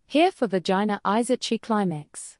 Here for vagina Isachi climax.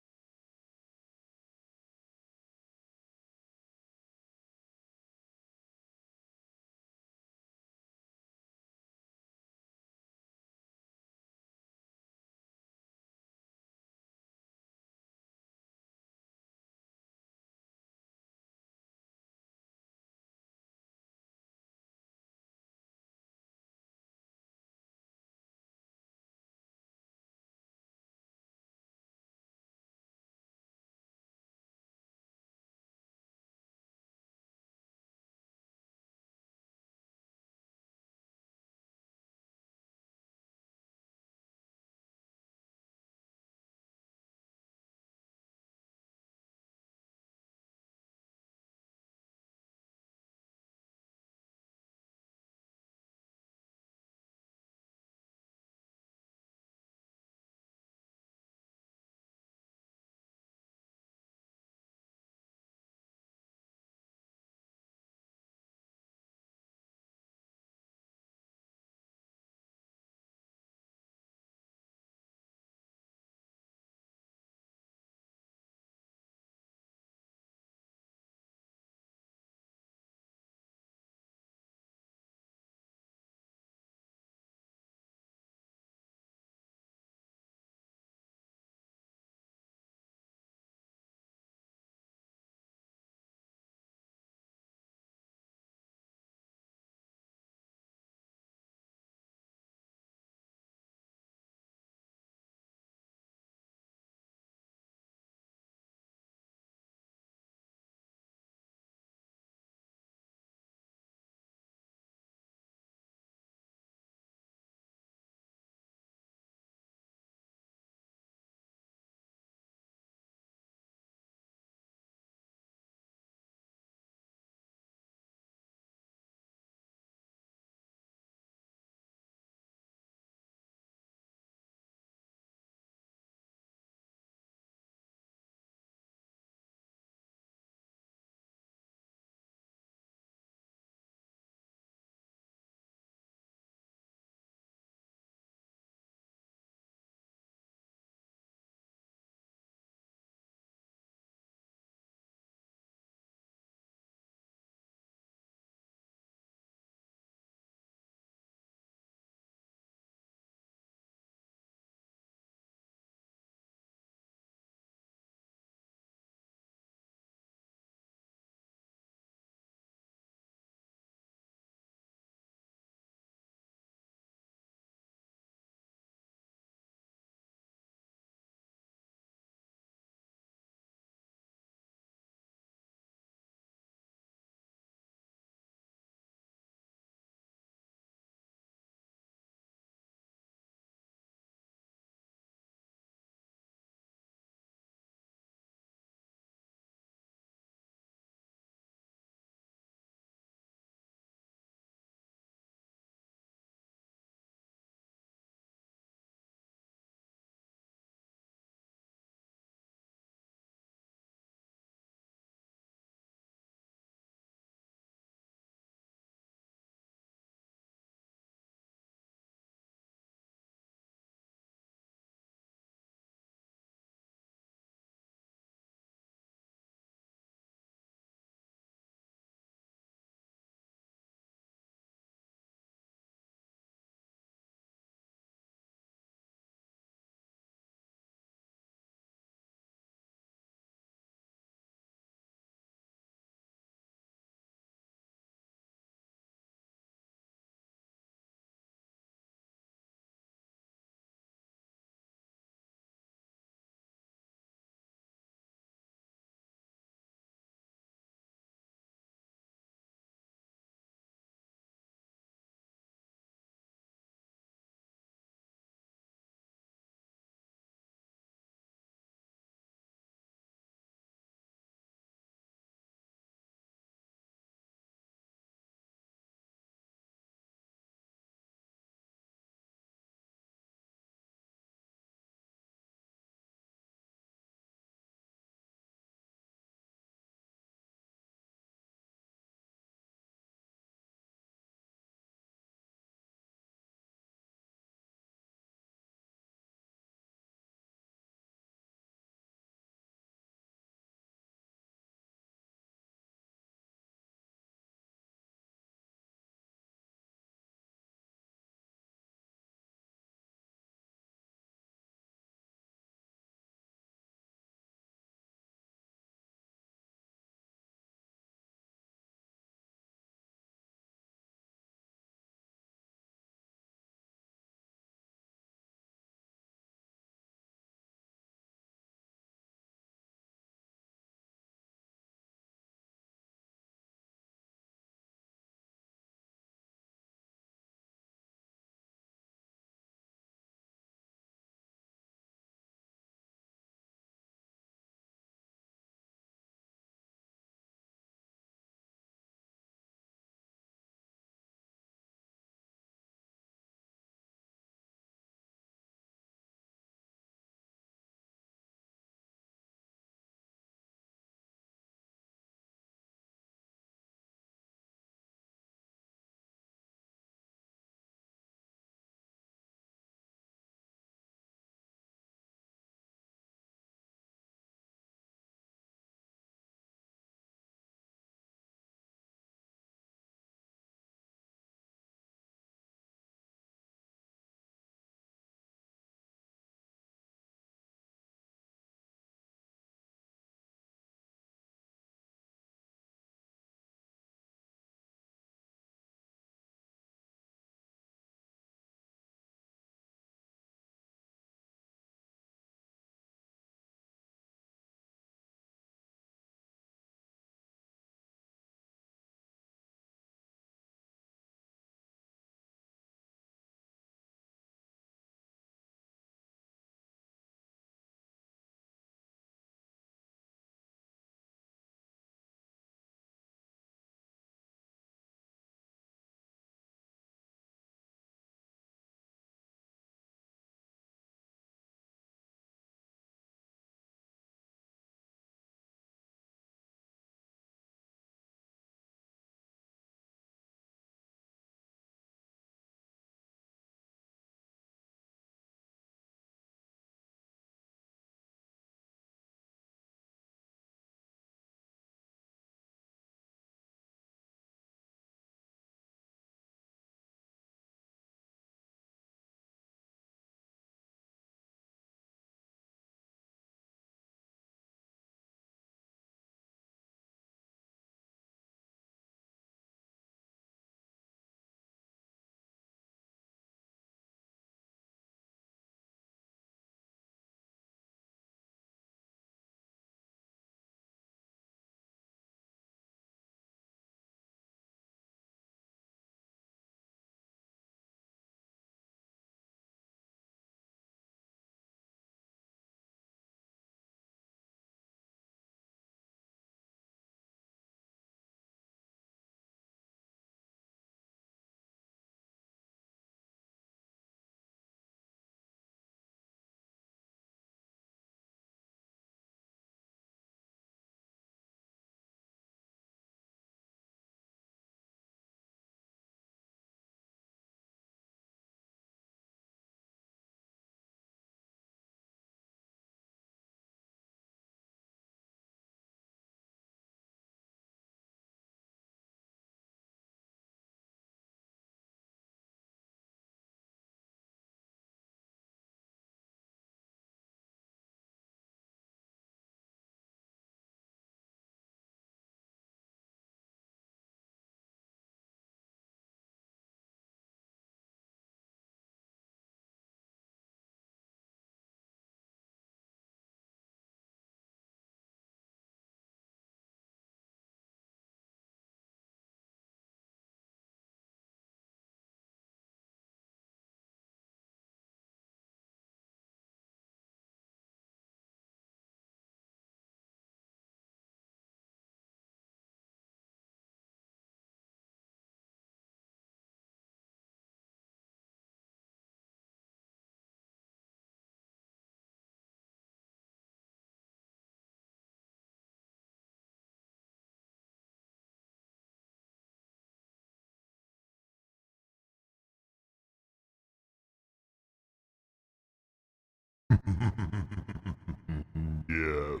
Yes.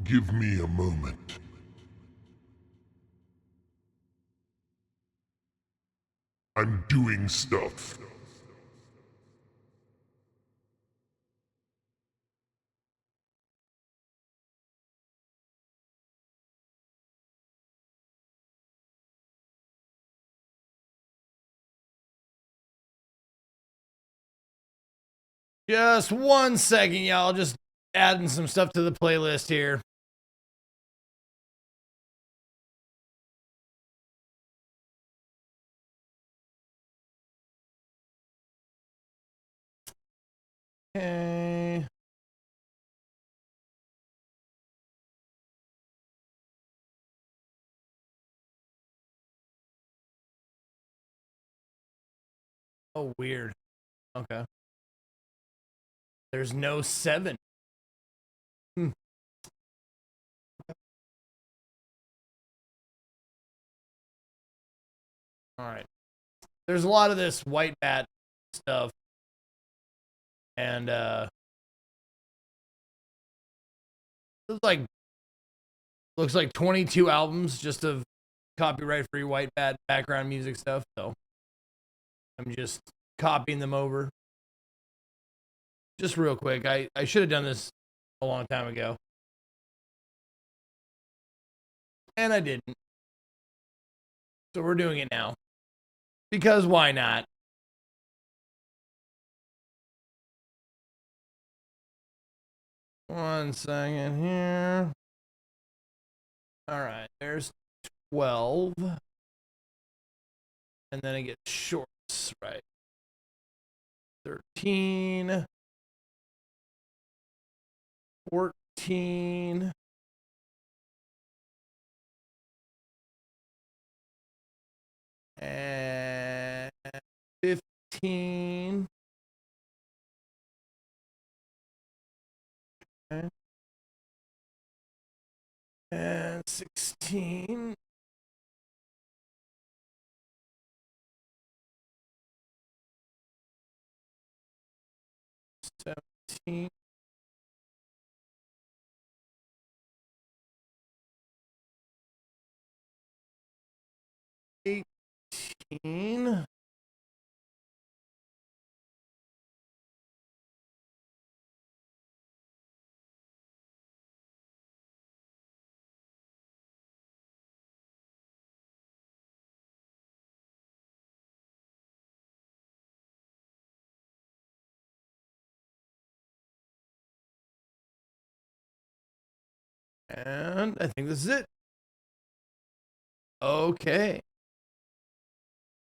Give me a moment. I'm doing stuff. Just 1 second, y'all. Just adding some stuff to the playlist here. Okay. Oh, weird. Okay. There's no 7. Hmm. All right. There's a lot of this white bat stuff. And looks like 22 albums just of copyright free white bat background music stuff. So I'm just copying them over. Just real quick. I should have done this a long time ago. And I didn't. So we're doing it now. Because why not? One second here. All right, there's 12. And then I get shorts, right? 13. 14. And 15. Okay. And 16. $17. 18. And I think this is it. Okay.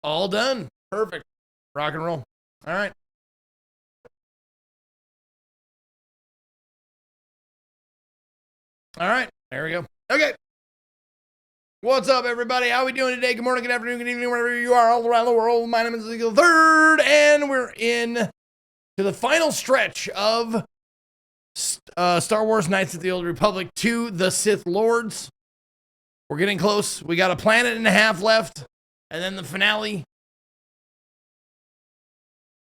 All done. Perfect. Rock and roll. All right. All right. There we go. Okay. What's up, everybody? How we doing today? Good morning, good afternoon, good evening, wherever you are all around the world. My name is Eagle Third, and we're in to the final stretch of Star Wars Knights of the Old Republic 2, The Sith Lords. We're getting close. We got a planet and a half left, and then the finale.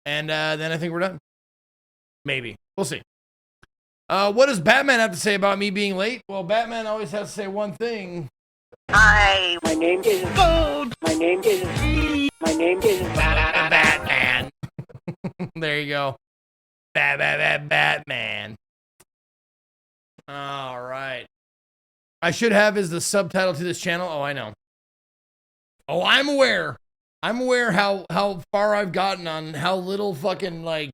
And then I think we're done. Maybe. We'll see. What does Batman have to say about me being late? Well, Batman always has to say one thing. Hi, my name is Gold. My name is Batman. There you go. Batman. All right. I should have as the subtitle to this channel. Oh, I know. Oh, I'm aware. I'm aware how far I've gotten on how little fucking like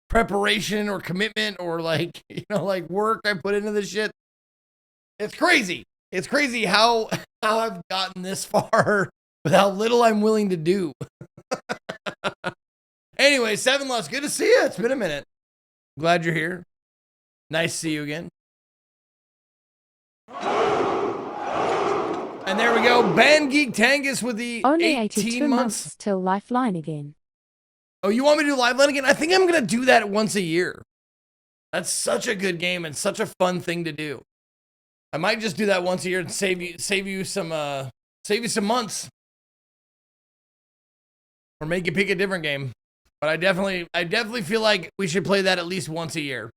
preparation or commitment or like, like work I put into this shit. It's crazy. It's crazy how I've gotten this far with how little I'm willing to do. Anyway, 7 Loves, good to see you. It's been a minute. Glad you're here. Nice to see you again. And there we go. Ban Geek Tangus with the Only 18 82 months till Lifeline again. Oh, you want me to do Lifeline again? I think I'm going to do that once a year. That's such a good game and such a fun thing to do. I might just do that once a year and save you some months. Or make you pick a different game. But I definitely feel like we should play that at least once a year.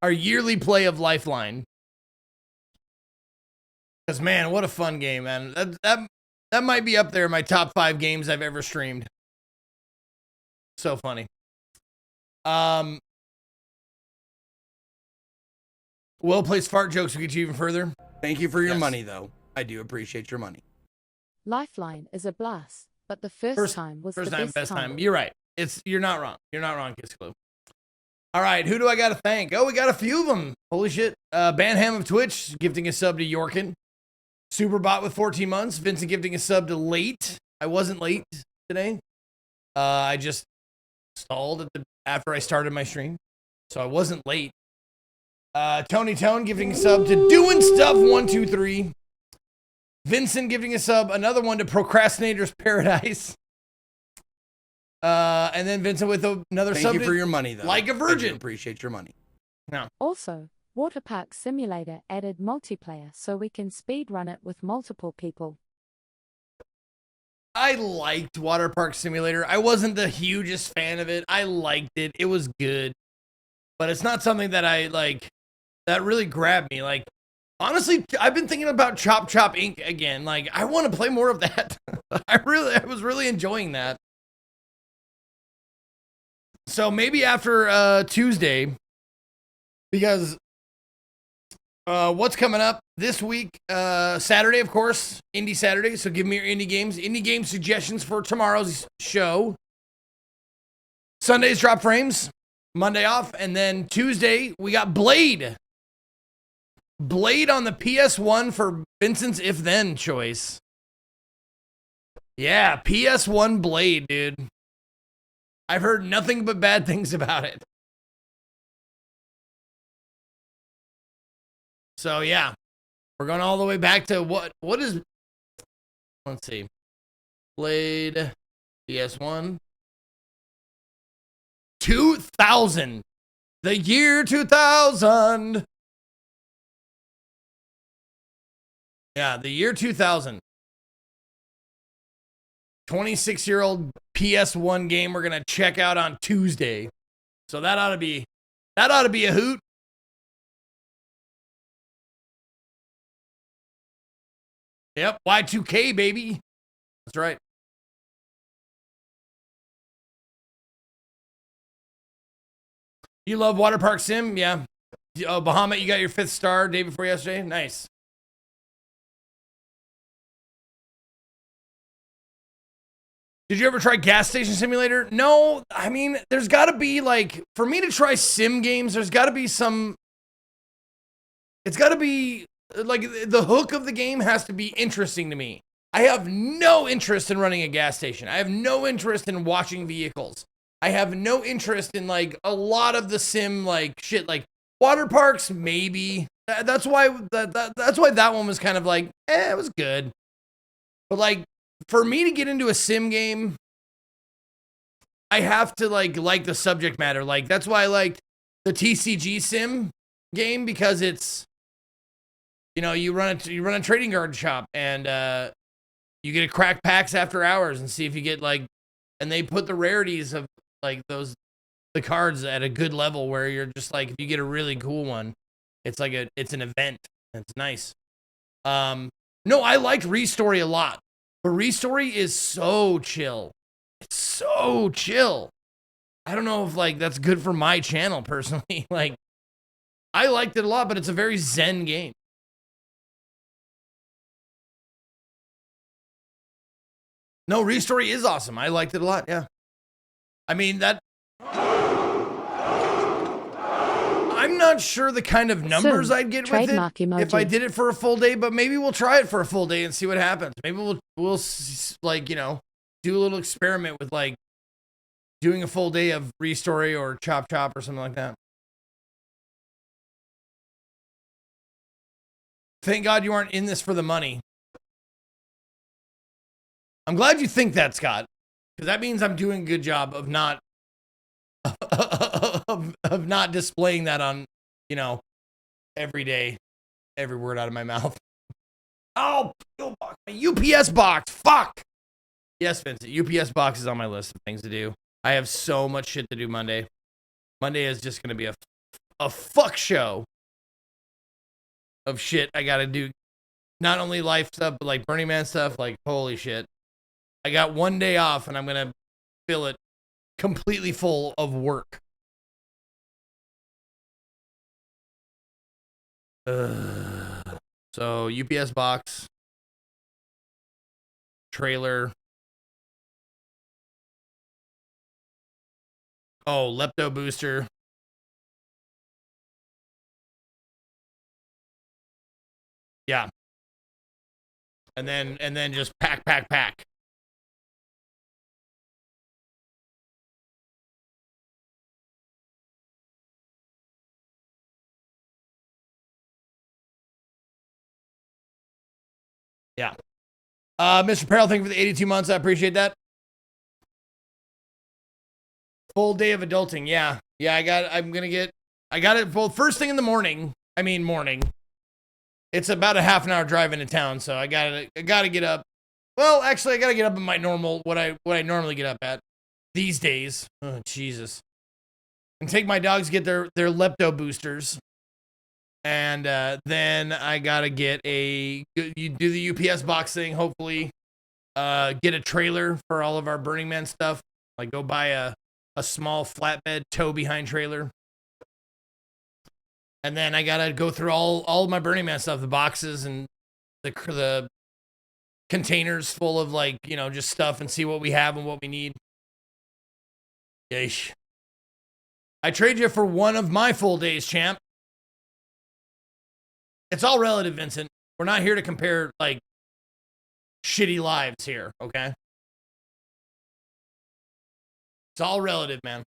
Our yearly play of Lifeline. Because, man, what a fun game, man. That might be up there in my top 5 games I've ever streamed. So funny. Will plays fart jokes will get you even further. Thank you for your Yes. money, though. I do appreciate your money. Lifeline is a blast, but the first time was the best time. You're right. You're not wrong. You're not wrong, Kiss Clue. All right, who do I got to thank? Oh, we got a few of them. Holy shit. Banham of Twitch gifting a sub to Yorkin. Superbot with 14 months. Vincent gifting a sub to Late. I wasn't late today. I just stalled after I started my stream, so I wasn't late. Tony Tone giving a sub to Doing Stuff 123. Vincent giving a sub, another one to Procrastinator's Paradise. And then Vincent with another sub. Thank you for your money, though. Like a Virgin. I do appreciate your money. No. Also, Water Park Simulator added multiplayer so we can speedrun it with multiple people. I liked Water Park Simulator. I wasn't the hugest fan of it. I liked it. It was good. But it's not something that I like that really grabbed me. Like, honestly, I've been thinking about Chop Chop Inc. again. Like, I want to play more of that. I was really enjoying that. So maybe after Tuesday, because what's coming up this week? Saturday, of course, Indie Saturday. So give me your indie games. Indie game suggestions for tomorrow's show. Sunday's Drop Frames. Monday off. And then Tuesday, we got Blade. Blade on the PS1 for Vincent's If Then choice. Yeah, PS1 Blade, dude. I've heard nothing but bad things about it. So yeah, we're going all the way back to what is, let's see, Blade, PS1, 2000, the year 2000. Yeah, the year 2000. 26-year-old PS1 game we're gonna check out on Tuesday. So that ought to be a hoot. Yep, Y2K, baby. That's right. You love Water Park Sim? Yeah. Oh, Bahamut, you got your 5th star day before yesterday? Nice. Did you ever try Gas Station Simulator? No. I mean, there's got to be, like, for me to try sim games, there's got to be some... It's got to be... Like, the hook of the game has to be interesting to me. I have no interest in running a gas station. I have no interest in watching vehicles. I have no interest in, like, a lot of the sim, like, shit. Like, water parks, maybe. That's why that one was kind of like, it was good. But, like, for me to get into a sim game, I have to, like the subject matter. Like, that's why I liked the TCG sim game, because it's... You know, you run a trading card shop, and you get to crack packs after hours and see if you get, like, and they put the rarities of, like, the cards at a good level where you're just like, if you get a really cool one, it's like it's an event. It's nice. No, I liked Restory a lot, but Restory is so chill. It's so chill. I don't know if, like, that's good for my channel personally. Like, I liked it a lot, but it's a very zen game. No, Restory is awesome. I liked it a lot, yeah. I mean, I'm not sure the kind of numbers Soon, I'd get with it trademark emoji. if I did it for a full day, but maybe we'll try it for a full day and see what happens. Maybe we'll like, you know, do a little experiment with, like, doing a full day of Restory or Chop Chop or something like that. Thank God you aren't in this for the money. I'm glad you think that, Scott, because that means I'm doing a good job of not of not displaying that on, you know, every day, every word out of my mouth. Oh, my UPS box. Fuck. Yes, Vincent. UPS box is on my list of things to do. I have so much shit to do Monday. Monday is just gonna be a fuck show of shit I gotta do. Not only life stuff, but like Burning Man stuff. Like, holy shit. I got one day off and I'm gonna fill it completely full of work. So UPS box, trailer. Oh, lepto booster. Yeah. And then just pack. Yeah. Mr. Peril, thank you for the 82 months. I appreciate that. Full day of adulting. Yeah. Yeah, I got it full first thing in the morning. I mean morning. It's about a half an hour drive into town, so I gotta get up. Well, actually I gotta get up at my normal what I normally get up at these days. Oh, Jesus. And take my dogs to get their lepto boosters. And then I gotta get you do the UPS box thing, hopefully. Get a trailer for all of our Burning Man stuff. Like go buy a small flatbed tow behind trailer. And then I gotta go through all of my Burning Man stuff, the boxes and the containers full of like, you know, just stuff and see what we have and what we need. Yeesh. I trade you for one of my full days, champ. It's all relative, Vincent. We're not here to compare, like, shitty lives here, okay? It's all relative, man.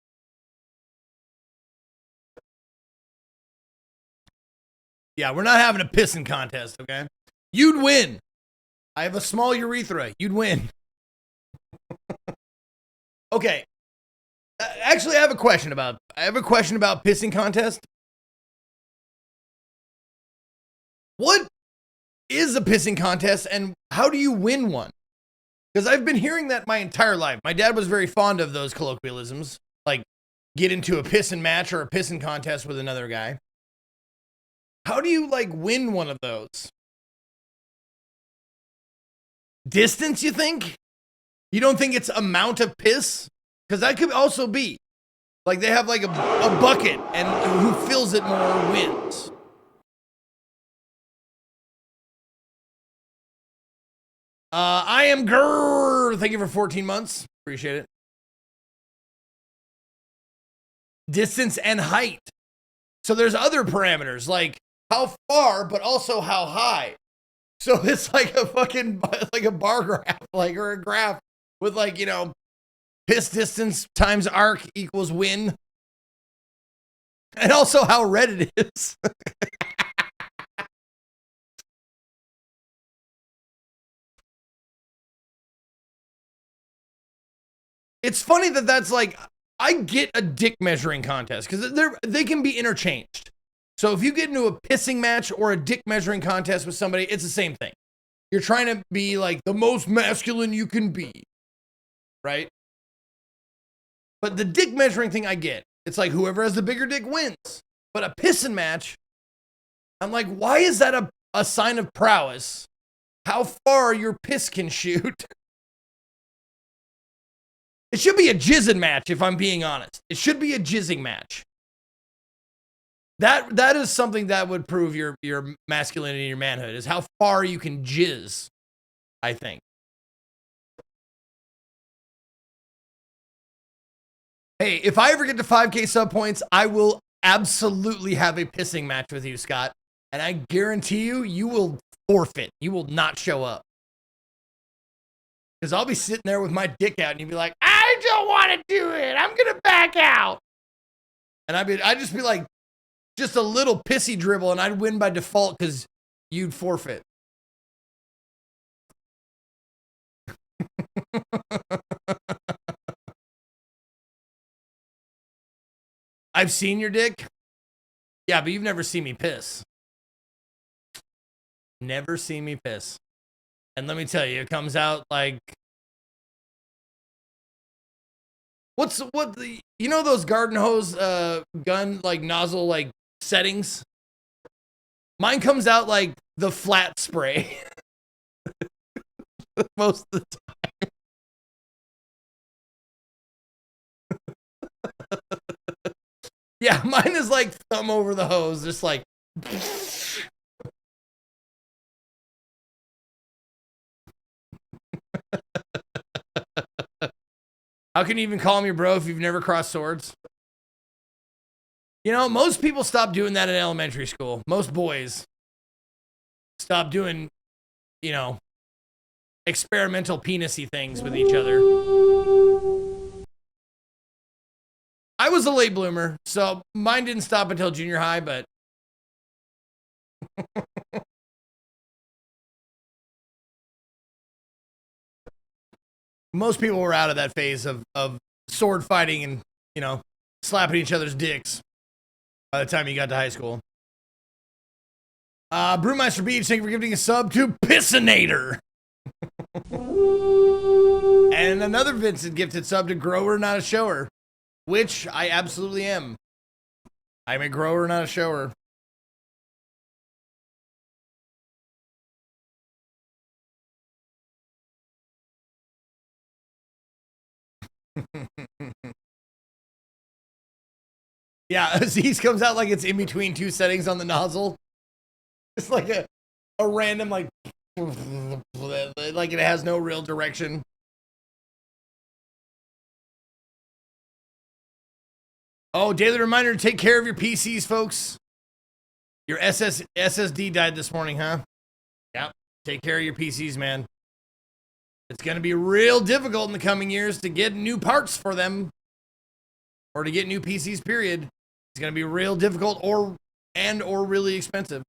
Yeah, we're not having a pissing contest, okay? You'd win. I have a small urethra. You'd win. Okay. Actually, I have a question about pissing contest. What is a pissing contest and how do you win one? Because I've been hearing that my entire life. My dad was very fond of those colloquialisms, like get into a pissing match or a pissing contest with another guy. How do you like win one of those? Distance, you think? You don't think it's amount of piss? Because that could also be. Like they have like a bucket and who fills it more wins. I am Grrr. Thank you for 14 months. Appreciate it. Distance and height. So there's other parameters like how far, but also how high. So it's like a fucking, like a bar graph, like, or a graph with like, you know, piss distance times arc equals win. And also how red it is. It's funny that that's like, I get a dick measuring contest because they can be interchanged. So if you get into a pissing match or a dick measuring contest with somebody, it's the same thing. You're trying to be like the most masculine you can be, right? But the dick measuring thing I get. It's like whoever has the bigger dick wins. But a pissing match, I'm like, why is that a sign of prowess? How far your piss can shoot? It should be a jizzing match, if I'm being honest. It should be a jizzing match. That is something that would prove your masculinity and your manhood, is how far you can jizz, I think. Hey, if I ever get to 5K sub points, I will absolutely have a pissing match with you, Scott. And I guarantee you, you will forfeit. You will not show up. Because I'll be sitting there with my dick out and you'd be like, I don't want to do it. I'm going to back out. And I'd just be like, just a little pissy dribble and I'd win by default because you'd forfeit. I've seen your dick. Yeah, but you've never seen me piss. Never seen me piss. And let me tell you, it comes out like... What the, you know those garden hose gun like nozzle like settings? Mine comes out like the flat spray. Most of the time. Yeah, mine is like thumb over the hose, just like. How can you even call him your bro if you've never crossed swords? You know, most people stop doing that in elementary school. Most boys stop doing, you know, experimental penis-y things with each other. I was a late bloomer, so mine didn't stop until junior high, but most people were out of that phase of sword fighting and, you know, slapping each other's dicks by the time you got to high school. Brewmeister Beach, thank you for giving a sub to Pissinator. And another Vincent gifted sub to Grower, Not a Shower, which I absolutely am. I'm a grower, not a shower. Yeah, Aziz comes out like it's in between two settings on the nozzle. It's like a random, like it has no real direction. Oh, daily reminder to take care of your PCs, folks. Your SSD died this morning, huh? Yep. Take care of your PCs, man. It's going to be real difficult in the coming years to get new parts for them. Or to get new PCs, period. It's going to be real difficult or really expensive.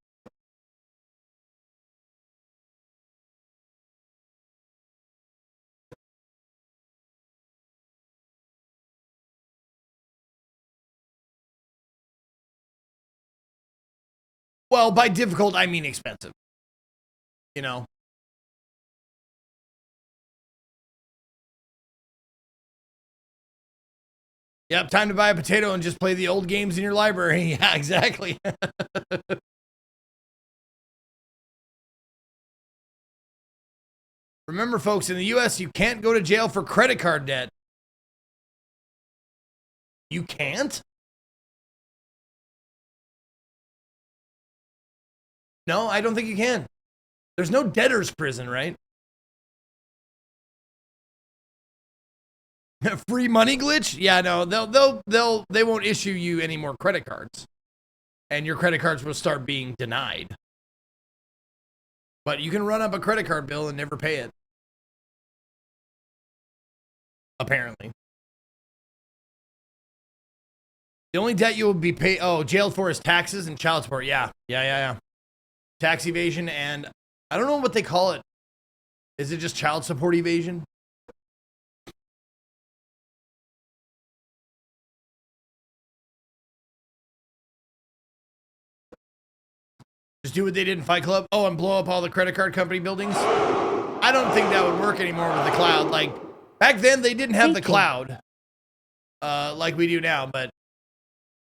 Well, by difficult, I mean expensive. You know? Yep, time to buy a potato and just play the old games in your library. Yeah, exactly. Remember, folks, in the U.S., you can't go to jail for credit card debt. You can't? No, I don't think you can. There's no debtor's prison, right? Free money glitch? Yeah, no, they won't issue you any more credit cards. And your credit cards will start being denied. But you can run up a credit card bill and never pay it. Apparently. The only debt you will be jailed for is taxes and child support. Yeah. Tax evasion, and I don't know what they call it. Is it just child support evasion? Just do what they did in Fight Club? Oh, and blow up all the credit card company buildings? I don't think that would work anymore with the cloud. Like, back then, they didn't have the cloud like we do now, but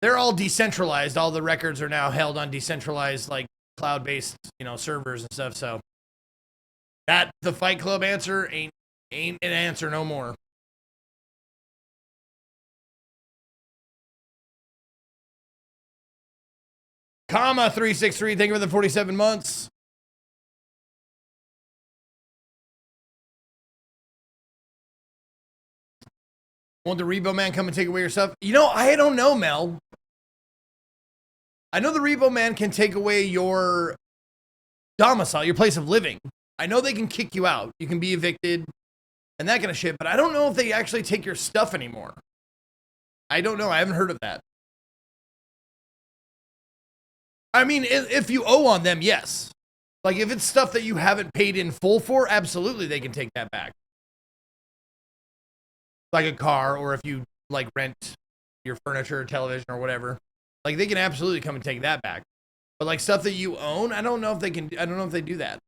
they're all decentralized. All the records are now held on decentralized, like, cloud-based, servers and stuff. So that the Fight Club answer ain't an answer no more. Comma 363, thank you for the 47 months. Won't the Rebo Man come and take away your stuff? I don't know, Mel. I know the Rebo Man can take away your domicile, your place of living. I know they can kick you out. You can be evicted and that kind of shit, but I don't know if they actually take your stuff anymore. I don't know. I haven't heard of that. I mean, if you owe on them, yes. Like, if it's stuff that you haven't paid in full for, absolutely they can take that back. Like a car, or if you, like, rent your furniture or television or whatever. Like, they can absolutely come and take that back. But, like, stuff that you own, I don't know if they do that.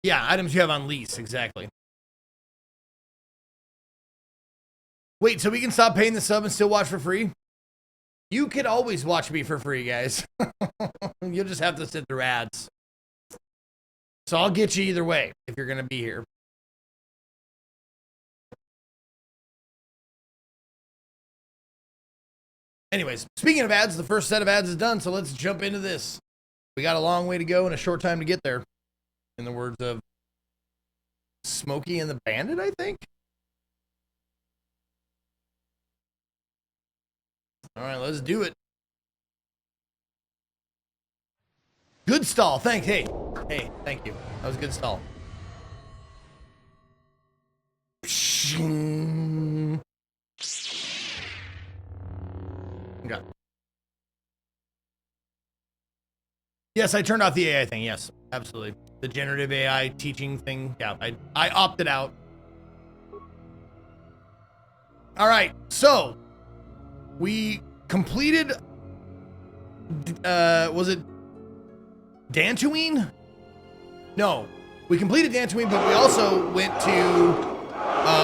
Yeah, items you have on lease, exactly. Wait, so we can stop paying the sub and still watch for free? You can always watch me for free, guys. You'll just have to sit through ads. So I'll get you either way if you're going to be here. Anyways, speaking of ads, the first set of ads is done, so let's jump into this. We got a long way to go and a short time to get there. In the words of Smokey and the Bandit, I think. All right, let's do it. Good stall. Thanks. Hey, thank you. That was a good stall. Okay. Yes, I turned off the AI thing. Yes, absolutely. The generative AI teaching thing. Yeah, I opted out. All right, so we completed. Was it Dantooine? No, we completed Dantooine, but we also went to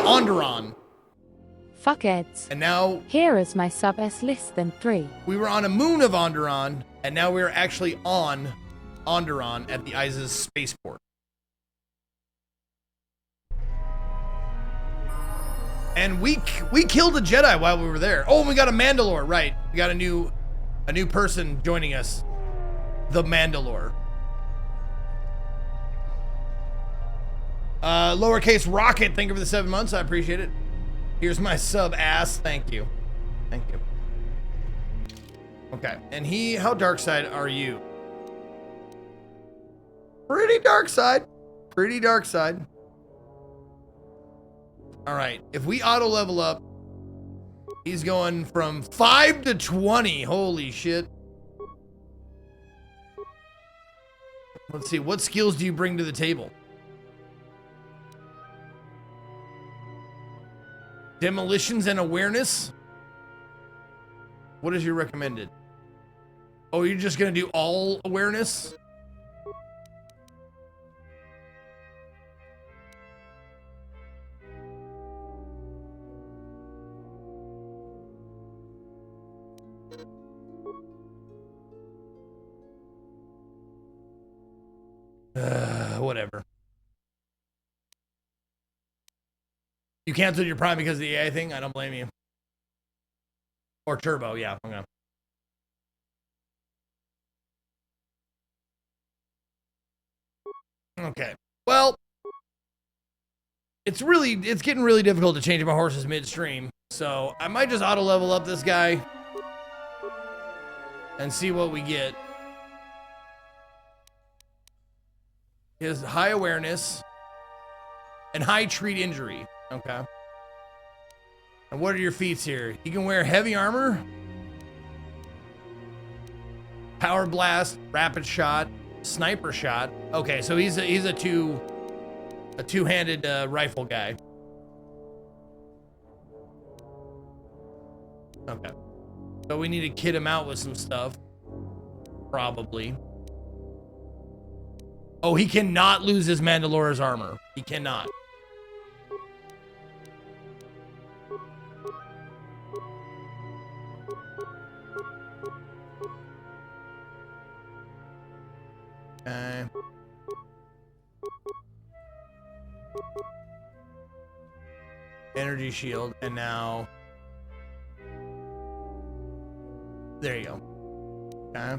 Onderon. Fuckheads. And now Here is my sub S less than 3. we were on a moon of Onderon, and now we're actually on Onderon at the Isis spaceport. And we killed a Jedi while we were there. Oh, and we got a Mandalore, right? We got a new person joining us, the Mandalore. Lowercase Rocket, thank you for the 7 months. I appreciate it. Here's my sub ass. Thank you. Thank you. Okay. And how dark side are you? Pretty dark side. Pretty dark side. All right. If we auto level up, he's going from 5 to 20. Holy shit. Let's see. What skills do you bring to the table? Demolitions and awareness. What is your recommended? Oh, you're just gonna do all awareness? Whatever. You canceled your Prime because of the AI thing? I don't blame you. Or Turbo, yeah. Okay. Okay. Well, it's getting really difficult to change my horses midstream. So I might just auto level up this guy and see what we get. He has high awareness and high treat injury. Okay. And what are your feats here? He can wear heavy armor, power blast, rapid shot, sniper shot. Okay, so he's a two-handed rifle guy. Okay. So we need to kit him out with some stuff. Probably. Oh, he cannot lose his Mandalore's armor. He cannot. Okay. Energy shield, and now there you go. Okay.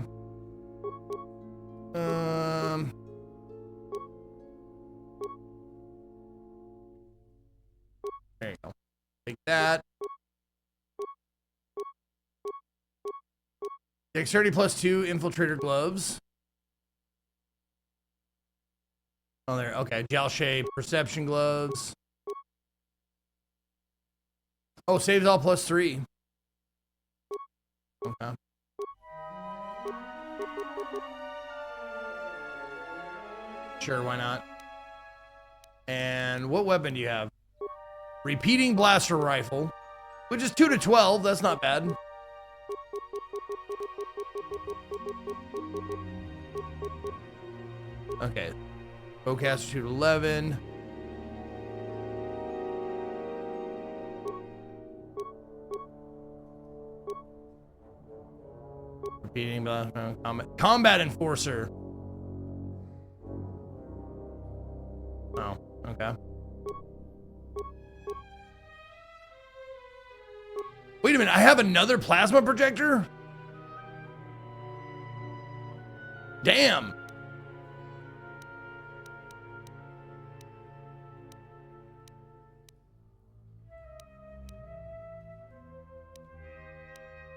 There you go. Take that. Dexterity +2 infiltrator gloves. Oh, there. Okay. Jalshay perception gloves. Oh, saves all +3. Okay. Sure, why not? And what weapon do you have? Repeating blaster rifle, which is 2 to 12. That's not bad. Okay. Bowcaster 2 to 11. repeating, combat enforcer. Oh, okay. Wait a minute, I have another plasma projector? Damn.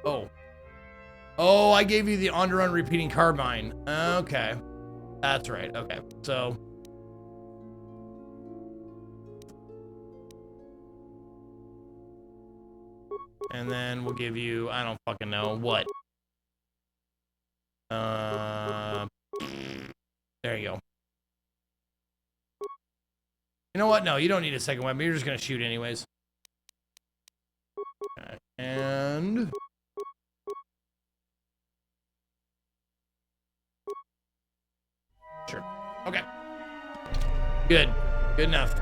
Oh. Oh, I gave you the on-run repeating carbine. Okay. That's right. Okay. So. And then we'll give you, I don't fucking know, what? There you go. You know what? No, you don't need a second weapon. You're just going to shoot anyways. Okay. And... Sure. Okay. Good. Good enough.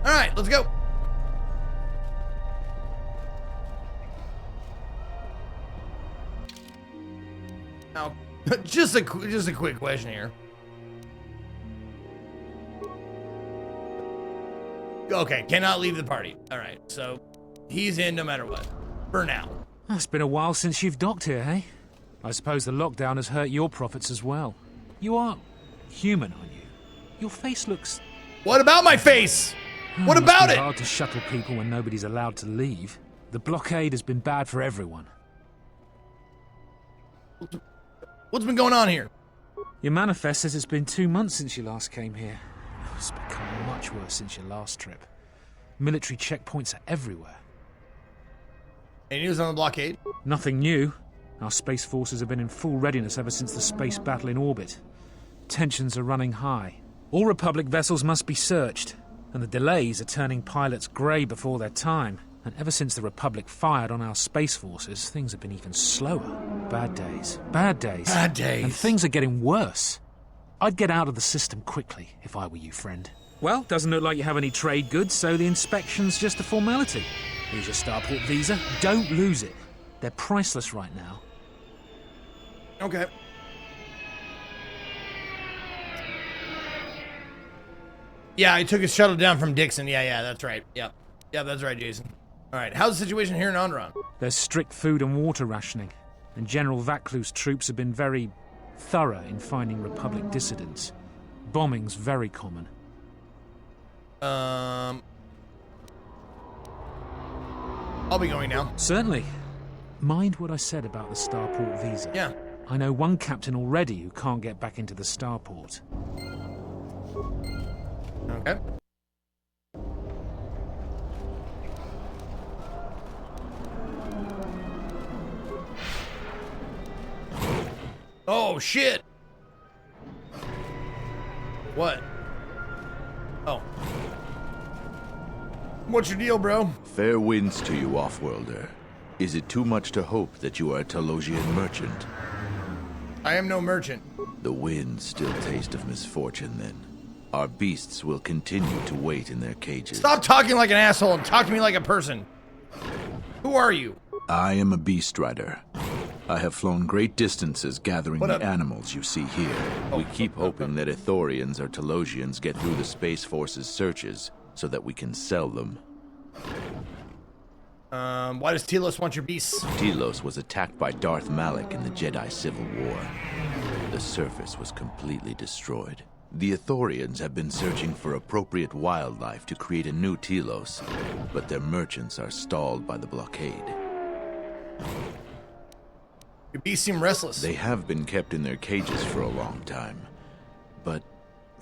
All right, let's go. Now, just a quick question here. Okay, cannot leave the party. All right, so he's in no matter what. For now. It's been a while since you've docked here, hey? I suppose the lockdown has hurt your profits as well. You are human, aren't you? Your face looks... What about my face? What about it? It's hard to shuttle people when nobody's allowed to leave. The blockade has been bad for everyone. What's been going on here? Your manifest says it's been 2 months since you last came here. It's become much worse since your last trip. Military checkpoints are everywhere. Any news on the blockade? Nothing new. Our space forces have been in full readiness ever since the space battle in orbit. Tensions are running high. All Republic vessels must be searched, and the delays are turning pilots grey before their time. And ever since the Republic fired on our space forces, things have been even slower. Bad days. Bad days. Bad days. And things are getting worse. I'd get out of the system quickly, if I were you, friend. Well, doesn't look like you have any trade goods, so the inspection's just a formality. Here's your starport visa. Don't lose it. They're priceless right now. Okay. Yeah, I took a shuttle down from Dixon. Yeah, that's right. Yep, that's right, Jason. All right, how's the situation here in Onderon? There's strict food and water rationing, and General Vaclu's troops have been very thorough in finding Republic dissidents. Bombing's very common. I'll be going now. Certainly. Mind what I said about the starport visa. Yeah. I know one captain already who can't get back into the starport. Okay. Oh, shit! What? Oh. What's your deal, bro? Fair winds to you, Offworlder. Is it too much to hope that you are a Telosian merchant? I am no merchant. The winds still taste of misfortune, then. Our beasts will continue to wait in their cages. Stop talking like an asshole and talk to me like a person. Who are you? I am a beast rider. I have flown great distances gathering What the up? animals you see here. We keep hoping that Ithorians or Telosians get through the Space Force's searches so that we can sell them. Why does Telos want your beasts? Telos was attacked by Darth Malak in the Jedi Civil War. The surface was completely destroyed. The Ithorians have been searching for appropriate wildlife to create a new Telos, but their merchants are stalled by the blockade. Your beasts seem restless. They have been kept in their cages for a long time, but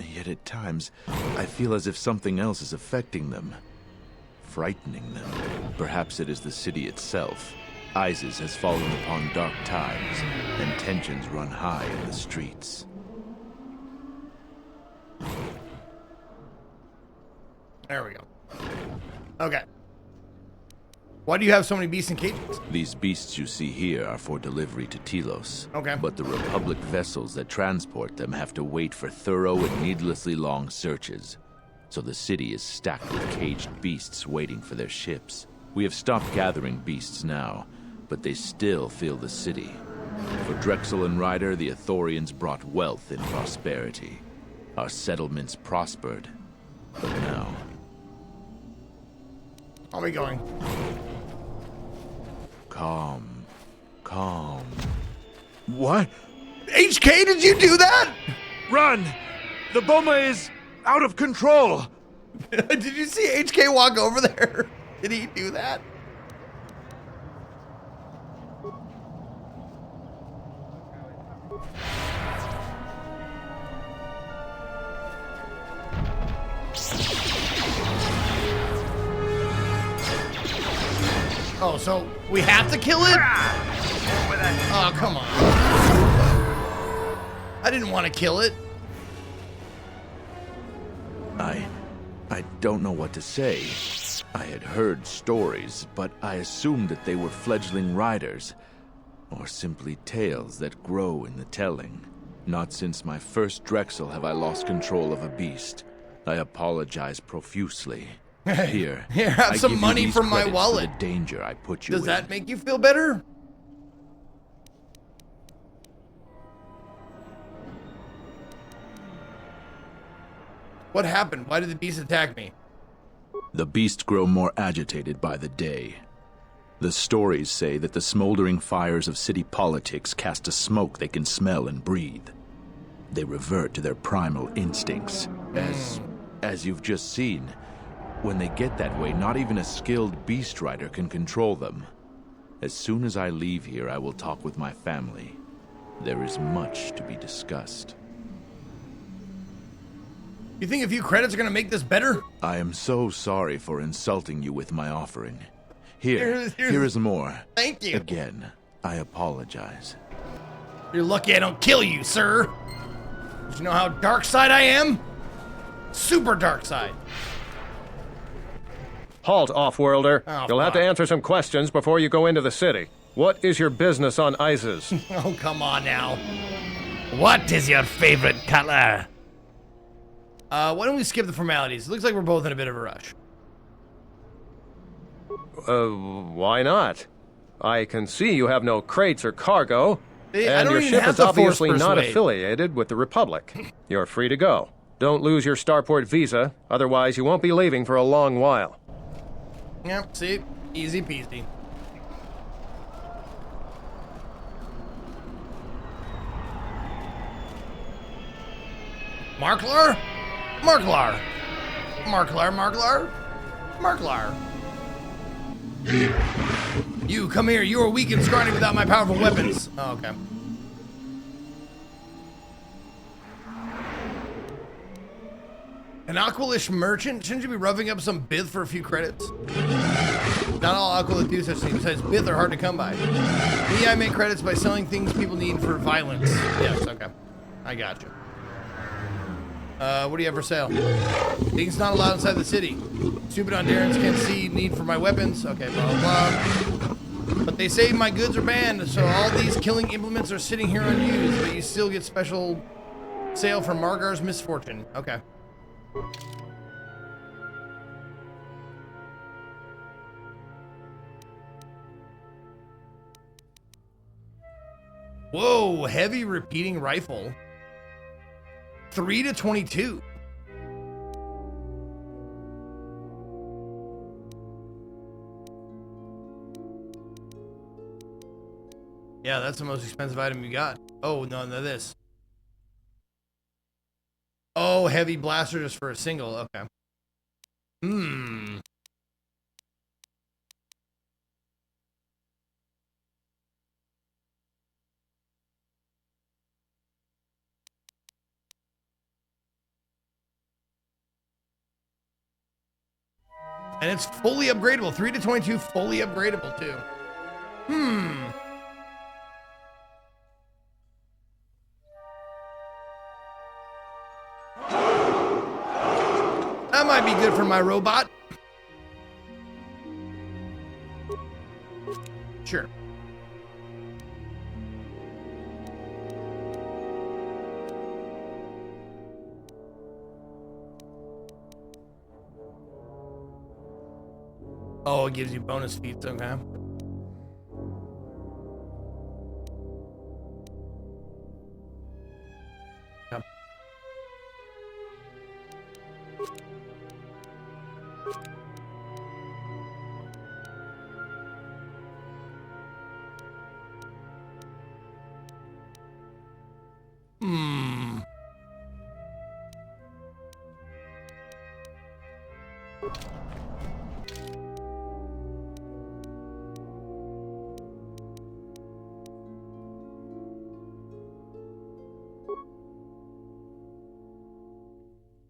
yet at times I feel as if something else is affecting them, frightening them. Perhaps it is the city itself. ISIS has fallen upon dark times, and tensions run high in the streets. There we go. Okay. Why do you have so many beasts in cages? These beasts you see here are for delivery to Telos. Okay. But the Republic vessels that transport them have to wait for thorough and needlessly long searches. so the city is stacked with caged beasts waiting for their ships. We have stopped gathering beasts now, but they still fill the city. For Drexel and Ryder, the Ithorians brought wealth and prosperity. Our settlements prospered, but now... How are we going? Calm. What? HK, did you do that? Run! The Boma is out of control! Did you see HK walk over there? Did he do that? Oh, so we have to kill it? Oh, come on. I didn't want to kill it. I don't know what to say. I had heard stories, but I assumed that they were fledgling riders, or simply tales that grow in the telling. Not since my first Drexel have I lost control of a beast. I apologize profusely. Here, have I some give you money these from my credits wallet. For the danger I put you Does in. that make you feel better? What happened? Why did the beast attack me? The beasts grow more agitated by the day. The stories say that the smoldering fires of city politics cast a smoke they can smell and breathe. They revert to their primal instincts. As you've just seen, when they get that way, not even a skilled beast rider can control them. As soon as I leave here, I will talk with my family. There is much to be discussed. You think a few credits are gonna make this better? I am so sorry for insulting you with my offering. Here is more. Thank you. Again, I apologize. You're lucky I don't kill you, sir. Do you know how dark side I am? Super dark side. Halt, off-worlder. Oh, You'll have to fuck. answer some questions before you go into the city. What is your business on Isis? Oh, come on now. What is your favorite color? Why don't we skip the formalities? It looks like we're both in a bit of a rush. Why not? I can see you have no crates or cargo, I and don't your even ship have is to force obviously not persuade. affiliated with the Republic. You're free to go. Don't lose your starport visa, otherwise you won't be leaving for a long while. Yep, see? Easy peasy. Marklar? Marklar. Marklar. You, come here. You are weak and scrawny without my powerful weapons. Oh, okay. An Aqualish merchant? Shouldn't you be roughing up some Bith for a few credits? Not all Aqualish do such things. Besides, Bith are hard to come by. Me, I make credits by selling things people need for violence. Yes, okay. I gotcha. What do you have for sale? Things not allowed inside the city. Stupid Hondarans can't see need for my weapons. Okay, blah, blah, blah. But they say my goods are banned, so all these killing implements are sitting here unused, but you still get special sale for Margar's misfortune. Okay. Whoa, heavy repeating rifle. 3 to 22. Yeah, that's the most expensive item you got. Oh, no, this. Oh, heavy blaster just for a single. Okay. Hmm. And it's fully upgradable. 3 to 22, fully upgradable, too. Hmm. That might be good for my robot. Sure. Oh, it gives you bonus feats, okay. Yep. Hmm.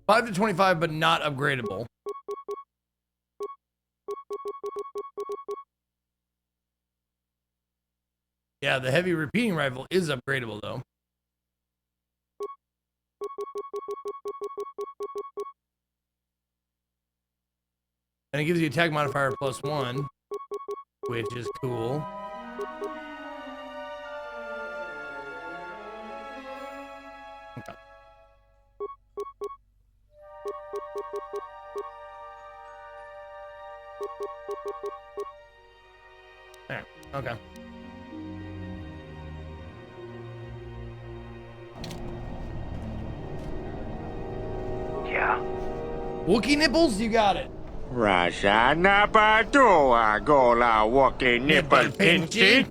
$5 to $25, but not upgradable. Yeah, the heavy repeating rifle is upgradable though. And it gives you attack modifier +1, which is cool. Okay. There. Okay. Yeah. Wookie nipples, you got it. Rasha Napadoa Gola Wookie Nipple Pinchy.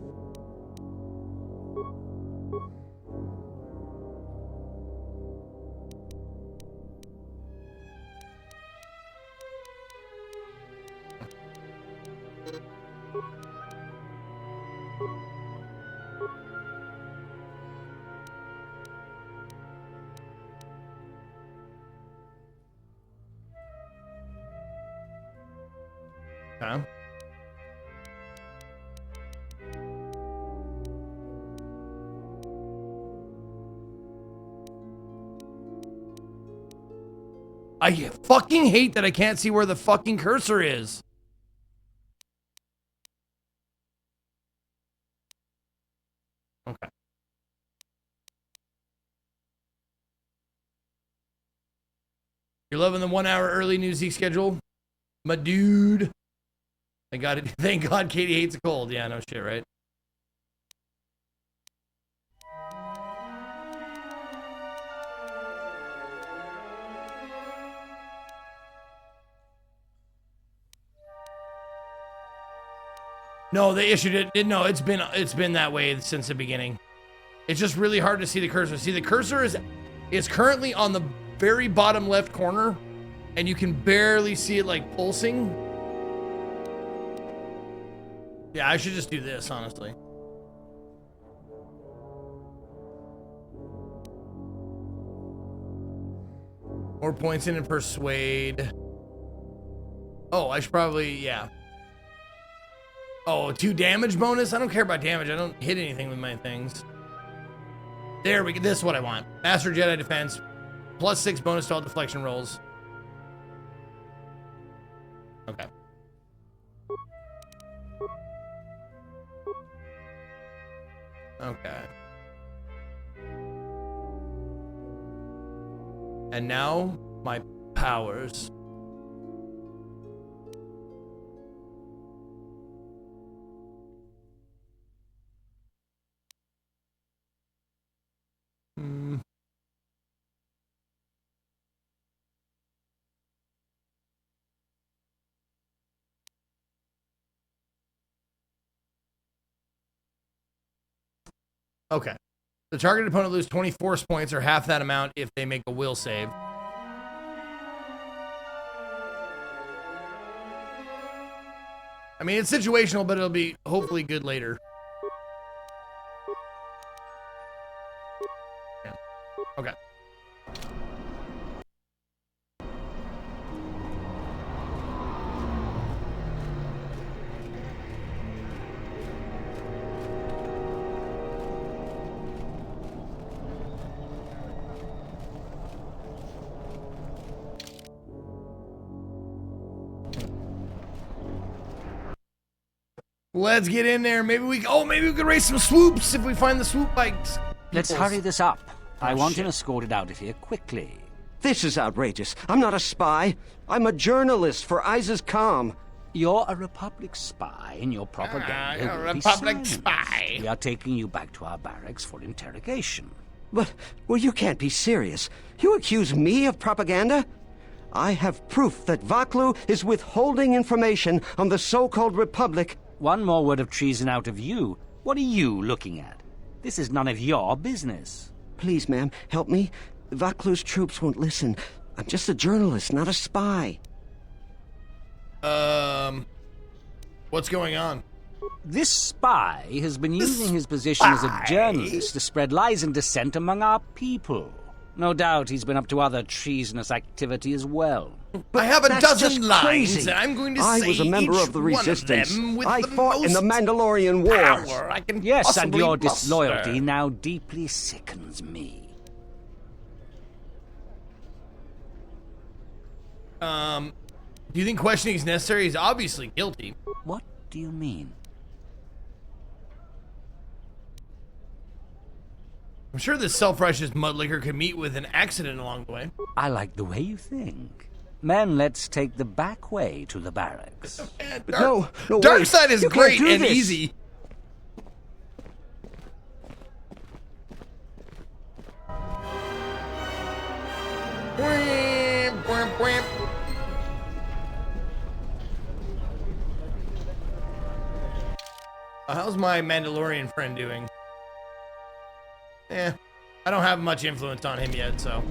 Okay. I fucking hate that I can't see where the fucking cursor is. Okay. You're loving the 1 hour early New Zeke schedule? My dude. Thank God Katie hates the cold. Yeah, no shit, right? No, they issued it. No, it's been that way since the beginning. It's just really hard to see the cursor. See, the cursor is currently on the very bottom left corner, and you can barely see it like pulsing. Yeah, I should just do this, honestly. More points in persuade. Oh, I should probably, yeah. Oh, 2 damage bonus? I don't care about damage. I don't hit anything with my things. There we go. This is what I want. Master Jedi Defense. +6 bonus to all deflection rolls. Okay. Okay. And now, my powers. Okay. The targeted opponent loses 20 force points or half that amount if they make a will save. I mean, it's situational, but it'll be hopefully good later. Yeah. Okay. Let's get in there. Maybe we could race some swoops if we find the swoop bikes. Let's hurry this up. I want him escorted out of here quickly. This is outrageous. I'm not a spy. I'm a journalist for Isis Calm. You're a Republic spy, and your propaganda you're a will be Republic silenced. spy. We are taking you back to our barracks for interrogation. But, well, you can't be serious. You accuse me of propaganda? I have proof that Vaklu is withholding information on the so-called Republic. One more word of treason out of you. What are you looking at? This is none of your business. Please, ma'am, help me. Vaklu's troops won't listen. I'm just a journalist, not a spy. What's going on? This spy has been using his position as a journalist to spread lies and dissent among our people. No doubt he's been up to other treasonous activity as well. I have a That's dozen just lines, crazy. and I'm going to I say was a member each of the one Resistance. them with I the fought in the most Mandalorian Wars. power I can Yes, and possibly your muster. disloyalty now deeply sickens me. Do you think questioning is necessary? He's obviously guilty. What do you mean? I'm sure this self-righteous mudlicker could meet with an accident along the way. I like the way you think. Men, let's take the back way to the barracks. No, Dark wait. side is You can't great do and this. easy. How's my Mandalorian friend doing? I don't have much influence on him yet, so.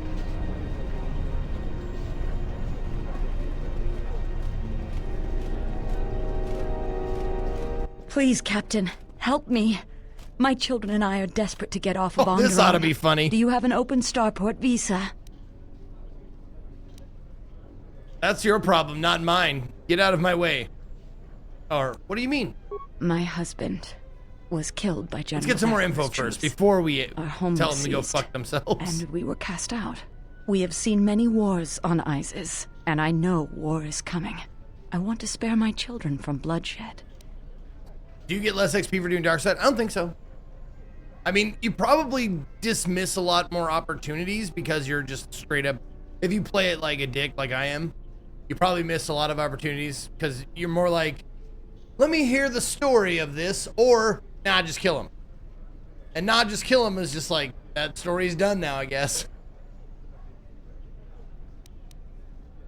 Please, Captain, help me. My children and I are desperate to get off of Onderon. This ought to be funny. Do you have an open starport visa? That's your problem, not mine. Get out of my way. Or, what do you mean? My husband was killed by General Let's get some more Vaklu's info troops. first before we Our home tell was them to go seized, fuck themselves. And we were cast out. We have seen many wars on Isis, and I know war is coming. I want to spare my children from bloodshed. Do you get less XP for doing dark side? I don't think so. I mean, you probably dismiss a lot more opportunities because you're just straight up. If you play it like a dick, like I am, you probably miss a lot of opportunities because you're more like, let me hear the story of this, or nah, just kill him. And not just kill him is just like, that story's done now, I guess.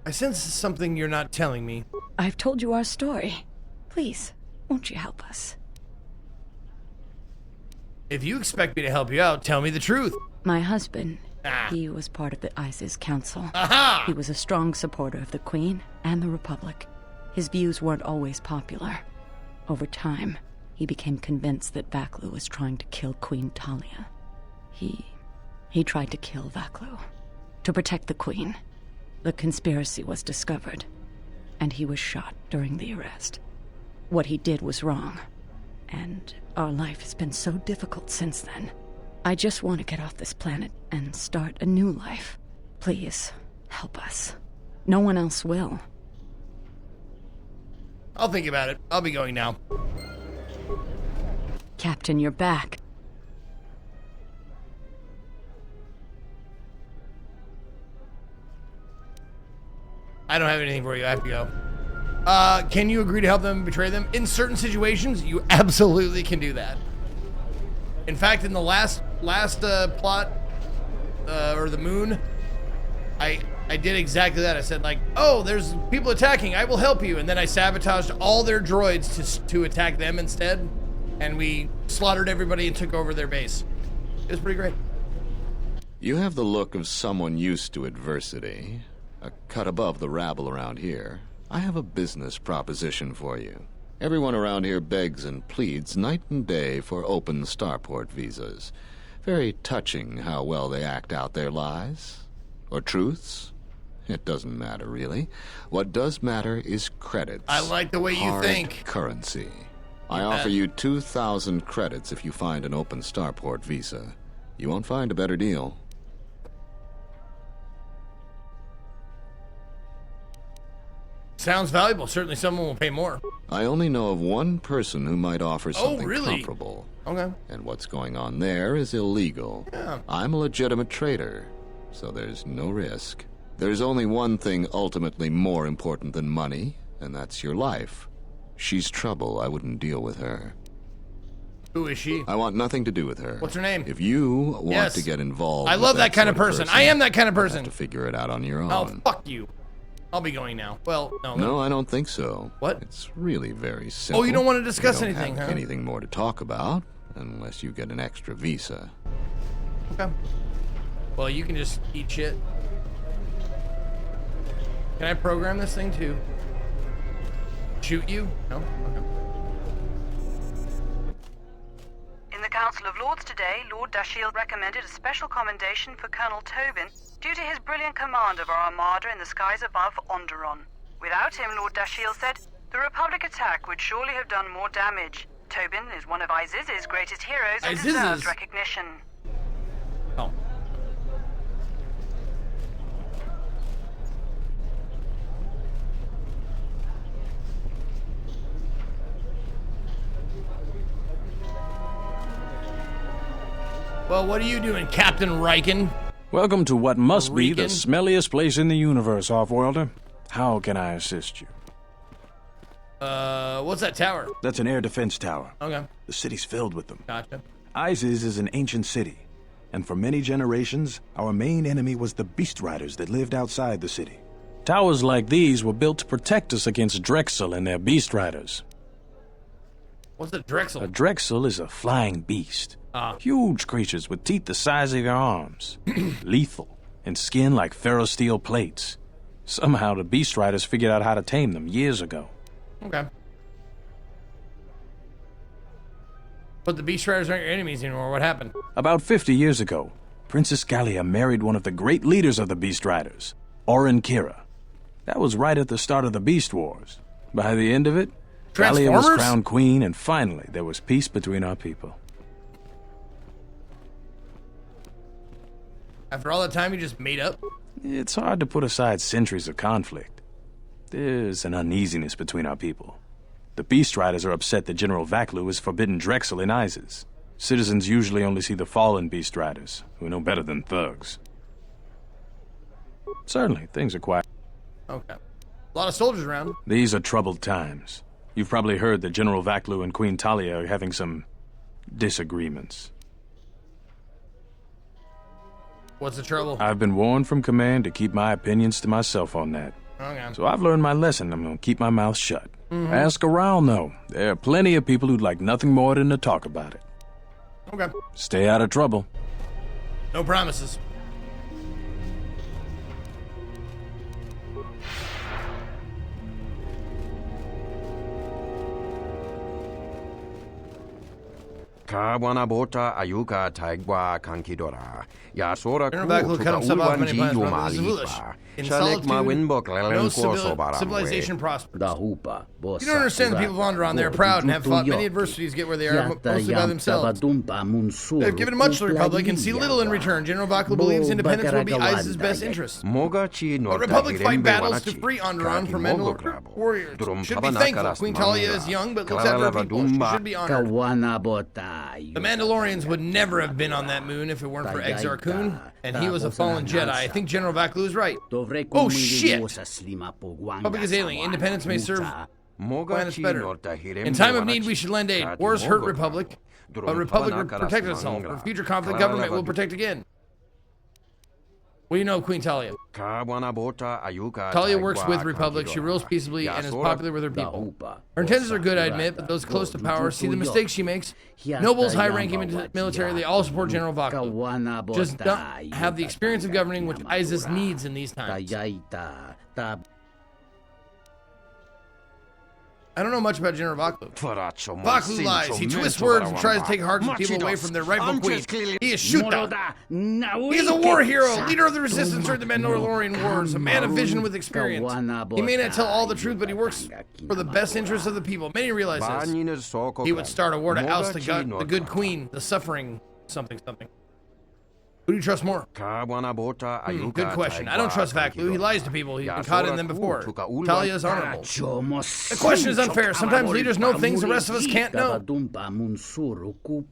I sense something you're not telling me. I've told you our story. Please, won't you help us? If you expect me to help you out, tell me the truth. My husband, he was part of the ISIS Council. Aha! He was a strong supporter of the Queen and the Republic. His views weren't always popular. Over time, he became convinced that Vaklu was trying to kill Queen Talia. He tried to kill Vaklu to protect the Queen. The conspiracy was discovered, and he was shot during the arrest. What he did was wrong, and our life has been so difficult since then. I just want to get off this planet and start a new life. Please, help us. No one else will. I'll think about it. I'll be going now. Captain, you're back. I don't have anything for you. I have to go. Can you agree to help them betray them? In certain situations, you absolutely can do that. In fact, in the last plot, or the moon, I did exactly that. I said like, oh, there's people attacking. I will help you. And then I sabotaged all their droids to attack them instead. And we slaughtered everybody and took over their base. It was pretty great. You have the look of someone used to adversity. A cut above the rabble around here. I have a business proposition for you. Everyone around here begs and pleads night and day for open starport visas. Very touching how well they act out their lies. Or truths. It doesn't matter, really. What does matter is credits. I like the way you Hard think. Currency. I offer you 2,000 credits if you find an open starport visa. You won't find a better deal. Sounds valuable. Certainly someone will pay more. I only know of one person who might offer something really? comparable. Okay. And what's going on there is illegal. Yeah. I'm a legitimate trader, so there's no risk. There's only one thing ultimately more important than money, and that's your life. She's trouble. I wouldn't deal with her. Who is she? I want nothing to do with her. What's her name? If you want Yes. to get involved, I love that kind of person. I am that kind of person. You have to figure it out on your own. Oh, fuck you. I'll be going now. Well, no. No, I don't think so. What? It's really very simple. Oh, you don't want to discuss We don't anything, have huh? anything more to talk about, unless you get an extra visa. Okay. Well, you can just eat shit. Can I program this thing to shoot you? No? Okay. In the Council of Lords today, Lord Dashiell recommended a special commendation for Colonel Tobin due to his brilliant command of our armada in the skies above Onderon. Without him, Lord Dashiell said, the Republic attack would surely have done more damage. Tobin is one of Iziz's greatest heroes and deserves recognition. Oh. Well, what are you doing, Captain Riken? Welcome to what must be the Riken? smelliest place in the universe, Offworlder. How can I assist you? What's that tower? That's an air defense tower. Okay. The city's filled with them. Gotcha. Isis is an ancient city, and for many generations, our main enemy was the Beast Riders that lived outside the city. Towers like these were built to protect us against Drexel and their Beast Riders. What's a Drexel? A Drexel is a flying beast. Huge creatures with teeth the size of your arms. Lethal, and skin like ferrosteel plates. Somehow the Beast Riders figured out how to tame them years ago. Okay. But the Beast Riders aren't your enemies anymore. What happened? About 50 years ago, Princess Gallia married one of the great leaders of the Beast Riders, Orin Kira. That was right at the start of the Beast Wars. By the end of it, Gallia was crowned queen, and finally there was peace between our people. After all that time you just made up? It's hard to put aside centuries of conflict. There's an uneasiness between our people. The Beast Riders are upset that General Vaklu has forbidden Drexel in Isis. Citizens usually only see the fallen Beast Riders, who are no better than thugs. Certainly, things are quiet. Okay. A lot of soldiers around. These are troubled times. You've probably heard that General Vaklu and Queen Talia are having some disagreements. What's the trouble? I've been warned from command to keep my opinions to myself on that. Okay. So I've learned my lesson. I'm going to keep my mouth shut. Ask around, though. There are plenty of people who'd like nothing more than to talk about it. Okay. Stay out of trouble. No promises. Kawana bota ayuka taigwa kankidora. Yasora Vaklu cut himself off many planets, but this is foolish. In solitude, no civilization prospers. You don't understand the people of Onderon. They are proud and have fought many adversities to get where they are, mostly by themselves. They've given much to the Republic and see little in return. General Vaklu believes independence will be Iz's best interest. The Republic fight battles to free Onderon from Mandalore warriors. Should be thankful. Queen Talia is young, but looks after her people. She should be honored. The Mandalorians would never have been on that moon if it weren't for Exar Kun, and he was a fallen Jedi. I think General Vaklu is right. Oh shit! Republic is ailing. Independence may serve planets better. In time of need, we should lend aid. Wars hurt Republic, but Republic will protect us all. For future conflict, government will protect again. What do you know of Queen Talia? Talia works with Republic. She rules peaceably and is popular with her people. Her intentions are good, I admit, but those close to power see the mistakes she makes. Nobles, high-ranking military, they all support General Vaklu. Just don't have the experience of governing which Isis needs in these times. I don't know much about General Vaklu. Vaklu lies. He twists words and tries to take hearts of people away from their rightful queen. He is Shuta. He is a war hero, leader of the resistance during the Mandalorian Wars, a man of vision with experience. He may not tell all the truth, but he works for the best interests of the people. Many realize this. He would start a war to oust the good queen, the suffering something. Who do you trust more? Good question. I don't trust Vaklu. He lies to people. He's been caught in them before. Talia is honorable. The question is unfair. Sometimes leaders know things the rest of us can't know.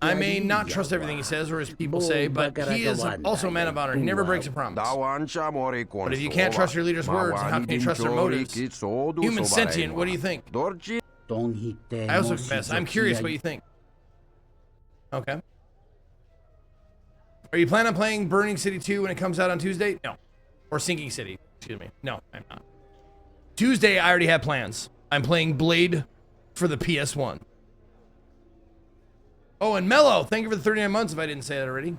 I may not trust everything he says or his people say, but he is also a man of honor. He never breaks a promise. But if you can't trust your leader's words, how can you trust their motives? Human sentient, what do you think? I also confess, I'm curious what you think. Okay. Are you planning on playing Burning City 2 when it comes out on Tuesday? No. Or Sinking City. Excuse me. No, I'm not. Tuesday, I already have plans. I'm playing Blade for the PS1. Oh, and Mello, thank you for the 39 months if I didn't say that already.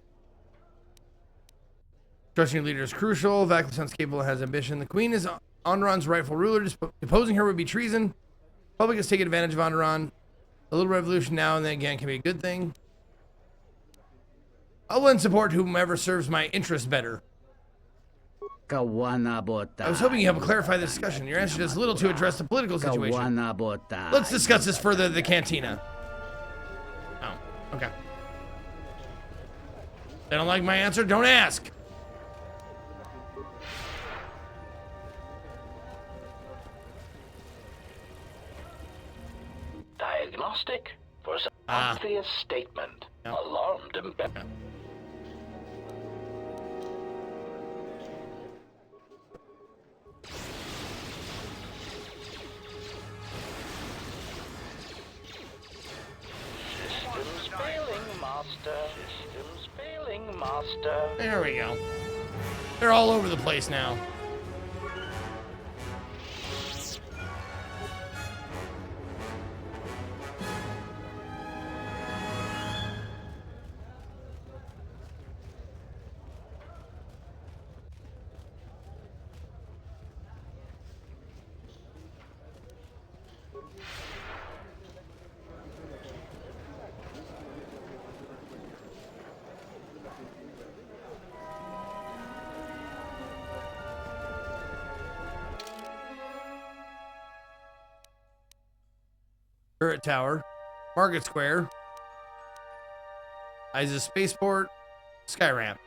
Trusting your leader is crucial. Vaklu sounds capable and has ambition. The Queen is Onderon's rightful ruler. Deposing her would be treason. The public is taking advantage of Onderon. A little revolution now and then again can be a good thing. I'll lend support to whomever serves my interests better. I was hoping you help clarify the discussion. Your answer does little to address the political situation. Let's discuss this further at the cantina. Oh, okay. They don't like my answer? Don't ask. Diagnostic for some obvious statement. Alarmed and Systems failing, master. Systems failing, master. There we go. They're all over the place now. Turret Tower, Market Square, Isa Spaceport, Sky Ramp.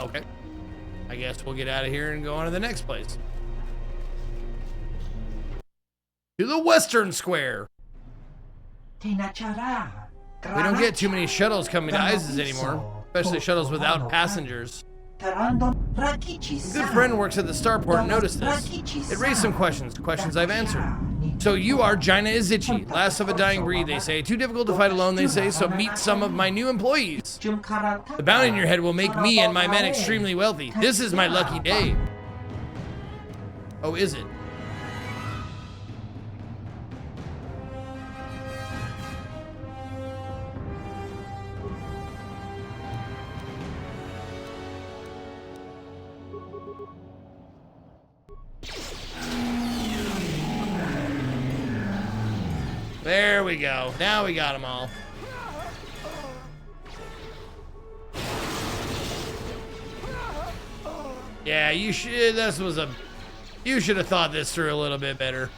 Okay. I guess we'll get out of here and go on to the next place. To the Western Square. We don't get too many shuttles coming to Isa's anymore, especially shuttles without passengers. A good friend works at the starport and noticed this. It raised some questions I've answered. So you are Jaina Izichi, last of a dying breed, they say. Too difficult to fight alone, they say, so meet some of my new employees. The bounty in your head will make me and my men extremely wealthy. This is my lucky day. Oh, is it? There we go. Now we got them all. Yeah, you should have thought this through a little bit better.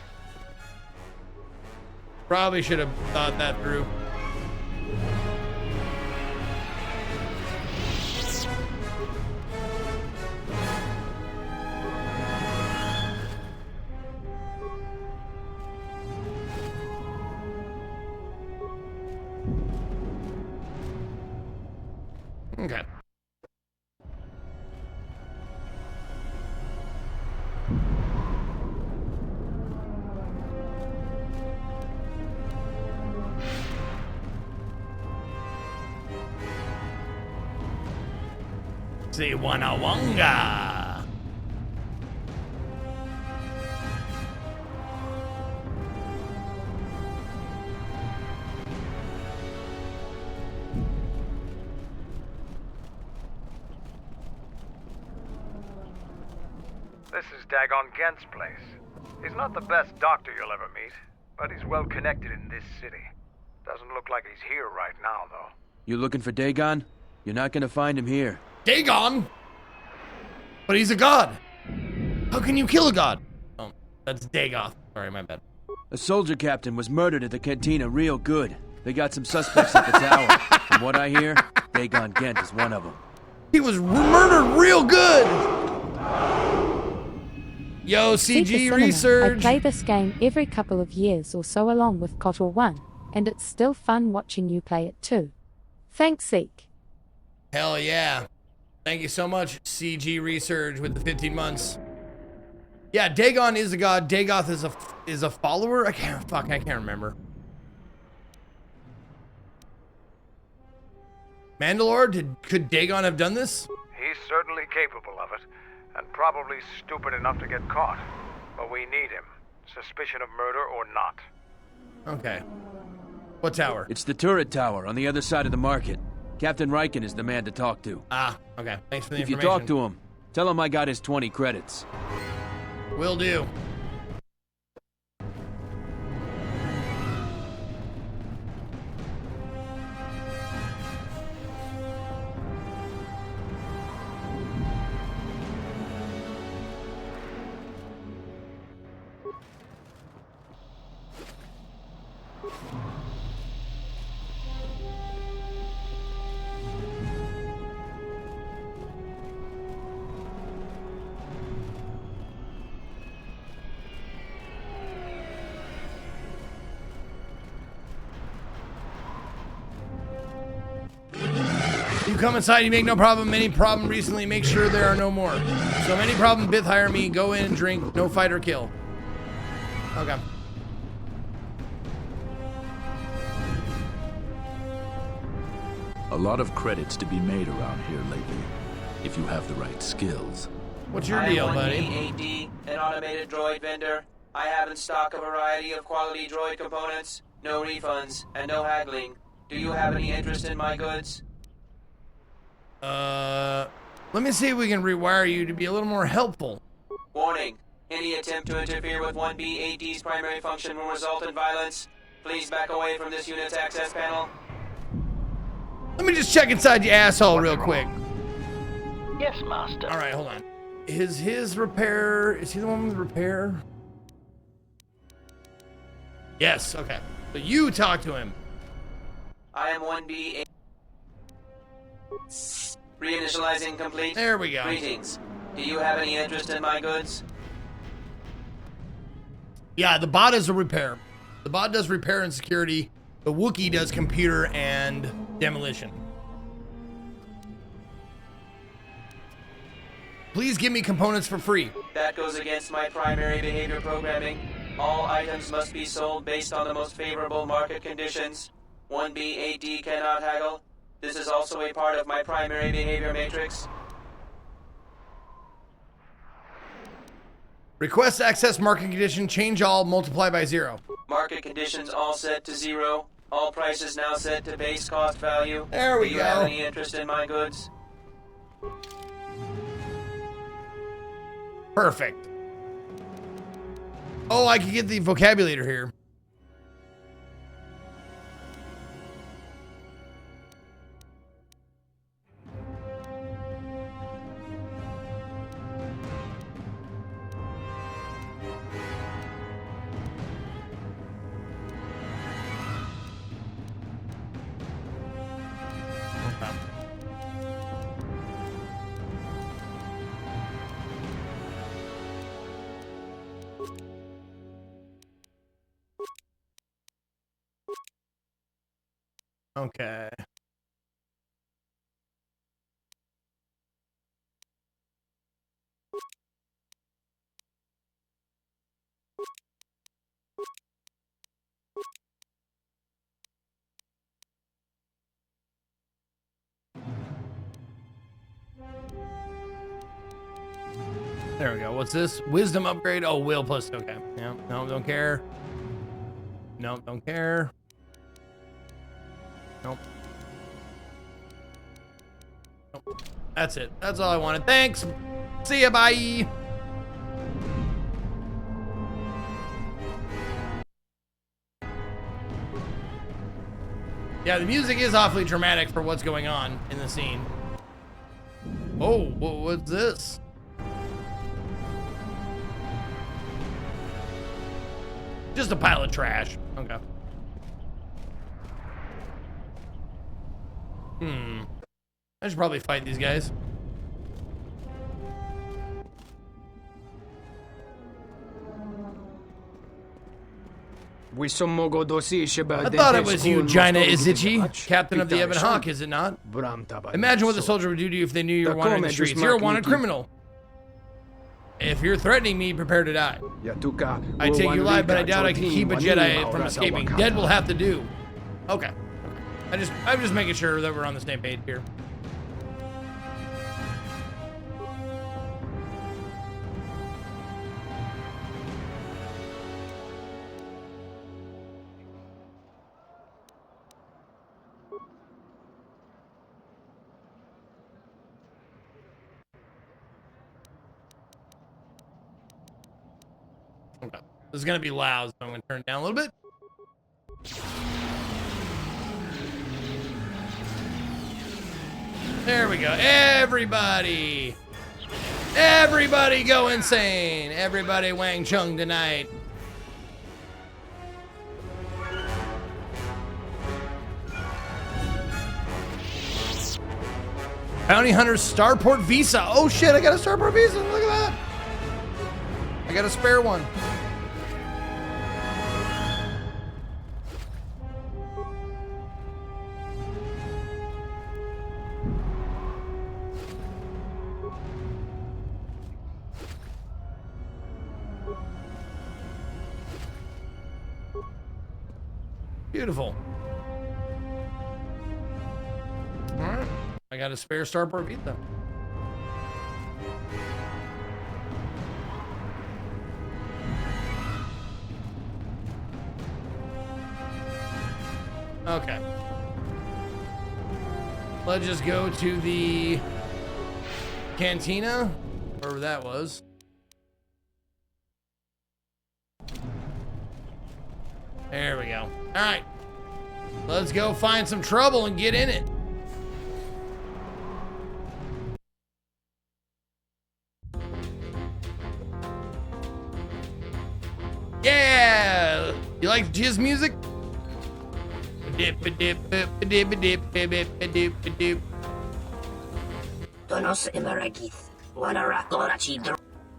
Probably should have thought that through. Okay. See Wanawanga. This is Dagon Gent's place. He's not the best doctor you'll ever meet, but he's well connected in this city. Doesn't look like he's here right now, though. You looking for Dagon? You're not gonna find him here. Dagon? But he's a god. How can you kill a god? Oh, that's Dagoth. Sorry, my bad. A soldier captain was murdered at the cantina real good. They got some suspects at the tower. From what I hear, Dagon Gent is one of them. He was murdered real good. Yo, Super CG Cinema. research. I play this game every couple of years or so along with KOTOR 1, and it's still fun watching you play it too. Thanks, Zeke. Hell yeah. Thank you so much, CG research with the 15 months. Yeah, Dagon is a god. Dagoth is a follower. I can't remember. Mandalore, could Dagon have done this? He's certainly capable of it, and probably stupid enough to get caught. But we need him, suspicion of murder or not. Okay. What tower? It's the turret tower on the other side of the market. Captain Riken is the man to talk to. Ah, okay. Thanks for the If you information. talk to him, tell him I got his 20 credits. Will do. You come inside, you make no problem. Any problem recently, make sure there are no more. So any problem, Bith hire me, go in and drink, no fight or kill. Okay. A lot of credits to be made around here lately, if you have the right skills. What's your deal, buddy? AD, an automated droid vendor. I have in stock a variety of quality droid components, no refunds, and no haggling. Do you have any interest in my goods? Let me see if we can rewire you to be a little more helpful. Warning. Any attempt to interfere with 1B AD's primary function will result in violence. Please back away from this unit's access panel. Let me just check inside your asshole real quick. Yes, Master. All right, hold on. Is his repair, is he the one with repair? Yes, okay. So you talk to him. I am 1B. Reinitializing complete. There we go. Greetings. Do you have any interest in my goods? Yeah, the bot is a repair. The bot does repair and security. The Wookiee does computer and demolition. Please give me components for free. That goes against my primary behavior programming. All items must be sold based on the most favorable market conditions. 1B AD cannot haggle. This is also a part of my primary behavior matrix. Request access market condition, change all, multiply by 0. Market conditions all set to 0. All prices now set to base cost value. There we go. Do you have any interest in my goods? Perfect. Oh, I can get the vocabulator here. Okay. There we go. What's this? Wisdom upgrade. Oh, will plus. Okay. Yeah. No, don't care. No, don't care. Nope. Nope. That's it. That's all I wanted. Thanks. See ya. Bye. Yeah, the music is awfully dramatic for what's going on in the scene. Oh, what's this? Just a pile of trash. Okay. I should probably fight these guys. I thought it was you, Jaina Izichi, captain of the Ebon Hawk, is it not? Imagine what the soldier would do to you if they knew you were wandering the streets. You're a wanted criminal. If you're threatening me, prepare to die. I take you alive, but I doubt I can keep a Jedi from escaping. Dead will have to do. Okay. I'm just making sure that we're on the same page here. Okay. This is gonna be loud, so I'm gonna turn it down a little bit. There we go. Everybody go insane. Everybody Wang Chung tonight. Bounty Hunter Starport Visa. Oh shit, I got a Starport Visa. Look at that. I got a spare one. Beautiful. All right. I got a spare Starport Visa. Okay. Let's just go to the cantina, wherever that was. There we go. All right. Let's go find some trouble and get in it. Yeah! You like jizz music? Moment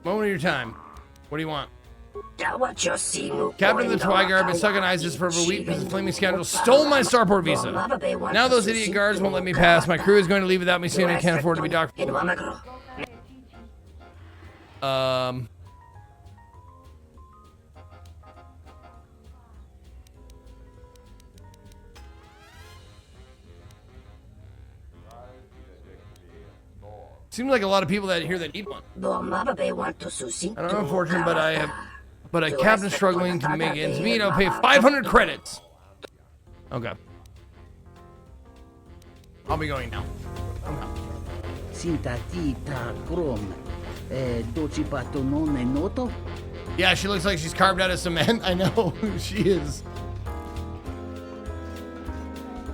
of your time. What do you want? Captain of the Twygar, I've been stuck in ISIS for over a week because the flaming scoundrel stole my Starport Visa. Now those idiot guards won't let me pass. My crew is going to leave without me soon. I can't afford to be docked. Seems like a lot of people that here that need one. I don't know, unfortunate, but a captain struggling to make ends meet. I'll pay 500 credits. Okay. I'll be going now. Yeah, she looks like she's carved out of cement. I know, she is.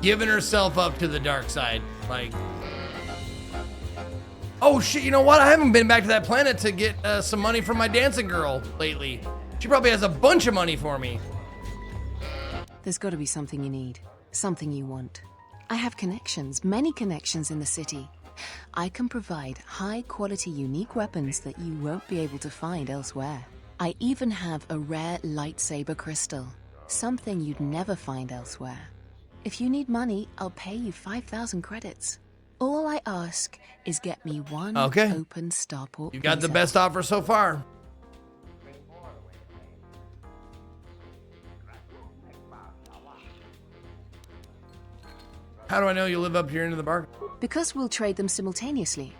Giving herself up to the dark side. Like... Oh shit, you know what? I haven't been back to that planet to get some money from my dancing girl lately. She probably has a bunch of money for me. There's got to be something you need, something you want. I have connections, many connections in the city. I can provide high-quality, unique weapons that you won't be able to find elsewhere. I even have a rare lightsaber crystal, something you'd never find elsewhere. If you need money, I'll pay you 5,000 credits. All I ask is get me one open Starport. You got the best offer so far. How do I know you live up to your end of the bargain? Because we'll trade them simultaneously.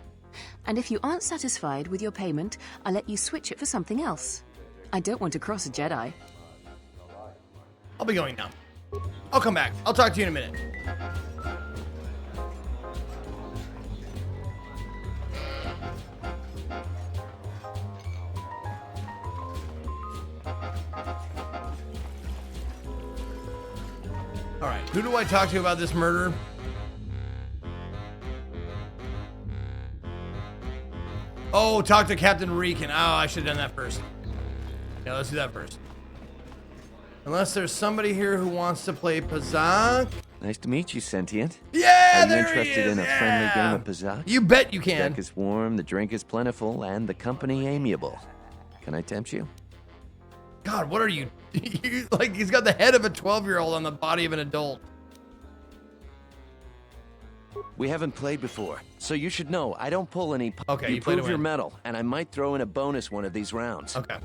And if you aren't satisfied with your payment, I'll let you switch it for something else. I don't want to cross a Jedi. I'll be going now. I'll come back. I'll talk to you in a minute. All right, who do I talk to about this murder? Oh, talk to Captain Reekin. Oh, I should have done that first. Yeah, let's do that first. Unless there's somebody here who wants to play Pazak. Nice to meet you, Sentient. Yeah, Are you there interested he is. in a friendly game of Pazak? You bet you can. The deck is warm, the drink is plentiful, and the company amiable. Can I tempt you? God, what are you? Like, he's got the head of a 12-year-old on the body of an adult. We haven't played before, so you should know I don't pull any. Okay, you you play to prove your win. mettle, and I might throw in a bonus one of these rounds. Okay.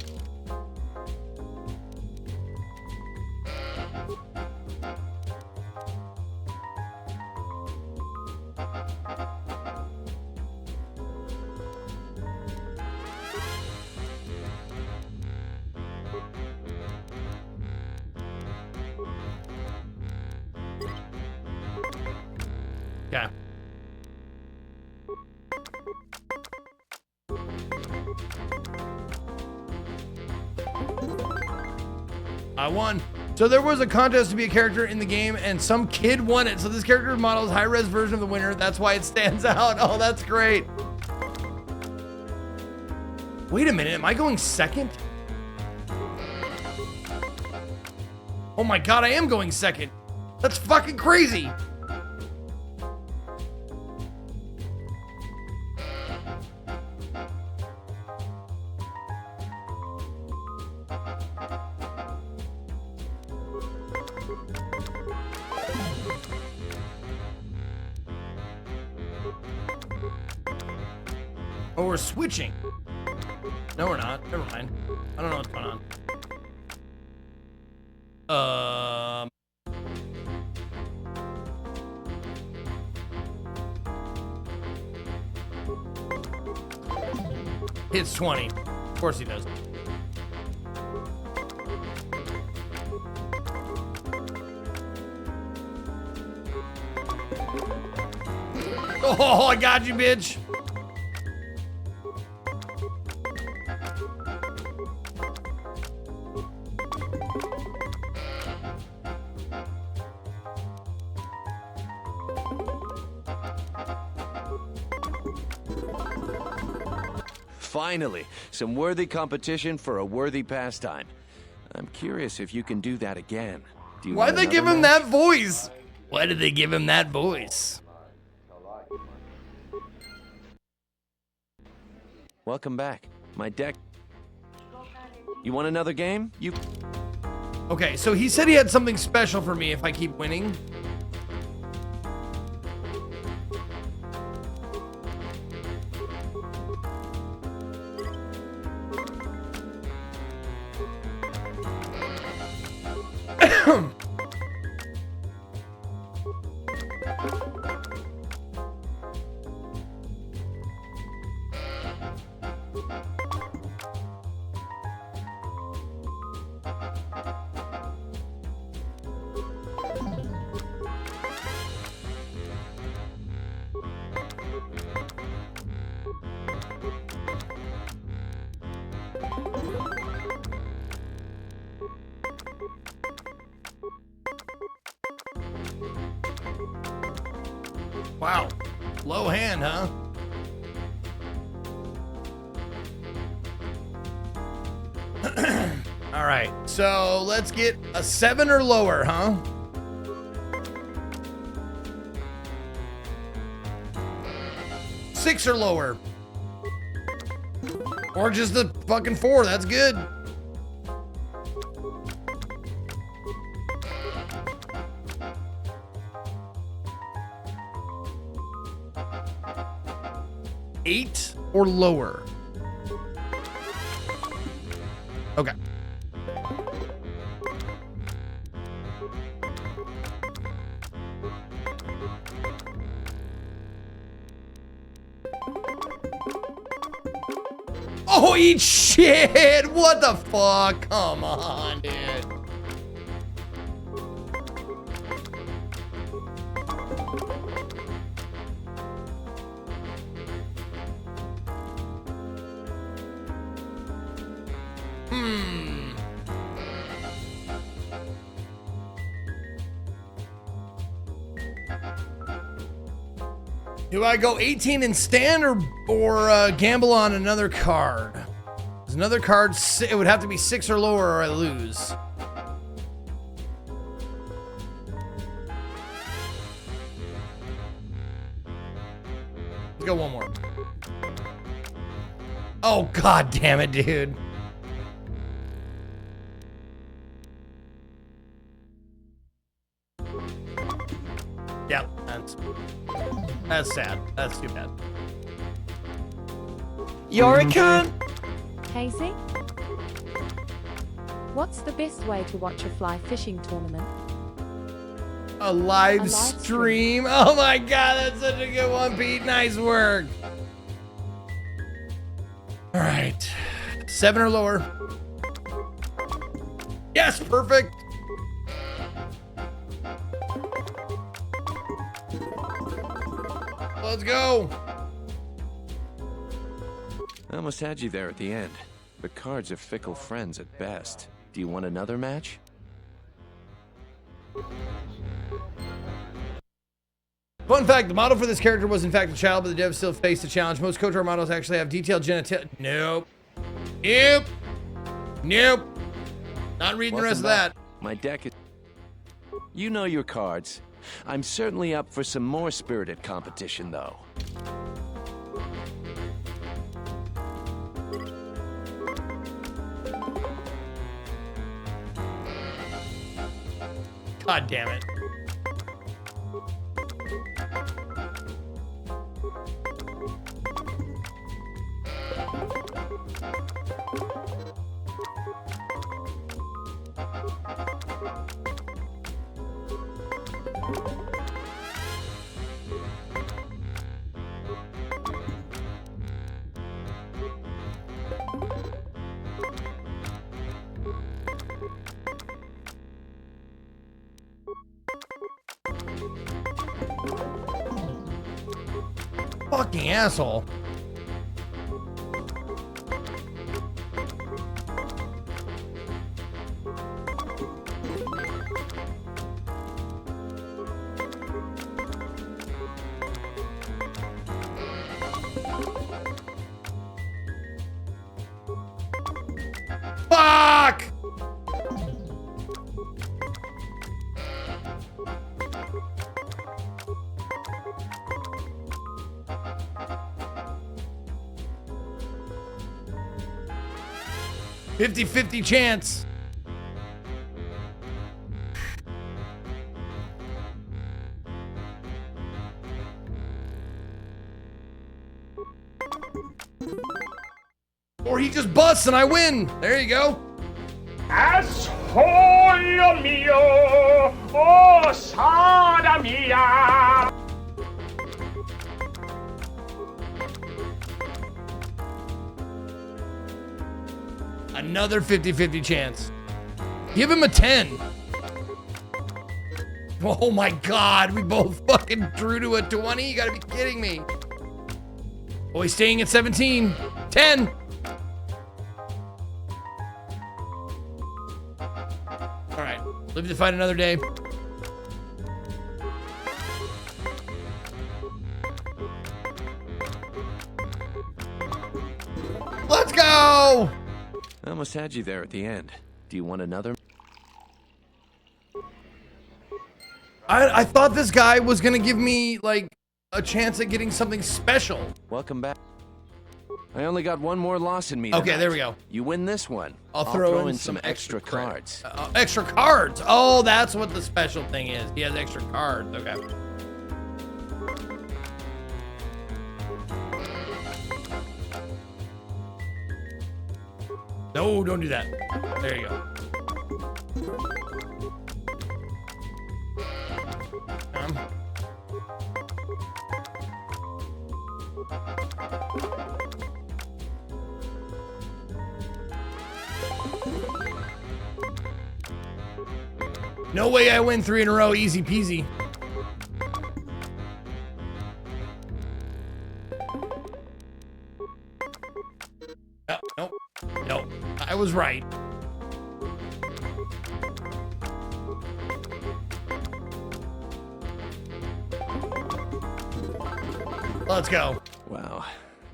Okay. I won. So there was a contest to be a character in the game, and some kid won it. So this character model is high-res version of the winner. That's why it stands out. Oh, that's great. Wait a minute. Am I going second? Oh my God, I am going second. That's fucking crazy. Oh, we're switching. No, we're not. Never mind. I don't know what's going on. Hits 20. Of course he does. Oh, I got you, bitch. Finally, some worthy competition for a worthy pastime. I'm curious if you can do that again. Do you Why'd want they give another him match? that voice? Why did they give him that voice? Welcome back. My deck. You want another game? You. Okay, so he said he had something special for me if I keep winning. Wow. Low hand, huh? All right. So let's get a 7 or lower, huh? Six or lower. Or just the fucking 4. That's good. Eight or lower. Okay. Oh, eat shit! What the fuck? Come on, dude. Do I go 18 and stand or gamble on another card? There's another card. It would have to be 6 or lower or I lose. Let's go one more. Oh, god damn it, dude. sucks. That's sad. That's too bad. You're a cunt! Casey? What's the best way to watch a fly fishing tournament? A live stream? Oh my god, that's such a good one, Pete. Nice work. All right. 7 or lower. Yes, perfect. Let's go. I almost had you there at the end. The cards are fickle friends at best. Do you want another match? Fun fact, the model for this character was in fact a child, but the devs still face the challenge. Most KOTOR models actually have detailed genitalia. Nope. Nope. Nope. Not reading the rest of that. My deck is... You know your cards. I'm certainly up for some more spirited competition, though. God damn it. Fucking asshole. Fuck! $50-50 chance. Or he just busts and I win. There you go. Asshole mio, oh sada mia. Another 50-50 chance. Give him a 10. Oh my god, we both fucking drew to a 20? You gotta be kidding me. Oh, he's staying at 17. 10. Alright, live to fight another day. Let's go! I almost had you there at the end. Do you want another? I thought this guy was gonna give me, like, a chance at getting something special. Welcome back. I only got one more loss in me Okay, tonight. there we go. You win this one. I'll throw in some extra cards. Extra cards. Oh, that's what the special thing is. He has extra cards. Okay. No, don't do that. There you go. No way I win 3 in a row, easy peasy. Nope. Nope. I was right. Let's go. Wow.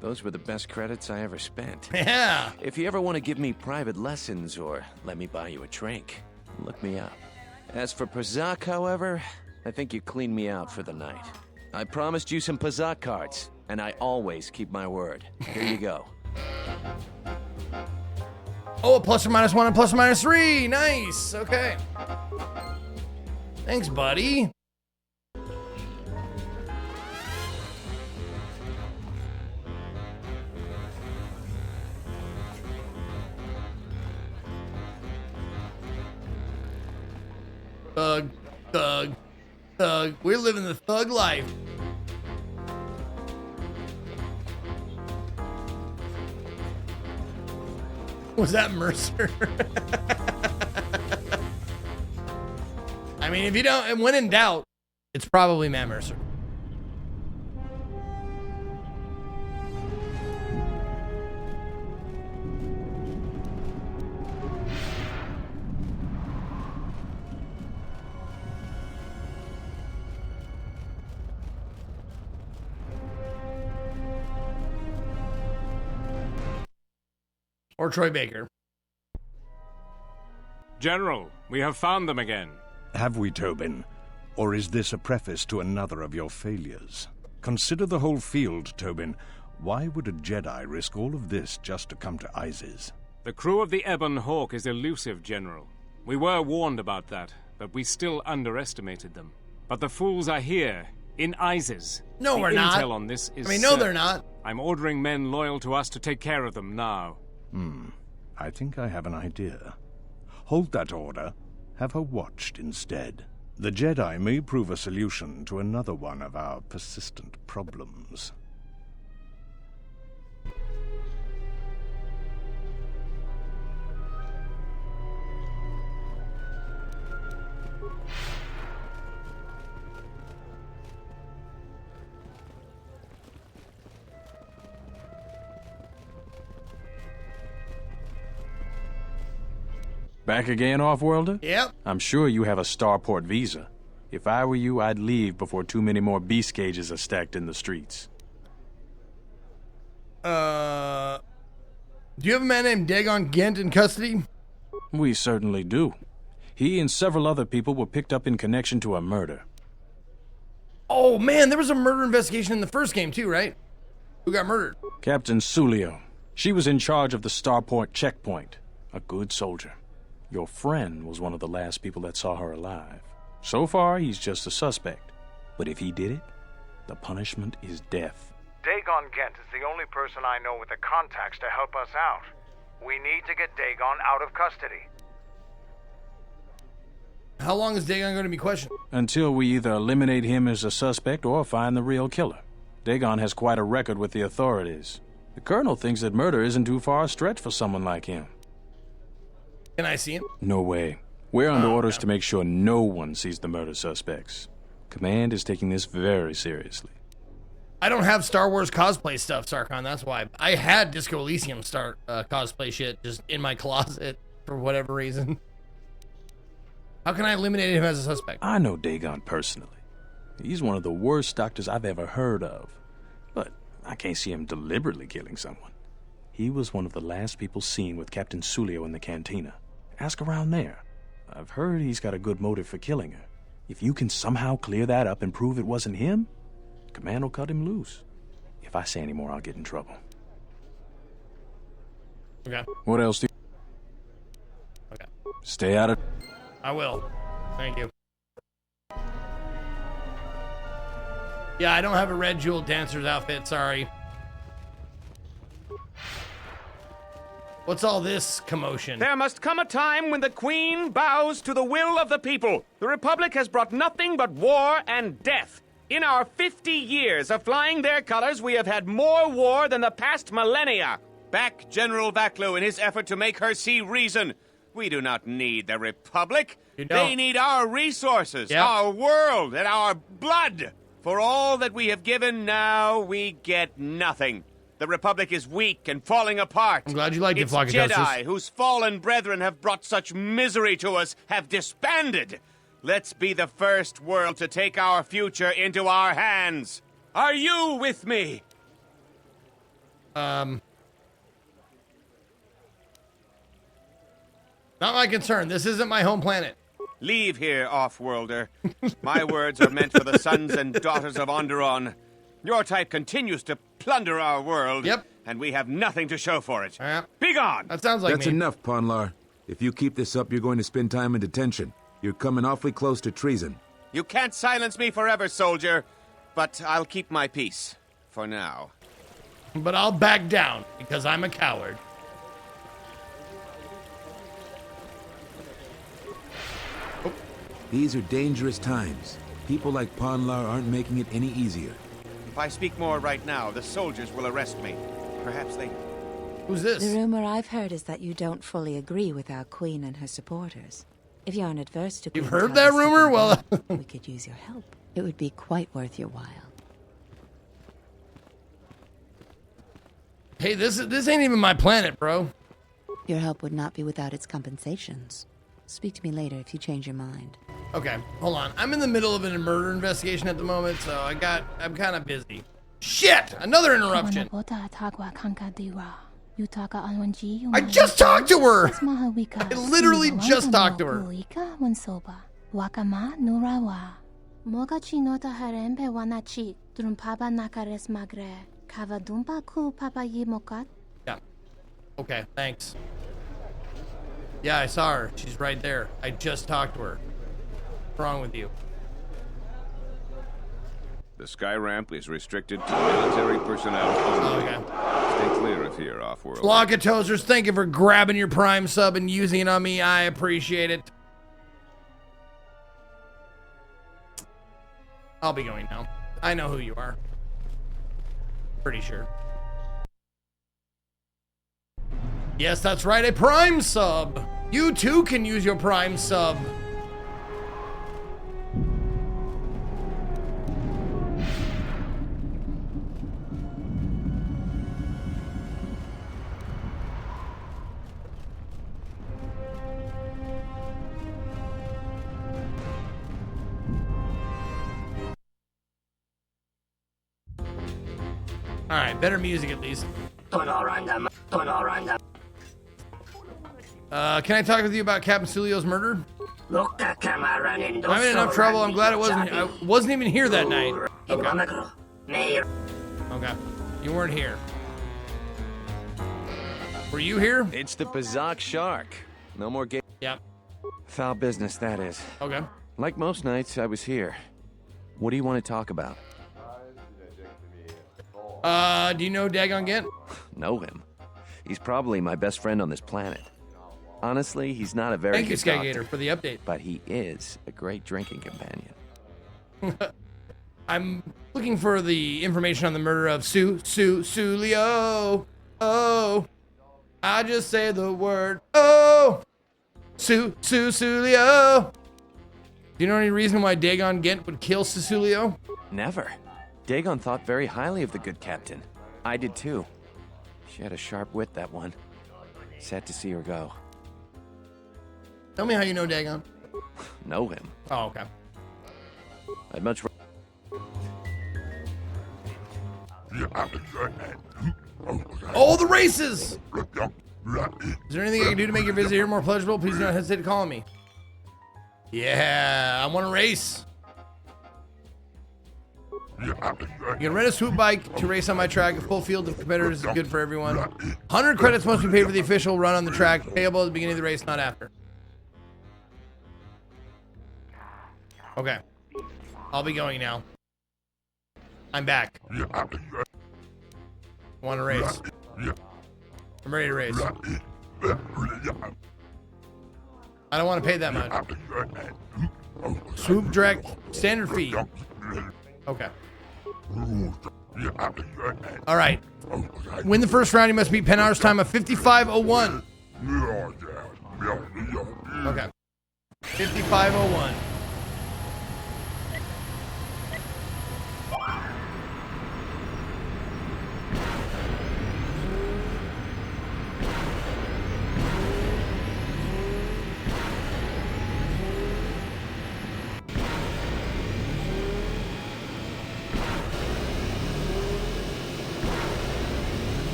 Those were the best credits I ever spent. Yeah. If you ever want to give me private lessons or let me buy you a drink, look me up. As for Pazak, however, I think you cleaned me out for the night. I promised you some Pazak cards, and I always keep my word. Here you go. Oh, a ±1 and ±3. Nice. Okay. Thanks, buddy. Thug, thug, thug. We're living the thug life. Was that Mercer? I mean, if you don't, when in doubt, it's probably Matt Mercer. Or Troy Baker. General, we have found them again. Have we, Tobin? Or is this a preface to another of your failures? Consider the whole field, Tobin. Why would a Jedi risk all of this just to come to Izes? The crew of the Ebon Hawk is elusive, General. We were warned about that, but we still underestimated them. But the fools are here, in Izes. No, we're not. The intel on this is no, they're not. I'm ordering men loyal to us to take care of them now. I think I have an idea. Hold that order. Have her watched instead. The Jedi may prove a solution to another one of our persistent problems. Back again, Off-Worlder? Yep. I'm sure you have a starport visa. If I were you, I'd leave before too many more beast cages are stacked in the streets. Do you have a man named Dagon Gent in custody? We certainly do. He and several other people were picked up in connection to a murder. Oh man, there was a murder investigation in the first game too, right? Who got murdered? Captain Sulio. She was in charge of the starport checkpoint. A good soldier. Your friend was one of the last people that saw her alive. So far, he's just a suspect. But if he did it, the punishment is death. Dagon Gent is the only person I know with the contacts to help us out. We need to get Dagon out of custody. How long is Dagon going to be questioned? Until we either eliminate him as a suspect or find the real killer. Dagon has quite a record with the authorities. The Colonel thinks that murder isn't too far a stretch for someone like him. Can I see him? No way. We're under orders to make sure no one sees the murder suspects. Command is taking this very seriously. I don't have Star Wars cosplay stuff, Sarkon, that's why. I had Disco Elysium cosplay shit just in my closet for whatever reason. How can I eliminate him as a suspect? I know Dagon personally. He's one of the worst doctors I've ever heard of. But I can't see him deliberately killing someone. He was one of the last people seen with Captain Sulio in the cantina. Ask around there. I've heard he's got a good motive for killing her. If you can somehow clear that up and prove it wasn't him, Command will cut him loose. If I say any more, I'll get in trouble. Okay. What else do you... Okay. Stay out of... I will. Thank you. Yeah, I don't have a red jewel dancer's outfit, sorry. What's all this commotion? There must come a time when the Queen bows to the will of the people. The Republic has brought nothing but war and death. In our 50 years of flying their colors, we have had more war than the past millennia. Back General Vaklu in his effort to make her see reason. We do not need the Republic. They need our resources, our world, and our blood. For all that we have given, now we get nothing. The Republic is weak and falling apart. I'm glad you liked it, Its Flockadosis. Jedi, whose fallen brethren have brought such misery to us, have disbanded. Let's be the first world to take our future into our hands. Are you with me? Not my concern. This isn't my home planet. Leave here, off-worlder. My words are meant for the sons and daughters of Onderon. Your type continues to plunder our world. Yep. And we have nothing to show for it. Be gone! That sounds like That's enough, Ponlar. If you keep this up, you're going to spend time in detention. You're coming awfully close to treason. You can't silence me forever, soldier. But I'll keep my peace. For now. But I'll back down, because I'm a coward. These are dangerous times. People like Ponlar aren't making it any easier. If I speak more right now, the soldiers will arrest me. Perhaps they... Who's this? The rumor I've heard is that you don't fully agree with our queen and her supporters. If you aren't adverse to You've Queen heard that Talia's rumor? Well, we could use your help. It would be quite worth your while. hey, this ain't even my planet, bro. Your help would not be without its compensations. Speak to me later if you change your mind. Okay, hold on. I'm in the middle of a murder investigation at the moment, so I'm kind of busy. Shit! Another interruption. I just talked to her! I literally just talked to her. Yeah. Okay, thanks. Yeah, I saw her. She's right there. I just talked to her. What's wrong with you? The sky ramp is restricted to military personnel only. Okay. Stay clear of here, off-world. Flock of Toasters, thank you for grabbing your Prime sub and using it on me. I appreciate it. I'll be going now. I know who you are. Pretty sure. Yes, that's right, a Prime sub. You too can use your Prime sub. Alright, better music at least. Can I talk with you about Captain Sulio's murder? I'm in enough trouble. I'm glad I wasn't even here that night. Okay. Okay. You weren't here. Were you here? It's the Pazak Shark. No more game. Yep. Foul business, that is. Okay. Like most nights, I was here. What do you want to talk about? Do you know Dagon Gint? Know him. He's probably my best friend on this planet. Honestly, he's not a very Thank you, good doctor, Skygator, for the update. but he is a great drinking companion. I'm looking for the information on the murder of Sulio. Oh, I just say the word. Oh, Sulio. Do you know any reason why Dagon Gint would kill Sulio? Never. Dagon thought very highly of the good captain. I did too. She had a sharp wit, that one. Sad to see her go. Tell me how you know Dagon. Know him. Oh, okay. I'd much Oh, the races! Is there anything I can do to make your visit here more pleasurable? Please do not hesitate to call me. Yeah, I want to race. You can rent a swoop bike to race on my track. A full field of competitors is good for everyone. 100 credits must be paid for the official run on the track, payable at the beginning of the race, not after. Okay. I'll be going now. I'm back. Want to race. I'm ready to race. I don't want to pay that much. Swoop direct, standard fee. Okay. All right. Win the first round, you must beat Penar's time of 55:01. Okay. 55:01.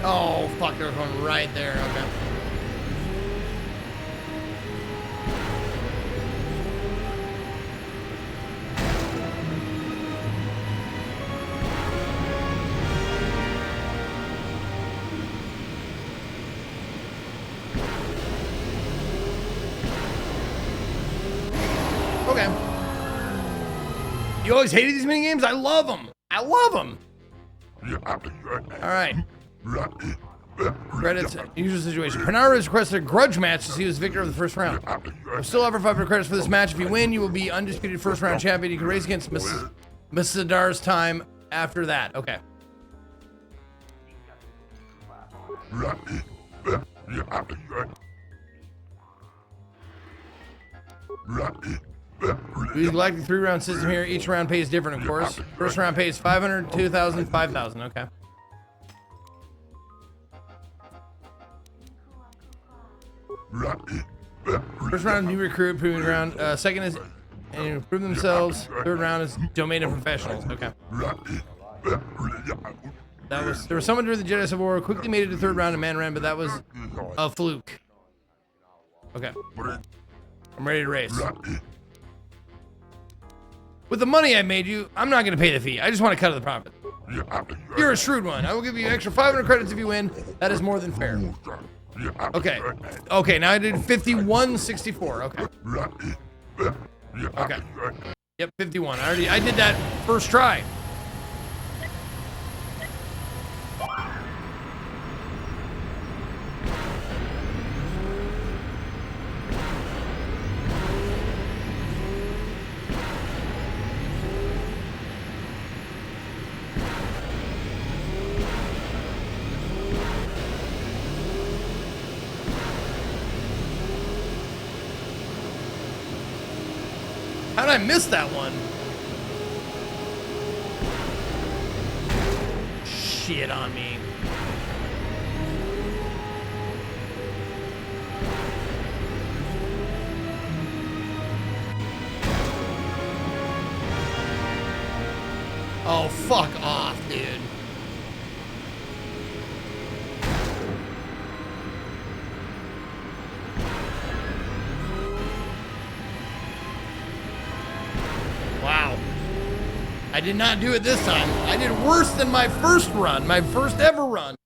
Oh, fuck, there's one right there. Okay. Okay. You always hated these minigames? I love them. I love them. Alright. Credits, usual situation. Panara has requested a grudge match to see who's victor of the first round. We'll still offer 500 credits for this match. If you win, you will be undisputed first round champion. You can race against Sadar's time after that. Okay. We like the 3-round system here. Each round pays different, of course. First round pays 500, 2,000, 5,000. Okay. First round, new recruit, proving ground. Second is improve themselves. Third round is domain of professionals. Okay. There was someone during the Jedi Civil War who quickly made it to third round and man ran, but that was a fluke. Okay. I'm ready to race. With the money I made you, I'm not going to pay the fee. I just want to cut of the profit. You're a shrewd one. I will give you extra 500 credits if you win. That is more than fair. Okay. Okay, now I did 51.64. Okay. Okay. Yep, 51. I did that first try. How did I miss that one? Shit on me. Oh, fuck off, dude. Wow. I did not do it this time. I did worse than my first run, my first ever run.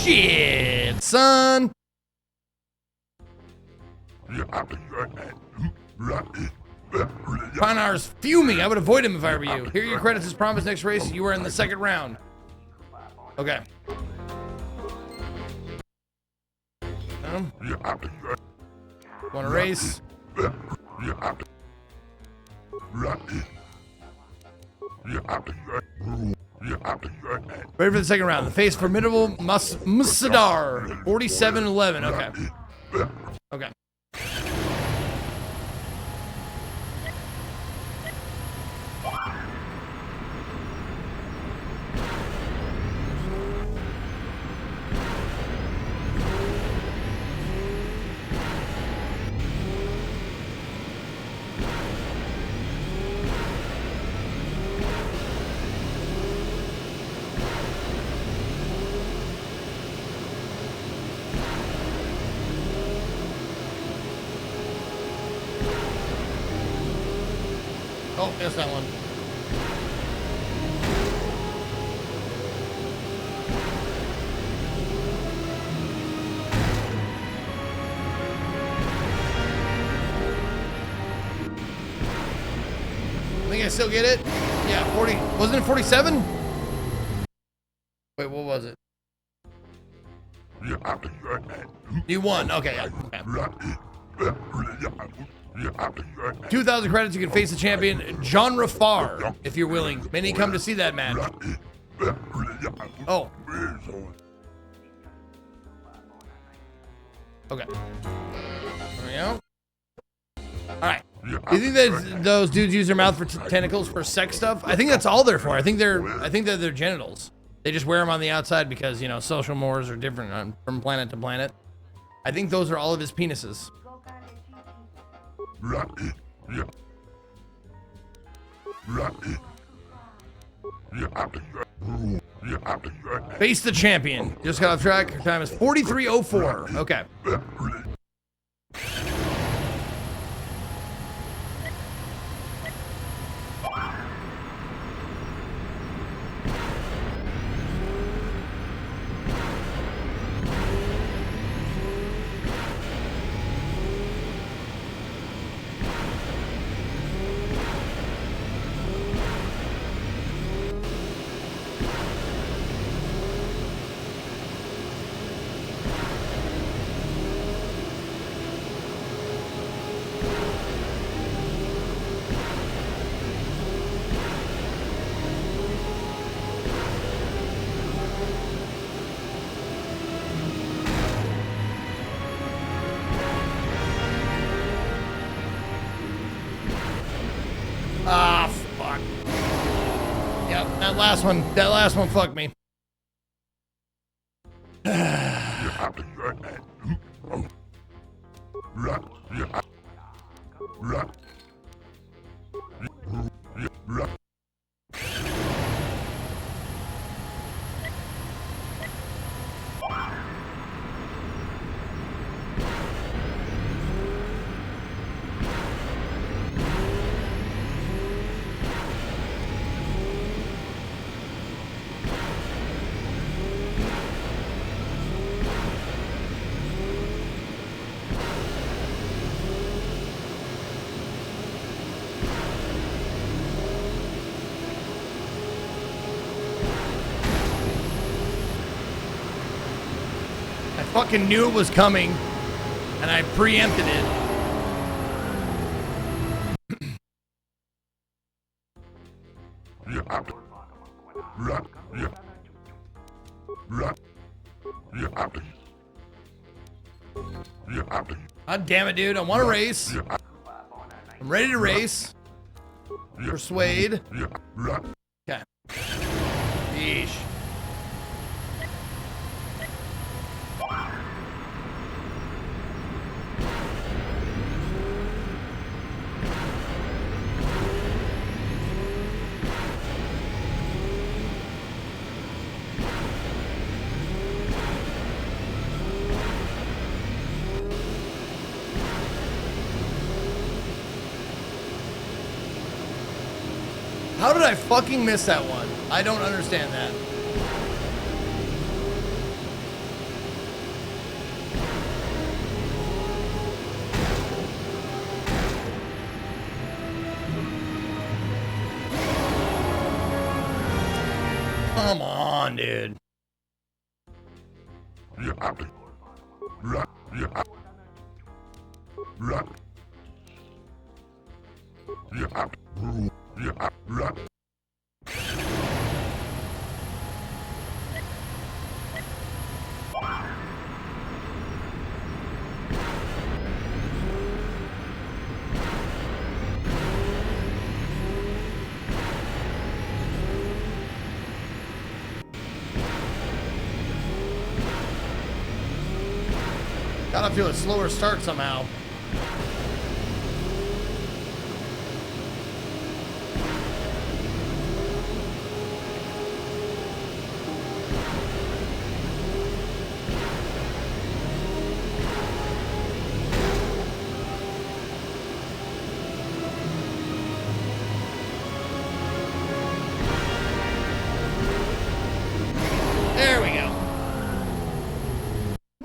Shit, son. Panar's fuming. I would avoid him if I were you. Here are your credits as promised. Next race, you are in the second round. Okay. Want to race? Ready for the second round. The face formidable Musadar. 47-11. Okay. Okay. Oh, there's that one. I think I still get it. Yeah, 40. Wasn't it 47? Wait, what was it? You won. Okay. Okay. 2,000 credits, you can face the champion, John Rafar, if you're willing. Many come to see that match. Oh. Okay. There we go. Alright. You think that those dudes use their mouth for tentacles for sex stuff? I think that's all they're for. I think they're their genitals. They just wear them on the outside because, you know, social mores are different from planet to planet. I think those are all of his penises. Face the champion. Just got off track. Your time is 43:04. Okay. Ah, fuck. Yep, that last one fucked me. I fucking knew it was coming, and I preempted it. God damn it, dude. I want to race. I'm ready to race. Persuade. Okay. Yeesh. How did I fucking miss that one? I don't understand that. Come on, dude. Gotta feel a slower start somehow.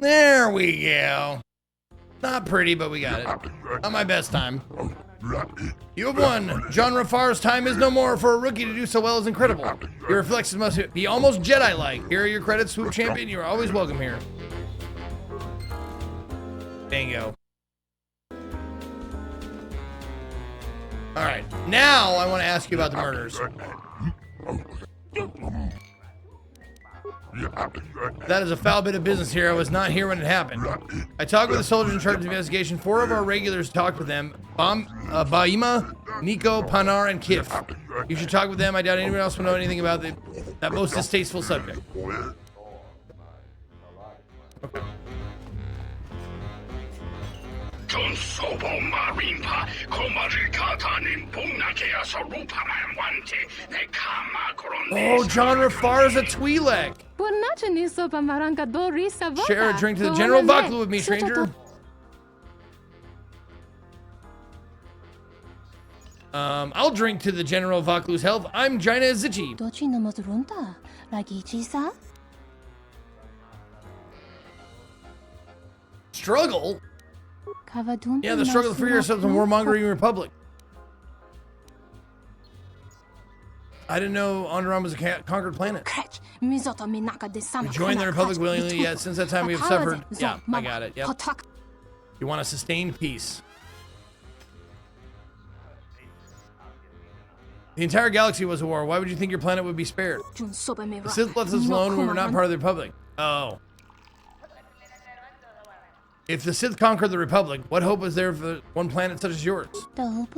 There we go. Not pretty, but we got it. Not my best time. You have won. John Rafar's time is no more. For a rookie to do so well is incredible. Your reflexes must be almost Jedi-like. Here are your credits, Swoop Champion. You are always welcome here. Bingo. All right, now I want to ask you about the murders. That is a foul bit of business here. I was not here when it happened. I talked with the soldiers in charge of the investigation. 4 of our regulars talked with them. Baima, Nico, Panar, and Kif. You should talk with them. I doubt anyone else will know anything about that most distasteful subject. Okay. Oh, John Rafar is a Twi'lek. Share a drink to the General Vaklu with me, stranger. I'll drink to the General Vaklu's health. I'm Jaina Zichi. Struggle? Yeah, the struggle to free ourselves from warmongering republic. I didn't know Onderon was a conquered planet. We joined the republic willingly, yet since that time we have suffered. Yeah, I got it. Yep. You want a sustained peace. The entire galaxy was a war. Why would you think your planet would be spared? The Sith left us alone when we were not part of the republic. Oh. If the Sith conquered the Republic, what hope is there for one planet such as yours? The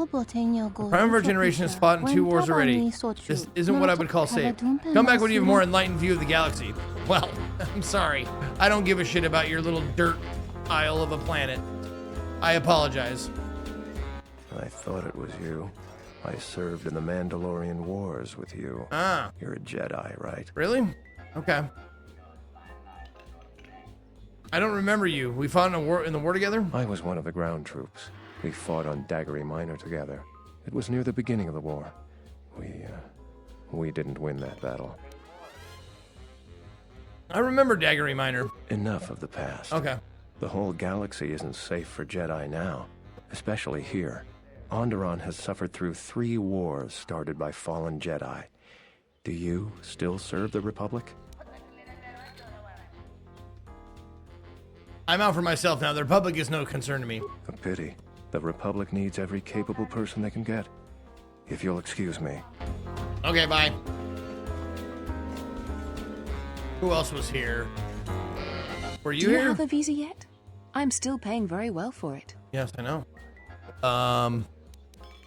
prime of our generation has fought in 2 wars already. This isn't what I would call safe. Come back when you have a more enlightened view of the galaxy. Well, I'm sorry. I don't give a shit about your little dirt isle of a planet. I apologize. I thought it was you. I served in the Mandalorian Wars with you. Ah. You're a Jedi, right? Really? Okay. I don't remember you. We fought in the war together? I was one of the ground troops. We fought on Daggery Minor together. It was near the beginning of the war. We didn't win that battle. I remember Daggery Minor. Enough of the past. Okay. The whole galaxy isn't safe for Jedi now, especially here. Onderon has suffered through 3 wars started by fallen Jedi. Do you still serve the Republic? I'm out for myself now. The Republic is no concern to me. A pity. The Republic needs every capable person they can get. If you'll excuse me. Okay, bye. Who else was here? Were you here? Do you have a visa yet? I'm still paying very well for it. Yes, I know. I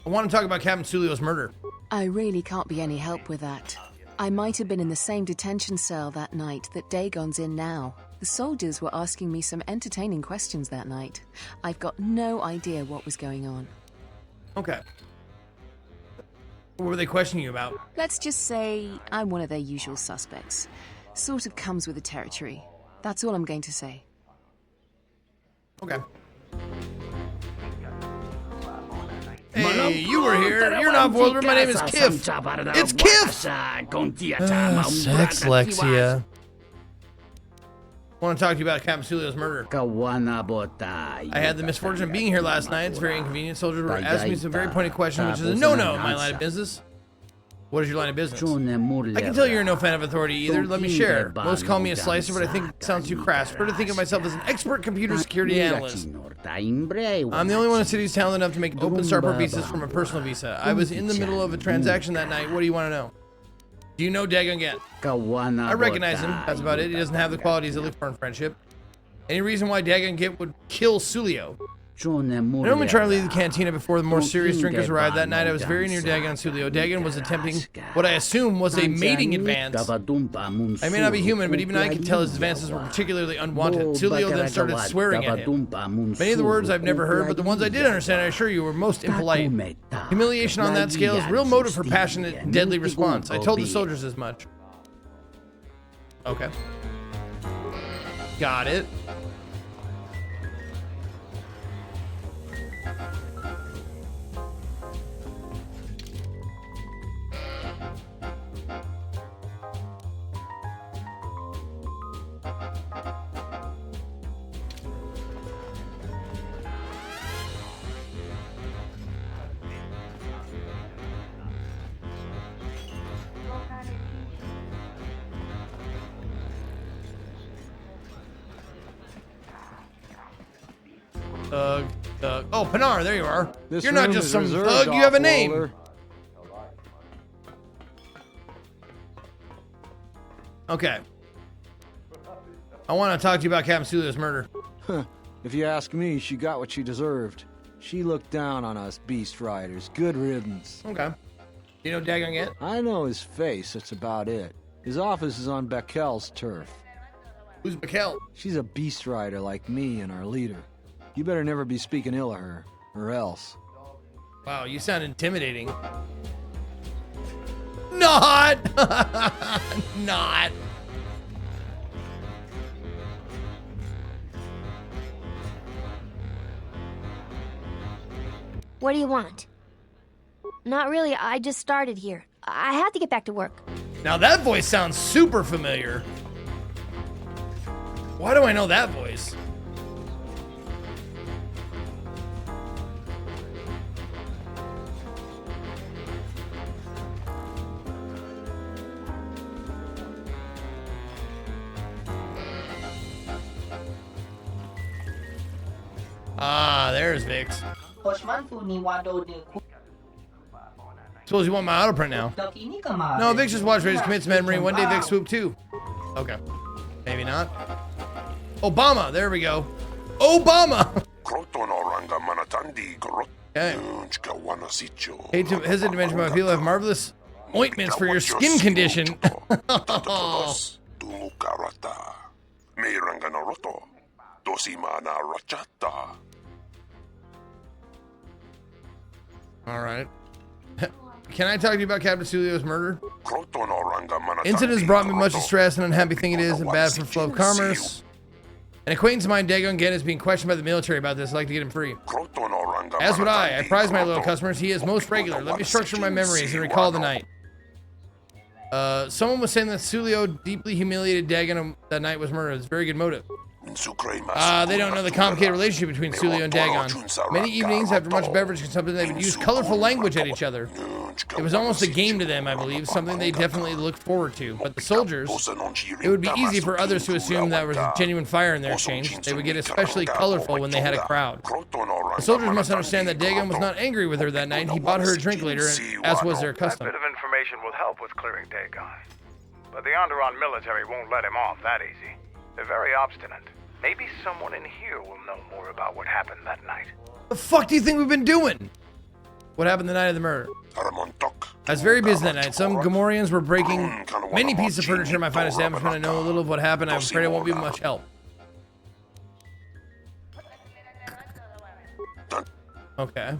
want to talk about Captain Sulio's murder. I really can't be any help with that. I might have been in the same detention cell that night that Dagon's in now. The soldiers were asking me some entertaining questions that night. I've got no idea what was going on. Okay. What were they questioning you about? Let's just say I'm one of their usual suspects. Sort of comes with the territory. That's all I'm going to say. Okay. Hey, you were here. You're not Boulder. My name is Kif. It's Kif! Sex, Lexia. I want to talk to you about Captain Sulio's murder. I had the misfortune of being here last night. It's very inconvenient. Soldiers were asking me some very pointed questions, which is a no-no in my line of business. What is your line of business? I can tell you're no fan of authority either. Let me share. Most call me a slicer, but I think it sounds too crass. I prefer to think of myself as an expert computer security analyst. I'm the only one in the city who's talented enough to make open starport visas from a personal visa. I was in the middle of a transaction that night. What do you want to know? Do you know Dagon Get? I recognize him. That's about it. He doesn't have the qualities I look for in friendship. Any reason why Dagon Get would kill Sulio? I normally try to leave the cantina before the more serious drinkers arrived. That night I was very near Dagon and Sulio. Dagon was attempting what I assume was a mating advance. I may not be human, but even I could tell his advances were particularly unwanted. Sulio then started swearing at him. Many of the words I've never heard, but the ones I did understand, I assure you, were most impolite. Humiliation on that scale is real motive for passionate and deadly response. I told the soldiers as much. Okay. Got it. Oh, Pinar, there you are. This You're not room just is some reserved, thug, you have a name. Offworlder. Okay. I want to talk to you about Captain Sulio's murder. If you ask me, she got what she deserved. She looked down on us beast riders. Good riddance. Okay. You know Dagon yet? I know his face, that's about it. His office is on Bekel's turf. Who's Bekel? She's a beast rider like me and our leader. You better never be speaking ill of her, or else. Wow, you sound intimidating. Not! Not! What do you want? Not really, I just started here. I have to get back to work. Now that voice sounds super familiar. Why do I know that voice? Ah, there's Vix. Suppose you want my auto print now. No, Vix just watched Rage commits memory. One day Vix swoop too. Okay. Maybe not. Obama, there we go. Obama! Okay. Hesitant to mention, but people have marvelous ointments for your skin condition. Alright. Can I talk to you about Captain Sulio's murder? Incident has brought me much distress and unhappy thing it is and bad for the flow of commerce. An acquaintance of mine, Dagon Gen, is being questioned by the military about this. I'd like to get him free. As would I. I prize my loyal customers. He is most regular. Let me structure my memories and recall the night. Someone was saying that Sulio deeply humiliated Dagon that night was murdered. It's a very good motive. They don't know the complicated relationship between Sulio and Dagon. Many evenings, after much beverage consumption, they would use colorful language at each other. It was almost a game to them, I believe, something they definitely looked forward to. But the soldiers, it would be easy for others to assume that there was a genuine fire in their exchange. They would get especially colorful when they had a crowd. The soldiers must understand that Dagon was not angry with her that night. He bought her a drink later, as was their custom. That bit of information will help with clearing Dagon. But the Onderon military won't let him off that easy. They're very obstinate. Maybe someone in here will know more about what happened that night. The fuck do you think we've been doing? What happened the night of the murder? I was very busy that night. Some Gamorreans were breaking many pieces of furniture in my fine establishment. I know a little of what happened. I'm afraid it won't be much help. Okay.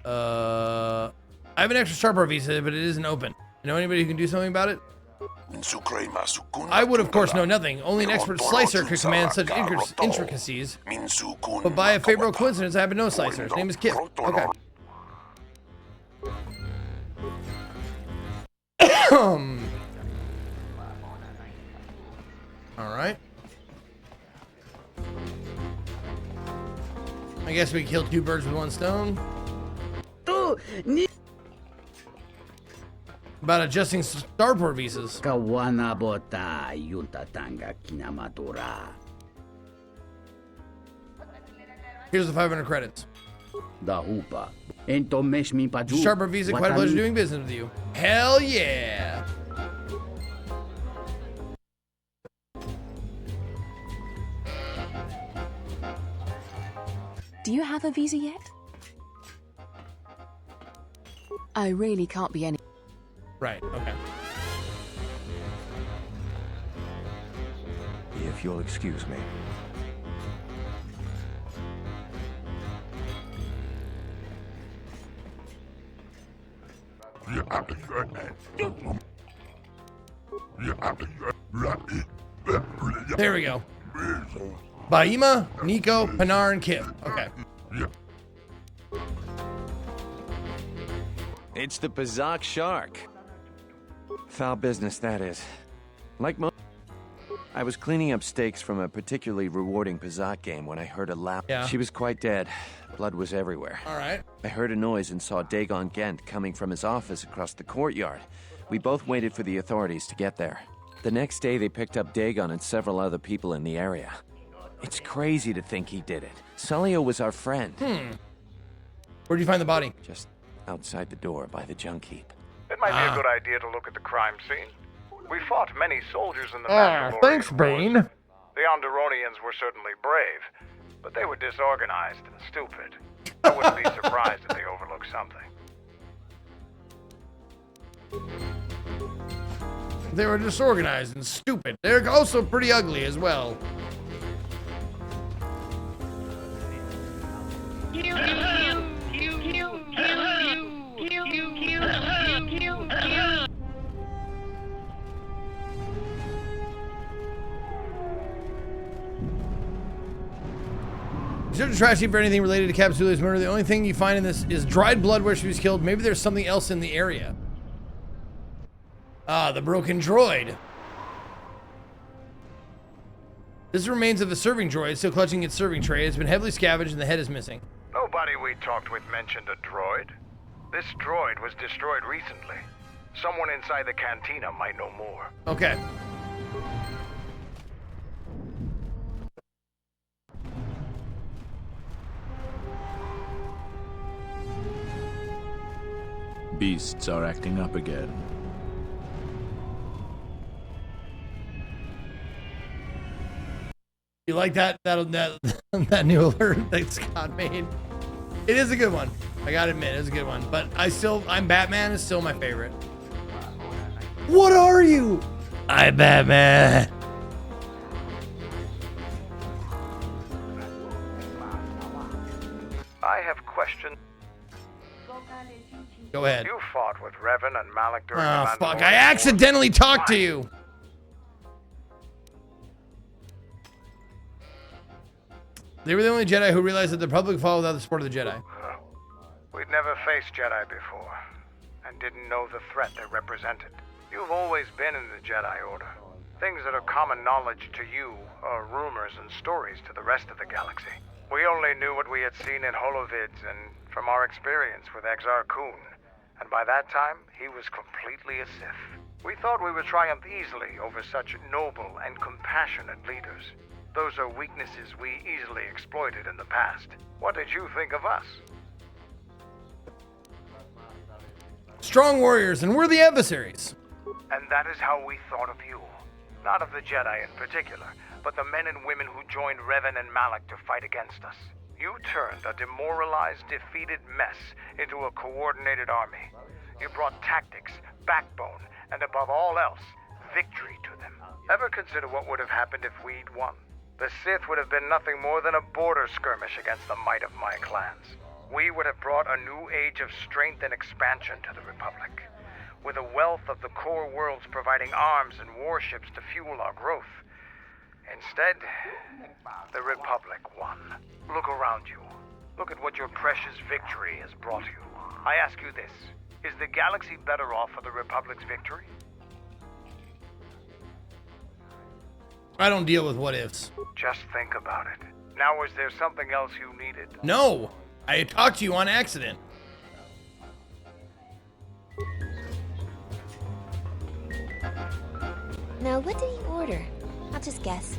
I have an extra Sharper visa, but it isn't open. You know anybody who can do something about it? I would, of course, know nothing. Only an expert slicer could command such intricacies. But by a favorable coincidence, I happen to know a slicer. His name is Kip. Okay. Alright. I guess we killed two birds with one stone. About adjusting starport visas. Here's the 500 credits. Sharper visa, quite a pleasure doing business with you. Hell yeah! Do you have a visa yet? I really can't be any... Right, okay. If you'll excuse me. There we go. Baima, Nico, Pinar, and Kip. Okay. It's the Pazak Shark. Foul business, that is. Like most... I was cleaning up stakes from a particularly rewarding Pazak game when I heard a loud... Yeah. She was quite dead. Blood was everywhere. Alright. I heard a noise and saw Dagon Gent coming from his office across the courtyard. We both waited for the authorities to get there. The next day, they picked up Dagon and several other people in the area. It's crazy to think he did it. Sulio was our friend. Where'd you find the body? Just outside the door by the junk heap. It might be a good idea to look at the crime scene. We fought many soldiers in the thanks, Bane. The Onderonians were certainly brave, but they were disorganized and stupid. I wouldn't be surprised if they overlooked something. They were disorganized and stupid. They're also pretty ugly as well. Search the trash heap for anything related to Capsulia's murder. The only thing you find in this is dried blood where she was killed. Maybe there's something else in the area. Ah, the broken droid. This is remains of a serving droid still clutching its serving tray. It's been heavily scavenged and the head is missing. Nobody we talked with mentioned a droid. This droid was destroyed recently. Someone inside the cantina might know more. Okay. Beasts are acting up again. You like that that new alert that Scott made? It is a good one. I gotta admit, it's a good one. But I'm Batman is still my favorite. What are you? I'm Batman. I have questions. Go ahead. You fought with Revan and Malik during Oh, the fuck. Mandalorian I accidentally talked to you. They were the only Jedi who realized that the Republic fought without the support of the Jedi. We'd never faced Jedi before, and didn't know the threat they represented. You've always been in the Jedi Order. Things that are common knowledge to you are rumors and stories to the rest of the galaxy. We only knew what we had seen in holovids and from our experience with Exar Kun, and by that time, he was completely a Sith. We thought we would triumph easily over such noble and compassionate leaders. Those are weaknesses we easily exploited in the past. What did you think of us? Strong warriors and worthy adversaries. And that is how we thought of you. Not of the Jedi in particular, but the men and women who joined Revan and Malik to fight against us. You turned a demoralized, defeated mess into a coordinated army. You brought tactics, backbone, and above all else, victory to them. Ever consider what would have happened if we'd won? The Sith would have been nothing more than a border skirmish against the might of my clans. We would have brought a new age of strength and expansion to the Republic, with a wealth of the core worlds providing arms and warships to fuel our growth. Instead, the Republic won. Look around you. Look at what your precious victory has brought you. I ask you this, is the galaxy better off for the Republic's victory? I don't deal with what ifs. Just think about it. Now, is there something else you needed? No, I talked to you on accident. Now, what did he order? I'll just guess.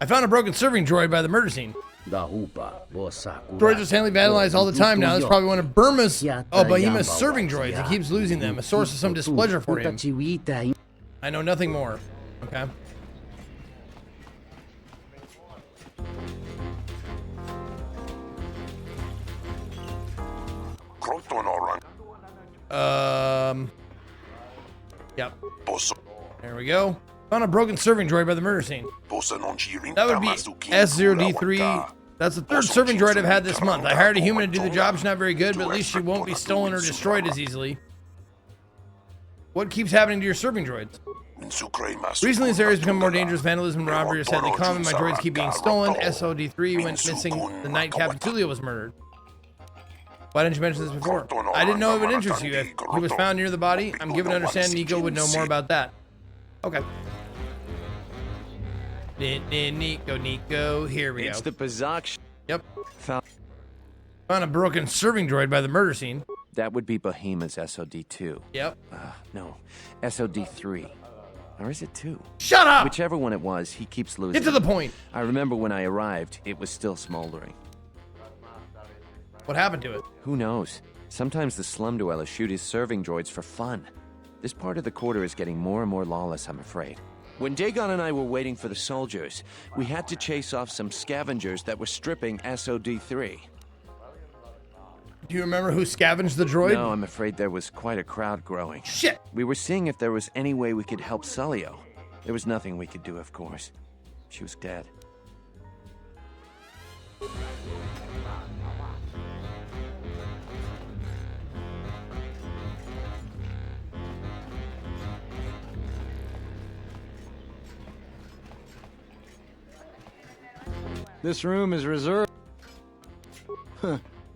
I found a broken serving droid by the murder scene. Droids are handily vandalized all the time now. That's probably one of Burma's, Bahima's serving droids. He keeps losing them. A source of some displeasure for him. I know nothing more. Okay. Yep. There we go. Found a broken serving droid by the murder scene. That would be S0D3. That's the third serving droid I've had this month. I hired a human to do the job. She's not very good, but at least she won't be stolen or destroyed as easily. What keeps happening to your serving droids? Recently, this area has become more dangerous. Vandalism and robbery are sadly common. My droids keep being stolen. SOD3 went missing the night Capitulia was murdered. Why didn't you mention this before? I didn't know it would interest you. If he was found near the body, I'm given to understand Nico would know more about that. Okay. Nico, here we go. It's the Pazak. Yep. Found a broken serving droid by the murder scene. That would be Bohema's SOD-2. Yep. No, SOD-3. Or is it 2? Shut up! Whichever one it was, he keeps losing. Get to the point. I remember when I arrived, it was still smoldering. What happened to it? Who knows? Sometimes the slum dwellers shoot his serving droids for fun. This part of the quarter is getting more and more lawless, I'm afraid. When Dagon and I were waiting for the soldiers, we had to chase off some scavengers that were stripping SOD-3. Do you remember who scavenged the droid? No, I'm afraid there was quite a crowd growing. Shit! We were seeing if there was any way we could help Sulio. There was nothing we could do, of course. She was dead. This room is reserved.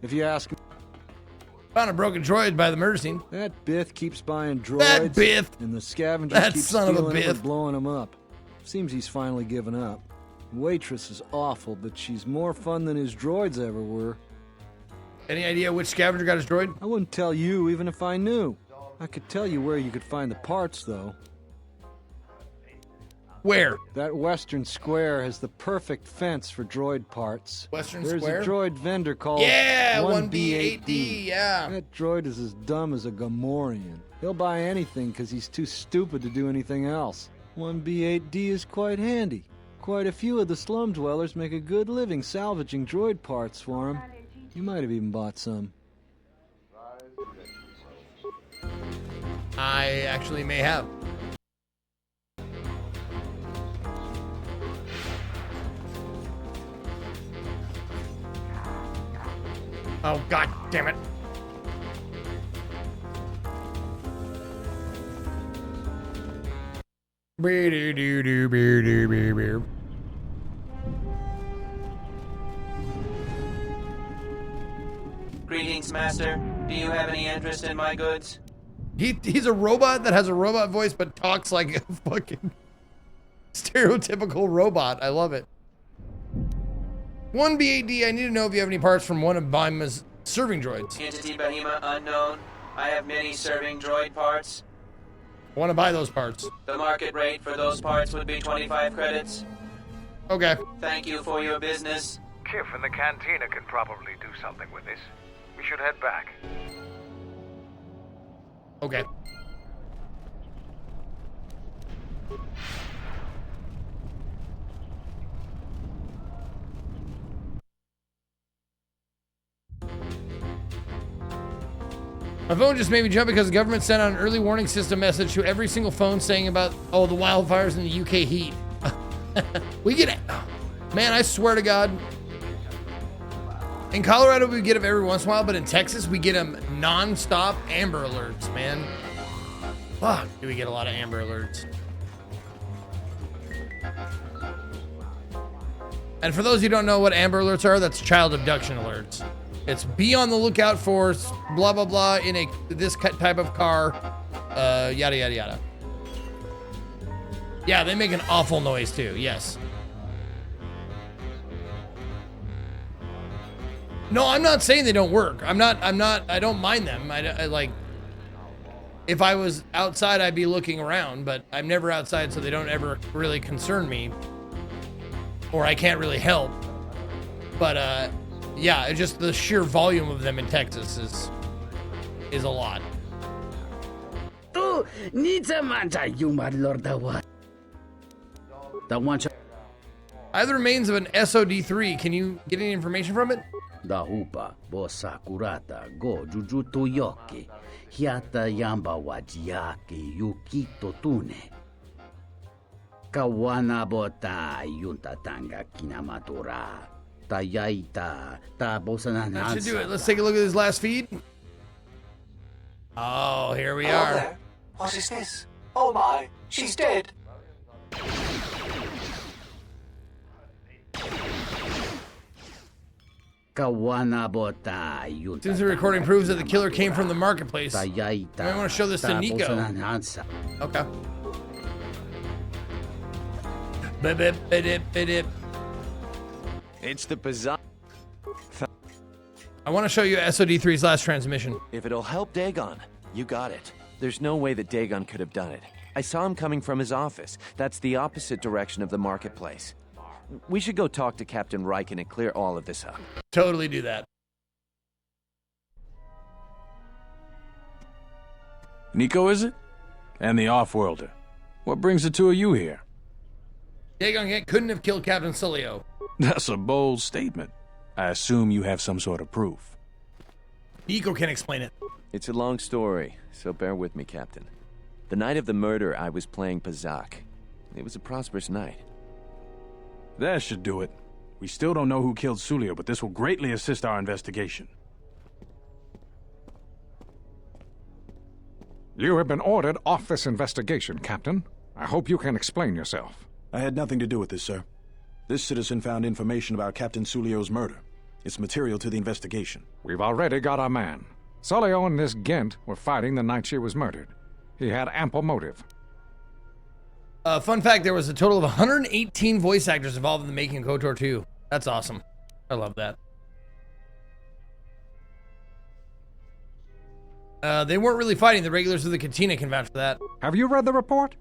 If you ask me. Found a broken droid by the murder scene. That Biff keeps buying droids. That Biff! And the scavengers That keep son of a stealing them Biff. and blowing them up. Seems he's finally given up. The waitress is awful, but she's more fun than his droids ever were. Any idea which scavenger got his droid? I wouldn't tell you even if I knew. I could tell you where you could find the parts, though. Where? That western square has the perfect fence for droid parts. Western There's Square? a droid vendor called 1B8D, yeah. That droid is as dumb as a Gamorrean. He'll buy anything because he's too stupid to do anything else. 1B8D is quite handy. Quite a few of the slum dwellers make a good living salvaging droid parts for him. You might have even bought some. I actually may have. Oh, god damn it. Greetings, Master. Do you have any interest in my goods? He's a robot that has a robot voice but talks like a fucking stereotypical robot. I love it. 1B8D, I need to know if you have any parts from one of Bima's serving droids. Entity Bahima unknown. I have many serving droid parts. I want to buy those parts. The market rate for those parts would be 25 credits. Okay. Thank you for your business. Kif and the cantina can probably do something with this. We should head back. Okay. My phone just made me jump because the government sent out an early warning system message to every single phone saying about, oh, the wildfires in the UK heat. We get it. Man, I swear to God. In Colorado, we get them every once in a while, but in Texas, we get them non-stop Amber Alerts, man. Fuck, do we get a lot of Amber Alerts. And for those who don't know what Amber Alerts are, that's child abduction alerts. It's be on the lookout for blah, blah, blah in this type of car, yada, yada, yada. Yeah, they make an awful noise too, yes. No, I'm not saying they don't work. I don't mind them. I like, if I was outside, I'd be looking around, but I'm never outside, so they don't ever really concern me. Or I can't really help. But, yeah, it's just the sheer volume of them in Texas is a lot. Tu needs a manta, you my lord, the what? The one. I have the remains of an SOD-3. Can you get any information from it? Da hupa, bosa kurata, go jujutu yoki, hiata yamba wajiaki, yukito tune. Kawana bota, yunta tanga kinamatura. That should do it. Let's take a look at his last feed. Oh, here we are. There. What is this? Oh my, she's dead. Since the recording proves that the killer came from the marketplace, I want to show this to Nico. Okay. It's the bizarre. I want to show you SOD3's last transmission. If it'll help Dagon, you got it. There's no way that Dagon could have done it. I saw him coming from his office. That's the opposite direction of the marketplace. We should go talk to Captain Riken and clear all of this up. Totally do that. Nico, is it? And the Offworlder. What brings the two of you here? Dagon couldn't have killed Captain Sulio. That's a bold statement. I assume you have some sort of proof. Nico can explain it. It's a long story, so bear with me, Captain. The night of the murder, I was playing Pazak. It was a prosperous night. That should do it. We still don't know who killed Sulio, but this will greatly assist our investigation. You have been ordered off this investigation, Captain. I hope you can explain yourself. I had nothing to do with this, sir. This citizen found information about Captain Sulio's murder. It's material to the investigation. We've already got our man. Sulio and this Gent were fighting the night she was murdered. He had ample motive. Fun fact, there was a total of 118 voice actors involved in the making of KOTOR 2. That's awesome. I love that. They weren't really fighting. The regulars of the Katina can vouch for that. Have you read the report?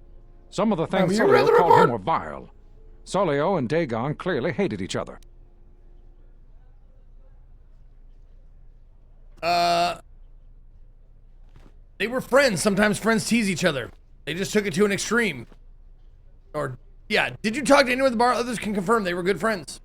Some of the things Sulio called him were vile. Sulio and Dagon clearly hated each other. They were friends. Sometimes friends tease each other. They just took it to an extreme. Or, yeah, did you talk to anyone at the bar? Others can confirm they were good friends.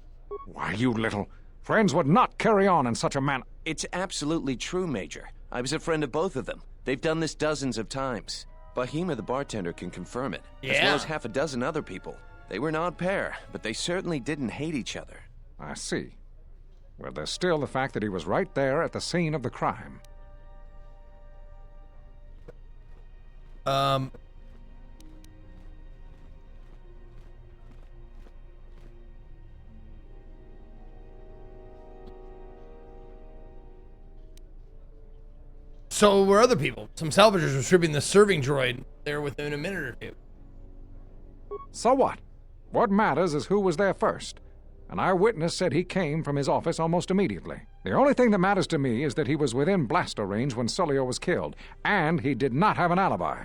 Why, you little... Friends would not carry on in such a manner. It's absolutely true, Major. I was a friend of both of them. They've done this dozens of times. Bahima, the bartender, can confirm it. Yeah. As well as half a dozen other people. They were an odd pair, but they certainly didn't hate each other. I see. Well, there's still the fact that he was right there at the scene of the crime. So were other people. Some salvagers were stripping the serving droid there within a minute or two. So what? What matters is who was there first. An eyewitness said he came from his office almost immediately. The only thing that matters to me is that he was within blaster range when Sulio was killed, and he did not have an alibi.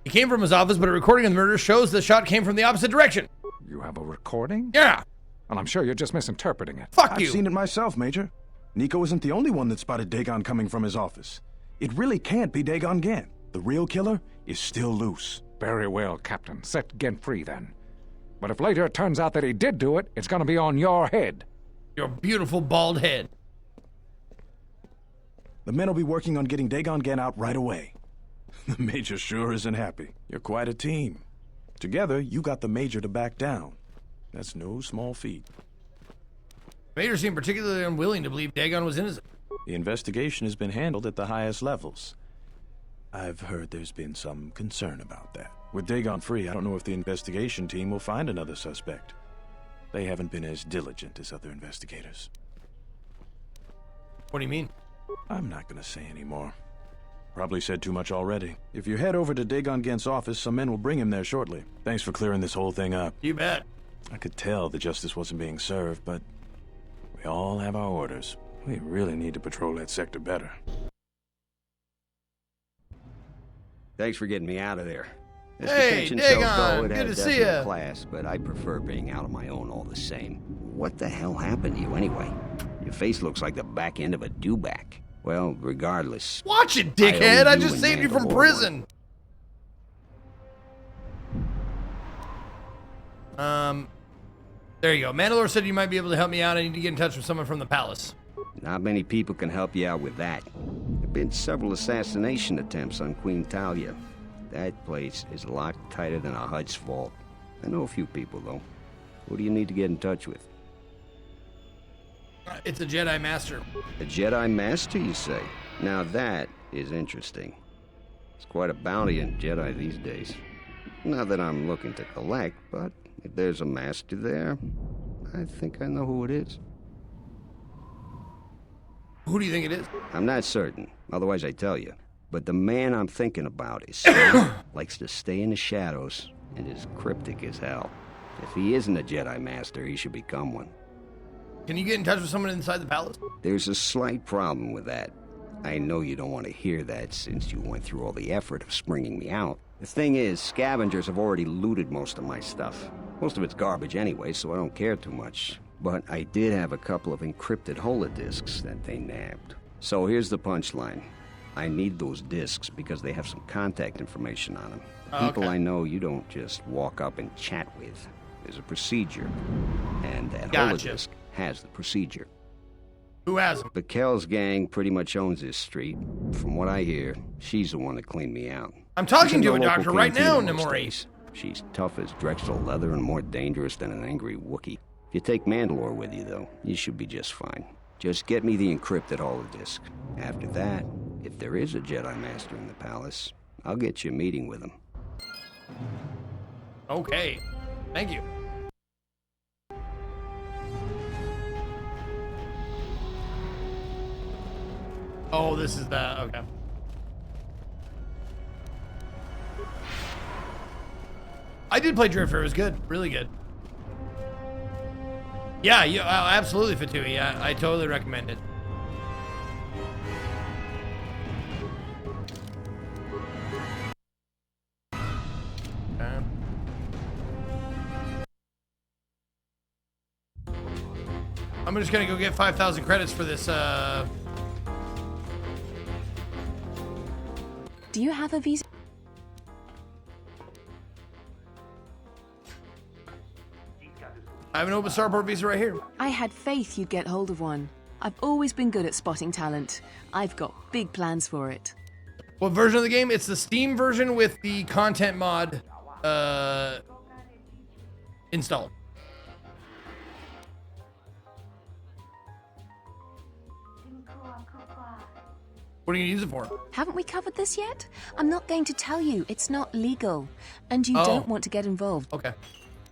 He came from his office, but a recording of the murder shows the shot came from the opposite direction. You have a recording? Yeah. Well, I'm sure you're just misinterpreting it. Fuck you. I've seen it myself, Major. Nico isn't the only one that spotted Dagon coming from his office. It really can't be Dagon Gent. The real killer is still loose. Very well, Captain. Set Gent free, then. But if later it turns out that he did do it, it's going to be on your head. Your beautiful bald head. The men will be working on getting Dagon Gent out right away. The Major sure isn't happy. You're quite a team. Together, you got the Major to back down. That's no small feat. Major seemed particularly unwilling to believe Dagon was innocent. The investigation has been handled at the highest levels. I've heard there's been some concern about that. With Dagon free, I don't know if the investigation team will find another suspect. They haven't been as diligent as other investigators. What do you mean? I'm not gonna say any more. Probably said too much already. If you head over to Dagon Gent's office, some men will bring him there shortly. Thanks for clearing this whole thing up. You bet. I could tell the justice wasn't being served, but we all have our orders. We really need to patrol that sector better. Thanks for getting me out of there. This Hey, detention cell's Dagon, dull. It good had to a see definite ya. class, but I prefer being out on my own all the same. What the hell happened to you anyway? Your face looks like the back end of a dewback. Well, regardless. Watch it, dickhead! I just and saved you from Mandalore prison! There you go. Mandalore said you might be able to help me out. I need to get in touch with someone from the palace. Not many people can help you out with that. There have been several assassination attempts on Queen Talia. That place is locked tighter than a Hut's vault. I know a few people, though. Who do you need to get in touch with? It's a Jedi Master. A Jedi Master, you say? Now that is interesting. It's quite a bounty in Jedi these days. Not that I'm looking to collect, but if there's a master there, I think I know who it is. Who do you think it is? I'm not certain, otherwise I'd tell you. But the man I'm thinking about is slow, likes to stay in the shadows, and is cryptic as hell. If he isn't a Jedi Master, he should become one. Can you get in touch with someone inside the palace? There's a slight problem with that. I know you don't want to hear that since you went through all the effort of springing me out. The thing is, scavengers have already looted most of my stuff. Most of it's garbage anyway, so I don't care too much. But I did have a couple of encrypted holodisks that they nabbed. So here's the punchline. I need those disks because they have some contact information on them. People I know you don't just walk up and chat with. There's a procedure. And that holodisk has the procedure. Who has them? The Kells gang pretty much owns this street. From what I hear, she's the one that cleaned me out. I'm talking to a She's in the local doctor right now, cantina most Namori. days. She's tough as Drexel leather and more dangerous than an angry Wookiee. If you take Mandalore with you, though, you should be just fine. Just get me the encrypted holodisk. After that, if there is a Jedi Master in the palace, I'll get you a meeting with him. Okay. Thank you. Oh, this is the... Okay. I did play Drifter. It was good. Really good. Yeah, absolutely, Fatui. Yeah, I totally recommend it. Okay. I'm just gonna go get 5,000 credits for this, Do you have a visa? I have an open starport visa right here. I had faith you'd get hold of one. I've always been good at spotting talent. I've got big plans for it. What version of the game? It's the Steam version with the content mod installed. What are you gonna use it for? Haven't we covered this yet? I'm not going to tell you. It's not legal. And you Oh. don't want to get involved. Okay.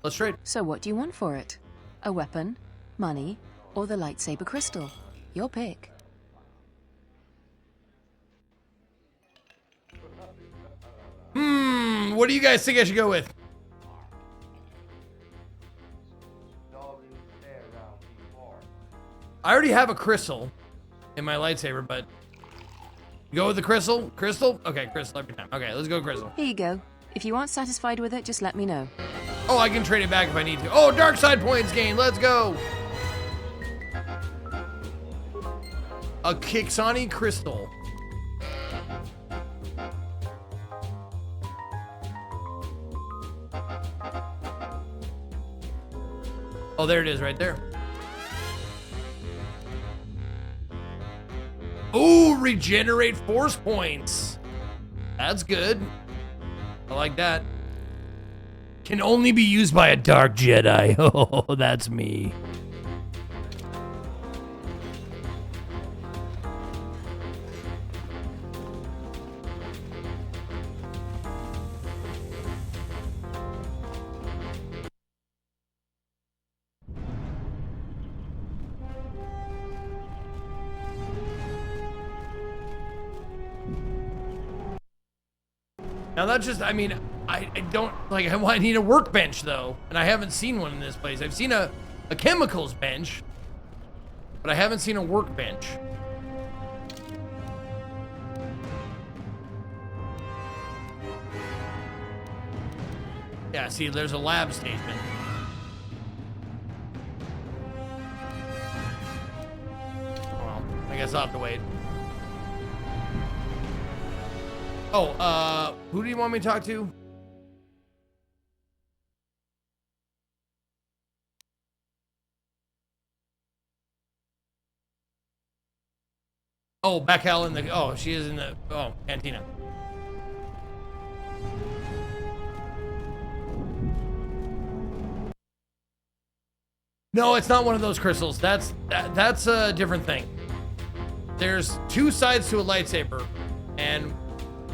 Let's trade. So what do you want for it? A weapon, money, or the lightsaber crystal? Your pick. What do you guys think I should go with? I already have a crystal in my lightsaber, but go with the crystal? Crystal? Okay, crystal every time. Okay, let's go crystal. Here you go. If you aren't satisfied with it, just let me know. Oh, I can trade it back if I need to. Oh, dark side points gained. Let's go. A Kixani crystal. Oh, there it is right there. Ooh, regenerate force points. That's good. I like that. Can only be used by a dark Jedi. Oh, that's me. Now that's just, I mean, I don't, like, I need a workbench though. And I haven't seen one in this place. I've seen a chemicals bench, but I haven't seen a workbench. Yeah, see, there's a lab station. Well, I guess I'll have to wait. Oh, who do you want me to talk to? Oh, Beckel in the, oh, she is in the, oh, cantina. No, it's not one of those crystals. That's a different thing. There's two sides to a lightsaber, and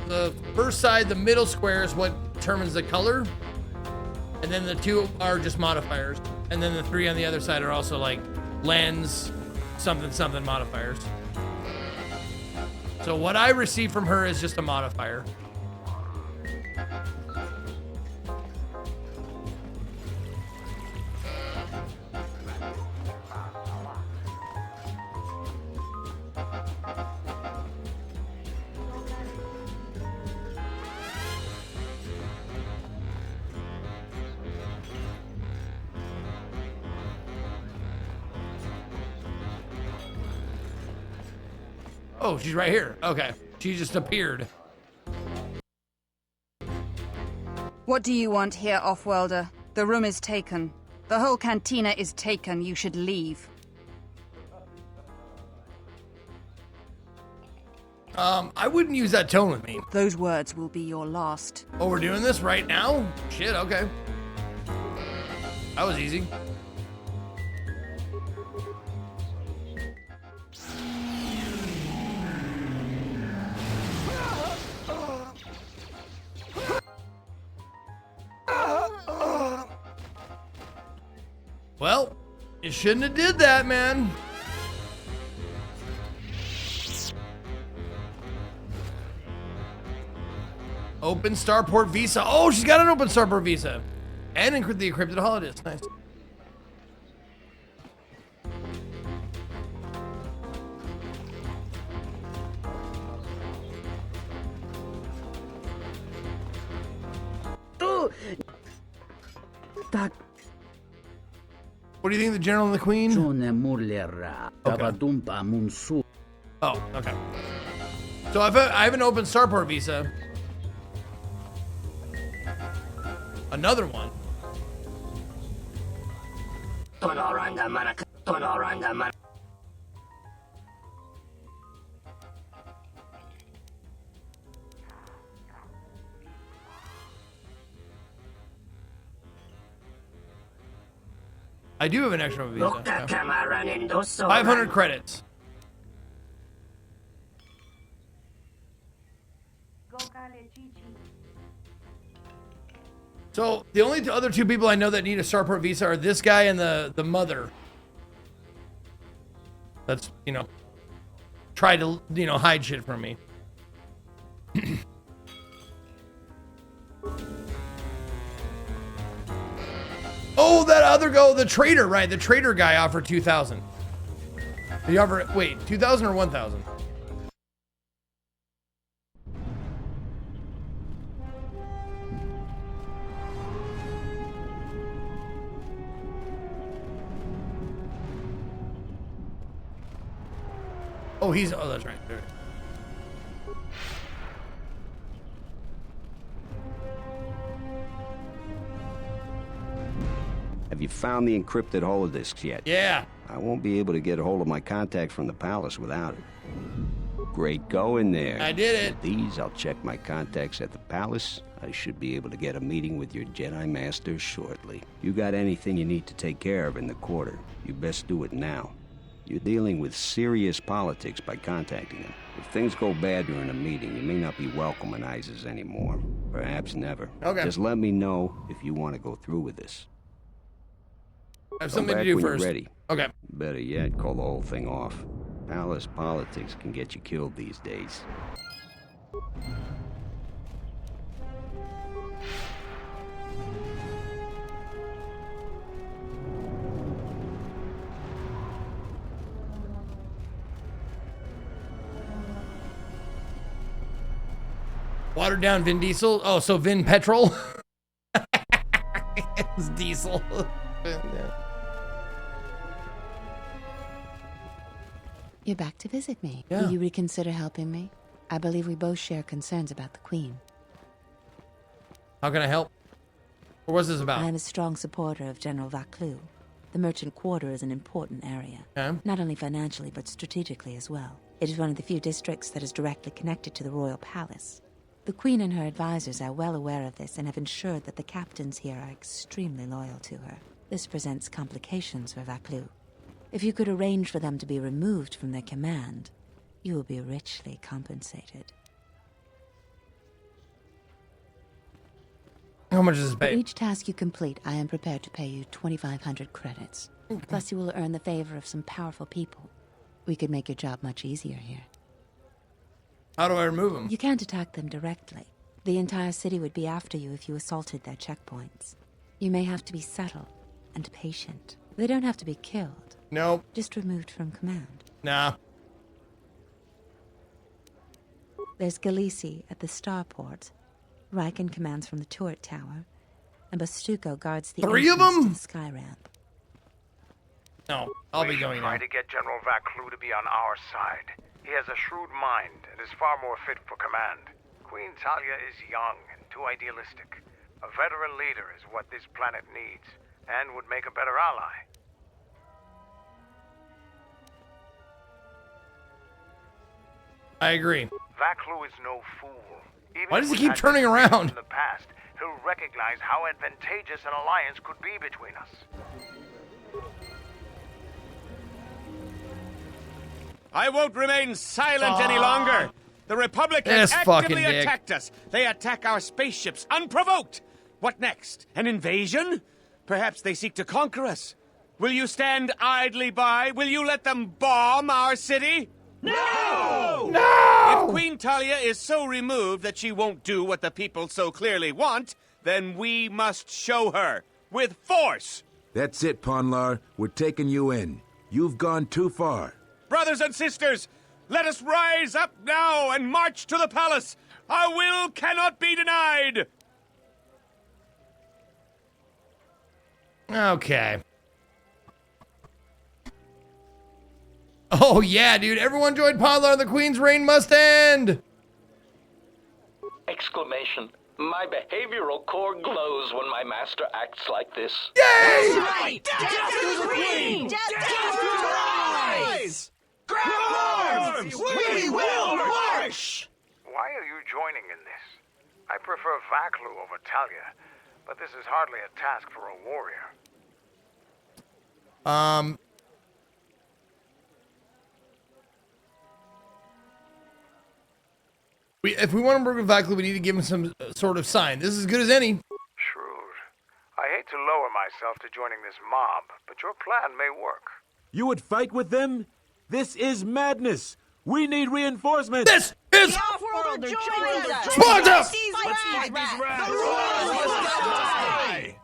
the first side, the middle square, is what determines the color, and then the two are just modifiers, and then the three on the other side are also like lens, something modifiers. So what I received from her is just a modifier. Oh, she's right here. Okay. She just appeared. What do you want here, Offworlder? The room is taken. The whole cantina is taken. You should leave. I wouldn't use that tone with me. Those words will be your last. Oh, we're doing this right now? Shit, okay. That was easy. Well, you shouldn't have did that, man. Open Starport Visa. Oh, she's got an Open Starport Visa. And the encrypted holodesk. Nice. What do you think of the General and the Queen? Okay. Oh, okay. So I have an Open Starport Visa. Another one. I do have an extra visa. Yeah. 500 credits. So the only other two people I know that need a Starport visa are this guy and the mother. That's, you know, try to, you know, hide shit from me. Oh, that other guy, the trader, right? The trader guy offered 2,000. He offered, wait, 2,000 or 1,000? Oh, that's right. There. Have you found the encrypted holodisks yet? Yeah. I won't be able to get a hold of my contact from the palace without it. Great going there. I did it. With these, I'll check my contacts at the palace. I should be able to get a meeting with your Jedi Master shortly. You got anything you need to take care of in the quarter, you best do it now. You're dealing with serious politics by contacting them. If things go bad during a meeting, you may not be welcome in Isis anymore. Perhaps never. Okay. Just let me know if you want to go through with this. I have something to do when first. You're ready. Okay. Better yet, call the whole thing off. Palace politics can get you killed these days. Watered down Vin Diesel. Oh, so Vin Petrol. It's Diesel. You're back to visit me. Yeah. Will you reconsider helping me? I believe we both share concerns about the Queen. How can I help? What was this about? I'm a strong supporter of General Vaclu. The merchant quarter is an important area. Okay. Not only financially, but strategically as well. It is one of the few districts that is directly connected to the royal palace. The Queen and her advisors are well aware of this and have ensured that the captains here are extremely loyal to her. This presents complications for Vaclu. If you could arrange for them to be removed from their command, you will be richly compensated. How much is this For pay? each task you complete, I am prepared to pay you 2,500 credits. Plus, you will earn the favor of some powerful people. We could make your job much easier here. How do I remove them? You can't attack them directly. The entire city would be after you if you assaulted their checkpoints. You may have to be subtle and patient. They don't have to be killed. Nope. Just removed from command. Nah. There's Galisi at the starport. Riken commands from the turret tower. And Bastuco guards the 3 of entrance them? to the sky ramp. No, I'll be going try now. to get General Vaclu to be on our side. He has a shrewd mind and is far more fit for command. Queen Talia is young and too idealistic. A veteran leader is what this planet needs, and would make a better ally. I agree. Vaklu is no fool. Even Why if does he we've keep had turning disagreements around? In the past, he'll recognize how advantageous an alliance could be between us. I won't remain silent any longer. The Republic has This fucking actively dick. attacked us. They attack our spaceships unprovoked. What next? An invasion? Perhaps they seek to conquer us. Will you stand idly by? Will you let them bomb our city? No! No! If Queen Talia is so removed that she won't do what the people so clearly want, then we must show her with force. That's it, Ponlar. We're taking you in. You've gone too far. Brothers and sisters, let us rise up now and march to the palace. Our will cannot be denied. Okay. Oh, yeah, dude. Everyone join Podlar. The Queen's reign must end. Exclamation. My behavioral core glows when my master acts like this. Yay! That's right! Death to the Queen! Death to rise! Grab arms! We will march! Why are you joining in this? I prefer Vaklu over Talia, but this is hardly a task for a warrior. If we want to work with Vaklu, we need to give him some sort of sign. This is as good as any. Shrewd. I hate to lower myself to joining this mob, but your plan may work. You would fight with them? This is madness. We need reinforcements. This is Off-worlder joins us! Sparta! Let's fight these rats! The Royals must die!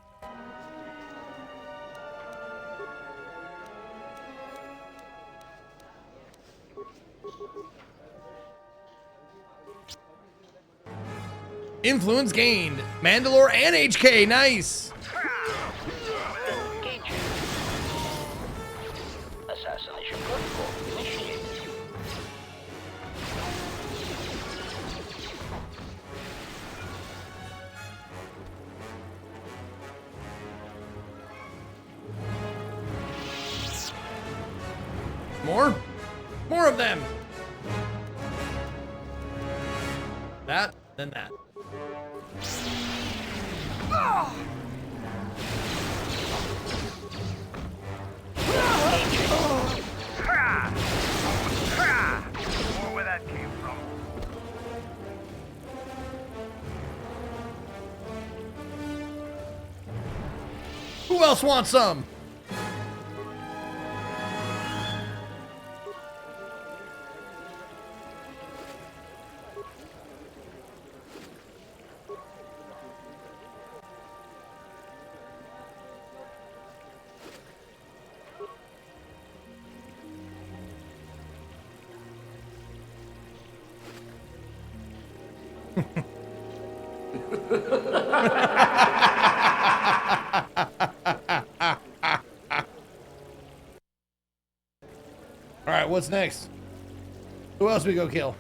Influence gained. Mandalore and HK. Nice. Assassination protocol initiated. More? More of them. That, then that. Where that came from. Who else wants some? All right, what's next? Who else we go kill?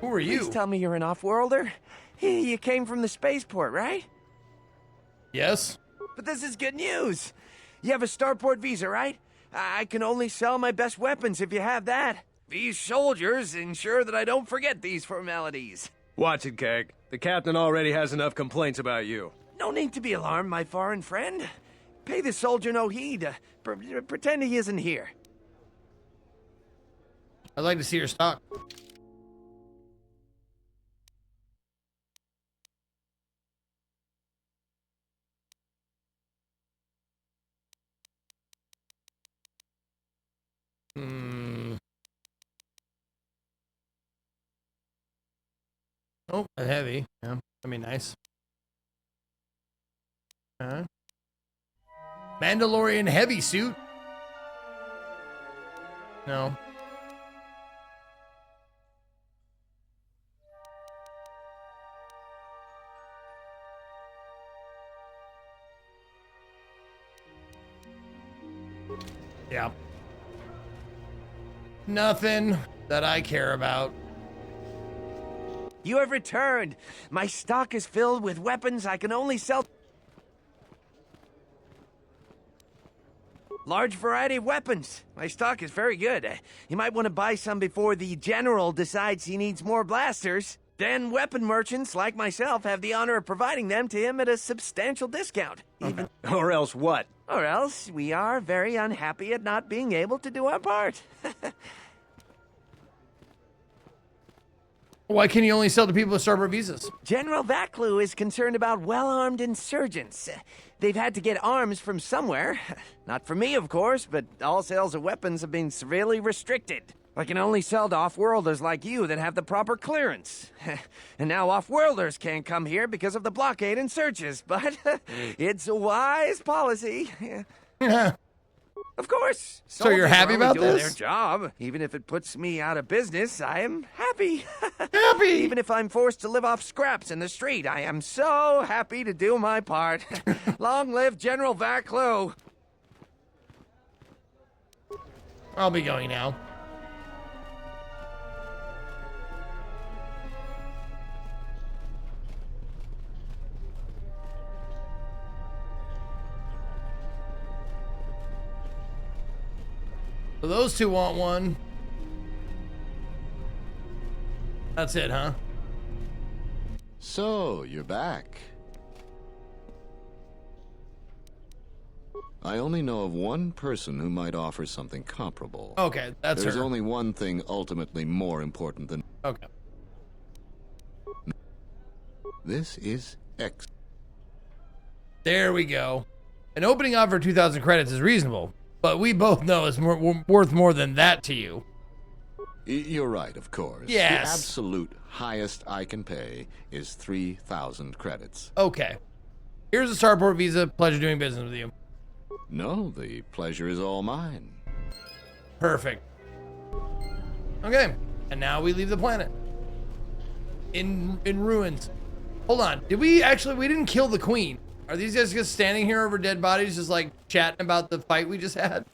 Who are you? Please tell me you're an off-worlder. You came from the spaceport, right? Yes. But this is good news. You have a starport visa, right? I can only sell my best weapons if you have that. These soldiers ensure that I don't forget these formalities. Watch it, Keg. The captain already has enough complaints about you. No need to be alarmed, my foreign friend. Pay the soldier no heed. Pretend he isn't here. I'd like to see your stock. Oh, a heavy. Yeah, I mean, nice. Mandalorian heavy suit. No. Yeah. Nothing that I care about. You have returned. My stock is filled with weapons I can only sell. Large variety of weapons. My stock is very good. You might want to buy some before the general decides he needs more blasters. Then weapon merchants like myself have the honor of providing them to him at a substantial discount. Even Or else what? Or else we are very unhappy at not being able to do our part. Why can you only sell to people with Starboard visas? General Vaklu is concerned about well-armed insurgents. They've had to get arms from somewhere. Not from me, of course, but all sales of weapons have been severely restricted. I can only sell to off-worlders like you that have the proper clearance. And now off-worlders can't come here because of the blockade and searches, but it's a wise policy. Of course. So you're happy about doing this? Their job. Even if it puts me out of business, I am happy. Happy! Even if I'm forced to live off scraps in the street, I am so happy to do my part. Long live General Vaklu. I'll be going now. So those two want one. That's it, huh? So, you're back. I only know of one person who might offer something comparable. Okay, that's There's her. only one thing ultimately more important than... Okay. This is X. There we go. An opening offer of 2,000 credits is reasonable, but we both know it's worth more than that to you. You're right, of course. Yes. The absolute highest I can pay is 3,000 credits. Okay. Here's a Starport visa. Pleasure doing business with you. No, the pleasure is all mine. Perfect. Okay. And now we leave the planet. In ruins. Hold on. We didn't kill the queen. Are these guys just standing here over dead bodies, just like chatting about the fight we just had?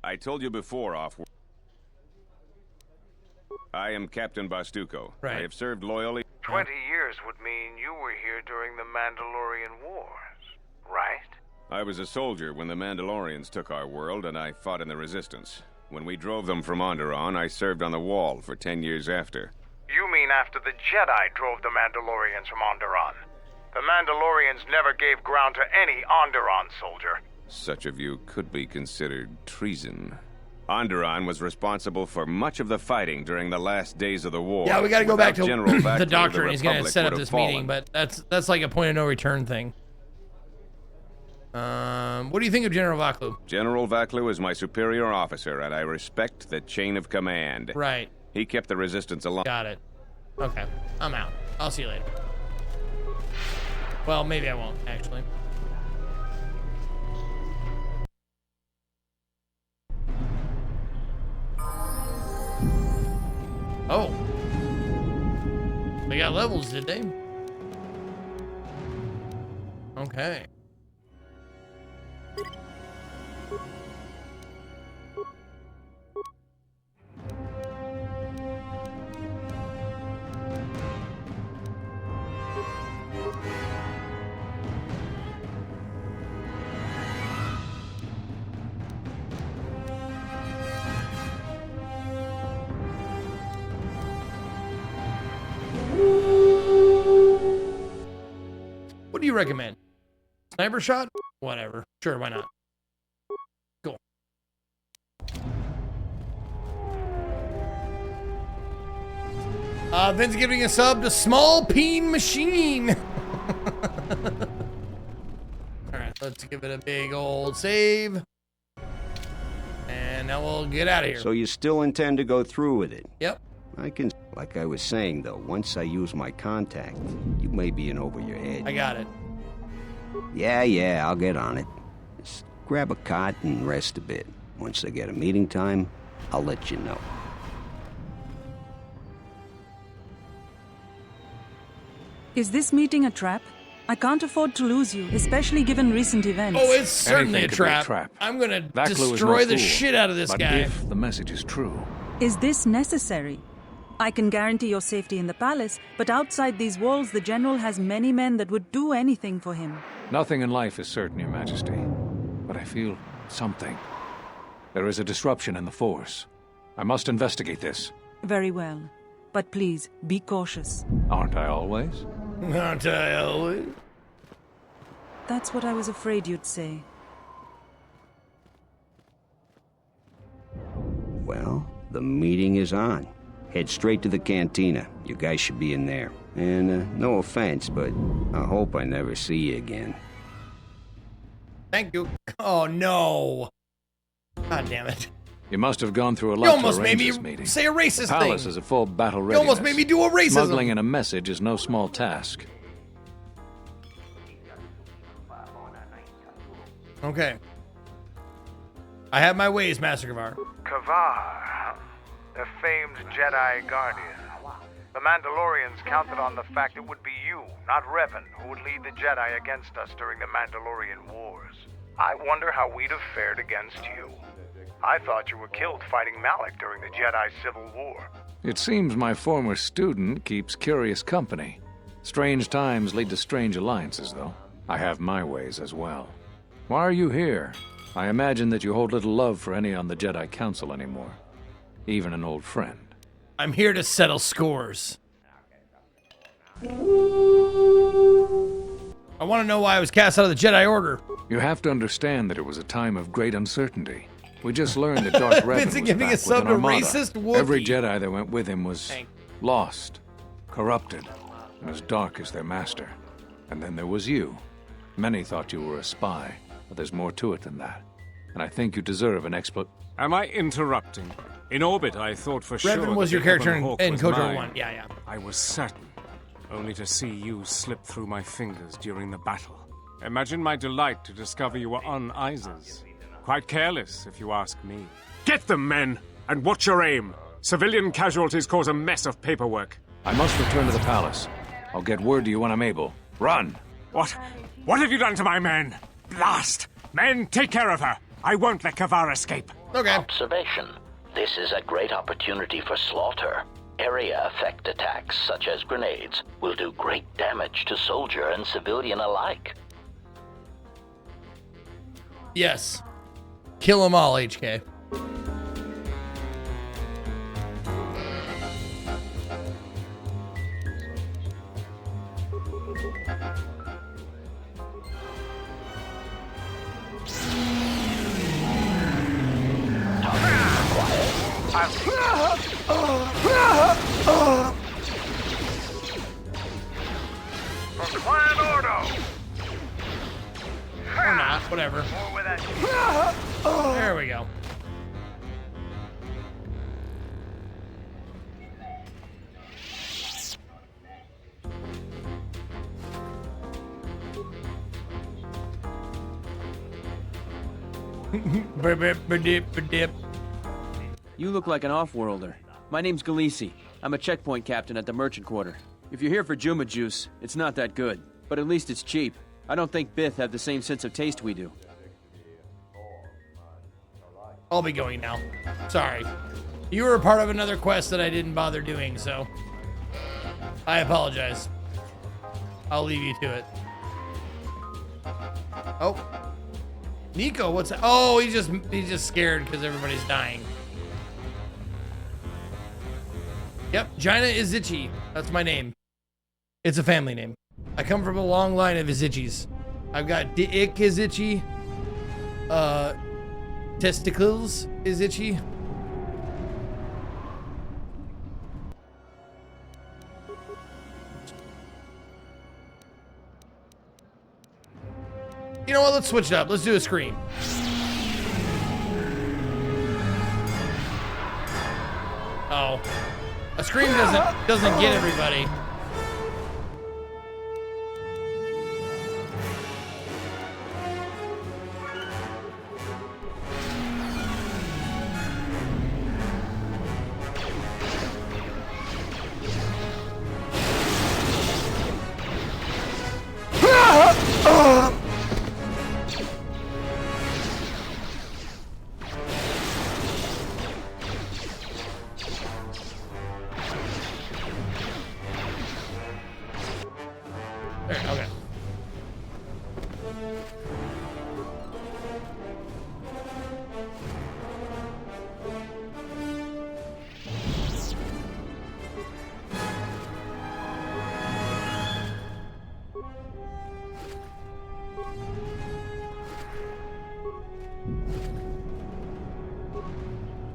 I told you before, I am Captain Bastuco. Right. I have served loyally. 20 years would mean you were here during the Mandalorian Wars, right? I was a soldier when the Mandalorians took our world, and I fought in the Resistance. When we drove them from Onderon, I served on the Wall for 10 years after. You mean after the Jedi drove the Mandalorians from Onderon? The Mandalorians never gave ground to any Onderon soldier. Such a view could be considered treason. Onderon was responsible for much of the fighting during the last days of the war. Yeah, we got to go back to General Vaklu, the doctor, and he's going to Republic set up would this have meeting, but that's like a point of no return thing. What do you think of General Vaklu? General Vaklu is my superior officer, and I respect the chain of command. Right. He kept the Resistance alive. Got it. Okay, I'm out. I'll see you later. Well, maybe I won't, actually. Oh. They got levels, did they? Okay. What do you recommend? Sniper shot? Whatever. Sure, why not? Cool. Vince giving a sub to Small Peen Machine. Alright, let's give it a big old save. And now we'll get out of here. So you still intend to go through with it? Yep. Like I was saying, though, once I use my contact, you may be in over your head. I got it. Yeah, I'll get on it. Just grab a cot and rest a bit. Once I get a meeting time, I'll let you know. Is this meeting a trap? I can't afford to lose you, especially given recent events. Oh, it's certainly Anything a could be trap. a trap. I'm gonna Vaklu is no destroy the fool, shit out of this but guy. if the message is true, Is this necessary? I can guarantee your safety in the palace, but outside these walls, the general has many men that would do anything for him. nothing in life is certain, Your Majesty. But I feel something. There is a disruption in the Force. I must investigate this. Very well. But please, be cautious. Aren't I always? Aren't I always? That's what I was afraid you'd say. Well, the meeting is on. Head straight to the cantina. You guys should be in there. And no offense, but I hope I never see you again. Thank you. Oh, no. God damn it. You must have gone through a You lot to almost arrange made me this meeting. say a racist the palace thing. is a full battle You readiness. almost made me do a racism. Smuggling in a message is no small task. Okay. I have my ways, Master Kavar. Kavar, the famed Jedi Guardian. The Mandalorians counted on the fact it would be you, not Revan, who would lead the Jedi against us during the Mandalorian Wars. I wonder how we'd have fared against you. I thought you were killed fighting Malak during the Jedi Civil War. It seems my former student keeps curious company. Strange times lead to strange alliances, though. I have my ways as well. Why are you here? I imagine that you hold little love for any on the Jedi Council anymore. Even an old friend. I'm here to settle scores. I want to know why I was cast out of the Jedi Order. You have to understand that it was a time of great uncertainty. We just learned that Darth Revan was giving back a sub with an to armada. racist Wookiee. Every Jedi that went with him was lost, corrupted, and as dark as their master. And then there was you. Many thought you were a spy, but there's more to it than that. And I think you deserve an Am I interrupting? In orbit, I thought for sure Revan was that your the character Ebon Hawk in was KOTOR mine. 1. Yeah, yeah. I was certain, only to see you slip through my fingers during the battle. Imagine my delight to discover you were on Isis. Quite careless, if you ask me. Get them, men, and watch your aim. Civilian casualties cause a mess of paperwork. I must return to the palace. I'll get word to you when I'm able. Run! What? What have you done to my men? Blast! Men, take care of her. I won't let Kavar escape. Okay. Observation. This is a great opportunity for slaughter. Area effect attacks, such as grenades, will do great damage to soldier and civilian alike. Yes. Kill them all, HK. For Clan Ordo! Or not, whatever. More with that. There we go. You look like an off-worlder. My name's Galisi. I'm a checkpoint captain at the merchant quarter. If you're here for Juma juice, it's not that good. But at least it's cheap. I don't think Bith have the same sense of taste we do. I'll be going now. Sorry. You were a part of another quest that I didn't bother doing, so I apologize. I'll leave you to it. Oh. Nico, what's that? Oh, he's just scared because everybody's dying. Yep, Jaina Izichi. That's my name. It's a family name. I come from a long line of Izichis. I've got Dick Izichi, Testicles Izichi. You know what? Let's switch it up. Let's do a scream. Oh, a scream doesn't get everybody.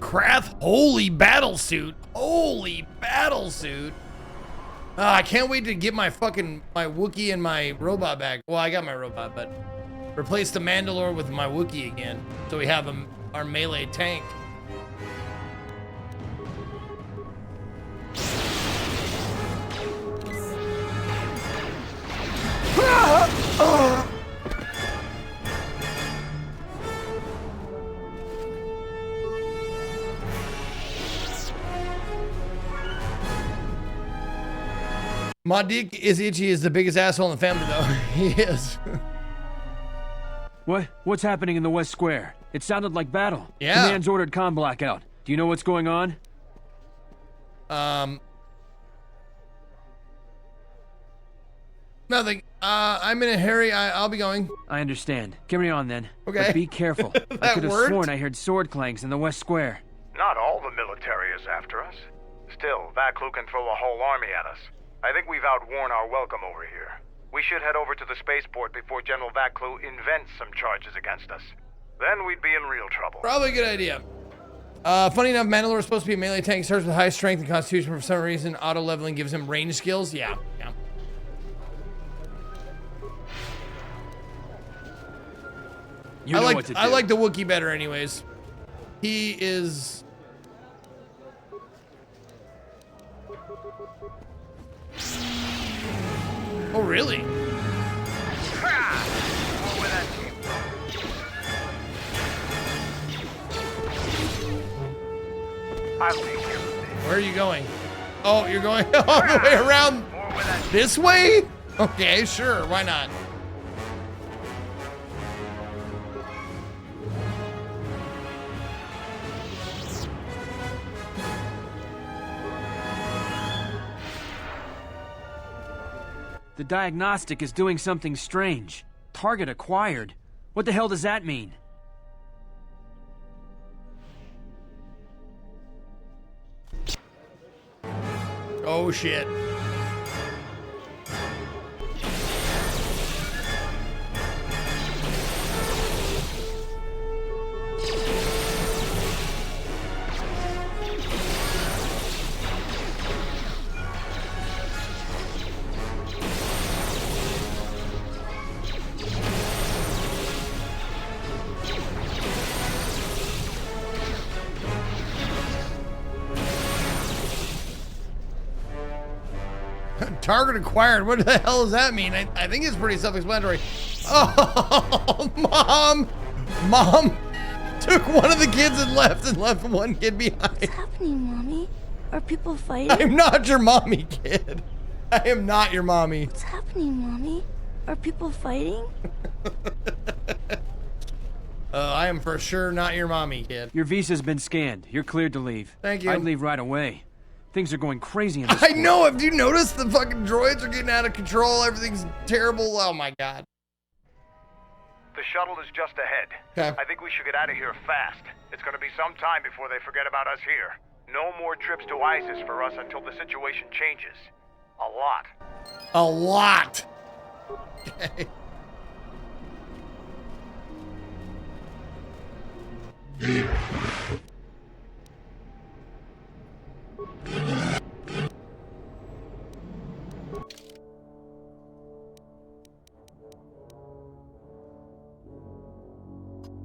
Krath, holy battle suit. Holy battle suit. I can't wait to get my Wookiee and my robot back. Well, I got my robot, but replace the Mandalore with my Wookiee again. So we have our melee tank. Madik Izichi is the biggest asshole in the family, though. He is. What's happening in the West Square? It sounded like battle. Yeah. Command's ordered comm blackout. Do you know what's going on? Nothing. I'm in a hurry. I'll be going. I understand. Carry on then. Okay. But be careful. I could have sworn I heard sword clangs in the West Square. Not all the military is after us. Still, Vaklu can throw a whole army at us. I think we've outworn our welcome over here. We should head over to the spaceport before General Vaklu invents some charges against us. Then we'd be in real trouble. Probably a good idea. Funny enough, Mandalore is supposed to be a melee tank. Starts with high strength and constitution. For some reason, auto leveling gives him range skills. Yeah. You know what to do. I like the Wookiee better, anyways. He is. Oh, really? Where are you going? Oh, you're going all the way around this way? Okay, sure. Why not? The diagnostic is doing something strange. Target acquired. What the hell does that mean? Oh, shit. Target acquired. What the hell does that mean? I think it's pretty self-explanatory. Oh, Mom took one of the kids and left one kid behind. What's happening, Mommy? Are people fighting? I'm not your mommy, kid. I am not your mommy. What's happening, Mommy? Are people fighting? I am for sure not your mommy, kid. Your visa's been scanned. You're cleared to leave. Thank you. I'd leave right away. Things are going crazy in this I know. Have you noticed the fucking droids are getting out of control? Everything's terrible. Oh my god. The shuttle is just ahead. Okay. I think we should get out of here fast. It's going to be some time before they forget about us here. No more trips to ISIS for us until the situation changes. A lot. A lot. Okay.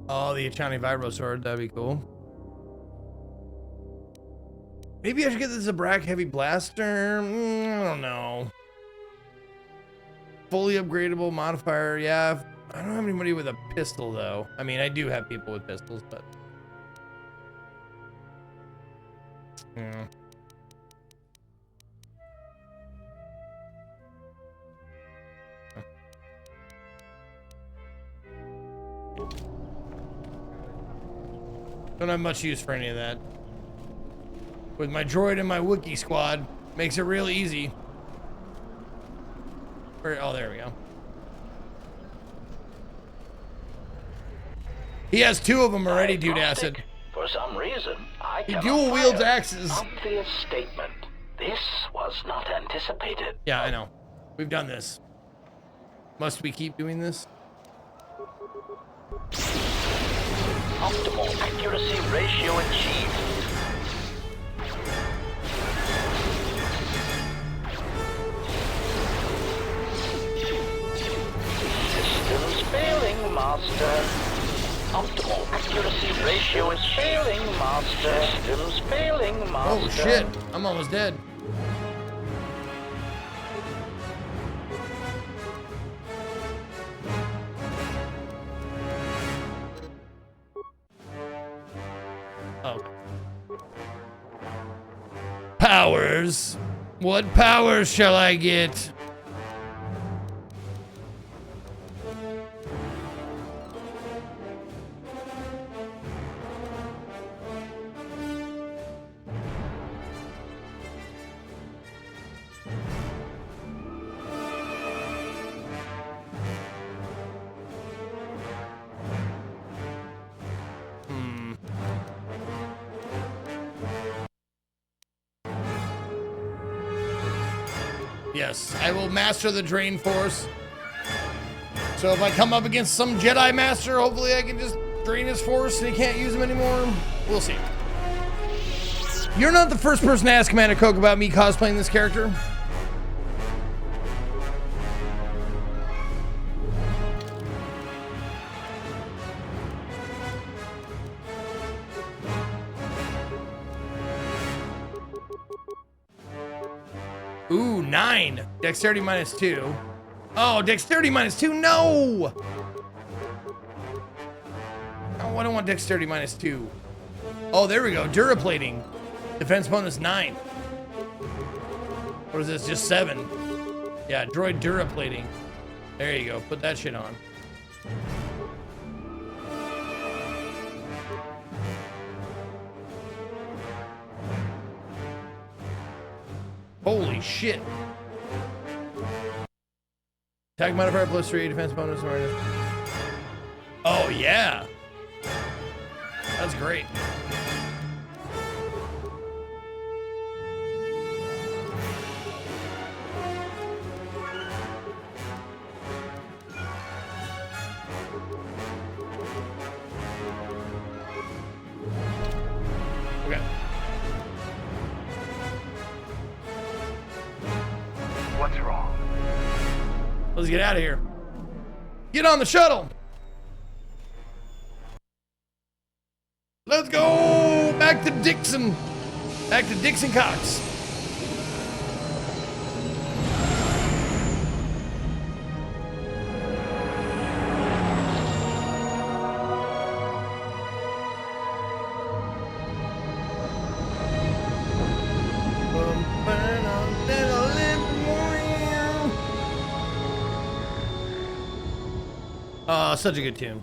Oh, the Achani Vibro Sword. That'd be cool. Maybe I should get the Zabrak Heavy Blaster. I don't know. Fully upgradable modifier. Yeah. I don't have anybody with a pistol, though. I mean, I do have people with pistols, but... yeah. Don't have much use for any of that. With my droid and my Wookiee squad, makes it real easy. Oh, there we go. He has two of them already, dude. Acid. For some reason, I He cannot dual wields fire. axes. Obvious statement. This was not anticipated. Yeah, I know. We've done this. Must we keep doing this? Optimal accuracy ratio achieved. Systems failing, Master. Optimal accuracy ratio is failing, Master. Systems failing, Master. Oh shit, I'm almost dead. Oh. Powers. What powers shall I get? Yes, I will master the Drain Force. So if I come up against some Jedi Master, hopefully I can just drain his force and he can't use him anymore. We'll see. You're not the first person to ask Commander Coke about me cosplaying this character. Ooh, 9. Dexterity -2. Oh, dexterity -2. No! Oh, I don't want dexterity -2. Oh, there we go. Duraplating. Defense bonus 9. What is this? Just 7. Yeah, droid duraplating. There you go. Put that shit on. Holy shit. Attack modifier +3, defense bonus. Oh, yeah. That's great. Okay. What's wrong? Let's get out of here. Get on the shuttle. Let's go back to Dixon. Back to Dixon Cox. Oh, such a good tune.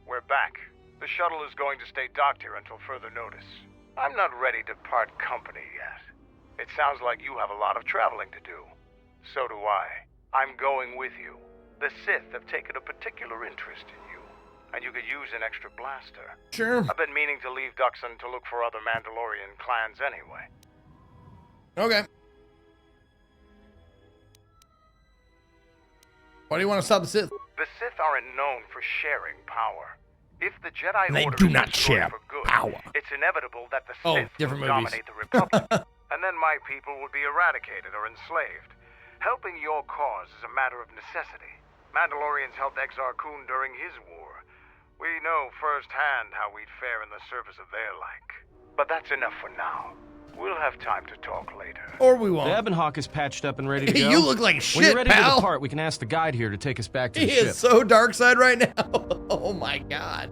We're back. The shuttle is going to stay docked here until further notice. I'm not ready to part company yet. It sounds like you have a lot of traveling to do. So do I. I'm going with you. The Sith have taken a particular interest in you, and you could use an extra blaster. Sure. I've been meaning to leave Duxon to look for other Mandalorian clans anyway. Okay. Why do you want to stop the Sith? The Sith aren't known for sharing power. If the Jedi They Order do is not destroyed share for good, power. it's inevitable that the Oh, Sith different will movies. dominate the Republic, and then my people would be eradicated or enslaved. Helping your cause is a matter of necessity. Mandalorians helped Exar Kun during his war. We know firsthand how we'd fare in the service of their like. But that's enough for now. We'll have time to talk later. Or we won't. The Ebonhawk is patched up and ready to go. You look like When you're shit, ready pal. to depart, we can ask the guide here to take us back to He the ship. is so dark side right now. Oh my god.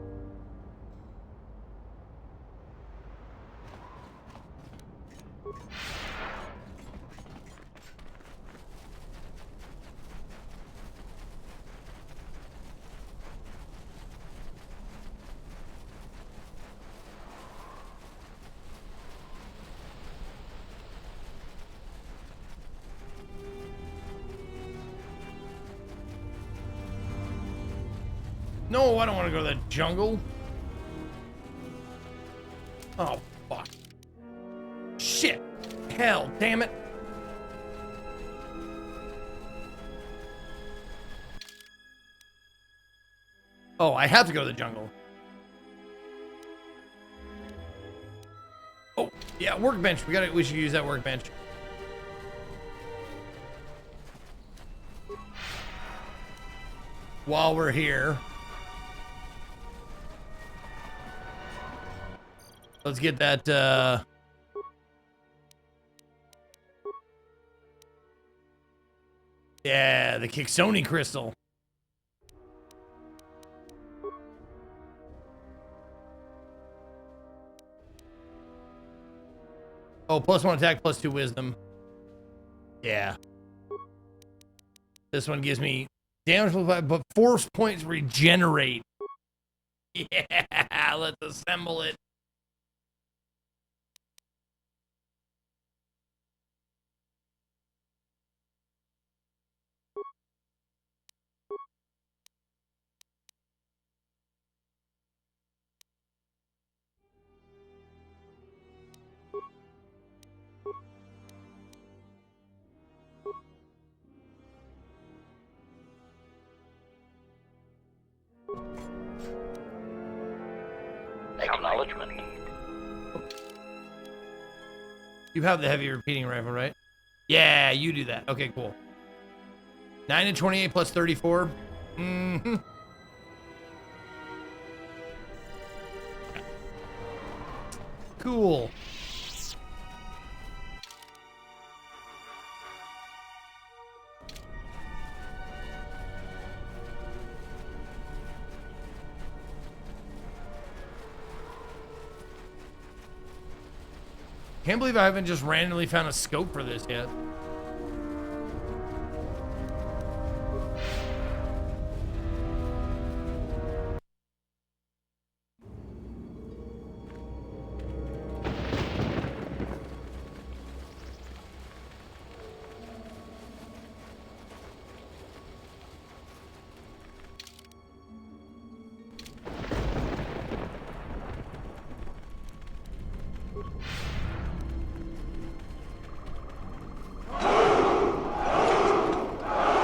No, I don't want to go to the jungle. Oh, fuck. Shit. Hell, damn it. Oh, I have to go to the jungle. Oh, yeah, workbench. We should use that workbench. While we're here. Let's get that, yeah, the Kixoni crystal. Oh, +1 attack, +2 wisdom. Yeah. This one gives me damage +5, but force points regenerate. Yeah, let's assemble it. Acknowledgement. You have the heavy repeating rifle, right? Yeah, you do that. Okay, cool. 9 and 28 plus 34. Mm-hmm. Cool. Can't believe I haven't just randomly found a scope for this yet.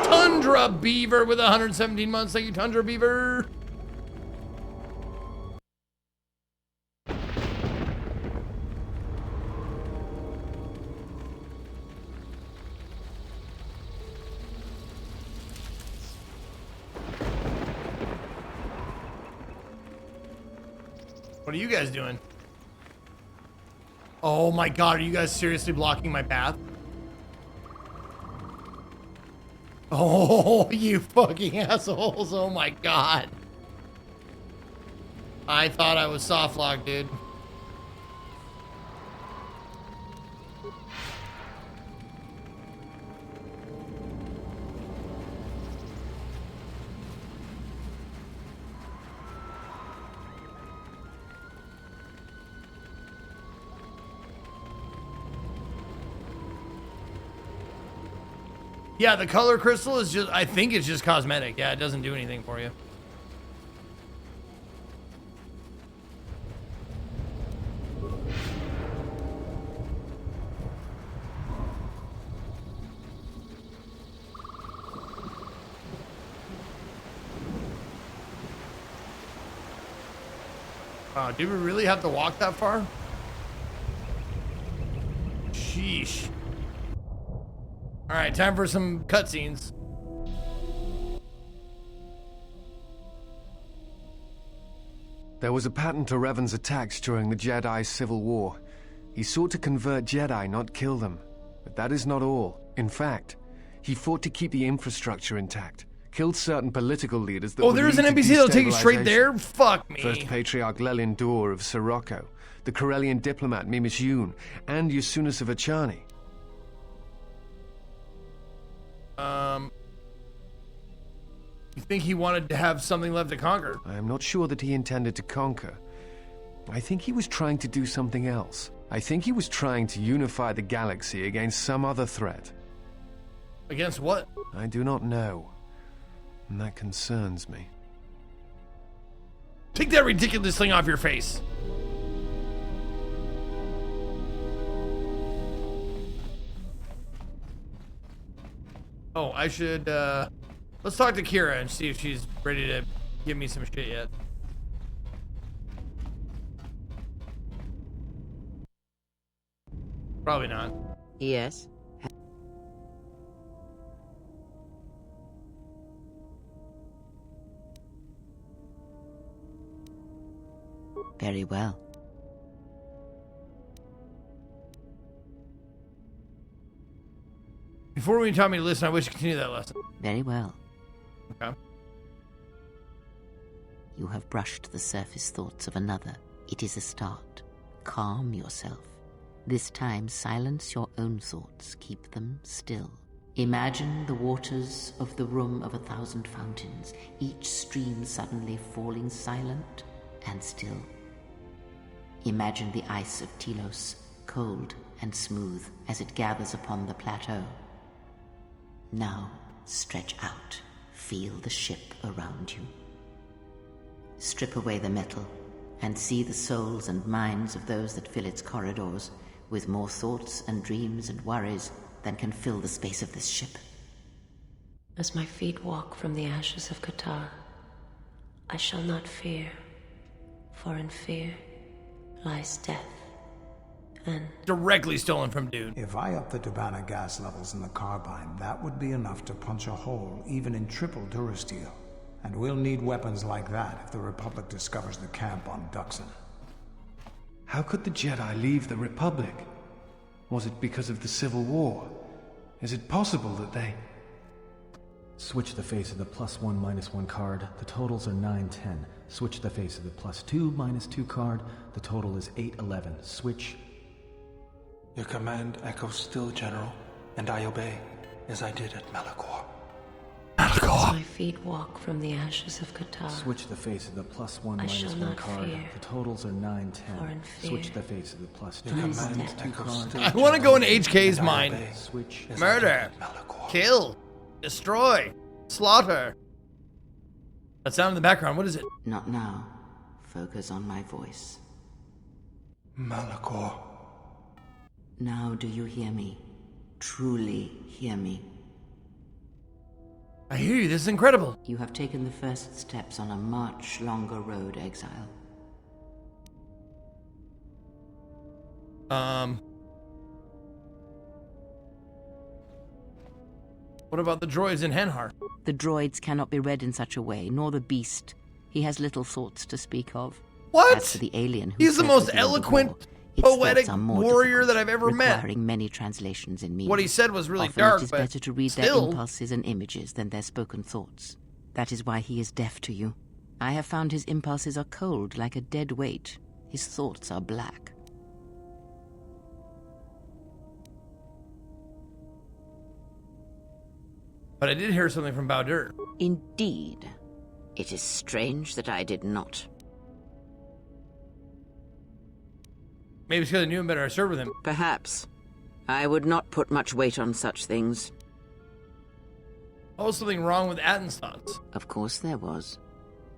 Tundra Beaver with 117 months. Thank you, Tundra Beaver. What are you guys doing? Oh my god, are you guys seriously blocking my path? Oh, you fucking assholes. Oh my god. I thought I was soft locked, dude. Yeah, the color crystal is just, I think it's just cosmetic. Yeah, it doesn't do anything for you. Wow, do we really have to walk that far? Sheesh. All right, time for some cutscenes. There was a pattern to Revan's attacks during the Jedi Civil War. He sought to convert Jedi, not kill them. But that is not all. In fact, he fought to keep the infrastructure intact. Killed certain political leaders that Oh, there's an NPC that'll take you straight there? Fuck me. First Patriarch Lelin Dur of Sirocco, the Corellian diplomat Mimas Yun, and Yusunis of Achani. You think he wanted to have something left to conquer? I am not sure that he intended to conquer. I think he was trying to do something else. I think he was trying to unify the galaxy against some other threat. Against what? I do not know. And that concerns me. Take that ridiculous thing off your face. Oh, I should, let's talk to Kira and see if she's ready to give me some shit yet. Probably not. Yes. Very well. Before when you taught me to listen, I wish to continue that lesson. Very well. Okay. You have brushed the surface thoughts of another. It is a start. Calm yourself. This time, silence your own thoughts. Keep them still. Imagine the waters of the room of 1,000 fountains, each stream suddenly falling silent and still. Imagine the ice of Telos, cold and smooth, as it gathers upon the plateau. Now, stretch out. Feel the ship around you. Strip away the metal, and see the souls and minds of those that fill its corridors, with more thoughts and dreams and worries than can fill the space of this ship. As my feet walk from the ashes of Qatar, I shall not fear, for in fear lies death, and... Directly stolen from Dune. If I up the Dubana gas levels in the carbine, that would be enough to punch a hole even in triple durasteel. And we'll need weapons like that if the Republic discovers the camp on Duxon. How could the Jedi leave the Republic? Was it because of the Civil War? Is it possible that they... Switch the face of the +1 -1 card. The totals are 9-10. Switch the face of the +2 -2 card. The total is 8-11. Switch. Your command echoes still, General, and I obey, as I did at Malachor. As my feet walk from the ashes of Qatar, Switch the face of the +1 I shall -1 not card. fear, The totals are 9-10. for in fear Switch the face of the +2 Your command -2 echoes card. I want to go in HK's mind. Switch. Murder. Kill. Destroy. Slaughter. That sound in the background, what is it? Not now. Focus on my voice. Malachor. Now do you hear me? Truly hear me? I hear you, this is incredible. You have taken the first steps on a much longer road, exile. What about the droids in Henhar? The droids cannot be read in such a way, nor the beast. He has little thoughts to speak of. What? As for the alien who He's the fled most to the Old eloquent, War, its poetic thoughts are more warrior difficult, that I've ever met. requiring many translations in meaning. What he said was really Often dark, it is but better to read their still. impulses and images than their spoken thoughts. That is why he is deaf to you. I have found his impulses are cold, like a dead weight. His thoughts are black. But I did hear something from Bowdur. Indeed. It is strange that I did not. Maybe it's because I knew him better, I served with him. Perhaps. I would not put much weight on such things. What was something wrong with Atton's thoughts? Of course there was.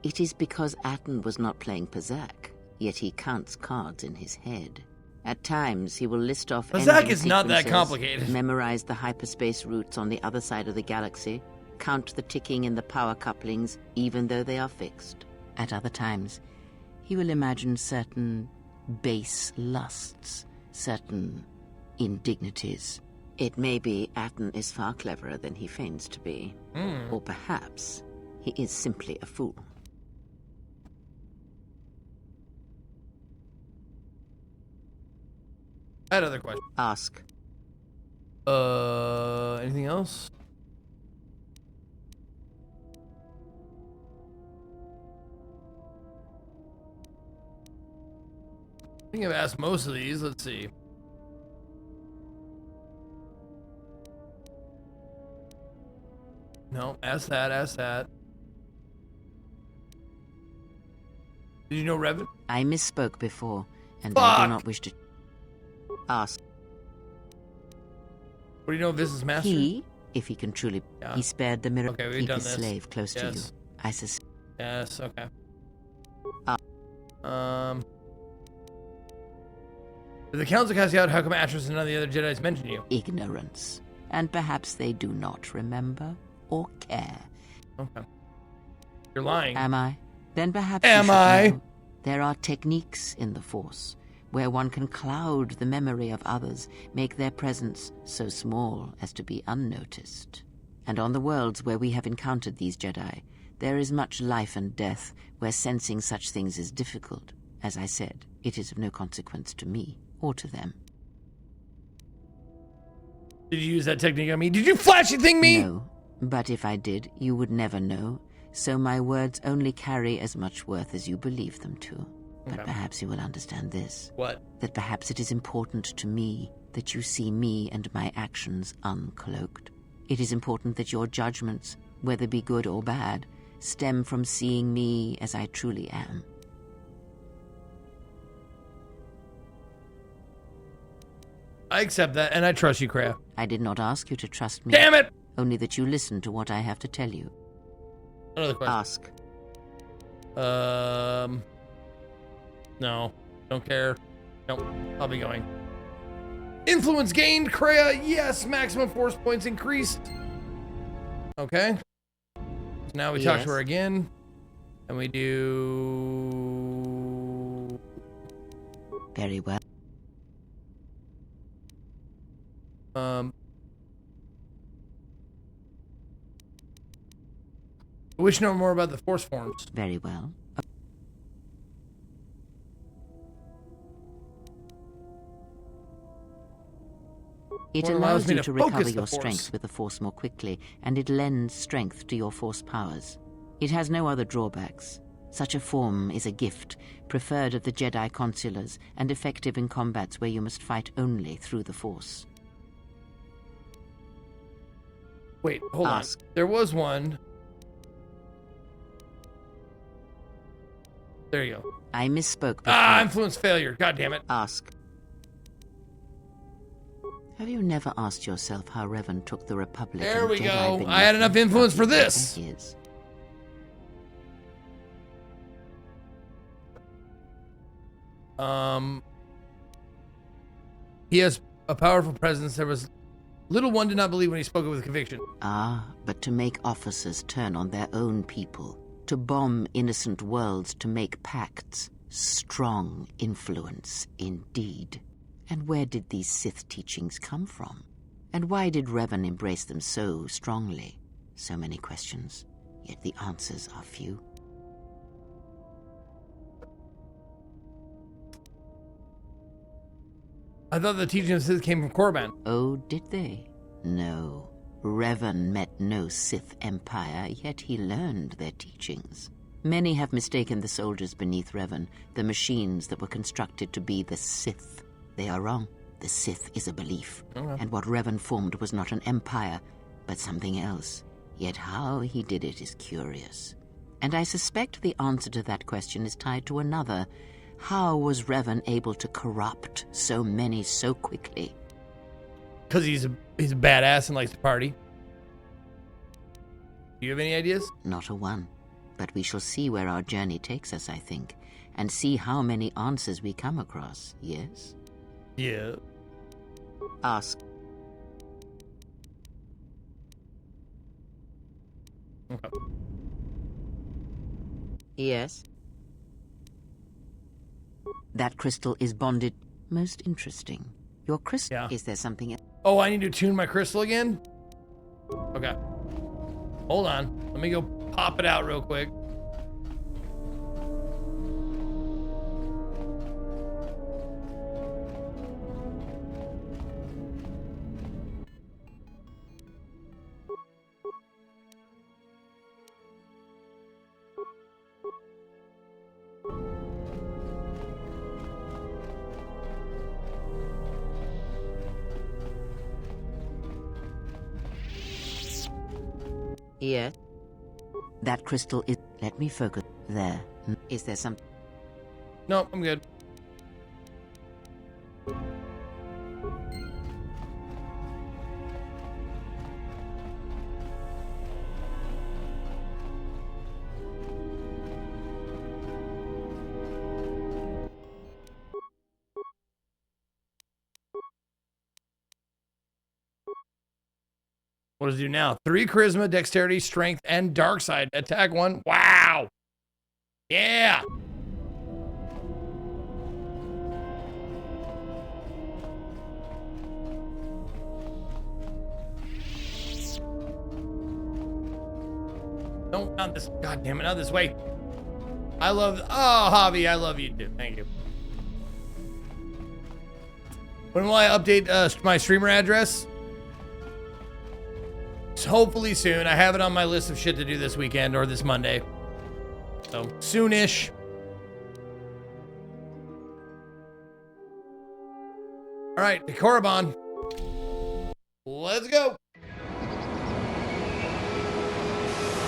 It is because Atton was not playing Pazak, yet he counts cards in his head. At times, he will list off Pazak engine is not that sequences, complicated. memorize the hyperspace routes on the other side of the galaxy, count the ticking in the power couplings, even though they are fixed. At other times, he will imagine certain base lusts, certain indignities. It may be Atton is far cleverer than he feigns to be. Or perhaps he is simply a fool. I had another question. Ask. Anything else? I think I've asked most of these. Let's see. No, ask that, ask that. Did you know Revan? I misspoke before, and I do not wish to ask. What do you know of Viz's master? He, if he can truly, he spared the mirror. Okay, we've Keep done his this. slave close to you. Yes. I suspect. Yes, okay. Did the council cast you out? How come Asher's and none of the other Jedi's mention you? Ignorance. And perhaps they do not remember or care. Okay. You're lying. Am I? Then perhaps Am you should I? know. There are techniques in the Force where one can cloud the memory of others, make their presence so small as to be unnoticed. And on the worlds where we have encountered these Jedi, there is much life and death where sensing such things is difficult. As I said, it is of no consequence to me or to them. Did you use that technique on me? Did you flashy thing me? No, but if I did, you would never know. So my words only carry as much worth as you believe them to. But perhaps you will understand this. What? That perhaps it is important to me that you see me and my actions uncloaked. It is important that your judgments, whether be good or bad, stem from seeing me as I truly am. I accept that, and I trust you, Kraft. I did not ask you to trust me. Damn it! Only that you listen to what I have to tell you. Another question. Ask. No. Don't care. Nope. I'll be going. Influence gained, Kreia. Yes. Maximum force points increased. Okay. So now we talk to her again. And we do... Very well. I wish to know more about the force forms. Very well. It allows you to recover your strength with the Force more quickly, and it lends strength to your Force powers. It has no other drawbacks. Such a form is a gift, preferred of the Jedi consulars, and effective in combats where you must fight only through the Force. Wait, hold on. There was one. There you go. I misspoke before. Influence failure. God damn it. Ask. Have you never asked yourself how Revan took the Republic? There we go. I had enough influence for this. He has a powerful presence. There was little one did not believe when he spoke it with conviction. But to make officers turn on their own people, to bomb innocent worlds, to make pacts, strong influence indeed. And where did these Sith teachings come from? And why did Revan embrace them so strongly? So many questions, yet the answers are few. I thought the teachings of Sith came from Korriban. Oh, did they? No. Revan met no Sith empire, yet he learned their teachings. Many have mistaken the soldiers beneath Revan, the machines that were constructed to be the Sith. They are wrong. The Sith is a belief. And what Revan formed was not an empire, but something else. Yet how he did it is curious. And I suspect the answer to that question is tied to another. How was Revan able to corrupt so many so quickly? Because he's a badass and likes to party. Do you have any ideas? Not a one. But we shall see where our journey takes us, I think, and see how many answers we come across, yes? Yeah. Ask. Okay. Yes? That crystal is bonded. Most interesting. Your crystal. Yeah. Is there something else? Oh, I need to tune my crystal again? Okay. Hold on. Let me go pop it out real quick. Yes. That crystal is... Let me focus. There. Is there some... No, I'm good. What does it do now? 3 charisma, dexterity, strength, and dark side. Attack 1. Wow. Yeah. No, not this. God damn it, not this way. I love. Oh, Javi, I love you too. Thank you. When will I update my streamer address? Hopefully soon. I have it on my list of shit to do this weekend or this Monday. So soonish. All right, to Korriban. Let's go.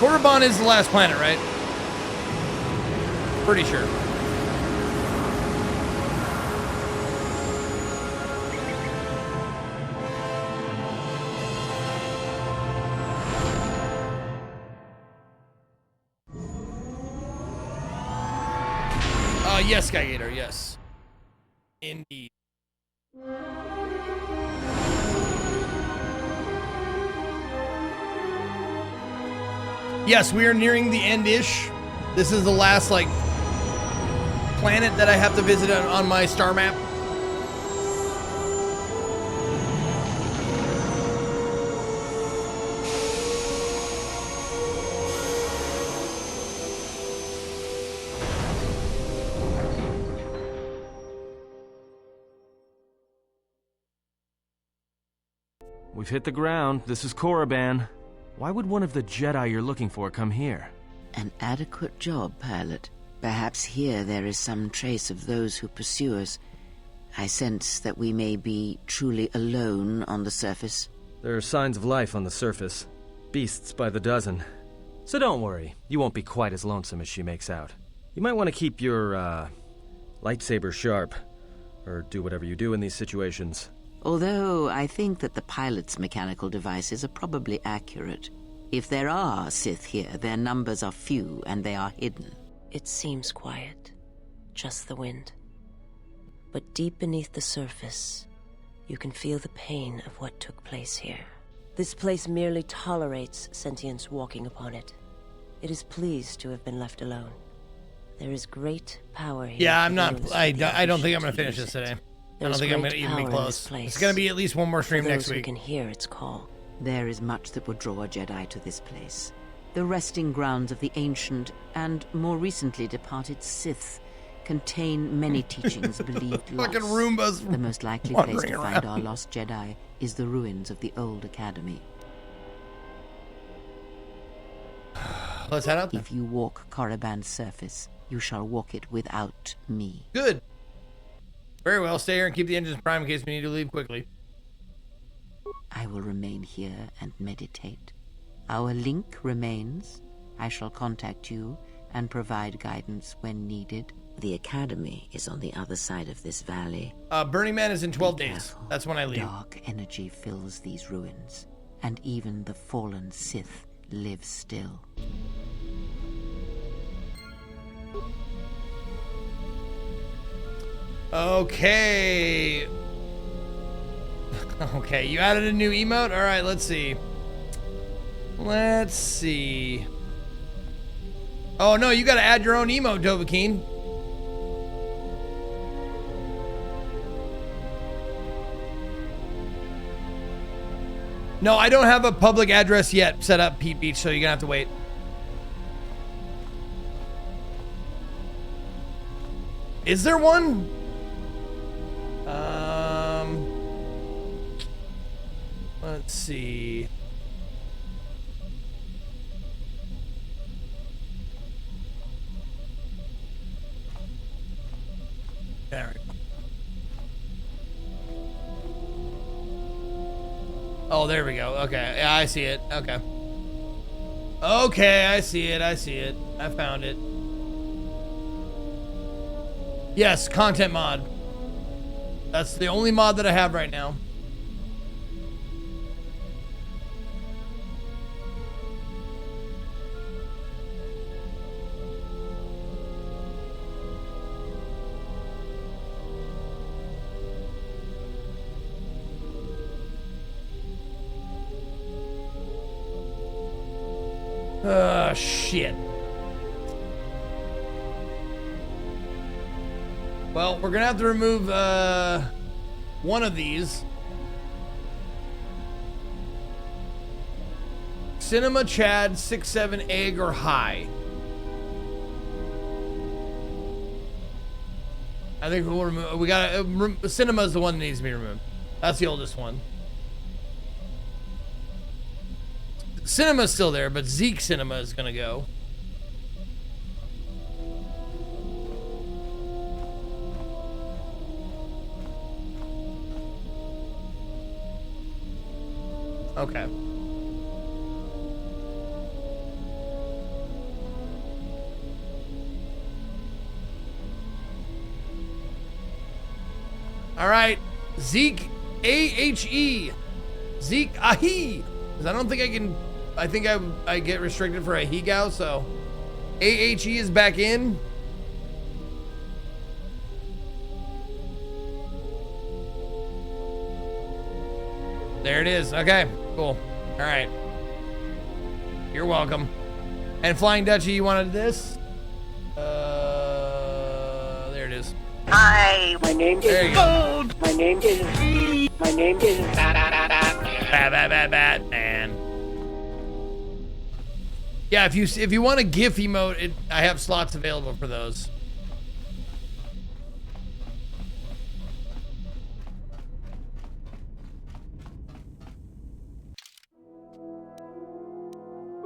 Korriban is the last planet, right? Pretty sure. Yes, Skygator, yes. Indeed. Yes, we are nearing the end-ish. This is the last, like, planet that I have to visit on my star map. We've hit the ground. This is Korriban. Why would one of the Jedi you're looking for come here? An adequate job, pilot. Perhaps here there is some trace of those who pursue us. I sense that we may be truly alone on the surface. There are signs of life on the surface. Beasts by the dozen. So don't worry. You won't be quite as lonesome as she makes out. You might want to keep your, lightsaber sharp. Or do whatever you do in these situations. Although I think that the pilot's mechanical devices are probably accurate. If there are Sith here, their numbers are few and they are hidden. It seems quiet. Just the wind. But deep beneath the surface, you can feel the pain of what took place here. This place merely tolerates sentience walking upon it. It is pleased to have been left alone. There is great power here. Yeah, I'm not. I don't think I'm going to finish this today. I don't think I'm going to even be close. It's going to be at least one more stream next week. Can hear its call. There is much that would draw a Jedi to this place. The resting grounds of the ancient and more recently departed Sith contain many teachings believed lost. Fucking Roombas. The most likely place to find our lost Jedi is the ruins of the old academy. Let's head out there. If you walk Korriban's surface, you shall walk it without me. Good. Very well. Stay here and keep the engines prime in case we need to leave quickly. I will remain here and meditate. Our link remains. I shall contact you and provide guidance when needed. The academy is on the other side of this valley. Burning Man is in 12 days. That's when I leave. Dark energy fills these ruins, and even the fallen Sith live still. Okay. Okay, you added a new emote? Alright, let's see. Let's see. Oh no, you gotta add your own emote, Dovahkiin. No, I don't have a public address yet set up, Pete Beach, so you're gonna have to wait. Is there one? Let's see. There we go. Oh, there we go. Okay, yeah, I see it. Okay. Okay, I see it. I see it. I found it. Yes, content mod. That's the only mod that I have right now. Shit. Well, we're gonna have to remove one of these. Cinema, Chad, 6-7, egg, or high. I think we'll remove. We got Cinema is the one that needs to be removed. That's the oldest one. Cinema's still there, but Zeke Cinema is gonna go. Okay. All right, Zeke AHE, Zeke Ahi. Because I don't think I can. I think I get restricted for a Higao, so AHE is back in. There it is. Okay, cool. All right. You're welcome. And Flying Dutchie, you wanted this? There it is. Hi, my name There you is go. My name is Batman. Yeah, if you want a GIF emote, I have slots available for those.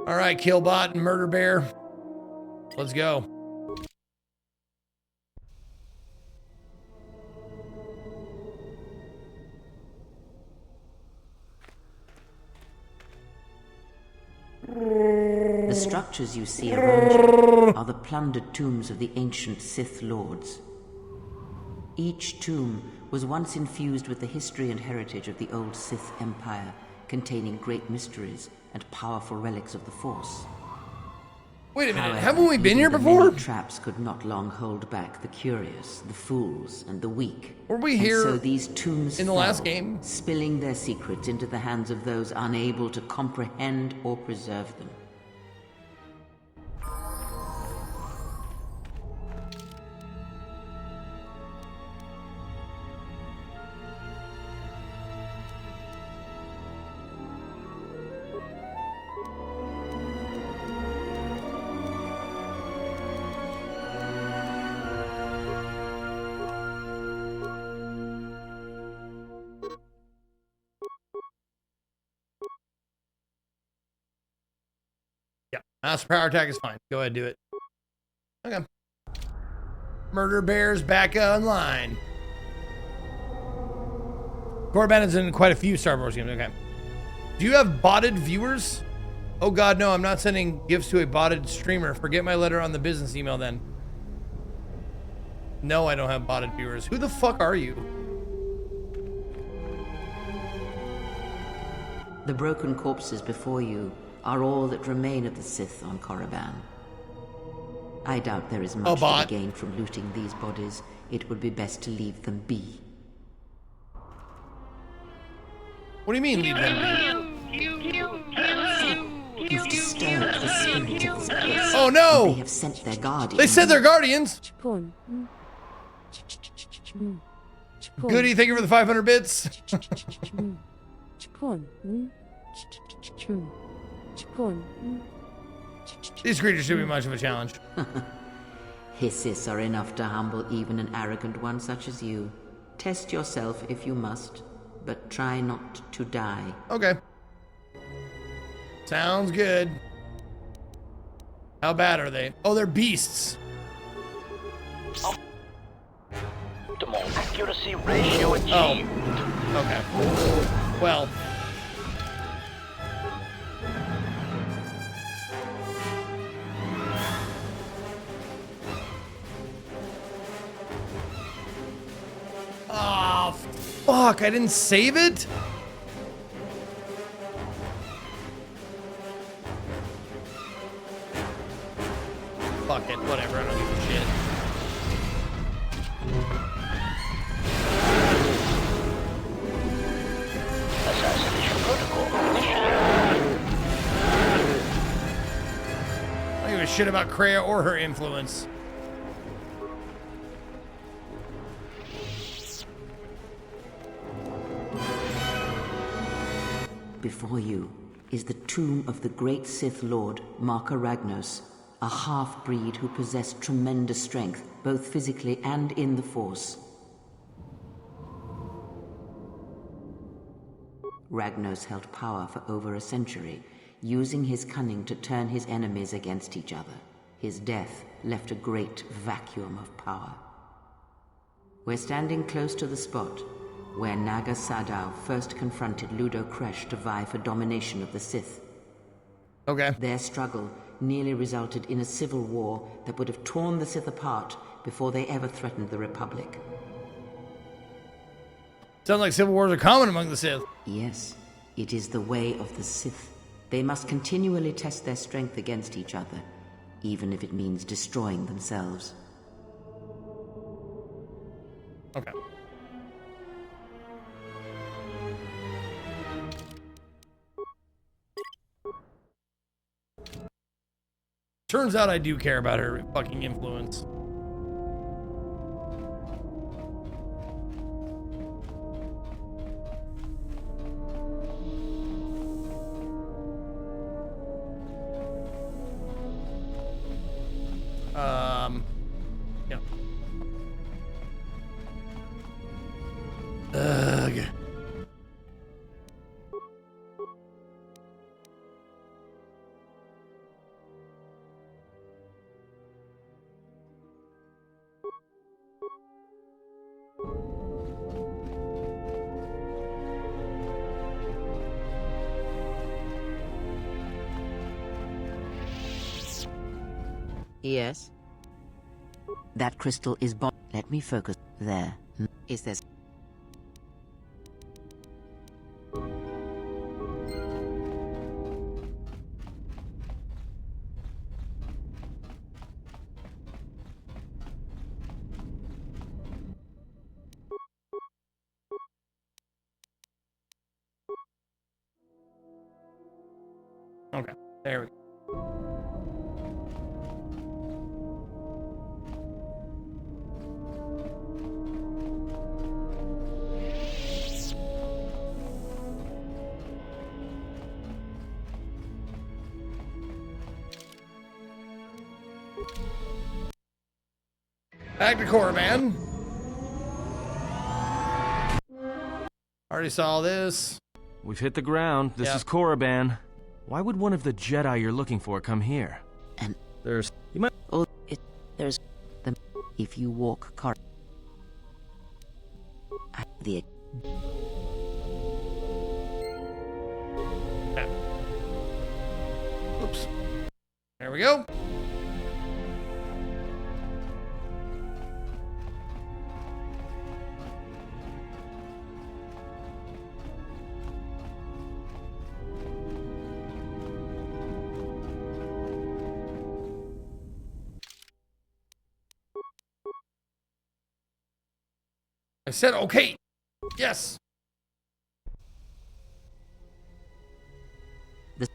All right, Killbot and Murder Bear. Let's go. The structures you see around you are the plundered tombs of the ancient Sith lords. Each tomb was once infused with the history and heritage of the old Sith Empire, containing great mysteries and powerful relics of the Force. Wait a minute, However, haven't we been here even the before? many traps could not long hold back the curious, the fools, and the weak. Were we And here so these tombs in the fell, last game? spilling their secrets into the hands of those unable to comprehend or preserve them. Yeah, Master Power Attack is fine. Go ahead, do it. Okay. Murder Bear's back online. Corbin is in quite a few Star Wars games. Okay. Do you have botted viewers? Oh God, no, I'm not sending gifts to a botted streamer. Forget my letter on the business email then. No, I don't have botted viewers. Who the fuck are you? The broken corpses before you are all that remain of the Sith on Korriban. I doubt there is much to be gained from looting these bodies. It would be best to leave them be. What do you mean, leave them be? You've disturbed the spirit of this place. Oh no! They have sent their guardians. They sent their guardians! Goody, thank you for the 500 bits. These creatures should be much of a challenge. Hisses are enough to humble even an arrogant one such as you. Test yourself if you must, but try not to die. Okay. Sounds good. How bad are they? Oh, they're beasts. Optimal accuracy ratio achieved. Oh. Okay. Well. Oh, fuck. I didn't save it? Fuck it. Whatever. I don't give a shit. Assassination protocol initiated. shit about Kreia or her influence. Before you is the tomb of the great Sith Lord, Marka Ragnos, a half-breed who possessed tremendous strength, both physically and in the Force. Ragnos held power for over a century, using his cunning to turn his enemies against each other. His death left a great vacuum of power. We're standing close to the spot where Naga Sadow first confronted Ludo Kresh to vie for domination of the Sith. Okay. Their struggle nearly resulted in a civil war that would have torn the Sith apart before they ever threatened the Republic. Sounds like civil wars are common among the Sith. Yes, it is the way of the Sith. They must continually test their strength against each other, even if it means destroying themselves. Okay. Turns out I do care about her fucking influence. Yeah. Ugh. Yes? That crystal is Let me focus. There. Is there... Okay, there we go. Back to Korriban. Already saw this. We've hit the ground. This Yep. is Korriban. Why would one of the Jedi you're looking for come here? And There's... You might... Oh, there's... The... If you walk the... Oops. There we go. I said okay. Yes. The...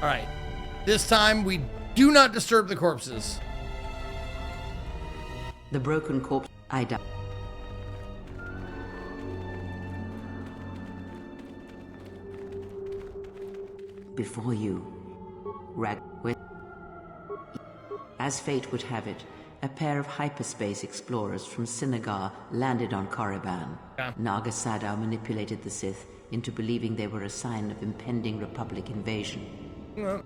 All right. This time we do not disturb the corpses. The broken corpse... I die. Before you, as fate would have it, a pair of hyperspace explorers from Sinagar landed on Korriban. Yeah. Naga Sadow manipulated the Sith into believing they were a sign of impending Republic invasion. Yeah.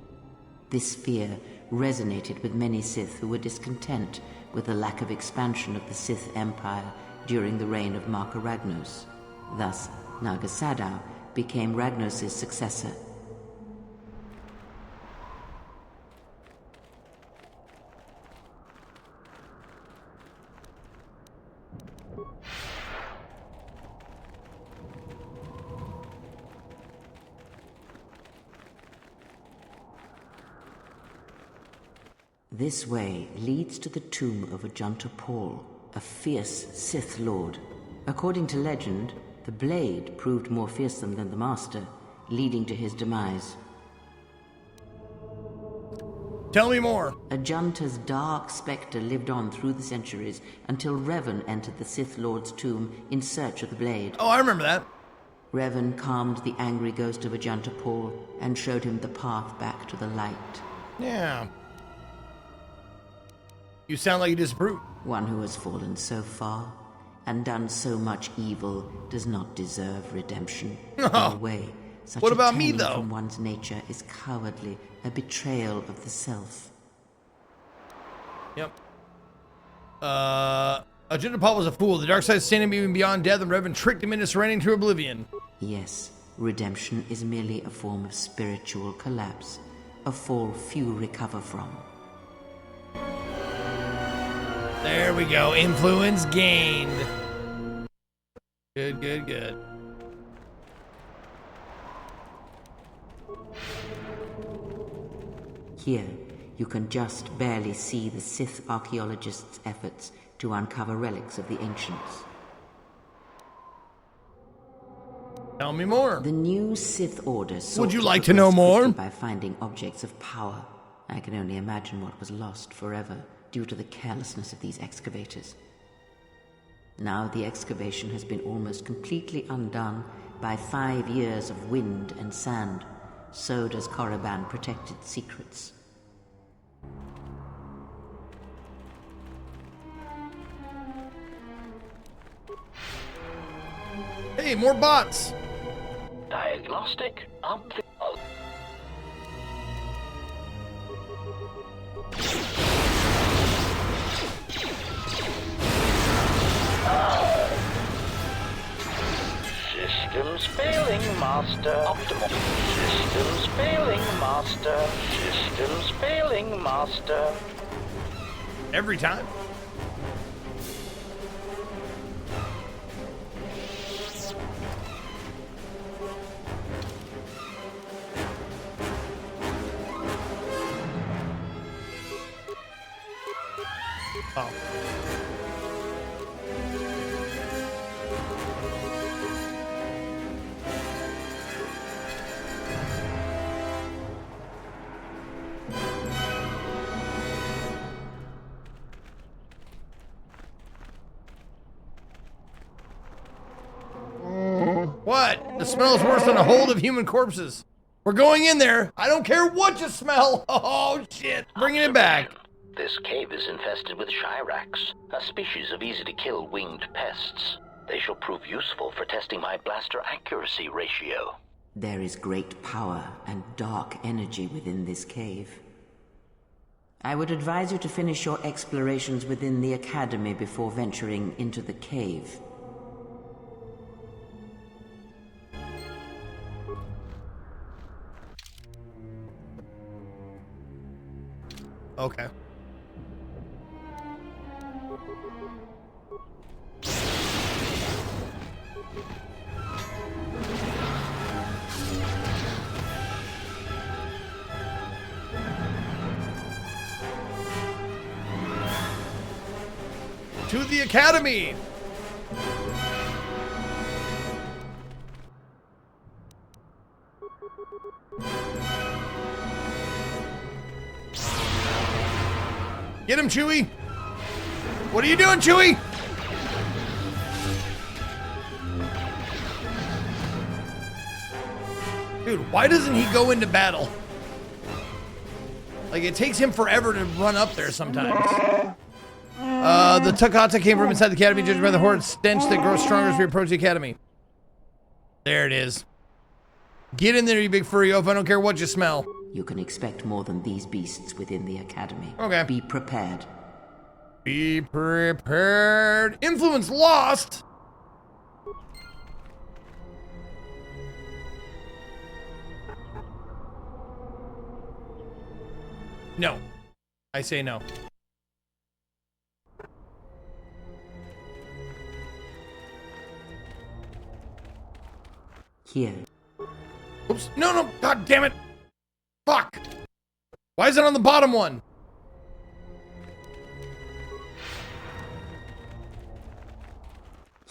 This fear resonated with many Sith who were discontent with the lack of expansion of the Sith Empire during the reign of Marka Ragnos. Thus, Naga Sadow became Ragnos' successor. This way leads to the tomb of Ajanta Paul, a fierce Sith Lord. According to legend, the blade proved more fearsome than the Master, leading to his demise. Tell me more. Ajanta's dark specter lived on through the centuries until Revan entered the Sith Lord's tomb in search of the blade. Oh, I remember that. Revan calmed the angry ghost of Ajanta Paul and showed him the path back to the light. Yeah. You sound like you disapprove. One who has fallen so far and done so much evil does not deserve redemption. In a way, such What a about me, turning though? from one's nature is cowardly, a betrayal of the self. Yep. Ajanta Paul was a fool. The dark side standing even beyond death, and Revan tricked him into surrendering to oblivion. Yes, redemption is merely a form of spiritual collapse, a fall few recover from. There we go. Influence gained. Good, good, good. Here, you can just barely see the Sith archaeologists' efforts to uncover relics of the ancients. Tell me more. The new Sith Order Would you like to know more? By finding objects of power. I can only imagine what was lost forever due to the carelessness of these excavators. Now the excavation has been almost completely undone by 5 years of wind and sand. So does Korriban protected secrets. Hey, more bots. Diagnostic Systems failing, Master. Optimal. Systems failing, Master. Systems failing, Master. Every time. Oh. What? The smell is worse than a hold of human corpses. We're going in there. I don't care what you smell. Oh, shit. Bringing it back. This cave is infested with Shirax, a species of easy-to-kill winged pests. They shall prove useful for testing my blaster accuracy ratio. There is great power and dark energy within this cave. I would advise you to finish your explorations within the Academy before venturing into the cave. Okay. To the Academy! Get him, Chewie! What are you doing, Chewie? Dude, why doesn't he go into battle? Like, it takes him forever to run up there sometimes. The Takata came from inside the Academy, judged by the horrid stench that grows stronger as we approach the Academy. There it is. Get in there, you big furry oaf. I don't care what you smell. You can expect more than these beasts within the Academy. Okay. Be prepared. Be prepared. Influence lost. No. I say no. Here. Oops. No, no. God damn it. Fuck. Why is it on the bottom one?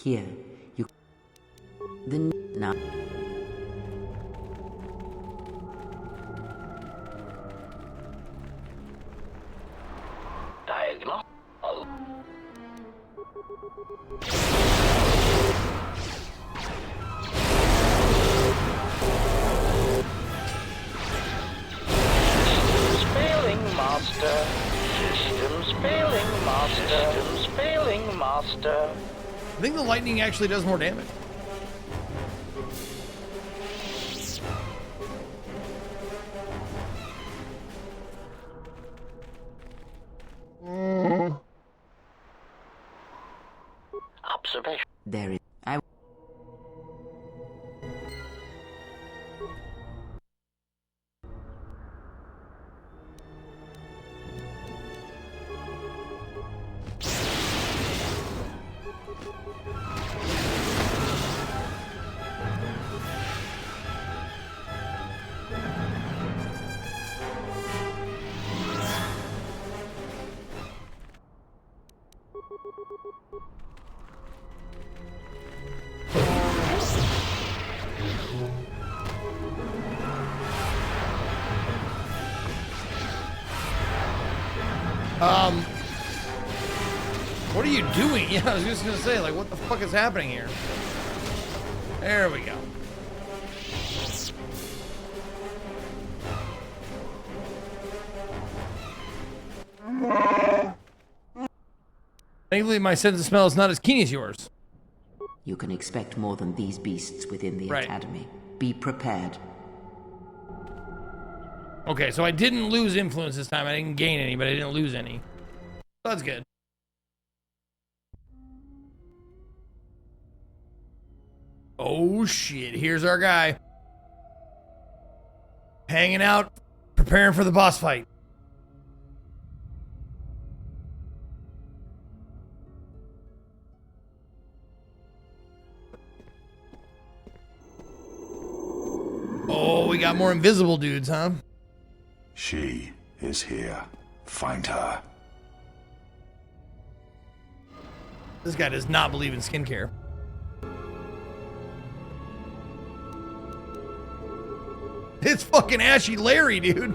Here, you... Now... Diagonal. Systems failing, Master. Systems failing, Master. Systems failing, Master. I think the lightning actually does more damage. Observation. There is... I... What are you doing? Yeah, I was just gonna say, like, what the fuck is happening here? There we go. Thankfully, my sense of smell is not as keen as yours. You can expect more than these beasts within the Right. Academy. Be prepared. Okay, so I didn't lose influence this time. I didn't gain any, but I didn't lose any. That's good. Oh shit, here's our guy. Hanging out, preparing for the boss fight. Oh, we got more invisible dudes, huh? She is here. Find her. This guy does not believe in skincare. It's fucking Ashy Larry, dude.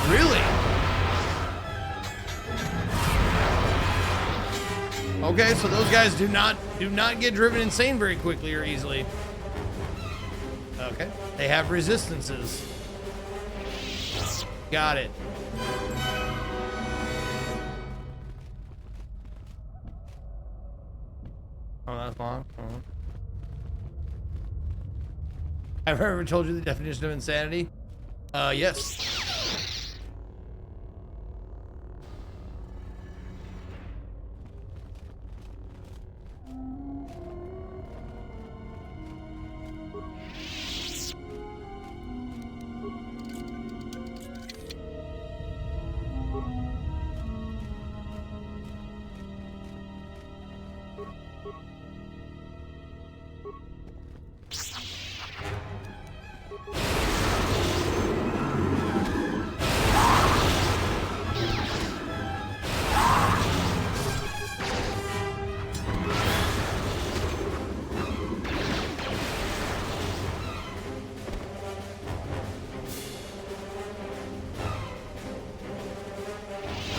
Really? Okay, so those guys do not get driven insane very quickly or easily. Okay. They have resistances. Got it. Oh, that's long. Oh. I've ever told you the definition of insanity? Yes.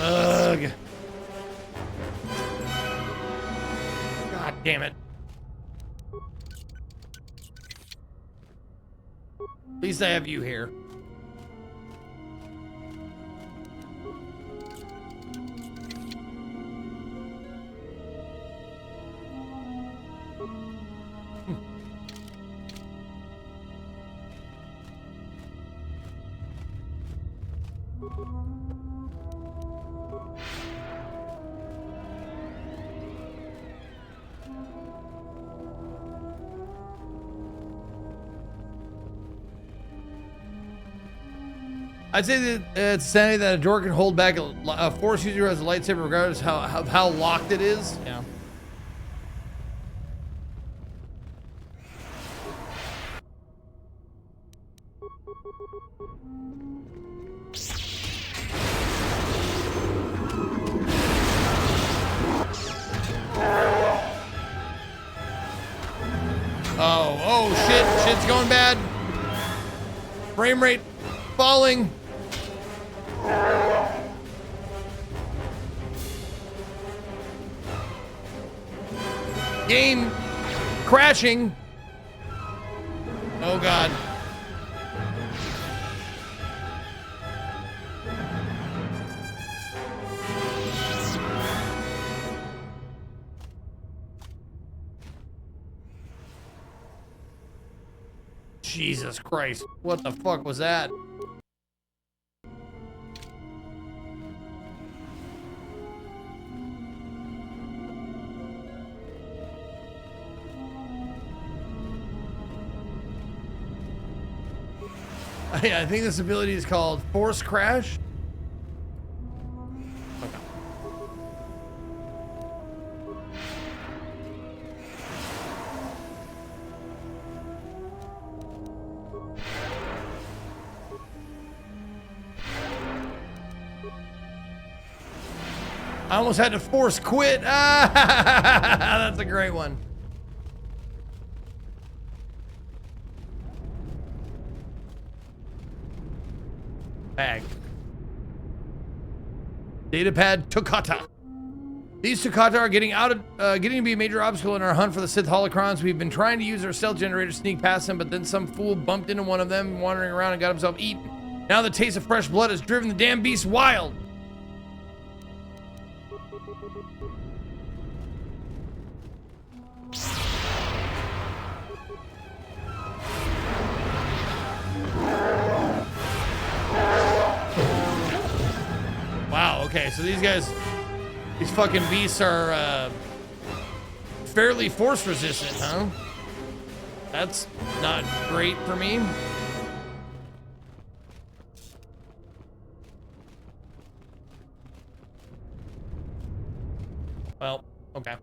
Ugh. God damn it. At least I have you here. I'd say that it's sanity that a door can hold back a force user who has a lightsaber regardless of how locked it is. Yeah. Oh shit, shit's going bad. Frame rate falling. Game crashing. Oh god. Jesus Christ. What the fuck was that? I think this ability is called Force Crash. Okay. I almost had to force quit. Ah, that's a great one. Bag. Datapad Toccata. These Toccata are getting to be a major obstacle in our hunt for the Sith holocrons. We've been trying to use our stealth generator to sneak past them, but then some fool bumped into one of them wandering around and got himself eaten. Now the taste of fresh blood has driven the damn beast wild. Wow, okay, so these fucking beasts are fairly force resistant, huh? That's not great for me. Well, okay.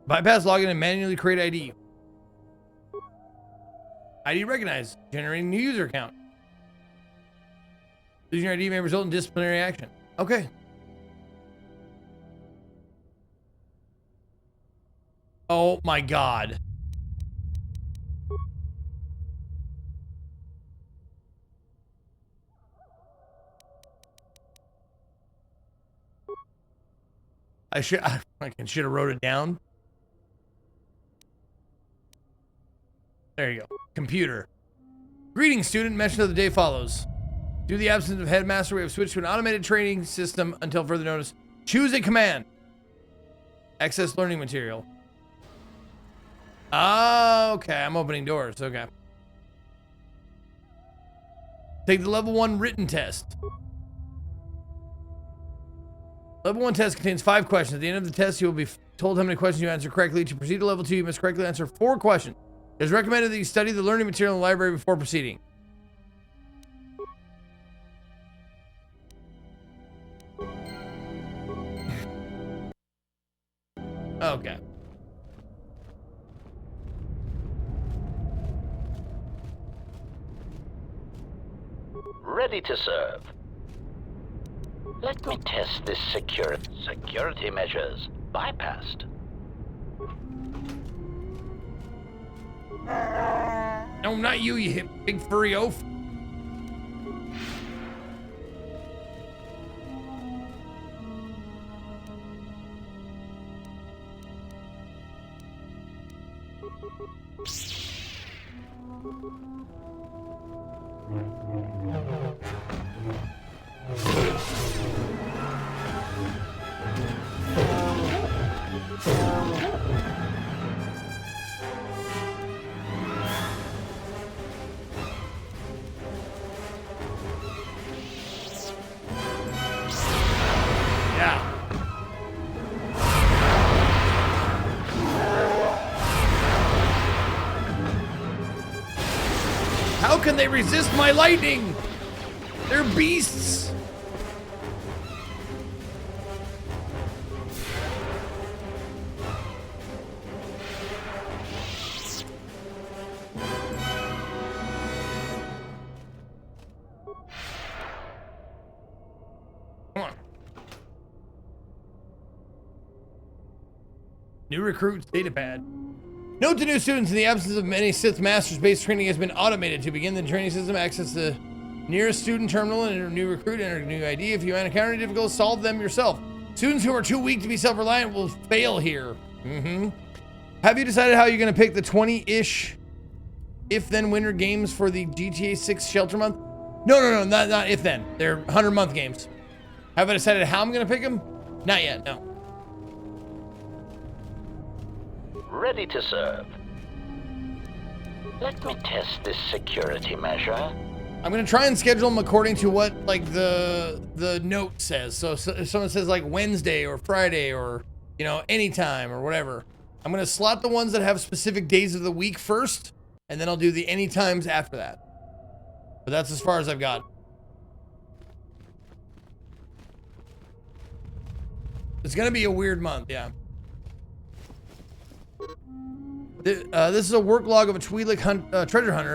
Bypass login and manually create ID. ID recognized. Generating new user account. Losing your ID may result in disciplinary action. Okay. Oh my god. I should have wrote it down. There you go. Computer. Greetings, student. Mission of the day follows. Due to the absence of headmaster, we have switched to an automated training system until further notice. Choose a command. Access learning material. Oh, okay. I'm opening doors. Okay. Take the level 1 written test. Level 1 test contains 5 questions. At the end of the test, you will be told how many questions you answer correctly. To proceed to level 2, you must correctly answer 4 questions. It is recommended that you study the learning material in the library before proceeding. Okay. Ready to serve. Let me test this security measures. Bypassed. No, not you, you hip big furry oaf. How can they resist my lightning? They're beasts. Come on. New recruits data pad. Note to new students, in the absence of many Sith Masters, base training has been automated. To begin the training system, access the nearest student terminal and enter a new recruit, enter a new ID. If you encounter any difficulties, solve them yourself. Students who are too weak to be self-reliant will fail here. Have you decided how you're going to pick the 20-ish if-then winter games for the GTA 6 Shelter Month? No, not if-then. They're 100-month games. Have I decided how I'm going to pick them? Not yet, no. Ready to serve. Let me test this security measure. I'm gonna try and schedule them according to what like the note says. So if someone says like Wednesday or Friday or anytime or whatever, I'm gonna slot the ones that have specific days of the week first, and then I'll do the anytimes after that. But that's as far as I've got. It's gonna be a weird month, yeah. This is a work log of a Twi'lek treasure hunter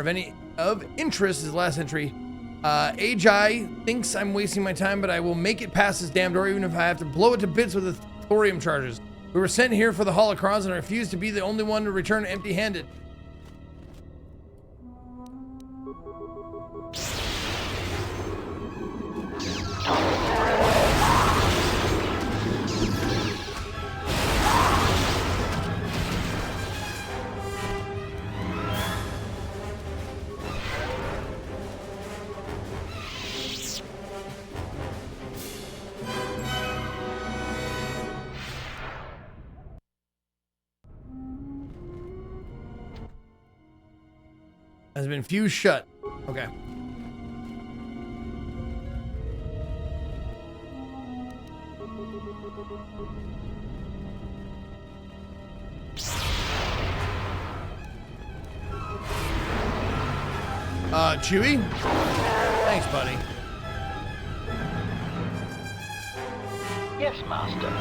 of interest. His last entry. Ajay thinks I'm wasting my time, but I will make it past this damn door, even if I have to blow it to bits with the thorium charges. We were sent here for the holocrons, and I refuse to be the only one to return empty-handed. Has been fused shut. Okay. Chewie? Thanks, buddy. Yes, Master.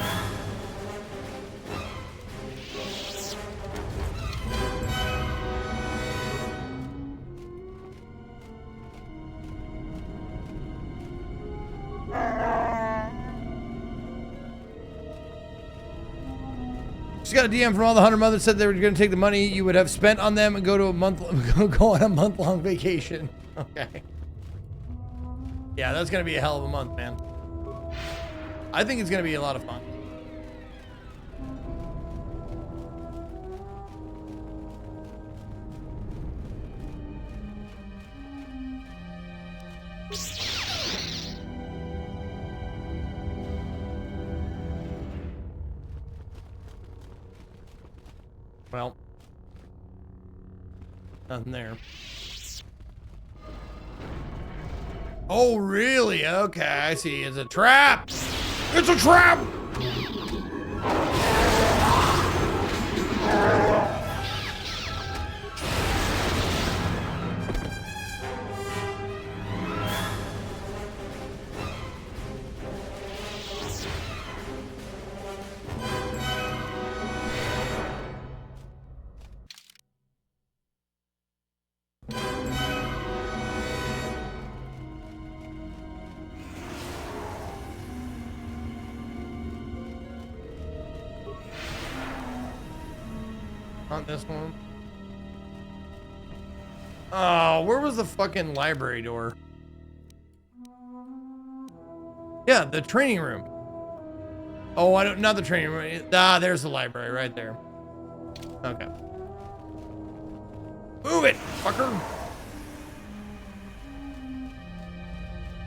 Just got a DM from all the 100 mothers, said they were going to take the money you would have spent on them and go on a month-long vacation. Okay. Yeah, that's going to be a hell of a month, man. I think it's going to be a lot of fun. Well, nothing there. Oh, really? Okay, I see. It's a trap. It's a trap. On this one. Oh, where was the fucking library door? Yeah, the training room. Oh, not the training room. There's the library right there. Okay. Move it, fucker.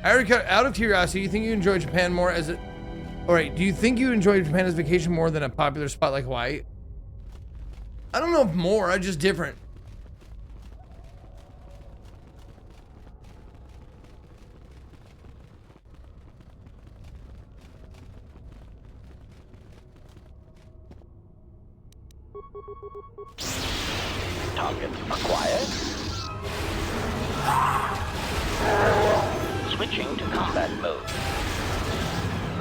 Out of curiosity, do you think you enjoy Japan more as a... Alright, do you think you enjoy Japan as a vacation more than a popular spot like Hawaii? I don't know if more, just different. Target acquired. Switching to combat mode.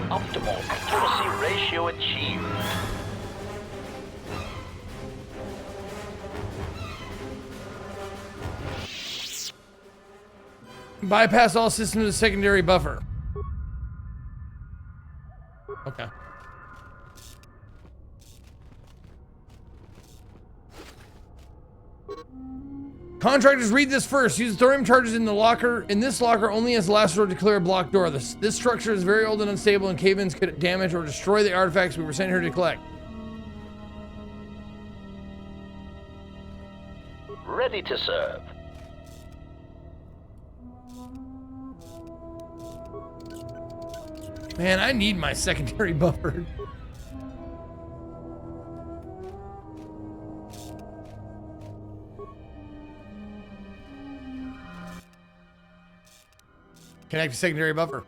Optimal accuracy ratio achieved. Bypass all systems of secondary buffer. Okay. Contractors, read this first. Use thorium charges in the locker. In this locker, only as last resort to clear a blocked door. This structure is very old and unstable, and cave-ins could damage or destroy the artifacts we were sent here to collect. Ready to serve. Man, I need my secondary buffer. Connect to secondary buffer.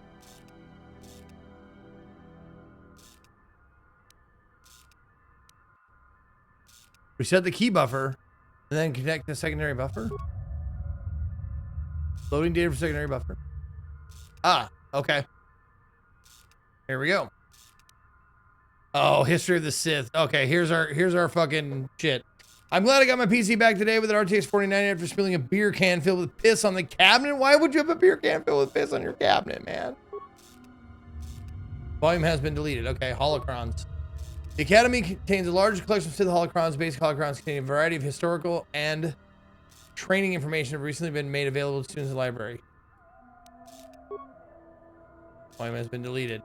Reset the key buffer and then connect to secondary buffer. Loading data for secondary buffer. Ah, okay. Here we go. Oh, history of the Sith. Okay, here's our fucking shit. I'm glad I got my PC back today with an RTX 4090 after spilling a beer can filled with piss on the cabinet. Why would you have a beer can filled with piss on your cabinet, man? Volume has been deleted. Okay, holocrons. The Academy contains a large collection of Sith holocrons. Basic holocrons containing a variety of historical and training information have recently been made available to students in the library. Volume has been deleted.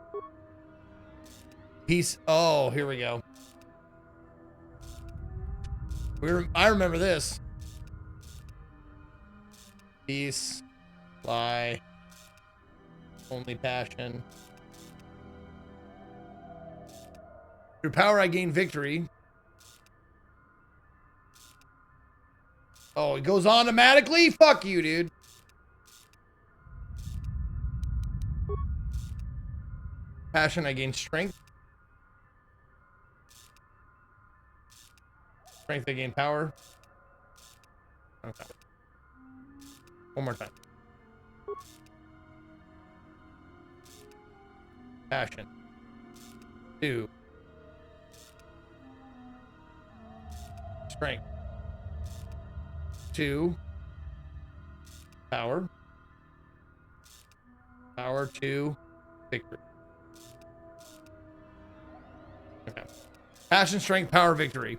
Peace. Oh, here we go. I remember this. Peace, lie, only passion. Through power, I gain victory. Oh, it goes automatically? Fuck you, dude. Passion, I gain strength. Strength, I gain power. Okay. One more time. Passion. 2. Strength. 2. Power. Power 2. Victory. Okay. Passion, strength, power, victory.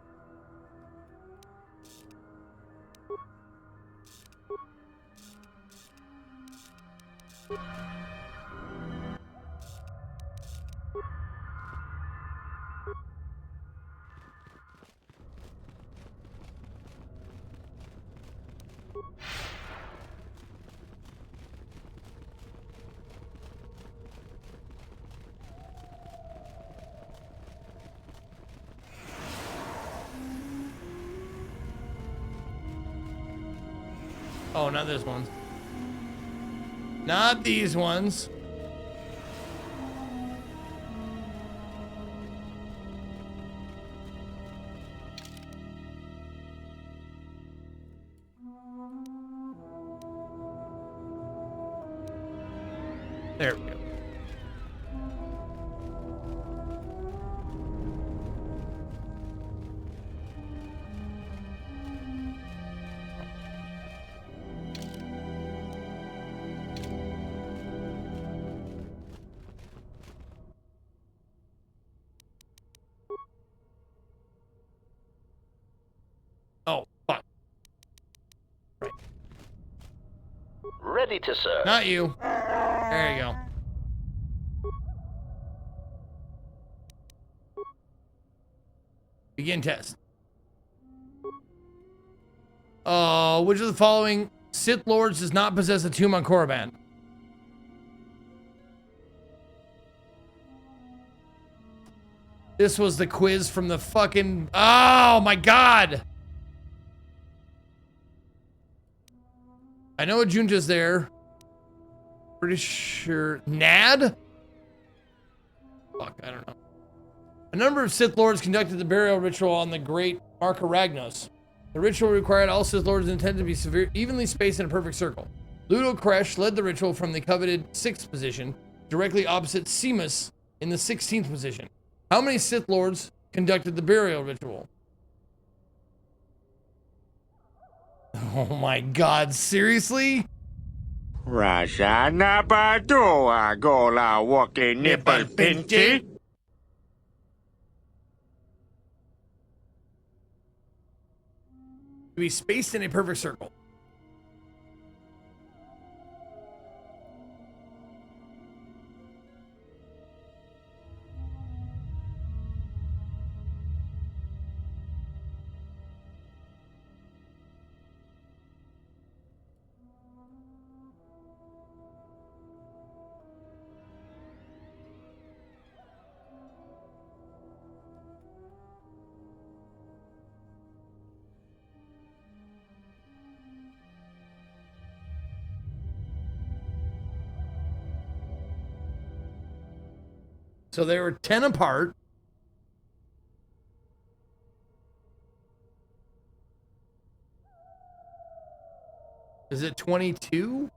Oh, not this one. Not these ones. There we go. Oh, fuck. Right. Ready to serve. Not you. There you go. Begin test. Which of the following Sith Lords does not possess a tomb on Korriban? This was the quiz from the fucking... Oh my god! I know Junja's there. Pretty sure... Nad? Fuck, I don't know. A number of Sith Lords conducted the burial ritual on the Great Mark of Ragnos. The ritual required all Sith Lords intended to be evenly spaced in a perfect circle. Ludo Kresh led the ritual from the coveted 6th position, directly opposite Seamus in the 16th position. How many Sith Lords conducted the burial ritual? Oh my god, seriously? Rasa napadoa gola wake nipple pinty. To be spaced in a perfect circle. So they were 10 apart. Is it 22?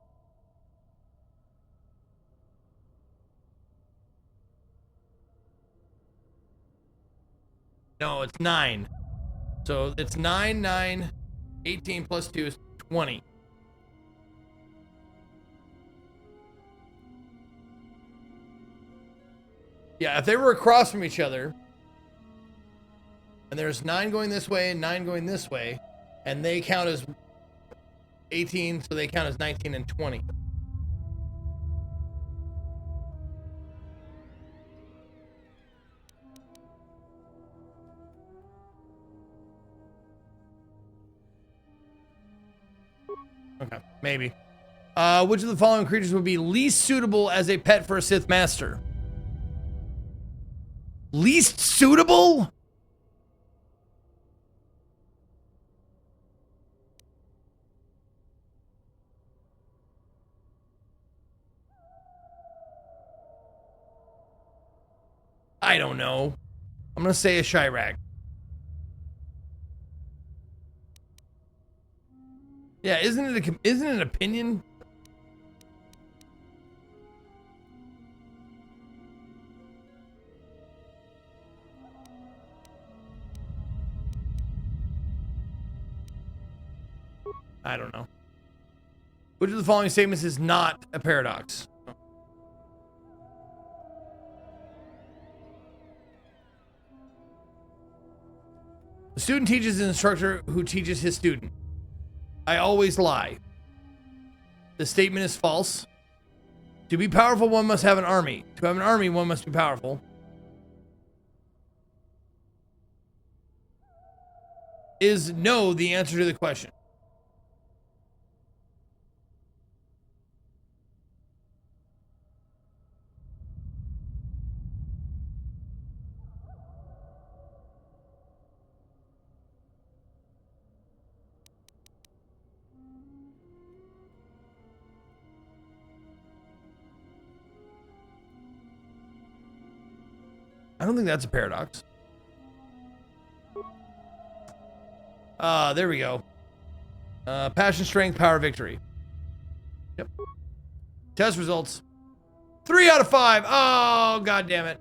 No, it's 9. So it's 9, 9, 18 plus 2 is 20. Yeah, if they were across from each other, and there's 9 going this way and 9 going this way, and they count as 18, so they count as 19 and 20. Okay, maybe. Which of the following creatures would be least suitable as a pet for a Sith Master? Least suitable? I don't know. I'm gonna say a Chirac. Yeah, isn't it an opinion? I don't know. Which of the following statements is not a paradox? The student teaches the instructor who teaches his student. I always lie. The statement is false. To be powerful, one must have an army. To have an army, one must be powerful. Is no the answer to the question? I don't think that's a paradox. There we go. Passion, strength, power, victory. Yep. Test results. 3 out of 5. Oh, god damn it.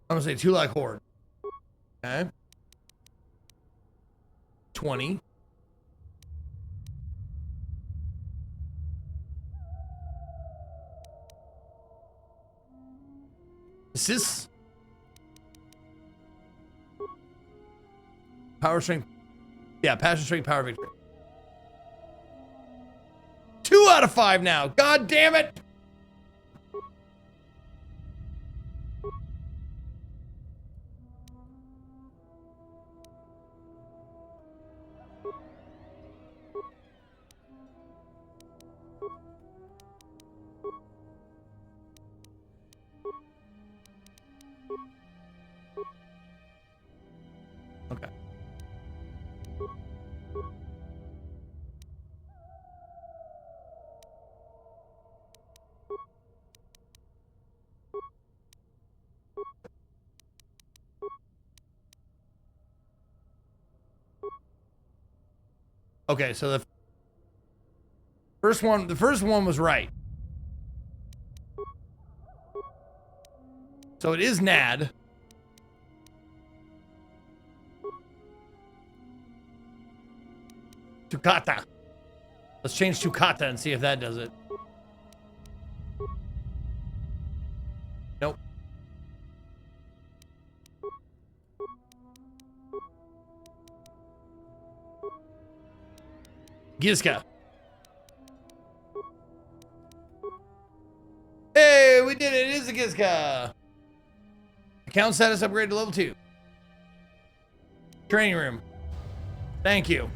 I'm gonna say 2 like Horde. Okay. 20. Assists. Power strength. Yeah, passion strength, power victory. 2 out of 5 now. God damn it. Okay. Okay, so the first one was right. So it is Nad. Tukata. Let's change Tukata and see if that does it. Nope. Gizka. Hey, we did it. It is a Gizka. Account status upgrade to level 2. Training room. Thank you.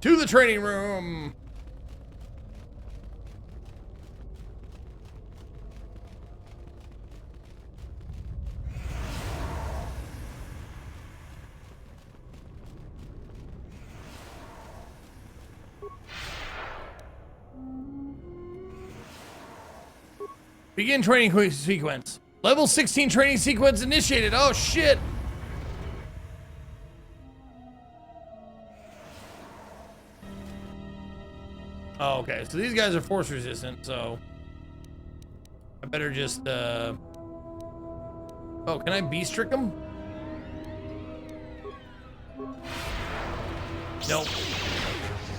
To the training room. Begin training sequence. Level 16 training sequence initiated. Oh shit. Oh, okay, so these guys are force resistant, so I better just, oh, can I beast trick them? Nope.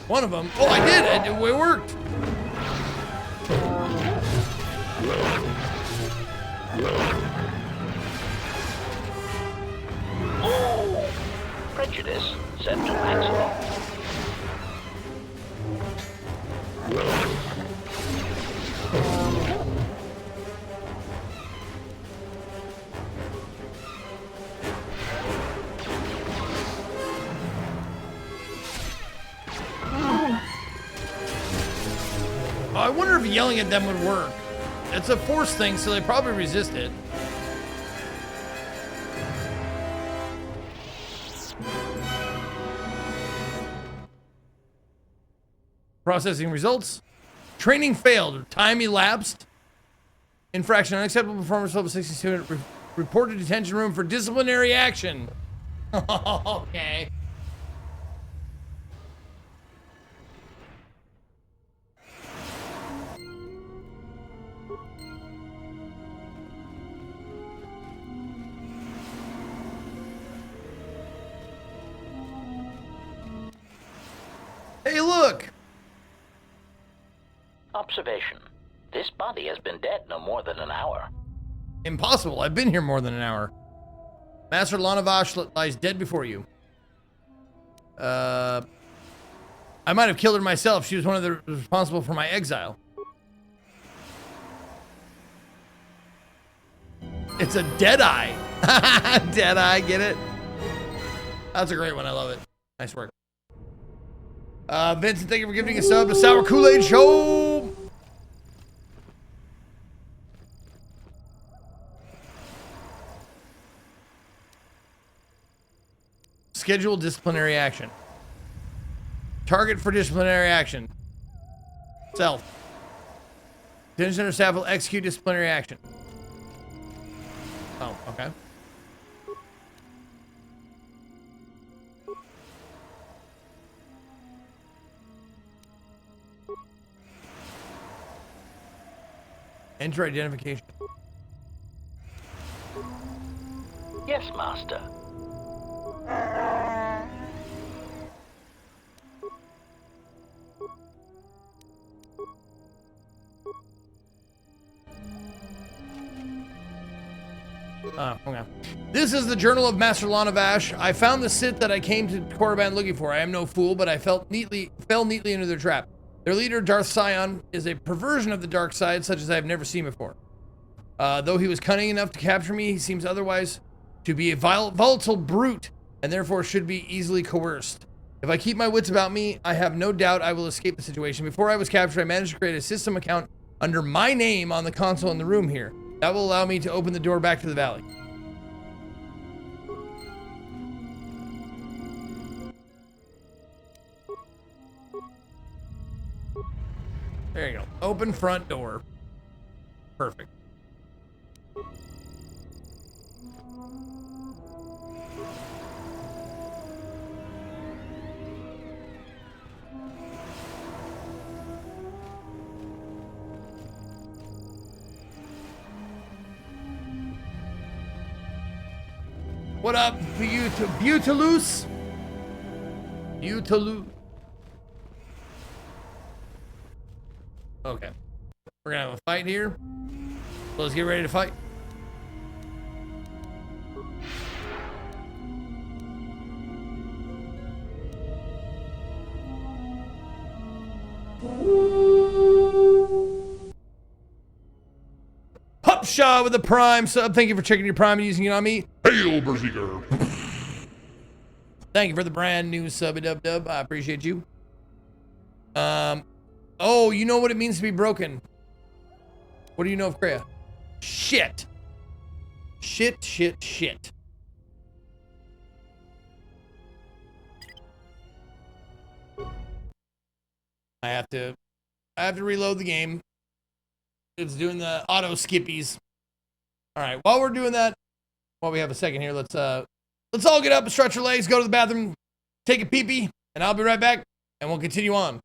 One of them. Oh, I did. It worked. Oh, prejudice set to maximum. I wonder if yelling at them would work. It's a force thing, so they probably resist it. Processing results. Training failed. Time elapsed. Infraction. Unacceptable performance level 62. Reported detention room for disciplinary action. Okay. Hey, look! Observation. This body has been dead no more than an hour. Impossible. I've been here more than an hour. Master Lanavash lies dead before you. I might have killed her myself. She was one of the responsible for my exile. It's a Deadeye. Deadeye, get it? That's a great one. I love it. Nice work. Vincent, thank you for giving a sub to Sour Kool-Aid Show. Schedule disciplinary action. Target for disciplinary action. Self. Detention center staff will execute disciplinary action. Oh, okay. Enter identification. Yes, Master. Oh, okay. This is the Journal of Master Lanavash. I found the Sith that I came to Korriban looking for. I am no fool, but I fell neatly into their trap. Their leader, Darth Sion, is a perversion of the dark side, such as I have never seen before. Though he was cunning enough to capture me, he seems otherwise to be a volatile brute, and therefore should be easily coerced. If I keep my wits about me, I have no doubt I will escape the situation. Before I was captured, I managed to create a system account under my name on the console in the room here. That will allow me to open the door back to the valley. There you go. Open front door. Perfect. What up, Butalus? Butalus. Okay. We're gonna have a fight here. Let's get ready to fight. Hupshaw with the Prime sub. Thank you for checking your Prime and using it on me. Hail, Berserker. Thank you for the brand new sub, dub. I appreciate you. Oh, you know what it means to be broken. What do you know of Kreia? Shit. Shit. I have to reload the game. It's doing the auto skippies. All right, while we're doing that, while we have a second here, let's all get up and stretch our legs, go to the bathroom, take a pee-pee, and I'll be right back, and we'll continue on.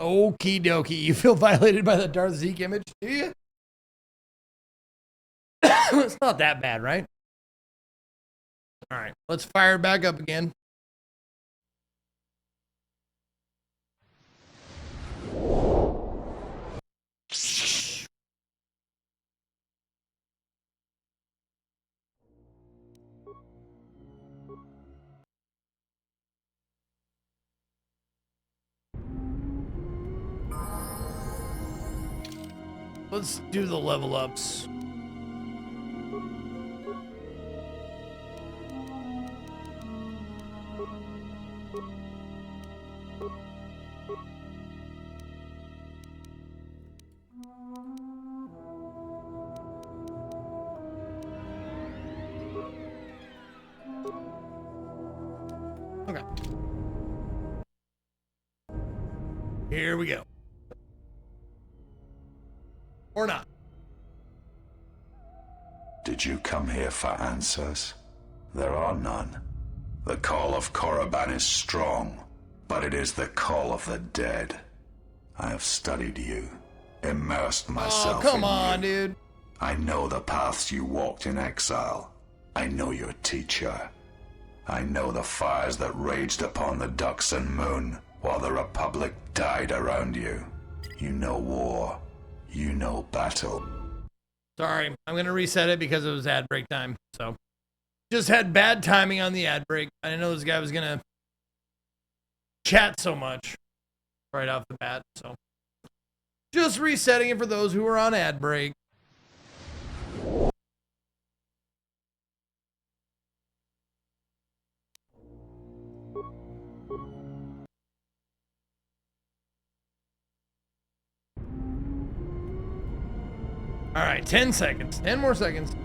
Okie dokie. You feel violated by the Darth Zeke image, do you? It's not that bad, right? All right, let's fire it back up again. Let's do the level ups. Okay. Here we go. Or not. Did you come here for answers? There are none. The call of Korriban is strong, but it is the call of the dead. I have studied you, immersed myself in come on, you. dude. I know the paths you walked in exile. I know your teacher. I know the fires that raged upon the Duxan moon while the Republic died around you. You know war. You know battle. Sorry, I'm going to reset it because it was ad break time. So, just had bad timing on the ad break. I didn't know this guy was going to chat so much right off the bat. So, just resetting it for those who are on ad break. All right, 10 seconds. 10 more seconds.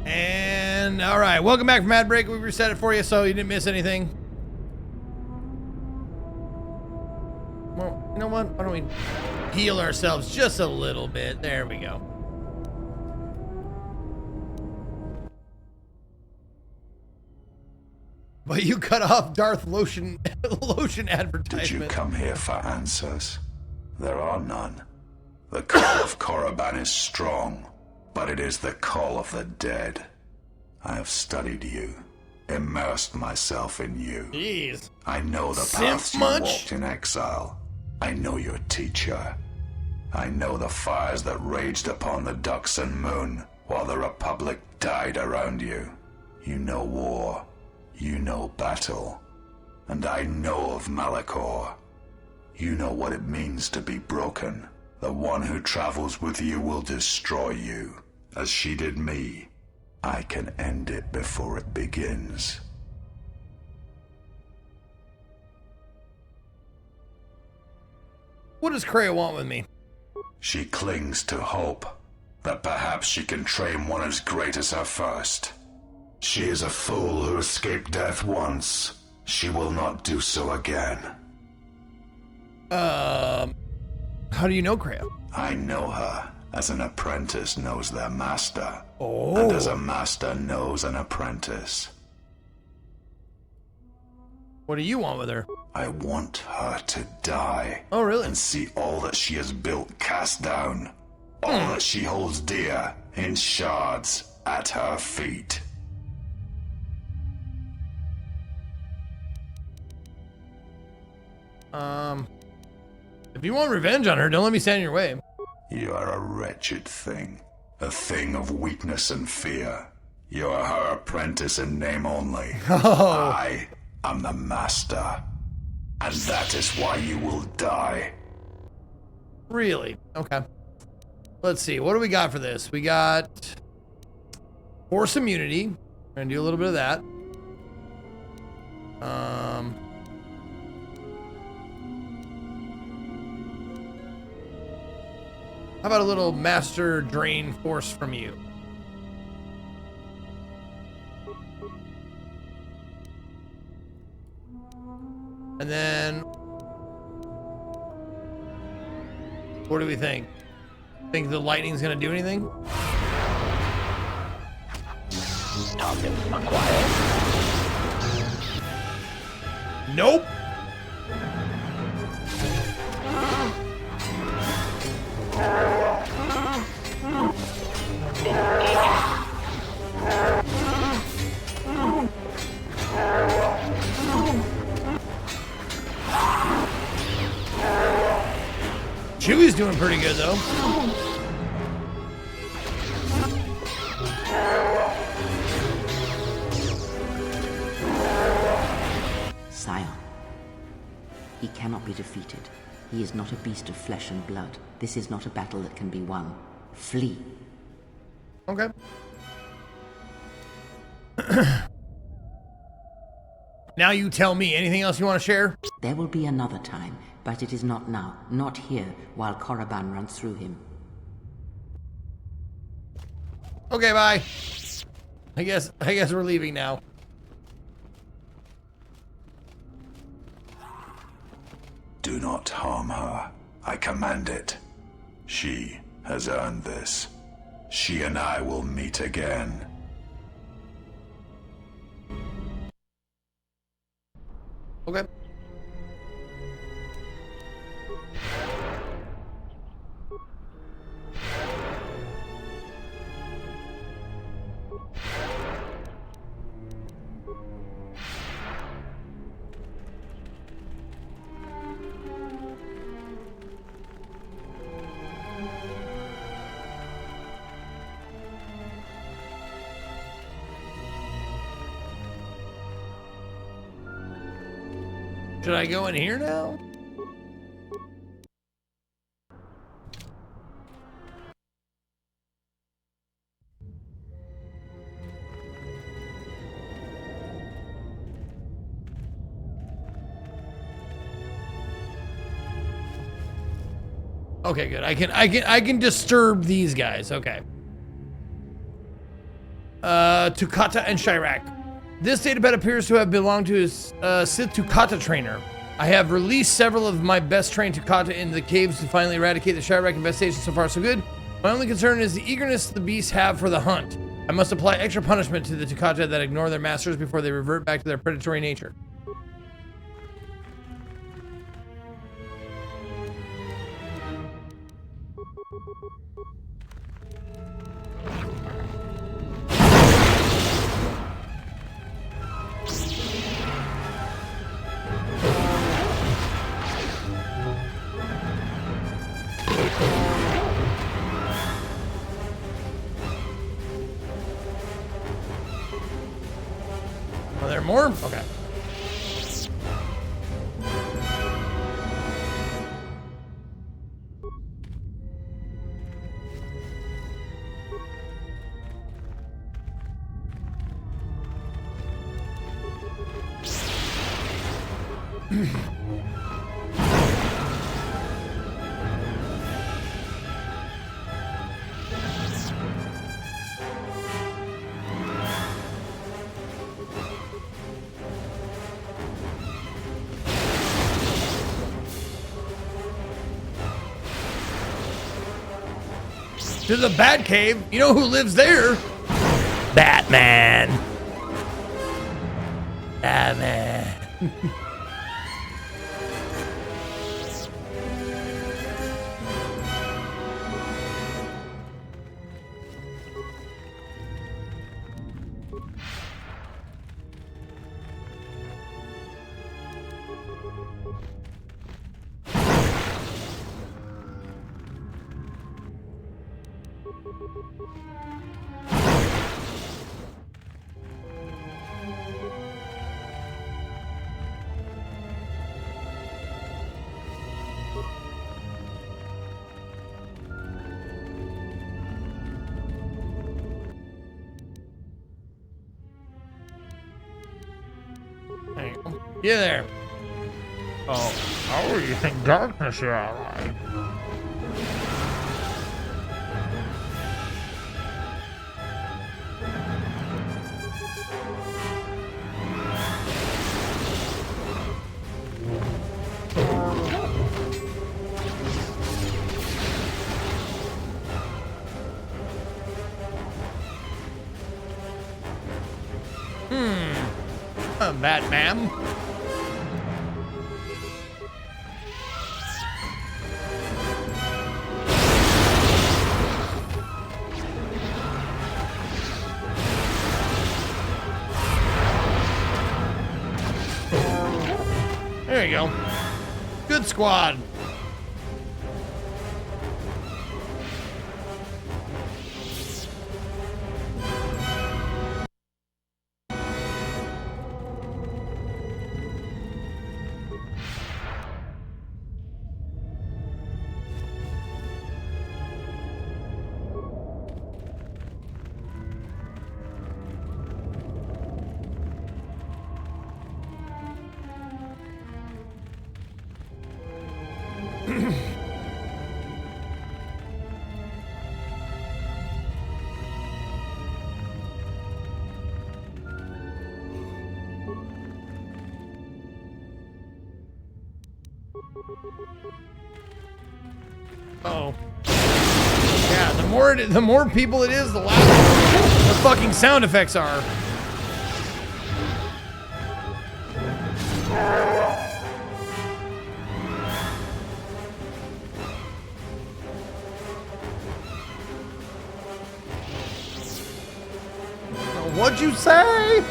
And all right, welcome back from ad break. We reset it for you so you didn't miss anything. Well, you know what? Why don't we heal ourselves just a little bit? There we go. But you cut off Darth lotion advertisement. Did you come here for answers? There are none. The call of Korriban is strong, but it is the call of the dead. I have studied you, immersed myself in you. Jeez. I know the paths you walked in exile. I know your teacher. I know the fires that raged upon the Duxan moon while the Republic died around you. You know war. You know battle, and I know of Malachor. You know what it means to be broken. The one who travels with you will destroy you, as she did me. I can end it before it begins. What does Kreia want with me? She clings to hope that perhaps she can train one as great as her first. She is a fool who escaped death once. She will not do so again. How do you know Kreia? I know her as an apprentice knows their master. Oh. And as a master knows an apprentice. What do you want with her? I want her to die. Oh, really? And see all that she has built cast down. All that she holds dear in shards at her feet. If you want revenge on her, don't let me stand in your way. You are a wretched thing. A thing of weakness and fear. You are her apprentice in name only. Oh. I am the master. And that is why you will die. Really? Okay. Let's see. What do we got for this? We got Force Immunity. We're going to do a little bit of that. How about a little Master Drain Force from you? And then, what do we think? Think the lightning's gonna do anything? Target acquired. Nope. Chewie's doing pretty good though. Scion. He cannot be defeated. He is not a beast of flesh and blood. This is not a battle that can be won. Flee. Okay. Now you tell me, anything else you want to share? There will be another time, but it is not now, not here, while Korriban runs through him. Okay, bye. I guess we're leaving now. Do not harm her. I command it. She has earned this. She and I will meet again. Okay. Should I go in here now? Okay, good. I can disturb these guys. Okay. Tukata and Chirac. This datapad appears to have belonged to his Sith Tukata trainer. I have released several of my best trained Tukata into the caves to finally eradicate the Chirac infestation. So far, so good. My only concern is the eagerness the beasts have for the hunt. I must apply extra punishment to the Tukata that ignore their masters before they revert back to their predatory nature. Are there more? Okay. To the Batcave. You know who lives there? Batman. Batman. Yeah, there. Oh, how are you think darkness your ally? Batman. There you go. Good squad. Oh. Yeah, the more people it is, the louder the fucking sound effects are. What'd you say?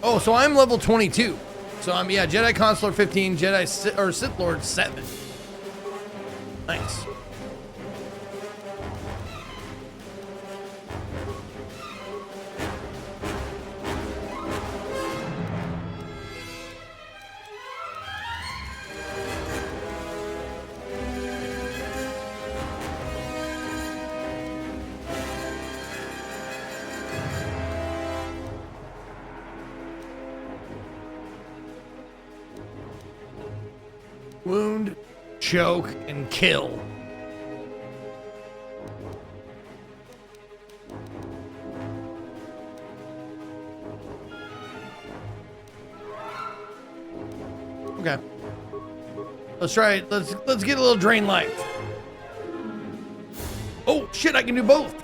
Oh, so I'm level 22. So I'm, yeah, Jedi Consular 15, Sith Lord 7. Nice. Wound, choke, and kill. Okay. Let's try it. Let's get a little drain life. Oh shit, I can do both.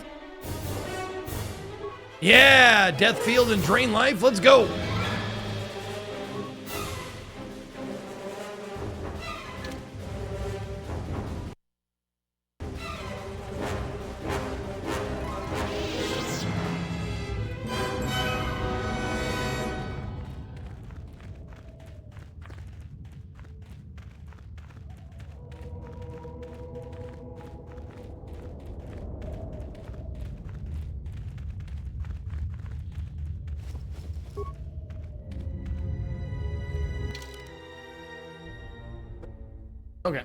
Yeah, death field and drain life. Let's go. Okay.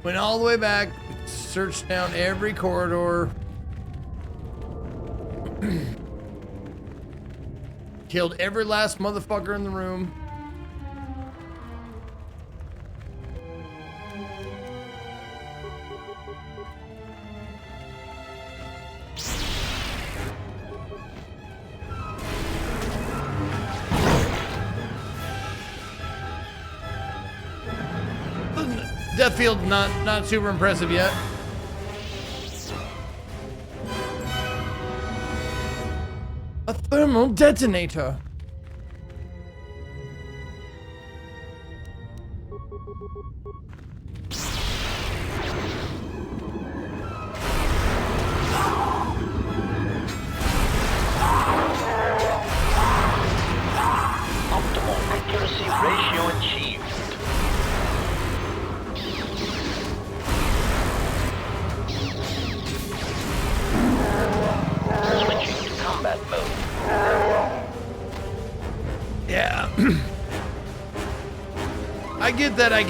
Went all the way back, searched down every corridor. Killed every last motherfucker in the room. Death field not super impressive yet. A thermal detonator. Optimal accuracy ratio achieved. Switching to combat mode. Yeah. I get that. I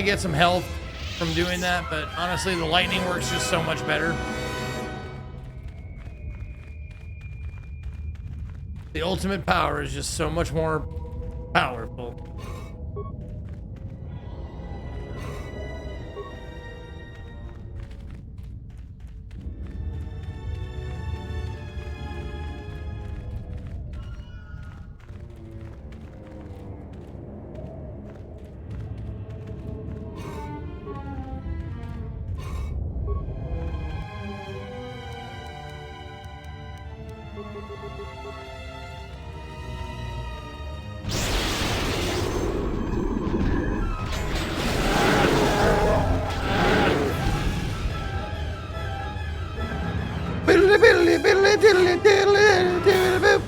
get some health from doing that, but honestly, the lightning works just so much better. The ultimate power is just so much more powerful. The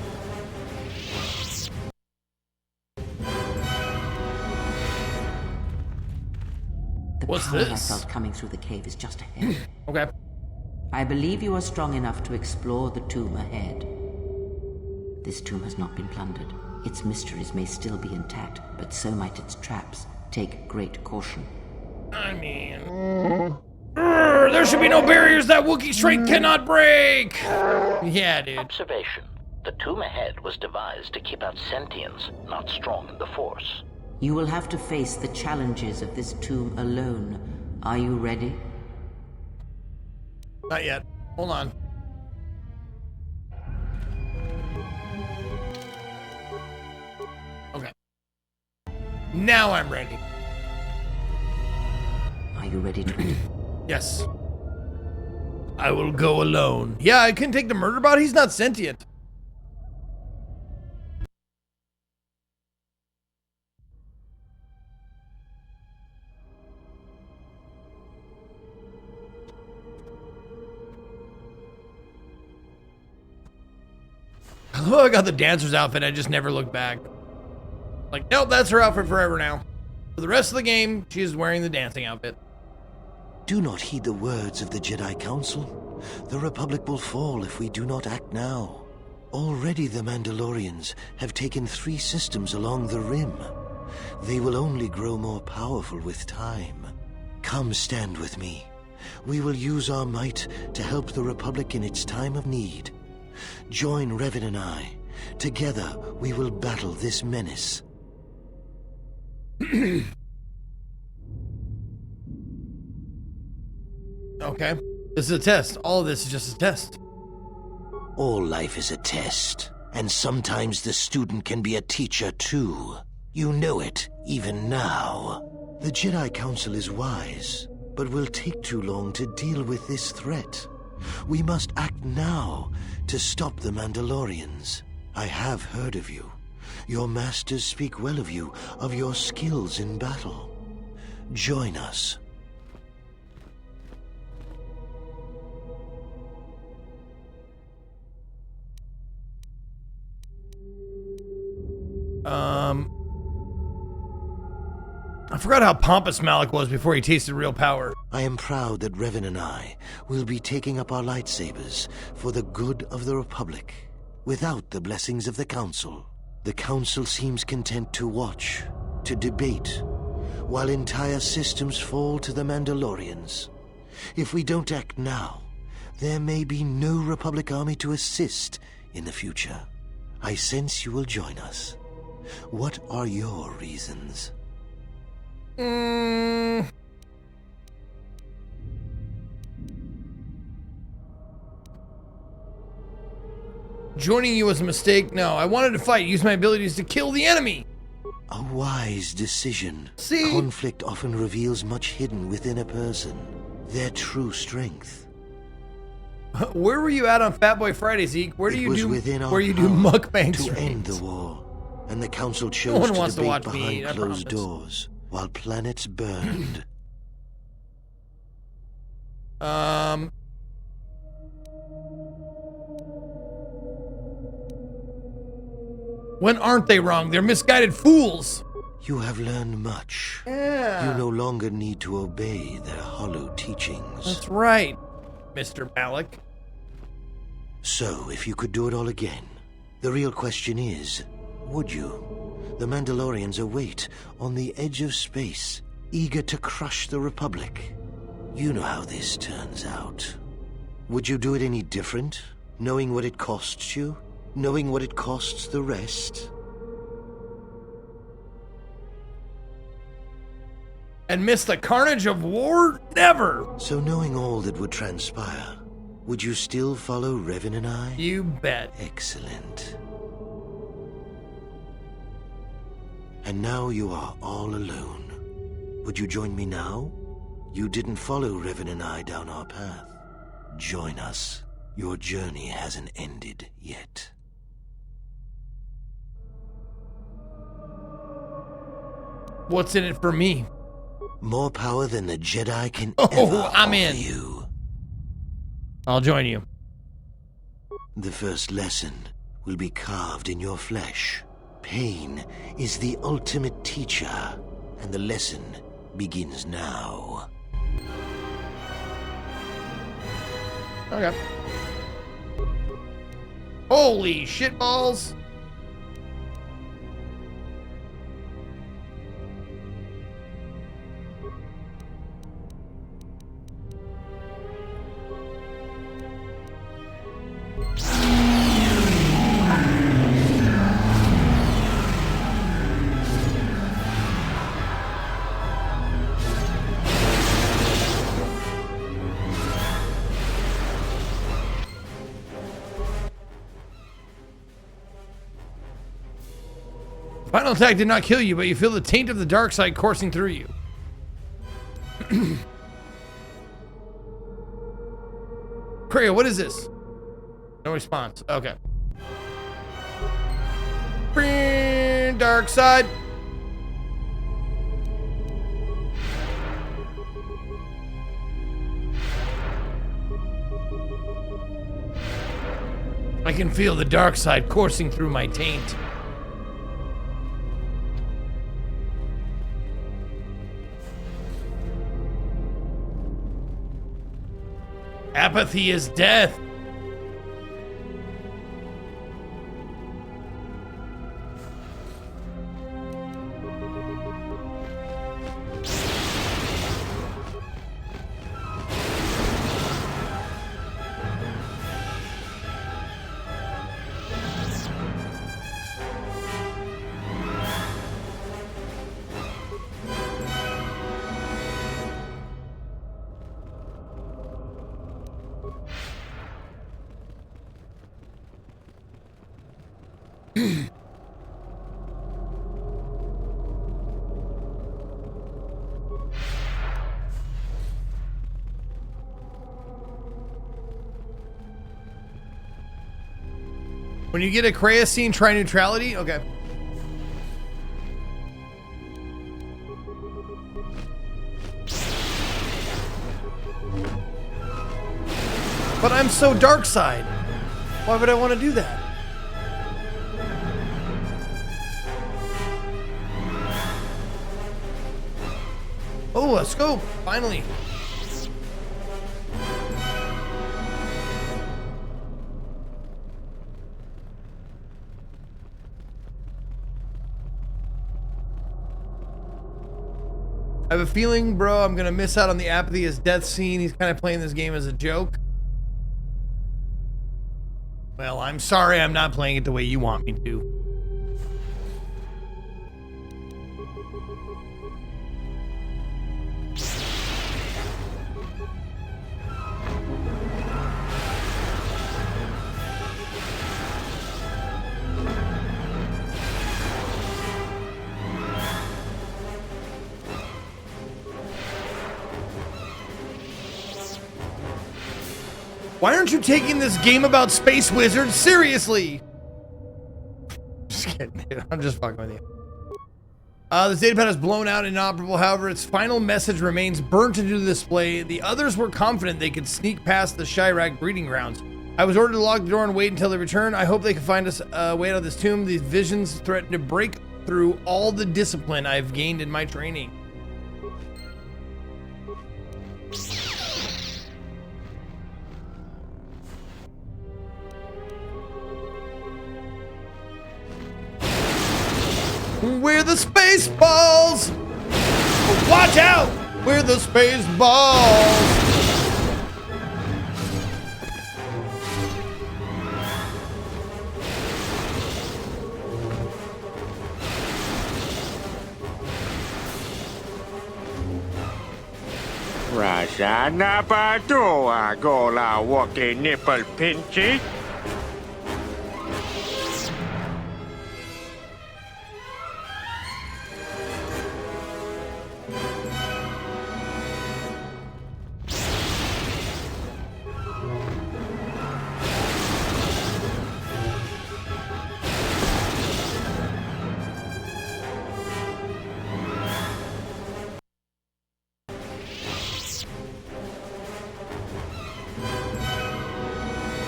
What's power this? I felt coming through the cave is just ahead. Okay. I believe you are strong enough to explore the tomb ahead. This tomb has not been plundered. Its mysteries may still be intact, but so might its traps. Take great caution. I mean... there should be no barriers that Wookiee strength cannot break! Yeah, dude. Observation. The tomb ahead was devised to keep out sentients not strong in the Force. You will have to face the challenges of this tomb alone. Are you ready? Not yet. Hold on. Okay. Now I'm ready. Are you ready to... Yes. I will go alone. Yeah, I can take the murder bot. He's not sentient. Oh, I got the dancer's outfit. I just never looked back. Like, nope, that's her outfit forever now. For the rest of the game, she is wearing the dancing outfit. Do not heed the words of the Jedi Council. The Republic will fall if we do not act now. Already the Mandalorians have taken 3 systems along the rim. They will only grow more powerful with time. Come stand with me. We will use our might to help the Republic in its time of need. Join Revan and I. Together we will battle this menace. Okay. This is a test. All of this is just a test. All life is a test, and sometimes the student can be a teacher too. You know it, even now. The Jedi Council is wise, but will take too long to deal with this threat. We must act now to stop the Mandalorians. I have heard of you. Your masters speak well of you, of your skills in battle. Join us. I forgot how pompous Malik was before he tasted real power. I am proud that Revan and I will be taking up our lightsabers for the good of the Republic, without the blessings of the Council. The Council seems content to watch, to debate, while entire systems fall to the Mandalorians. If we don't act now, there may be no Republic army to assist in the future. I sense you will join us. What are your reasons? Joining you was a mistake? No, I wanted to fight, use my abilities to kill the enemy. A wise decision. See? Conflict often reveals much hidden within a person, their true strength. Where were you at on Fat Boy Friday, Zeke? Where do It you was do within our where you do power mukbang to streams? end the war, and the Council No chose one to wants to debate watch me behind eat, I closed promise. doors while planets burned. When aren't they wrong? They're misguided fools. You have learned much. Yeah. You no longer need to obey their hollow teachings. That's right, Mr. Malik. So, if you could do it all again, the real question is, would you? The Mandalorians await on the edge of space, eager to crush the Republic. You know how this turns out. Would you do it any different, knowing what it costs you? Knowing what it costs the rest? And miss the carnage of war? Never! So knowing all that would transpire, would you still follow Revan and I? You bet. Excellent. And now you are all alone. Would you join me now? You didn't follow Revan and I down our path. Join us. Your journey hasn't ended yet. What's in it for me? More power than the Jedi can Oh, ever I'm offer in. you. I'll join you. The first lesson will be carved in your flesh. Pain is the ultimate teacher, and the lesson begins now. Okay. Holy shitballs! Final attack did not kill you, but you feel the taint of the dark side coursing through you. Creo, what is this? No response. Okay. Dark side. I can feel the dark side coursing through my taint. Apathy is death. When you get a creatine, try neutrality. Okay. But I'm so dark side. Why would I want to do that? Oh, a scope! Finally. I have a feeling, bro, I'm gonna miss out on the apathy as death scene. He's kind of playing this game as a joke. Well, I'm sorry I'm not playing it the way you want me to. Why aren't you taking this game about space wizards seriously? Just kidding, dude. I'm just fucking with you. This datapad is blown out and inoperable. However, its final message remains burnt into the display. The others were confident they could sneak past the Chirac breeding grounds. I was ordered to lock the door and wait until they return. I hope they can find us a way out of this tomb. These visions threaten to break through all the discipline I've gained in my training. We're the space balls. Watch out! We're the space balls. Raja Nabadoa Gola Walking Nipple Pinchy.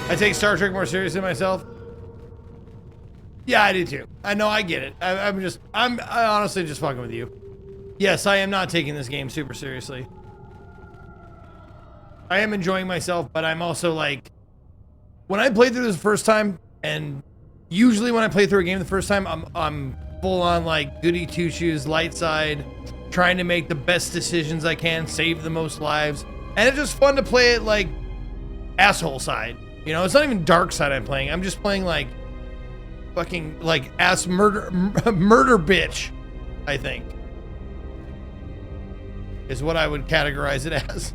I take Star Trek more seriously myself. Yeah, I do too. I know, I get it. I'm honestly just fucking with you. Yes, I am not taking this game super seriously. I am enjoying myself, but I'm also like, when I played through this the first time, and usually when I play through a game the first time, I'm full on like goody two shoes, light side, trying to make the best decisions I can, save the most lives, and it's just fun to play it like asshole side. You know, it's not even dark side I'm playing. I'm just playing like fucking like ass murder bitch, I think, is what I would categorize it as.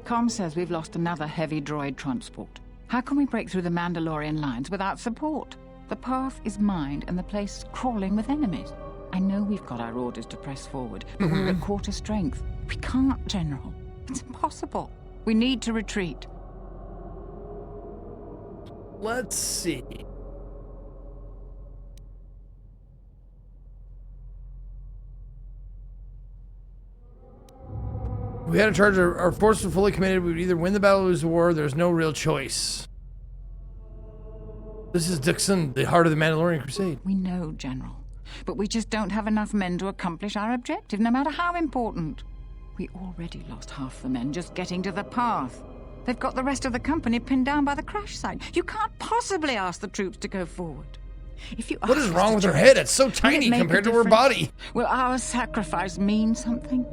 Com says we've lost another heavy droid transport. How can we break through the Mandalorian lines without support? The path is mined and the place is crawling with enemies. I know we've got our orders to press forward, but we're at quarter strength. We can't, General. It's impossible. We need to retreat. Let's see. We had a charge. Our forces were fully committed. We would either win the battle or lose the war. There's no real choice. This is Dixon, the heart of the Mandalorian Crusade. We know, General. But we just don't have enough men to accomplish our objective, no matter how important. We already lost half the men just getting to the path. They've got the rest of the company pinned down by the crash site. You can't possibly ask the troops to go forward. If you What is wrong with her head? It's so tiny compared to her body. Will our sacrifice mean something?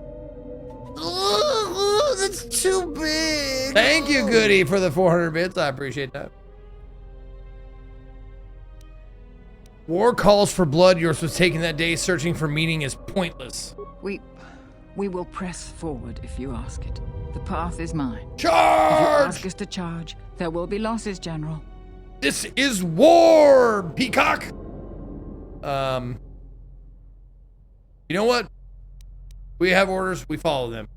Oh, that's too big. Thank you, Goody, for the 400 bits. I appreciate that. War calls for blood. Yours was taken that day. Searching for meaning is pointless. We will press forward if you ask it. The path is mine. Charge! If you ask us to charge, there will be losses, General. This is war, Peacock. You know what? We have orders. We follow them.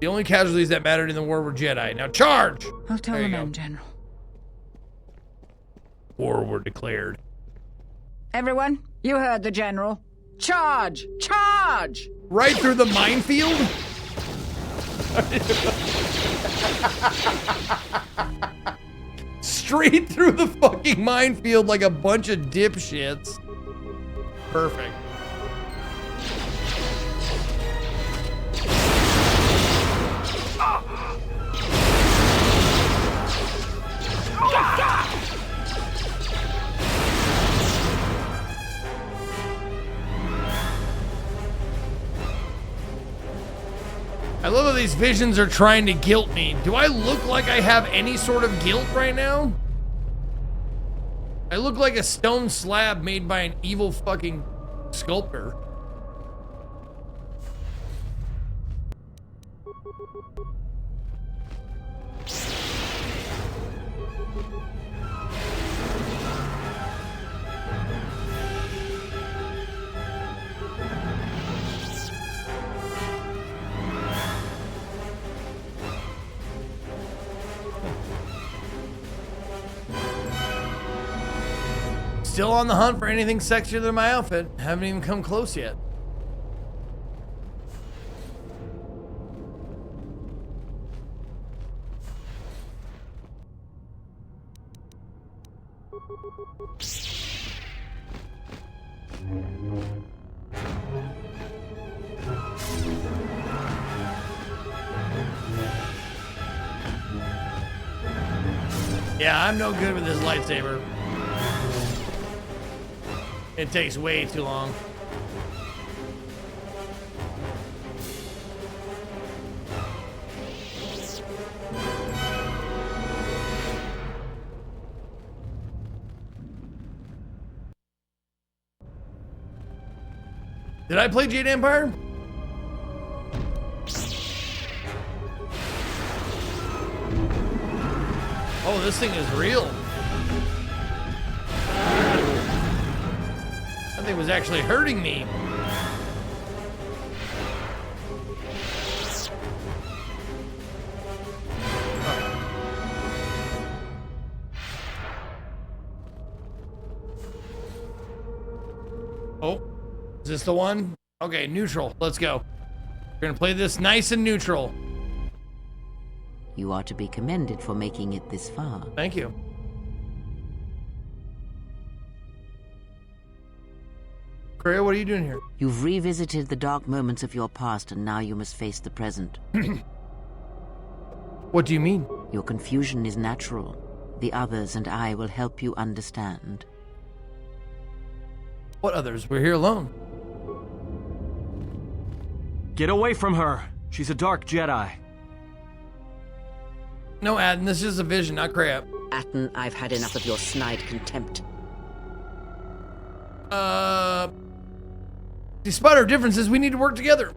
The only casualties that mattered in the war were Jedi. Now charge! I'll tell the men, General. War were declared. Everyone, you heard the General. Charge! Charge! Right through the minefield? Straight through the fucking minefield like a bunch of dipshits. Perfect. I love how these visions are trying to guilt me. Do I look like I have any sort of guilt right now? I look like a stone slab made by an evil fucking sculptor. Still on the hunt for anything sexier than my outfit. Haven't even come close yet. Yeah, I'm no good with this lightsaber. It takes way too long. Did I play Jade Empire? Oh, this thing is real. That thing was actually hurting me. Oh, Is this the one? Okay, neutral. Let's go. We're gonna play this nice and neutral. You are to be commended for making it this far. Thank you. Kreia, what are you doing here? You've revisited the dark moments of your past, and now you must face the present. What do you mean? Your confusion is natural. The others and I will help you understand. What others? We're here alone. Get away from her. She's a dark Jedi. No, Aden, this is a vision, not Kreia. Atten, I've had enough of your snide contempt. Despite our differences, we need to work together.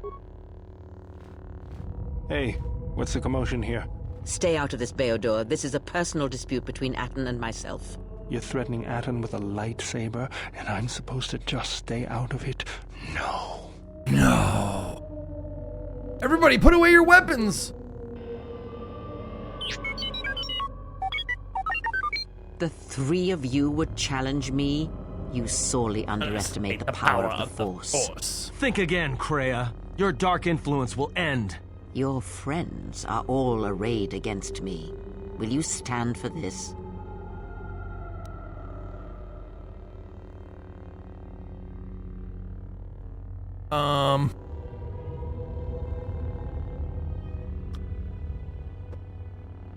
Hey, what's the commotion here? Stay out of this, Beodor. This is a personal dispute between Atten and myself. You're threatening Atten with a lightsaber, and I'm supposed to just stay out of it? No. No. Everybody, put away your weapons! The three of you would challenge me? You sorely underestimate the power of the Force. Think again, Kreia. Your dark influence will end. Your friends are all arrayed against me. Will you stand for this?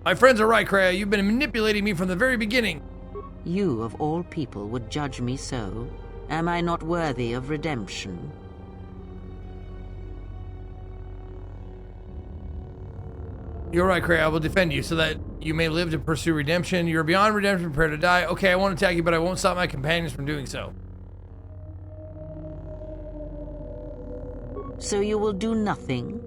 My friends are right, Kreia. You've been manipulating me from the very beginning. You, of all people, would judge me so? Am I not worthy of redemption? You're right, Kreia. I will defend you so that you may live to pursue redemption. You're beyond redemption, prepare to die. Okay, I won't attack you, but I won't stop my companions from doing so. So you will do nothing?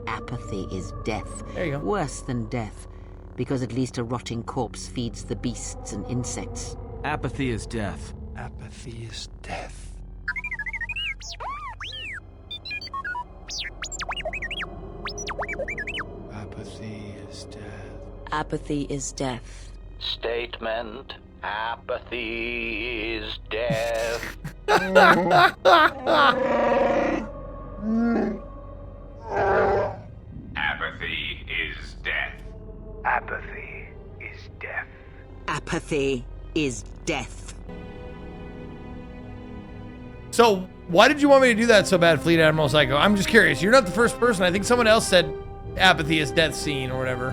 Apathy is death. There you go. Worse than death, because at least a rotting corpse feeds the beasts and insects. Apathy is death. Apathy is death. Apathy is death. Apathy is death. Statement: apathy is death. Apathy is death. Apathy is death. Apathy is death. So, why did you want me to do that so bad, Fleet Admiral Psycho? I'm just curious. You're not the first person. I think someone else said apathy is death scene or whatever.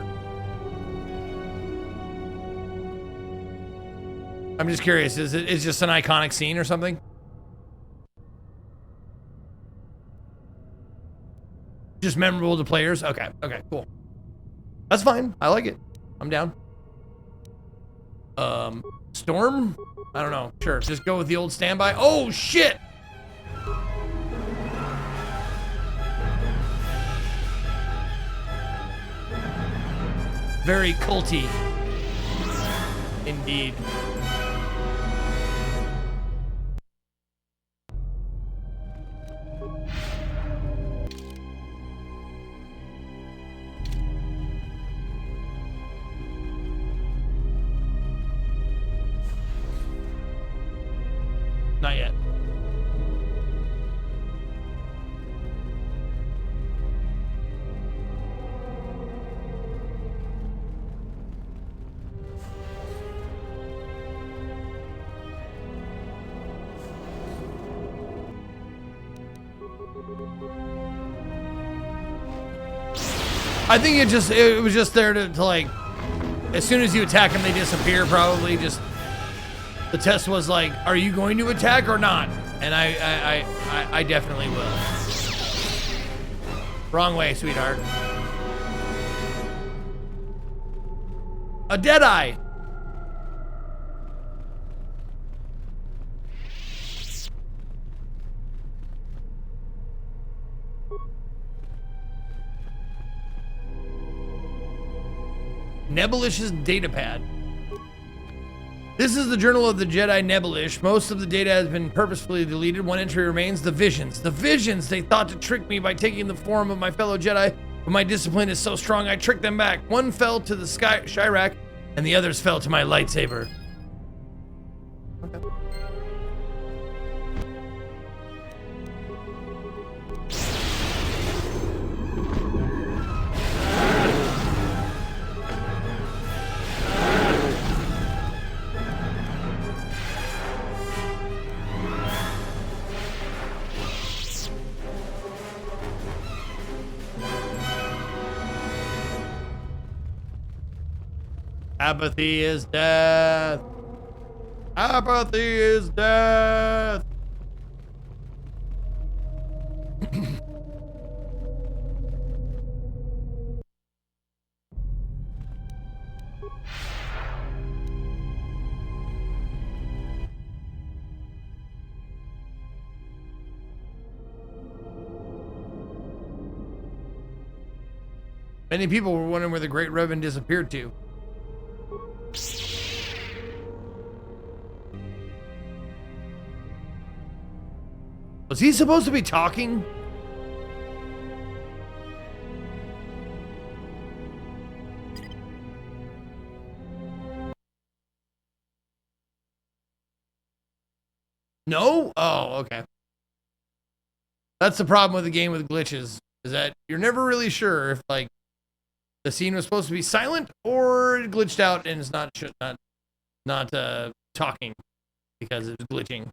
I'm just curious. Is it just an iconic scene or something? Just memorable to players? Okay, cool. That's fine. I like it. I'm down. Storm? I don't know. Sure, just go with the old standby. Oh, shit! Very culty. Indeed. Not yet. I think it was just there to like, as soon as you attack them, they disappear. Probably just the test was like, are you going to attack or not? And I definitely will. Wrong way, sweetheart. A Deadeye. Nebulish's datapad. This is the Journal of the Jedi Nebulish. Most of the data has been purposefully deleted. One entry remains: the visions. The visions! They thought to trick me by taking the form of my fellow Jedi, but my discipline is so strong I tricked them back. One fell to the Shyrak, and the others fell to my lightsaber. Okay. Apathy is death. Apathy is death. Many people were wondering where the Great Revan disappeared to. Was he supposed to be talking? No? Oh, okay. That's the problem with the game with glitches, is that you're never really sure if, like, the scene was supposed to be silent or it glitched out and it's not talking because it's glitching.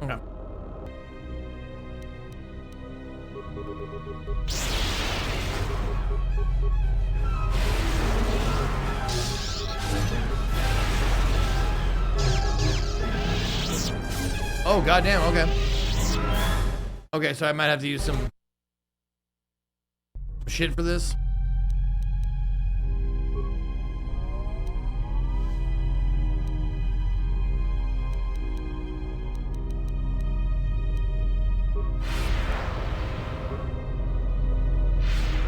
Okay. Oh, goddamn, okay. Okay, so I might have to use some shit for this.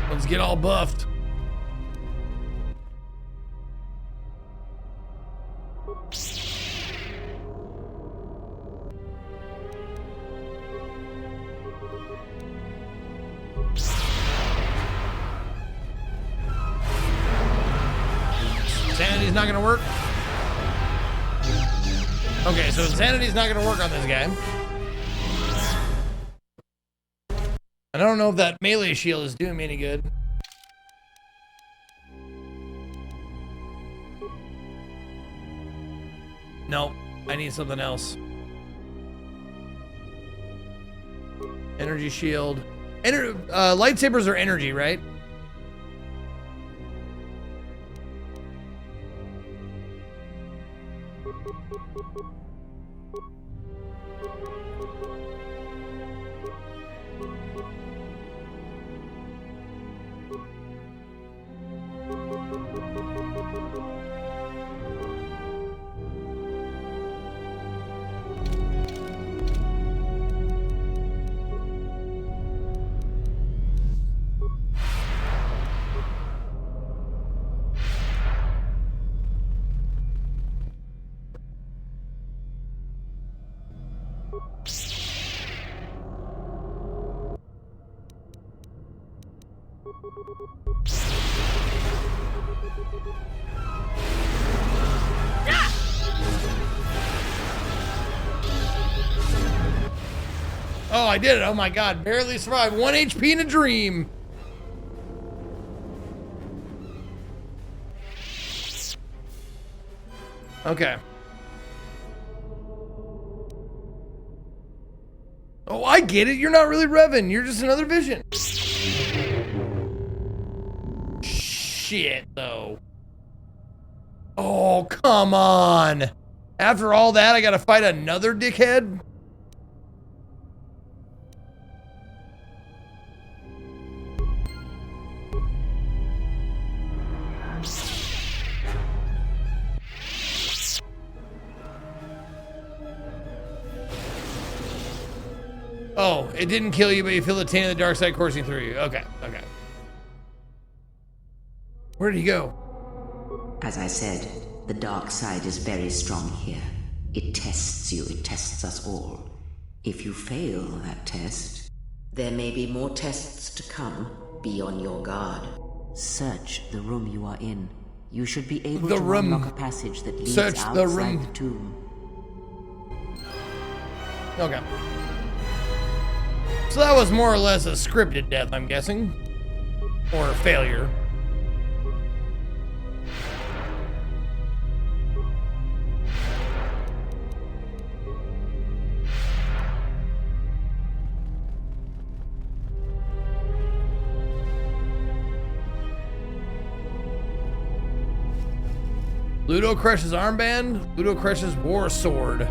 Let's get all buffed. Insanity's not gonna work. Okay, so Insanity's not gonna work on this guy. I don't know if that melee shield is doing me any good. Nope, I need something else. Energy shield. Lightsabers are energy, right? Oh, I did it. Oh my god. Barely survived. 1 HP in a dream. Okay. Oh, I get it. You're not really Revan. You're just another vision. Shit, though. Oh, come on. After all that, I gotta fight another dickhead? Oh, it didn't kill you, but you feel the taint of the dark side coursing through you. Okay, okay. Where did he go? As I said, the dark side is very strong here. It tests you, it tests us all. If you fail that test, there may be more tests to come. Be on your guard. Search the room you are in. You should be able to unlock a passage that leads outside the tomb. Okay. So that was more or less a scripted death, I'm guessing. Or a failure. Ludo Crush's armband. Ludo Crush's war sword.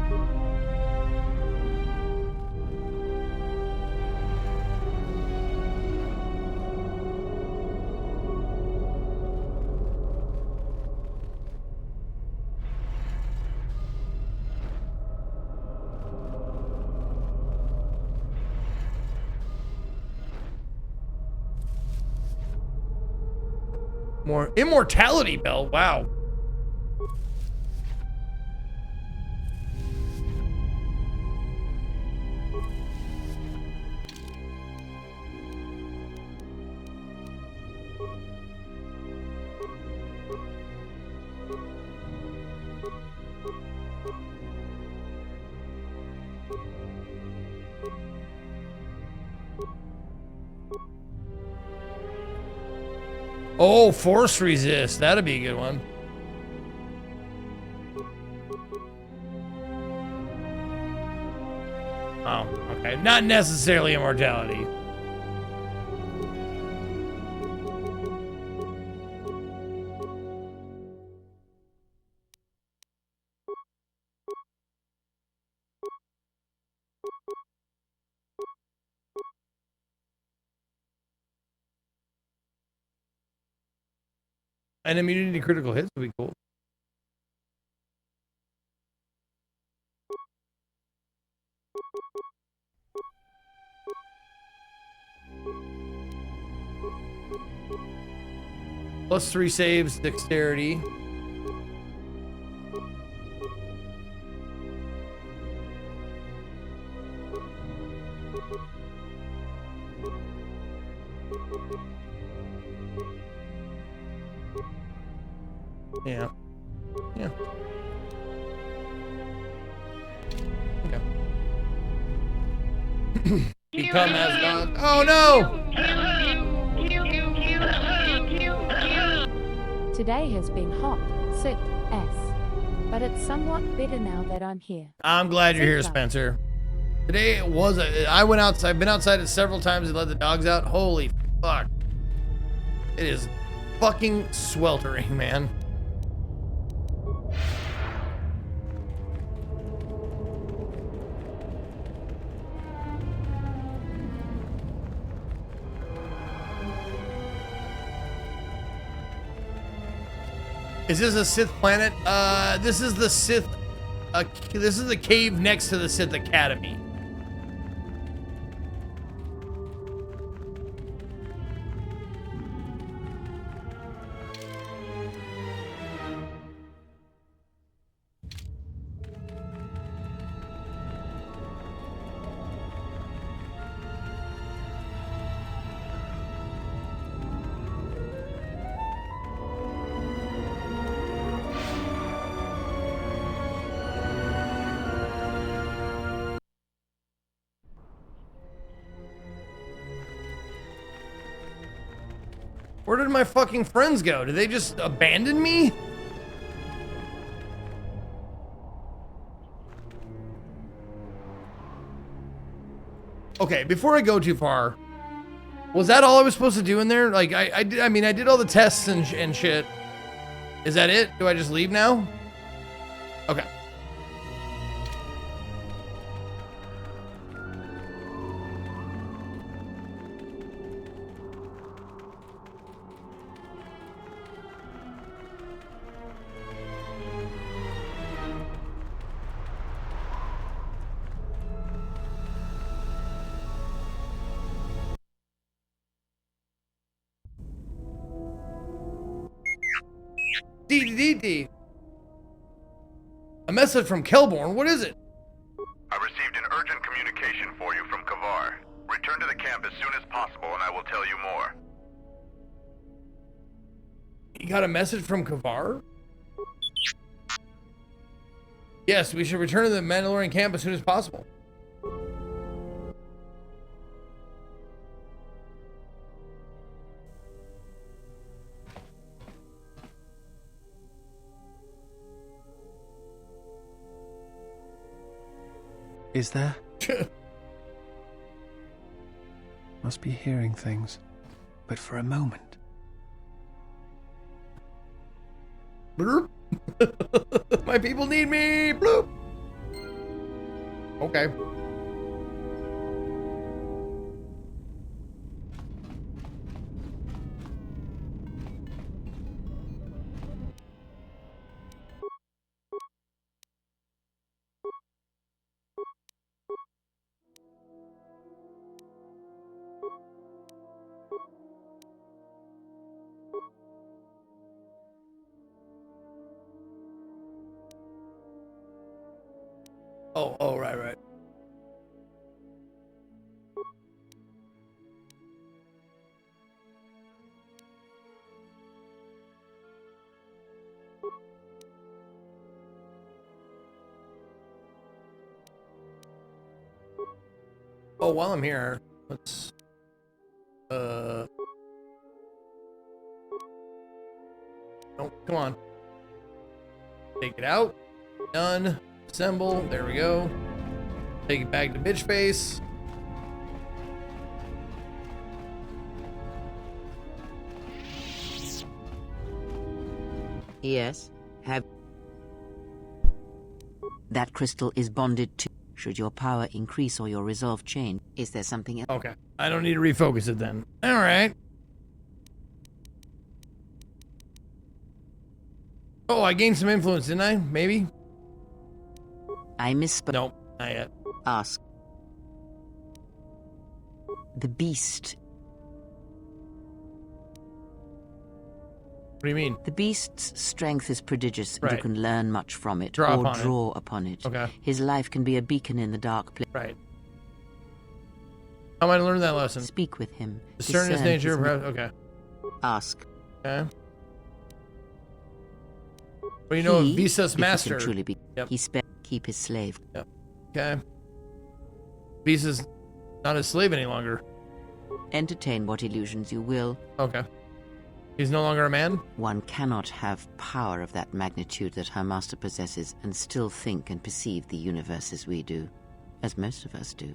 More immortality belt. Wow. Oh, force resist. That'd be a good one. Oh, okay. Not necessarily immortality. And immunity to critical hits would be cool. +3 saves, dexterity. Yeah. Yeah. Okay. Become as God. Oh no! Today has been hot, Sith S. But it's somewhat better now that I'm here. I'm glad you're here, Sith Spencer. Today it was I went outside. I've been outside it several times and let the dogs out. Holy fuck. It is fucking sweltering, man. Is this a Sith planet? This is the Sith. This is the cave next to the Sith Academy. Where did my fucking friends go? Did they just abandon me? Okay, before I go too far, was that all I was supposed to do in there? Like, I mean, I did all the tests and shit. Is that it? Do I just leave now? Okay. D. A message from Kelborn. What is it? I received an urgent communication for you from Kavar. Return to the camp as soon as possible and I will tell you more. You got a message from Kavar? Yes, we should return to the Mandalorian camp as soon as possible. Is there? Must be hearing things, but for a moment. My people need me. Bloop. Okay. Oh, right. Oh, while I'm here, let's no, come on. Take it out. Done. Assemble. There we go. Take it back to bitch face. Yes. Have that crystal is bonded to. Should your power increase or your resolve change, is there something else? Okay. I don't need to refocus it then. All right. Oh, I gained some influence, didn't I? Maybe? I misspoke. Nope, not yet. Ask. The beast. What do you mean? The beast's strength is prodigious, and Right. you can learn much from it, Draw or upon it. draw upon it. Okay. His life can be a beacon in the dark place. Right. How am I to learn that lesson? Speak with him. Discern his nature. Okay. Ask. Okay. Well, you know, He, Visa's if he master. can truly be, Yep. he keep his slave. Yep. Okay. Visa's not his slave any longer. Entertain what illusions you will. Okay. He's no longer a man? One cannot have power of that magnitude that her master possesses and still think and perceive the universe as we do, as most of us do.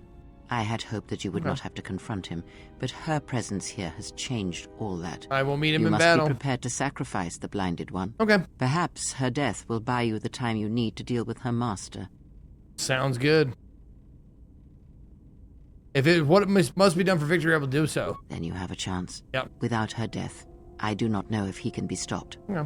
I had hoped that you would Okay. not have to confront him, but her presence here has changed all that. I will meet him you in must battle. be prepared to sacrifice the blinded one. Okay. Perhaps her death will buy you the time you need to deal with her master. Sounds good. If it what must be done for victory, I will do so. Then you have a chance. Yep. Without her death, I do not know if he can be stopped. Yeah.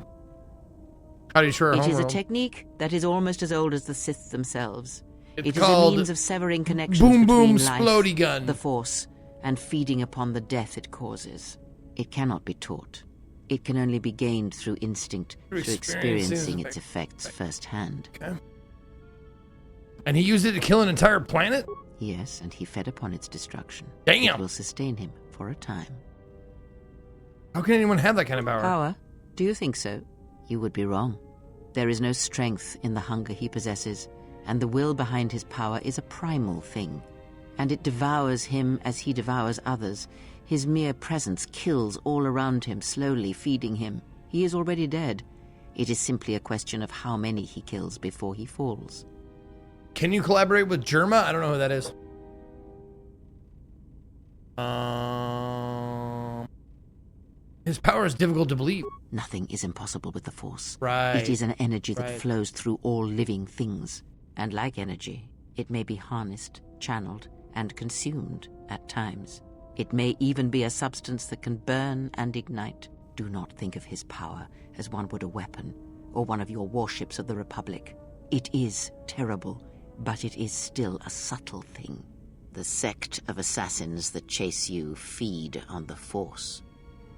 How do you sure? It is a technique that is almost as old as the Sith themselves. It's It is a called means of severing connections boom between boom life, splody gun. the Force, and feeding upon the death it causes. It cannot be taught. It can only be gained through instinct, Through through experiencing experiencing its its effects firsthand. Okay. And he used it to kill an entire planet? Yes, and he fed upon its destruction. Damn. It will sustain him for a time. How can anyone have that kind of power? Power? Do you think so? You would be wrong. There is no strength in the hunger he possesses, and the will behind his power is a primal thing, and it devours him as he devours others. His mere presence kills all around him, slowly feeding him. He is already dead. It is simply a question of how many he kills before he falls. Can you collaborate with Germa? I don't know who that is. His power is difficult to believe. Nothing is impossible with the Force. Right. It is an energy that Right. flows through all living things. And like energy, it may be harnessed, channeled, and consumed at times. It may even be a substance that can burn and ignite. Do not think of his power as one would a weapon, or one of your warships of the Republic. It is terrible, but it is still a subtle thing. The sect of assassins that chase you feed on the Force.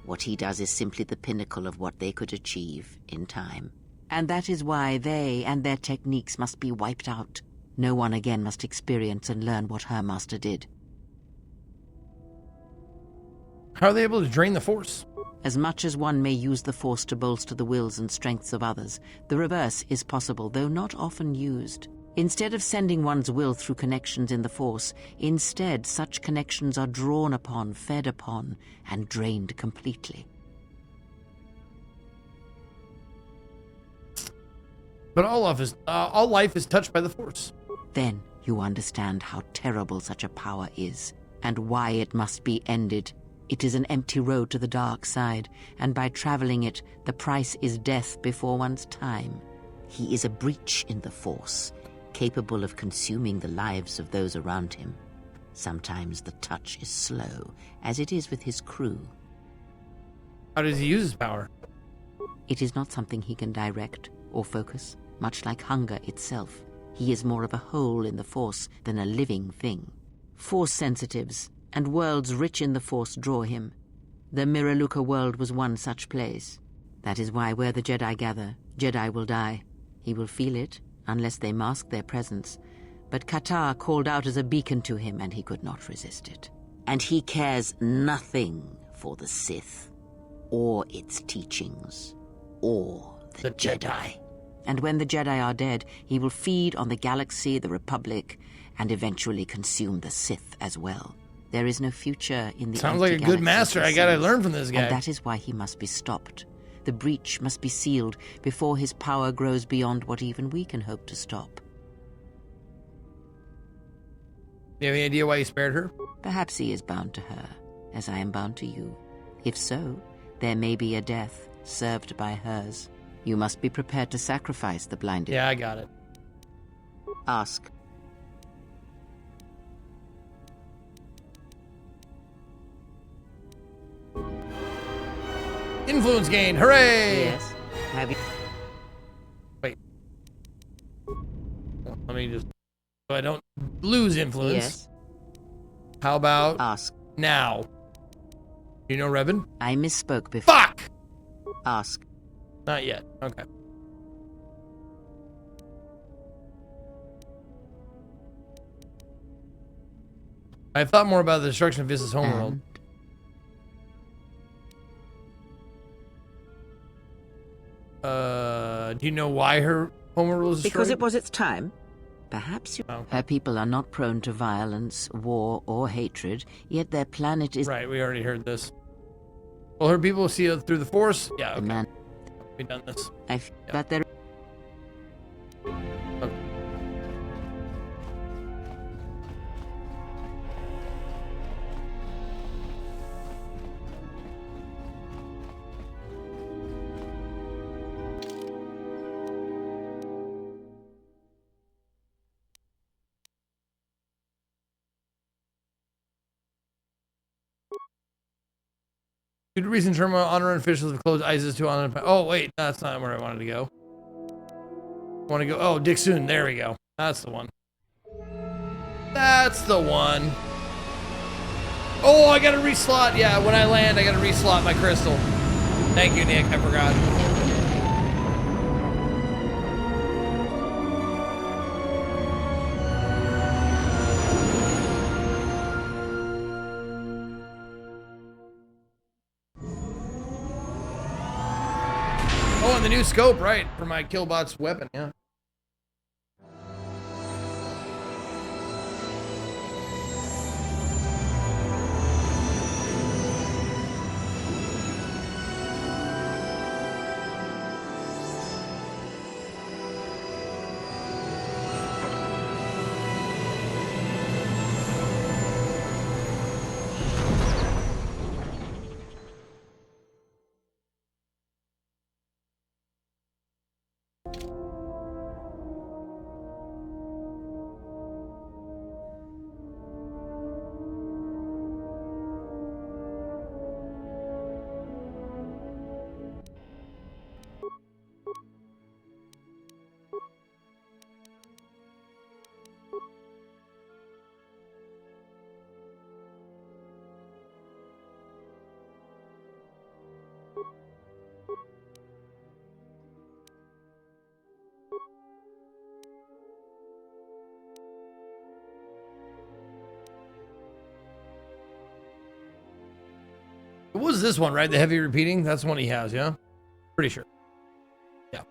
What he does is simply the pinnacle of what they could achieve in time. And that is why they and their techniques must be wiped out. No one again must experience and learn what her master did. How are they able to drain the Force? As much as one may use the Force to bolster the wills and strengths of others, the reverse is possible, though not often used. Instead of sending one's will through connections in the Force, instead such connections are drawn upon, fed upon, and drained completely. But all life is touched by the Force. Then you understand how terrible such a power is, and why it must be ended. It is an empty road to the dark side, and by traveling it, the price is death before one's time. He is a breach in the Force, capable of consuming the lives of those around him. Sometimes the touch is slow, as it is with his crew. How does he use his power? It is not something he can direct or focus, much like hunger itself. He is more of a hole in the Force than a living thing. Force sensitives and worlds rich in the Force draw him. The Miraluka world was one such place. That is why where the Jedi gather, Jedi will die. He will feel it, unless they mask their presence. But Katar called out as a beacon to him, and he could not resist it. And he cares nothing for the Sith, or its teachings, or the Jedi. And when the Jedi are dead, he will feed on the galaxy, the Republic, and eventually consume the Sith as well. There is no future in the Sounds like a good master. I gotta learn from this guy. And that is why he must be stopped. The breach must be sealed before his power grows beyond what even we can hope to stop. Do you have any idea why he spared her? Perhaps he is bound to her, as I am bound to you. If so, there may be a death served by hers. You must be prepared to sacrifice the blinded. Yeah, I got it. Ask. Influence gain, hooray! Yes. Have you... Wait. Let me just... So I don't lose influence. Yes. How about... Ask. Now. Do you know Revan? I misspoke before. Fuck! Ask. Not yet. Okay. I thought more about the destruction of Vis's homeworld. Do you know why her homeworld was destroyed? Because it was its time. Perhaps you... Okay. Her people are not prone to violence, war, or hatred, yet their planet is... Right, we already heard this. Well, her people see it through the Force? Yeah, okay. Man. We've done this. I feel that there... Okay. Good reason Terma honor officials have closed ISIS to honor. Oh wait, that's not where I wanted to go. I want to go. Oh, Dixon. There we go. That's the one. That's the one. Oh, I gotta reslot. Yeah, when I land, I gotta reslot my crystal. Thank you, Nick. I forgot. Oh, and the new scope, right, for my Killbot's weapon, yeah. It was this one, right? The heavy repeating? That's the one he has, yeah? Pretty sure. Yeah.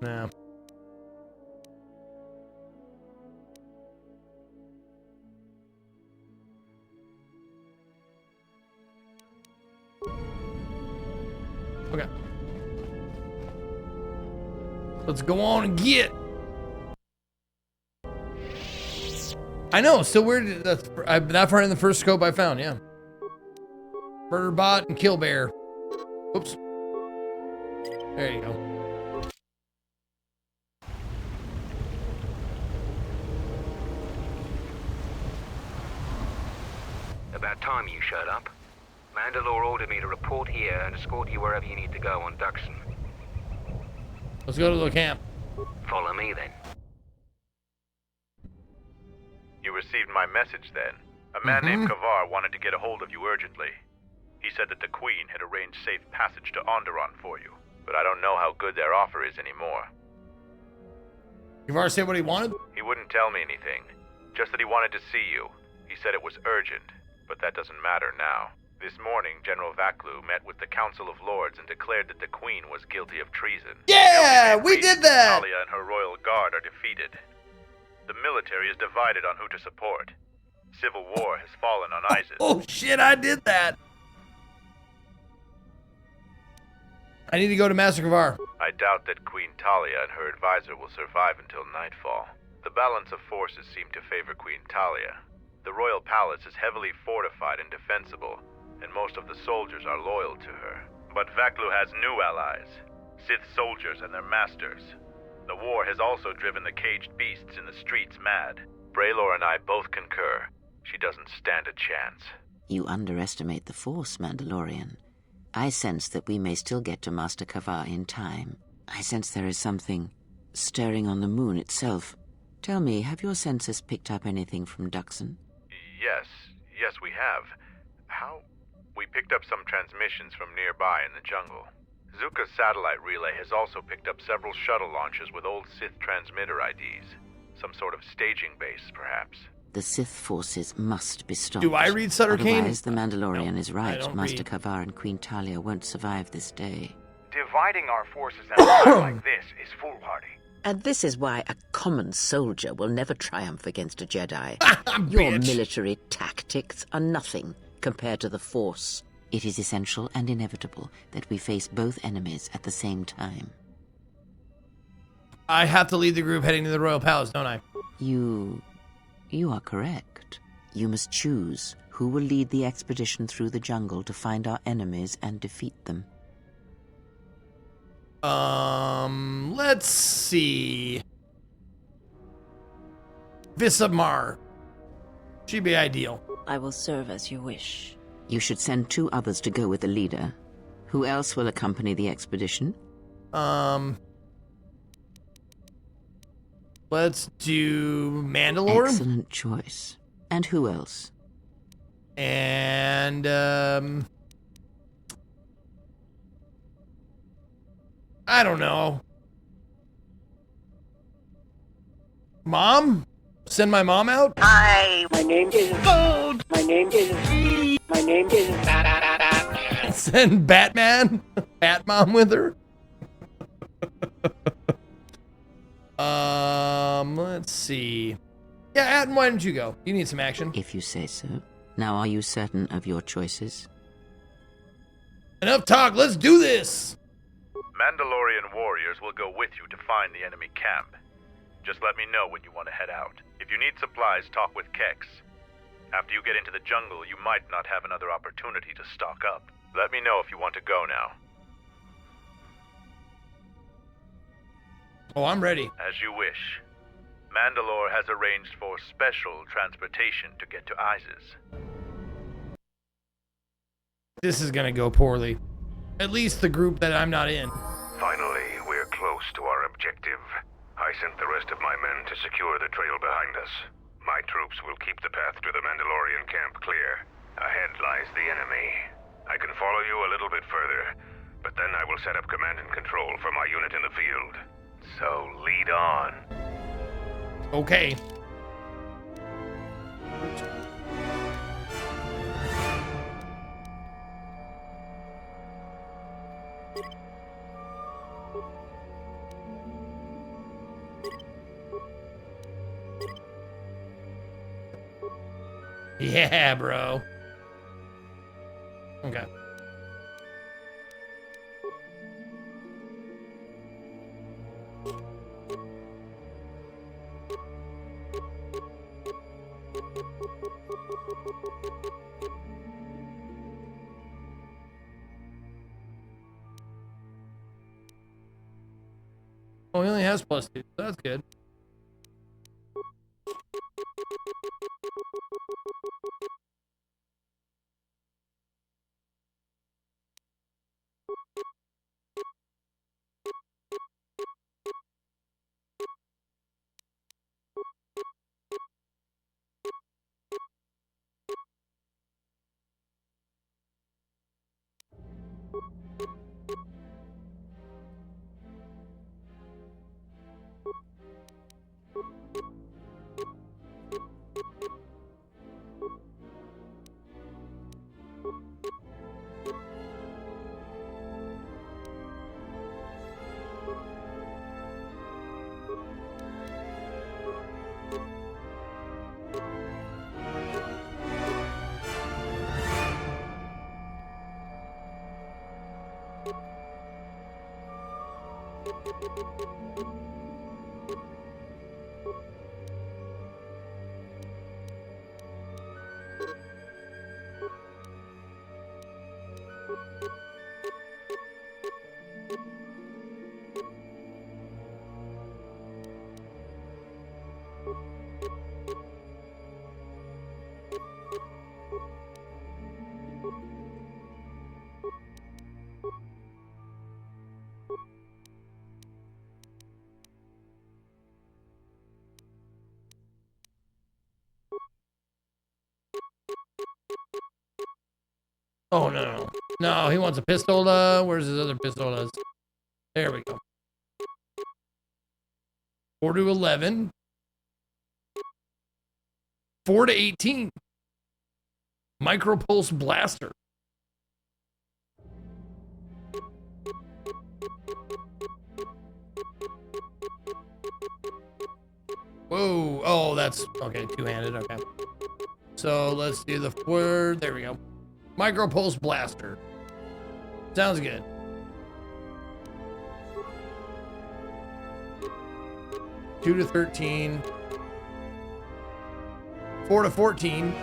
No. Okay. Let's go on and get. I know, still weird. That's that far in the first scope I found, yeah. Murder bot and kill bear. Oops. There you go. About time you showed up. Mandalore ordered me to report here and escort you wherever you need to go on Duxon. Let's go to the camp. Follow me then. You received my message then. A man named Kavar wanted to get a hold of you urgently. He said that the Queen had arranged safe passage to Onderon for you, but I don't know how good their offer is anymore. Kavar said what he wanted? He wouldn't tell me anything, just that he wanted to see you. He said it was urgent, but that doesn't matter now. This morning, General Vaklu met with the Council of Lords and declared that the Queen was guilty of treason. Yeah, we did that! Talia and her royal guard are defeated. The military is divided on who to support. Civil war has fallen on ISIS. Oh shit, I did that! I need to go to Master Kavar. I doubt that Queen Talia and her advisor will survive until nightfall. The balance of forces seem to favor Queen Talia. The royal palace is heavily fortified and defensible, and most of the soldiers are loyal to her. But Vaklu has new allies, Sith soldiers and their masters. The war has also driven the caged beasts in the streets mad. Braylor and I both concur. She doesn't stand a chance. You underestimate the Force, Mandalorian. I sense that we may still get to Master Kavar in time. I sense there is something stirring on the moon itself. Tell me, have your senses picked up anything from Duxon? Yes, we have. How? We picked up some transmissions from nearby in the jungle. Zuka's satellite relay has also picked up several shuttle launches with old Sith transmitter IDs. Some sort of staging base, perhaps. The Sith forces must be stopped. Do I read Sutter Kane? Otherwise, the Mandalorian is right. Master read. Kavar and Queen Talia won't survive this day. Dividing our forces at a time like this is foolhardy. And this is why a common soldier will never triumph against a Jedi. Your military tactics are nothing compared to the Force. It is essential and inevitable that we face both enemies at the same time. I have to lead the group heading to the Royal Palace, don't I? You are correct. You must choose who will lead the expedition through the jungle to find our enemies and defeat them. Let's see. Visamar. She'd be ideal. I will serve as you wish. You should send 2 others to go with the leader. Who else will accompany the expedition? Let's do Mandalore. Excellent choice. And who else? And, I don't know. Mom? Send my mom out? Hi, my name is Gold. My name is. My name is. Send Batman? Bat Mom with her? Let's see. Yeah, Atten, why don't you go? You need some action. If you say so. Now, are you certain of your choices? Enough talk, let's do this! Mandalorian warriors will go with you to find the enemy camp. Just let me know when you want to head out. If you need supplies, talk with Kex. After you get into the jungle, you might not have another opportunity to stock up. Let me know if you want to go now. Oh, I'm ready. As you wish. Mandalore has arranged for special transportation to get to Isis. This is gonna go poorly. At least the group that I'm not in. Finally, we're close to our objective. I sent the rest of my men to secure the trail behind us. My troops will keep the path to the Mandalorian camp clear. Ahead lies the enemy. I can follow you a little bit further, but then I will set up command and control for my unit in the field. So lead on. Okay. Yeah, bro. Okay. Oh, he only has +2. That's good. Oh, no, no. No, he wants a pistol. Where's his other pistol? There we go. 4 to 11. 4 to 18. Micropulse blaster. Whoa. Oh, that's okay. Two-handed. Okay. So let's do the word. There we go. Micropulse blaster. Sounds good. Two to 13. 4 to 14.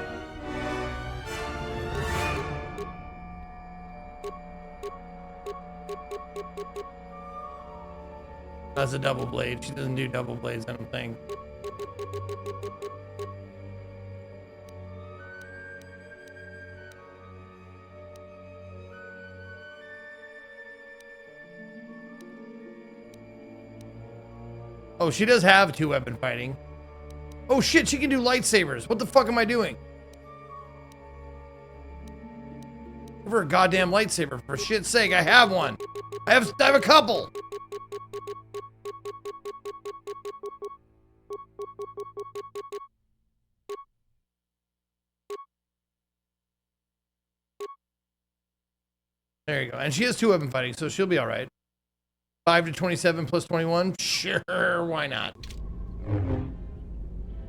That's a double blade. She doesn't do double blades, I don't think. Oh, she does have two-weapon fighting. Oh shit, she can do lightsabers. What the fuck am I doing? Give her a goddamn lightsaber, for shit's sake. I have one. I have a couple. There you go. And she has two-weapon fighting, so she'll be all right. 5 to 27 plus 21? Sure, why not?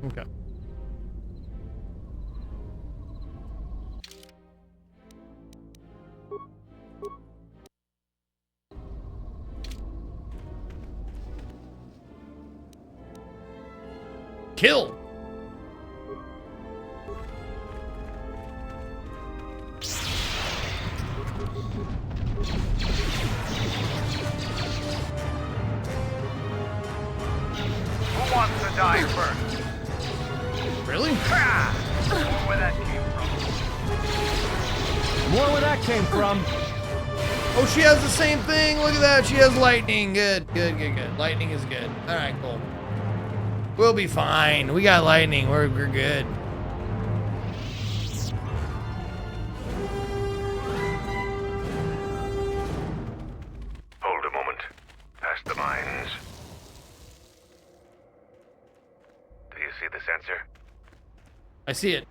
Okay. Kill! Who wants to die first? Really? More where that came from. More where that came from. Oh, she has the same thing. Look at that. She has lightning. Good, good, good, good. Lightning is good. All right, cool. We'll be fine. We got lightning. We're good. Hold a moment. Past the mines. Do you see the sensor? I see it.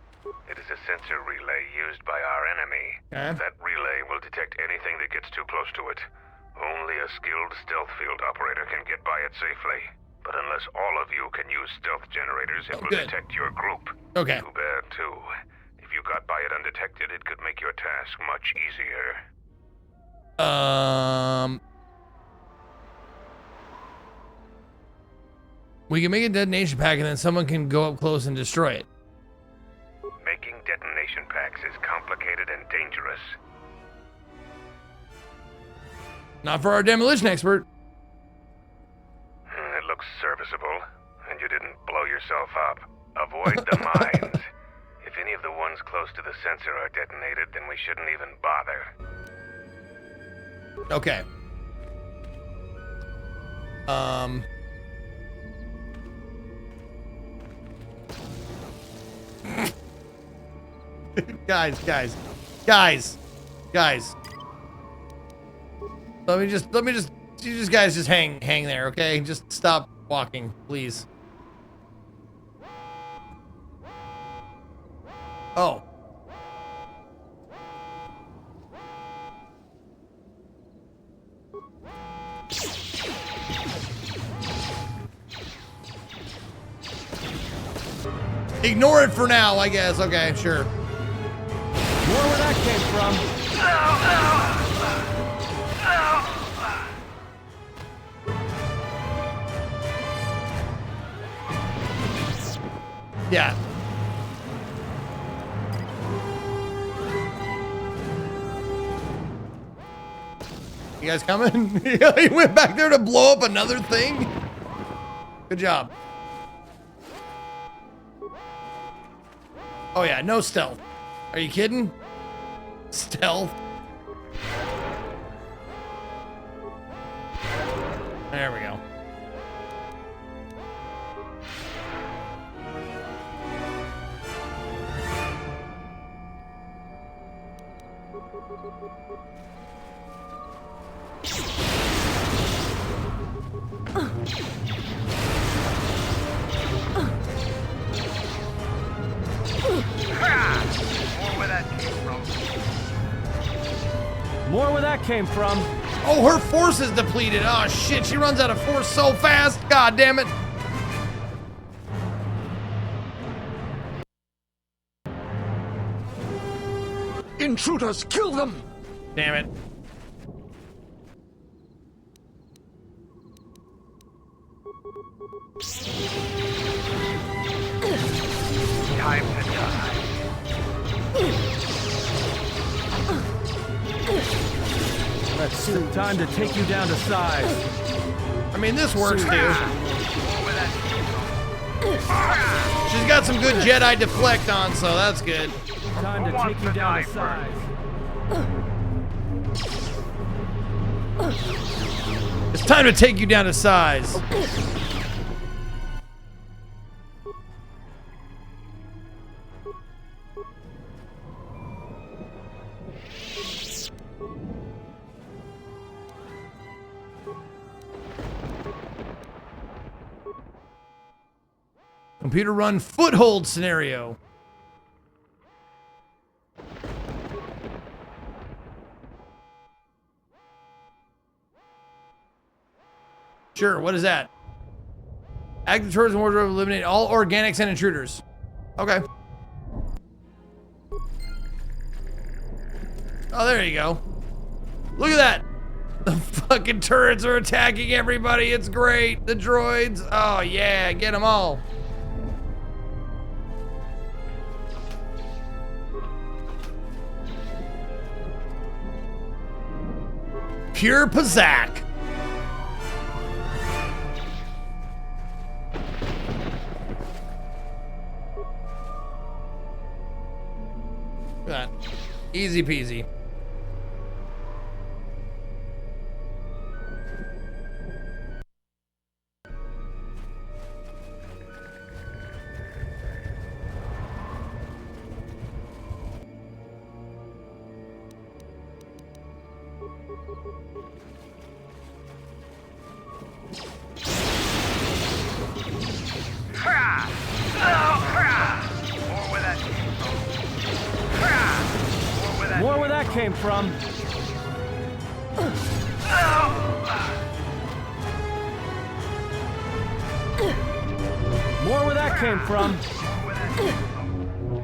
It is a sensor relay used by our enemy. Okay. That relay will detect anything that gets too close to it. Only a skilled stealth field operator can get by it safely. But unless all of you can use stealth generators, it will good. detect your group. Okay. Too bad, too. If you got by it undetected, it could make your task much easier. We can make a detonation pack and then someone can go up close and destroy it. Making detonation packs is complicated and dangerous. Not for our demolition expert. It looks serviceable, and you didn't blow yourself up. Avoid the mines. If any of the ones close to the sensor are detonated, then we shouldn't even bother. Okay. Guys. Let me just, you just guys just hang there, okay? Just stop walking, please. Oh. Ignore it for now, I guess. Okay, sure. More where that came from. Yeah. You guys coming? He went back there to blow up another thing? Good job. Oh yeah, no stealth. Are you kidding? Stealth? There we go. More where that came from. Oh, her force is depleted. Oh shit, she runs out of force so fast. God damn it. Intruders, kill them! Damn it. Time to die. Let's see. Time to take you down to size. I mean, this works too. She's got some good Jedi deflect on, so that's good. Time to take you down to size. It's time to take you down to size. Computer run foothold scenario. Sure, what is that? Active tourism wardrobe, eliminate all organics and intruders. Okay. Oh, there you go. Look at that. The fucking turrets are attacking everybody. It's great. The droids. Oh, yeah. Get them all. Pure Pazak. Look at that. Easy peasy. More where that came from. that came from.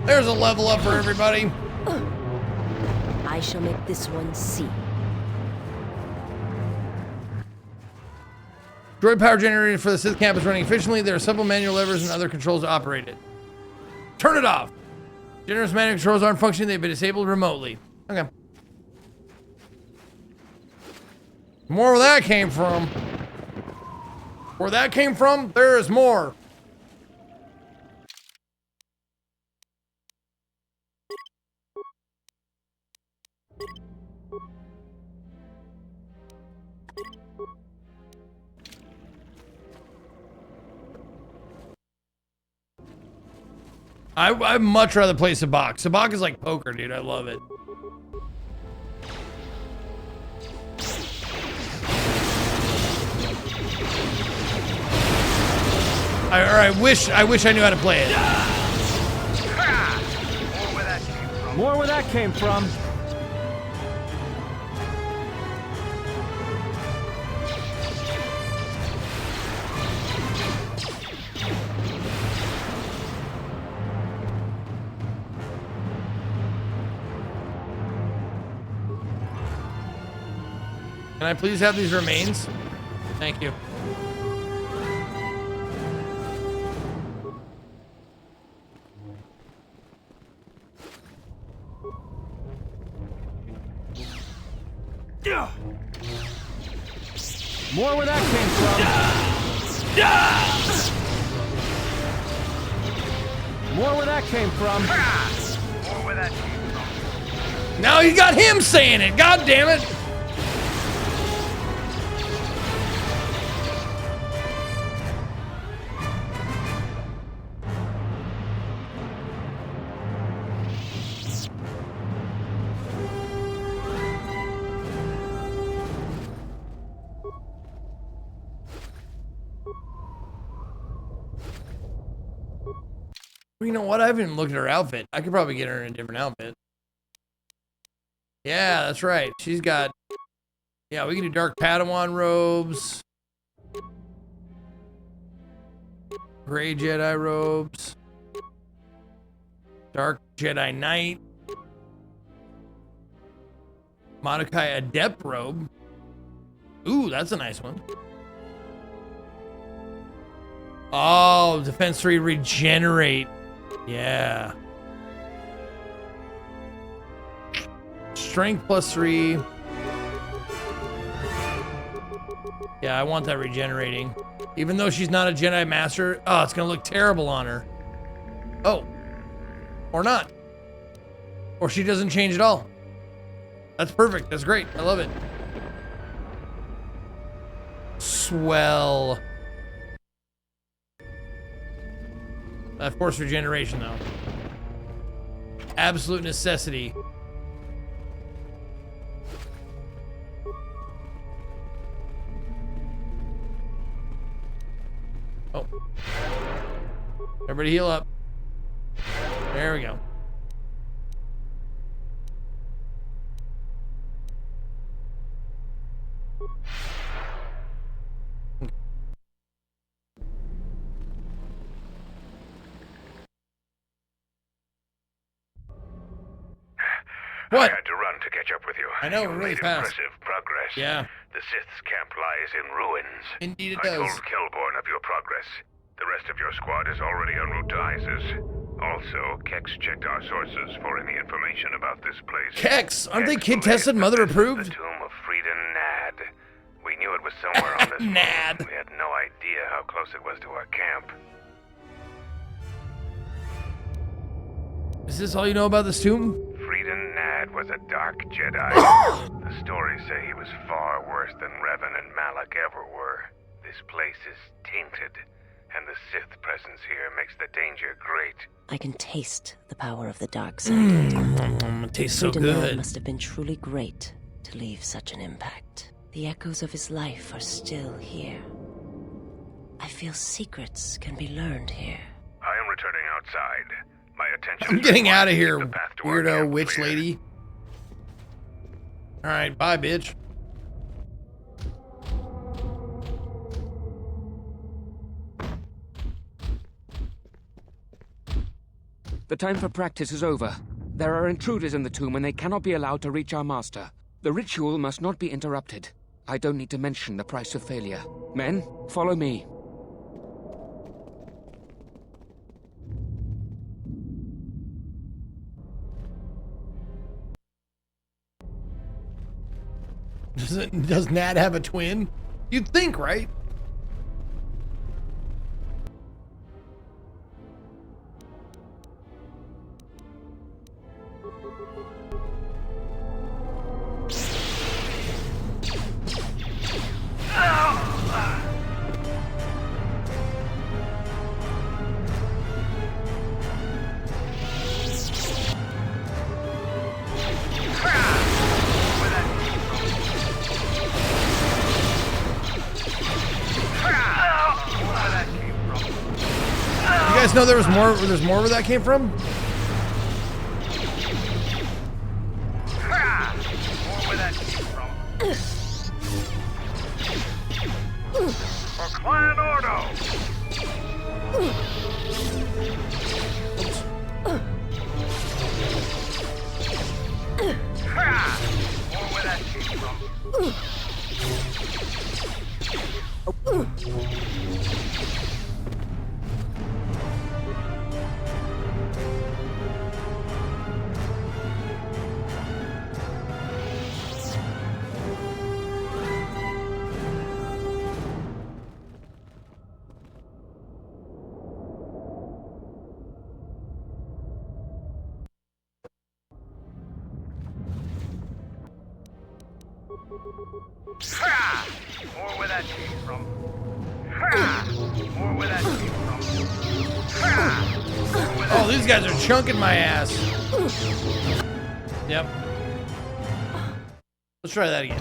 There's a level up for everybody. I shall make this one see. Droid power generator for the Sith camp is running efficiently. There are several manual levers and other controls to operate it. Turn it off. Generous manual controls aren't functioning. They've been disabled remotely. Okay. More where that came from. Where that came from, there is more. I'd much rather play Sabacc. Sabacc is like poker, dude. I love it. I wish I knew how to play it. More where that came from. Can I please have these remains? Thank you. More where that came from. More where that came from. More where that came from. Now you got him saying it. God damn it. You know what? I haven't even looked at her outfit. I could probably get her in a different outfit. Yeah, that's right. She's got... Yeah, we can do dark Padawan robes. Gray Jedi robes. Dark Jedi Knight. Monokai Adept robe. Ooh, that's a nice one. Oh, Defense 3 regenerate. Yeah. Strength +3. Yeah, I want that regenerating. Even though she's not a Jedi Master, oh, it's gonna look terrible on her. Oh. Or not. Or she doesn't change at all. That's perfect. That's great. I love it. Swell. That force regeneration, though. Absolute necessity. Oh. Everybody heal up. There we go. What? I had to run to catch up with you. I know, You've really made fast. Impressive progress. Yeah. The Sith's camp lies in ruins. Indeed it I does. told Kelborn of your progress. The rest of your squad is already en route to Isis. Also, Kex checked our sources for any information about this place. Kex, aren't they kid tested, mother approved? The tomb of Frida Nad. We knew it was somewhere on this Nad. moon. We had no idea how close it was to our camp. Is this all you know about this tomb? Frida Nad was a dark Jedi. The stories say he was far worse than Revan and Malak ever were. This place is tainted, and the Sith presence here makes the danger great. I can taste the power of the dark side. It tastes so Frida Nad good. must have been truly great to leave such an impact. The echoes of his life are still here. I feel secrets can be learned here. I am returning outside. My attention. I'm getting out of here, to our weirdo camp witch clear. lady. Alright, bye, bitch. The time for practice is over. There are intruders in the tomb and they cannot be allowed to reach our master. The ritual must not be interrupted. I don't need to mention the price of failure. Men, follow me. Does Nat have a twin? You'd think, right? You guys know there's more where that came from? More where that came from. For Clan Ordo. More where that came from. More where that came from. More where that came from. Oh, these guys are chunking my ass. Yep. Let's try that again.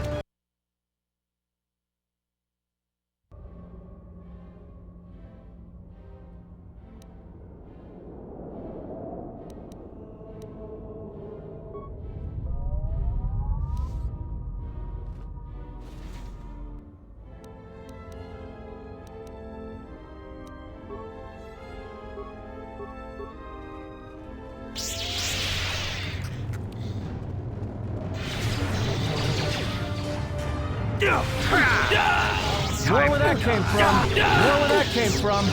More where that came from. More where that came from.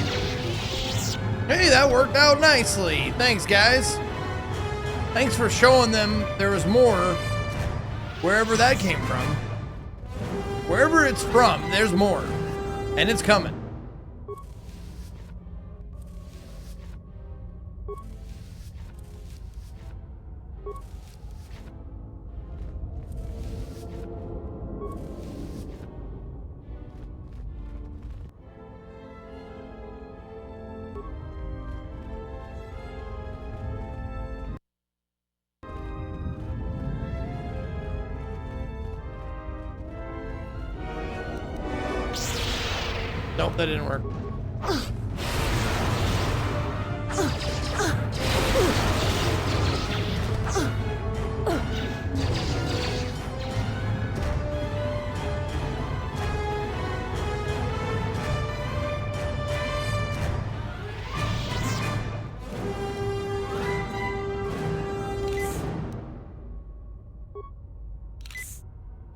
Hey, that worked out nicely. Thanks, guys. Thanks for showing them there was more wherever that came from. Wherever it's from, there's more. And it's coming. Nope, that didn't work.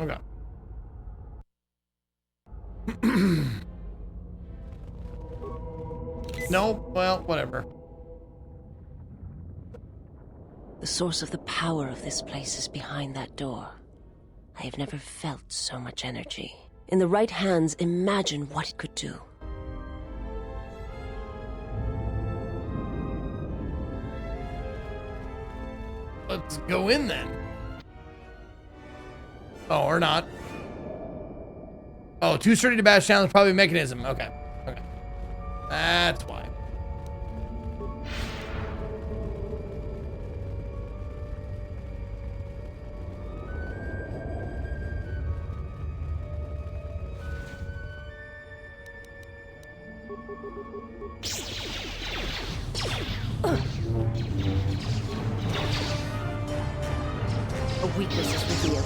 Okay. No, well, whatever. The source of the power of this place is behind that door. I have never felt so much energy. In the right hands, imagine what it could do. Let's go in then. Oh, or not. Oh, too sturdy to bash down is probably a mechanism. Okay. Okay. That's why. A weakness is revealed.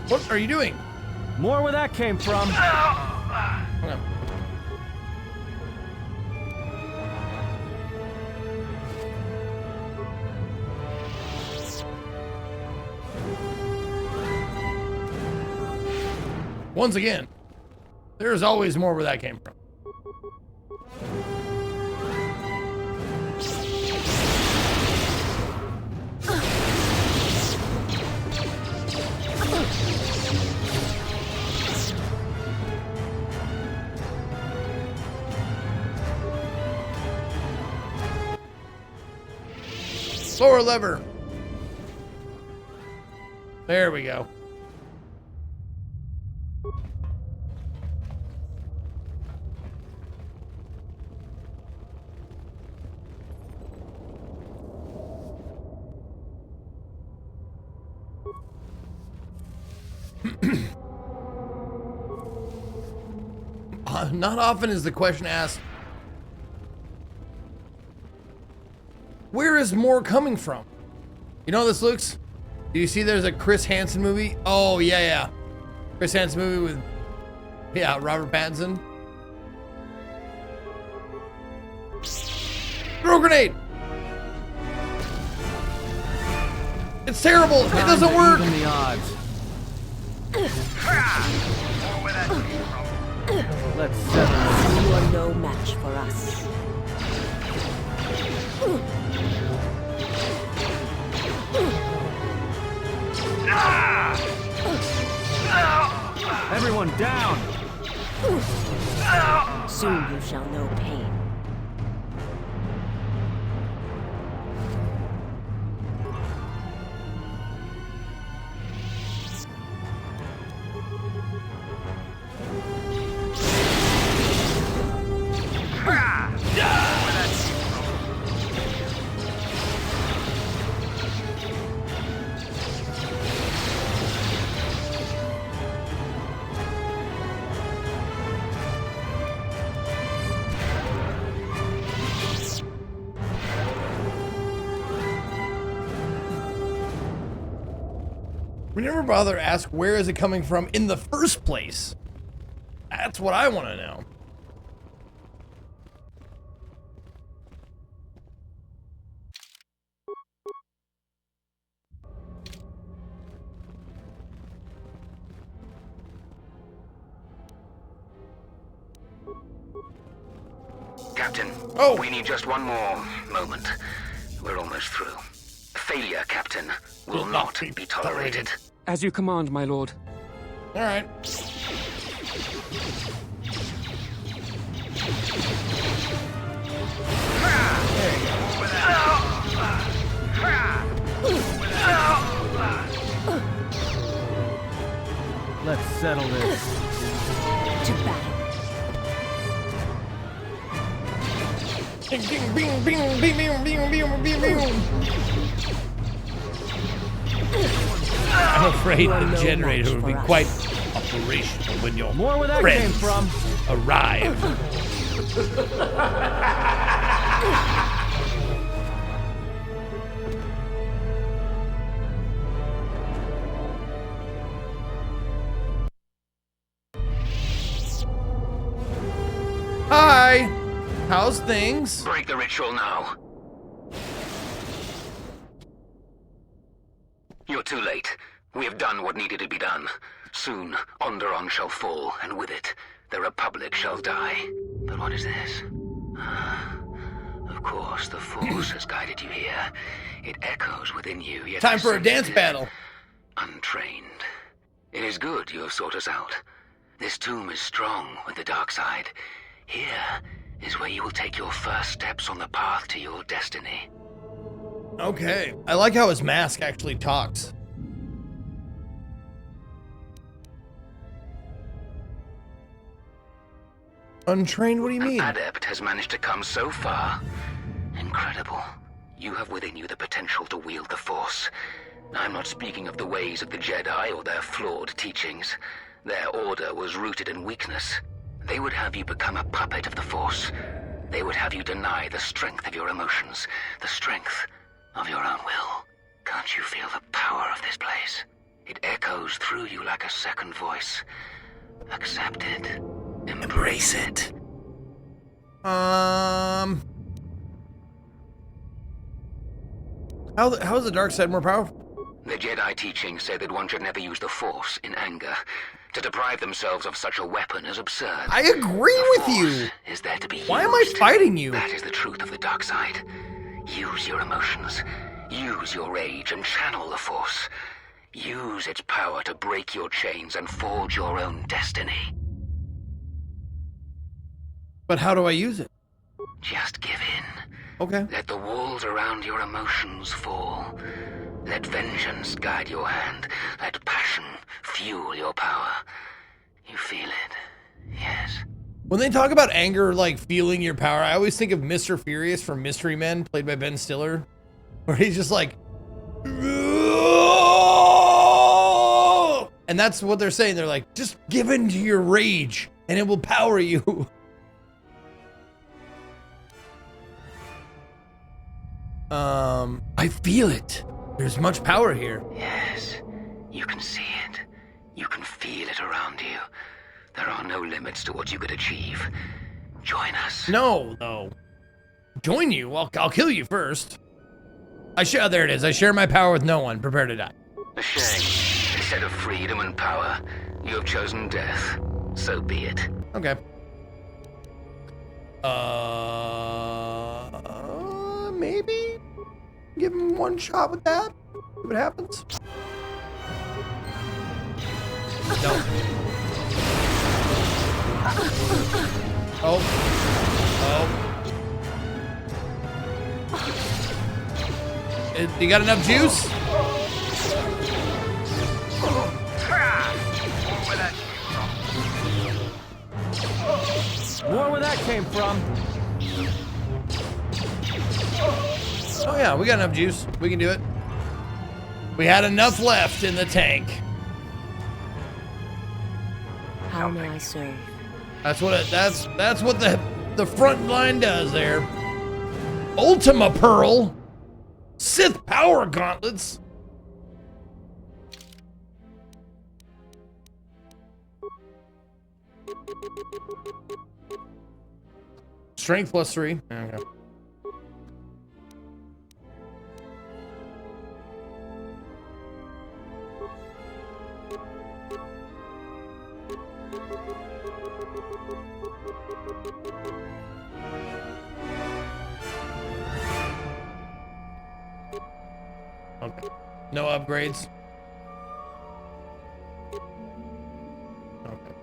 What are you doing? More where that came from. Okay. Once again, there's always more where that came from. Lower lever. There we go. Not often is the question asked, where is more coming from? You know how this looks? Do you see there's a Chris Hansen movie? Oh, yeah. Chris Hansen movie with, Robert Pattinson. Throw a grenade! It's terrible! It doesn't work! Even the odds. Let's settle this. You are no match for us. Everyone down! Soon you shall know pain. We never bother to ask where is it coming from in the first place. That's what I want to know. Captain, we need just one more moment. We're almost through. Failure, Captain, will not be tolerated. As you command, my lord. All right. Let's settle this. To battle. Bing, bing, bing, bing, bing, bing, bing, bing, bing. I'm afraid the generator will be quite operational when your More where that friends came from. arrive. Hi, how's things? Break the ritual now. You're too late. We have done what needed to be done. Soon, Onderon shall fall, and with it, the Republic shall die. But what is this? Of course, the Force has guided you here. It echoes within you, yet Time for a dance battle. Untrained. It is good you have sought us out. This tomb is strong with the dark side. Here is where you will take your first steps on the path to your destiny. Okay. I like how his mask actually talks. Untrained? What do you mean? An adept has managed to come so far. Incredible. You have within you the potential to wield the Force. I'm not speaking of the ways of the Jedi or their flawed teachings. Their order was rooted in weakness. They would have you become a puppet of the Force. They would have you deny the strength of your emotions, the strength of your own will. Can't you feel the power of this place? It echoes flows through you like a second voice. Accept it. Embrace it. How's the dark side more powerful? The Jedi teachings say that one should never use the Force in anger. To deprive themselves of such a weapon is absurd. I agree with you. Is there to be Why am I fighting you? That is the truth of the dark side. Use your emotions. Use your rage and channel the Force. Use its power to break your chains and forge your own destiny. But how do I use it? Just give in. Okay. Let the walls around your emotions fall. Let vengeance guide your hand. Let passion fuel your power. You feel it, yes. When they talk about anger, like feeling your power, I always think of Mr. Furious from Mystery Men, played by Ben Stiller, where he's just like, and that's what they're saying. They're like, just give in to your rage and it will power you. I feel it. There's much power here. Yes, you can see it. You can feel it around you. There are no limits to what you could achieve. Join us. No. Join you? I'll kill you first. There it is. I share my power with no one. Prepare to die. A shame. Instead of freedom and power, you have chosen death. So be it. Okay. Maybe? Give him one shot with that? See what happens? No. Oh. You got enough juice? More where that came from. Oh yeah, we got enough juice. We can do it. We had enough left in the tank. How may I serve? That's what that's what the front line does there. Ultima Pearl. Sith power gauntlets. Strength +3. Okay. Okay. No upgrades. Okay.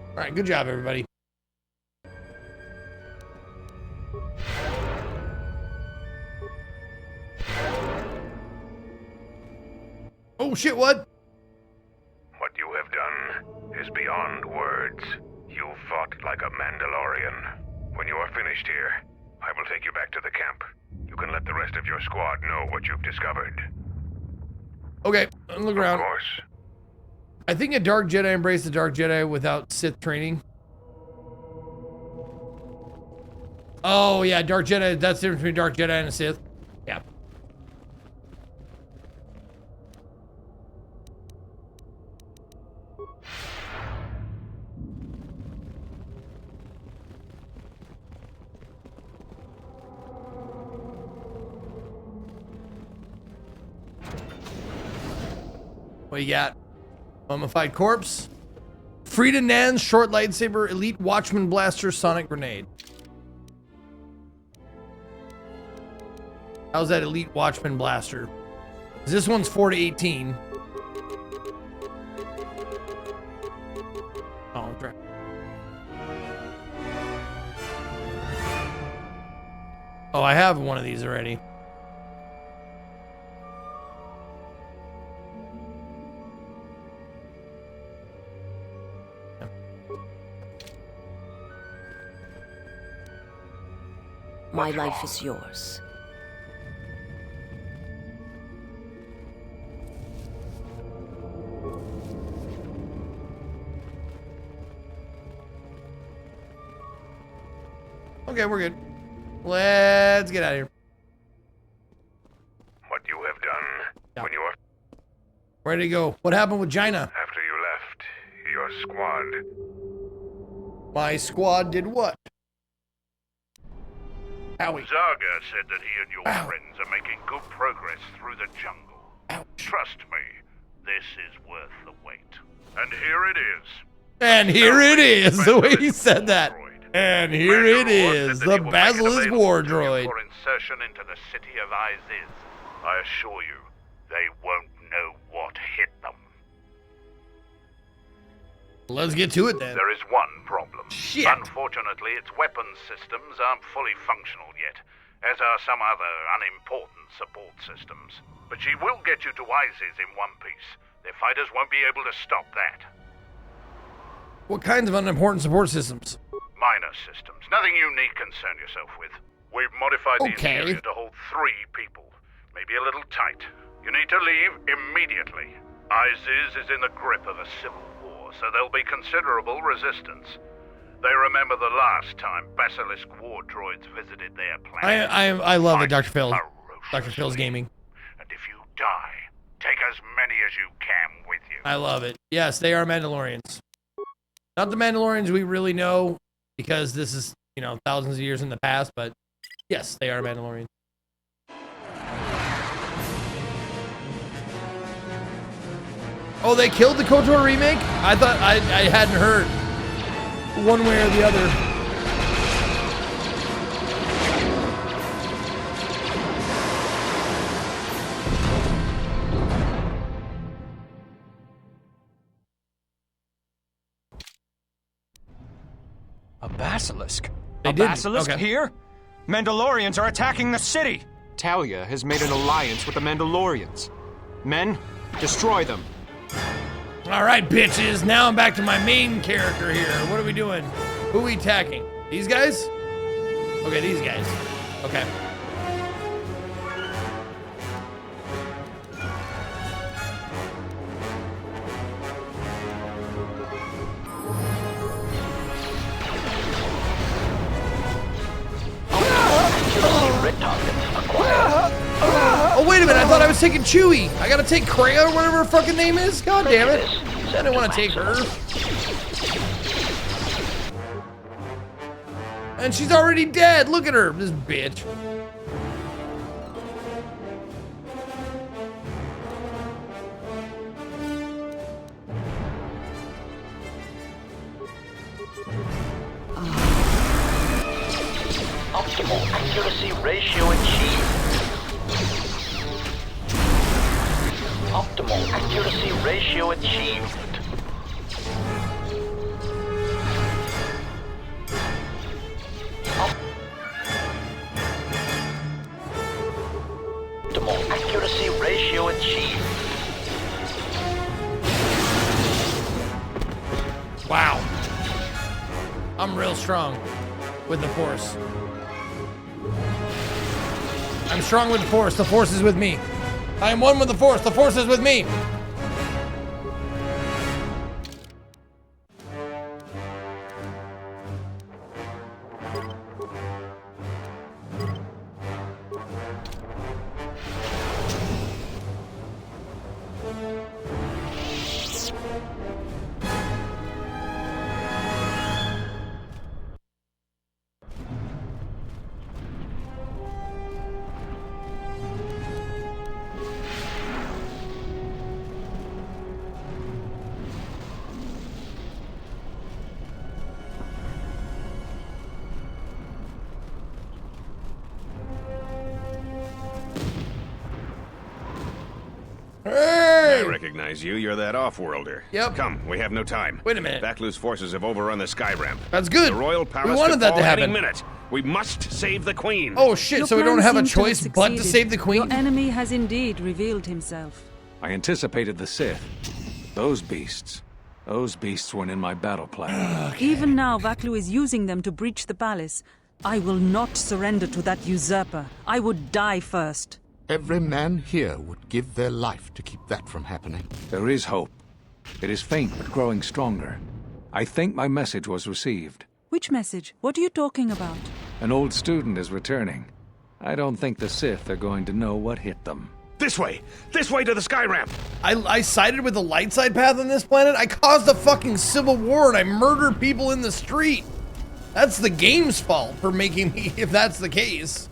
All right, good job, everybody. Oh shit, what? What you have done is beyond words. You fought like a Mandalorian. When you are finished here, I will take you back to the camp. You can let the rest of your squad know what you've discovered. Okay, look around. Of course. I think a Dark Jedi embraced the Dark Jedi without Sith training. Oh yeah, Dark Jedi, that's the difference between Dark Jedi and a Sith. Yeah. What you got? Mummified corpse. Frida Nan's short lightsaber, elite watchman blaster, sonic grenade. How's that elite watchman blaster? 'Cause this one's 4 to 18. Oh, okay. Oh, I have one of these already. My life is yours. Okay, we're good. Let's get out of here. What you have done. When you are Ready to go. What happened with Jaina? after you left, your squad. My squad did what? Owie. Zaga said that he and your friends are making good progress through the jungle. Trust me, this is worth the wait. And here it is. And here it is, the way he said that. And here it is, the Basilisk War Droid. For insertion into the city of Iziz. I assure you, they won't know what hit them. Let's get to it then. There is one problem. Shit. Unfortunately, its weapons systems aren't fully functional yet, as are some other unimportant support systems. But she will get you to Iziz in one piece. Their fighters won't be able to stop that. What kinds of unimportant support systems? Minor systems. Nothing you need concern yourself with. We've modified the interior to hold 3 people. Maybe a little tight. You need to leave immediately. Iziz is in the grip of a civil war, so there'll be considerable resistance. They remember the last time Basilisk war droids visited their planet. I love it, Dr. Phil. Dr. Phil's gaming. And if you die, take as many as you can with you. I love it. Yes, they are Mandalorians. Not the Mandalorians we really know, because this is, you know, thousands of years in the past, but yes, they are Mandalorians. Oh, they killed the KOTOR remake? I thought I hadn't heard one way or the other. A basilisk? They didn't. Basilisk Okay. here? Mandalorians are attacking the city! Talia has made an alliance with the Mandalorians. Men, destroy them. All right, bitches. Now I'm back to my main character here. What are we doing? Who are we attacking? These guys? Okay, these guys. Okay. Oh, wait a minute. I thought I was taking Chewie. I gotta take Kreia or whatever her fucking name is? God damn it. I didn't want to take her. And she's already dead. Look at her, this bitch. Optimal accuracy ratio achieved. Optimal accuracy ratio achieved. Optimal accuracy ratio achieved. Wow. I'm real strong with the Force. I'm strong with the Force. The Force is with me. I am one with the Force. The Force is with me. I recognize you. You're that off-worlder. Yep. Come, we have no time. Wait a minute. Vaklu's forces have overrun the sky ramp. That's good. The royal palace wanted could that to fall happen. any minute. We must save the queen. Oh shit, so we don't have a choice but to save the queen? Your enemy has indeed revealed himself. I anticipated the Sith. Those beasts weren't in my battle plan. Even now, Vaklu is using them to breach the palace. I will not surrender to that usurper. I would die first. Every man here would give their life to keep that from happening. There is hope. It is faint but growing stronger. I think my message was received. Which message? What are you talking about? An old student is returning. I don't think the Sith are going to know what hit them. This way! This way to the sky ramp! I sided with the light side path on this planet. I caused a fucking civil war and I murdered people in the street. That's the game's fault for making me, if that's the case.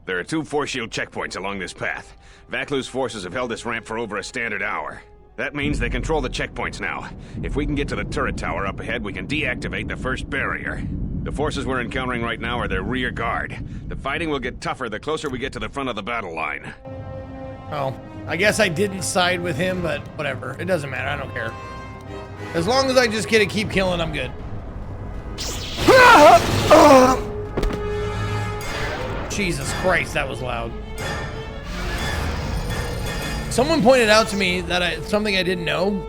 There are 2 force shield checkpoints along this path. Vaklu's forces have held this ramp for over a standard hour. That means they control the checkpoints now. If we can get to the turret tower up ahead, we can deactivate the first barrier. The forces we're encountering right now are their rear guard. The fighting will get tougher the closer we get to the front of the battle line. Oh, I guess I didn't side with him, but whatever. It doesn't matter, I don't care. As long as I just get to keep killing, I'm good. Jesus Christ, that was loud. Someone pointed out to me that something I didn't know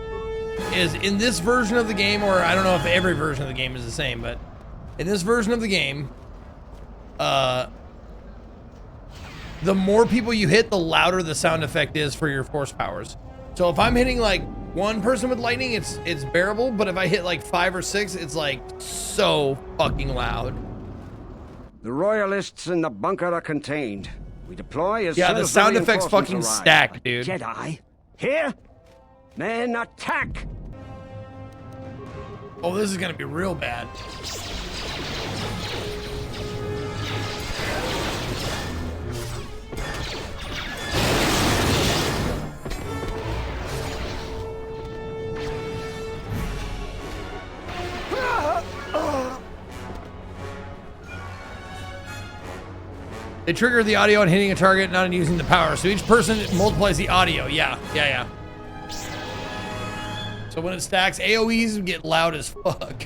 is in this version of the game, or I don't know if every version of the game is the same, but in this version of the game, the more people you hit, the louder the sound effect is for your force powers. So if I'm hitting like one person with lightning, it's bearable, but if I hit like 5 or 6, it's like so fucking loud. The royalists in the bunker are contained. We deploy as yeah, soon the as sound the effects fucking reinforcements arrive. stack, dude. Jedi, here? Men, attack! Oh, this is gonna be real bad. They trigger the audio on hitting a target, not on using the power. So each person multiplies the audio. Yeah. So when it stacks, AoEs get loud as fuck.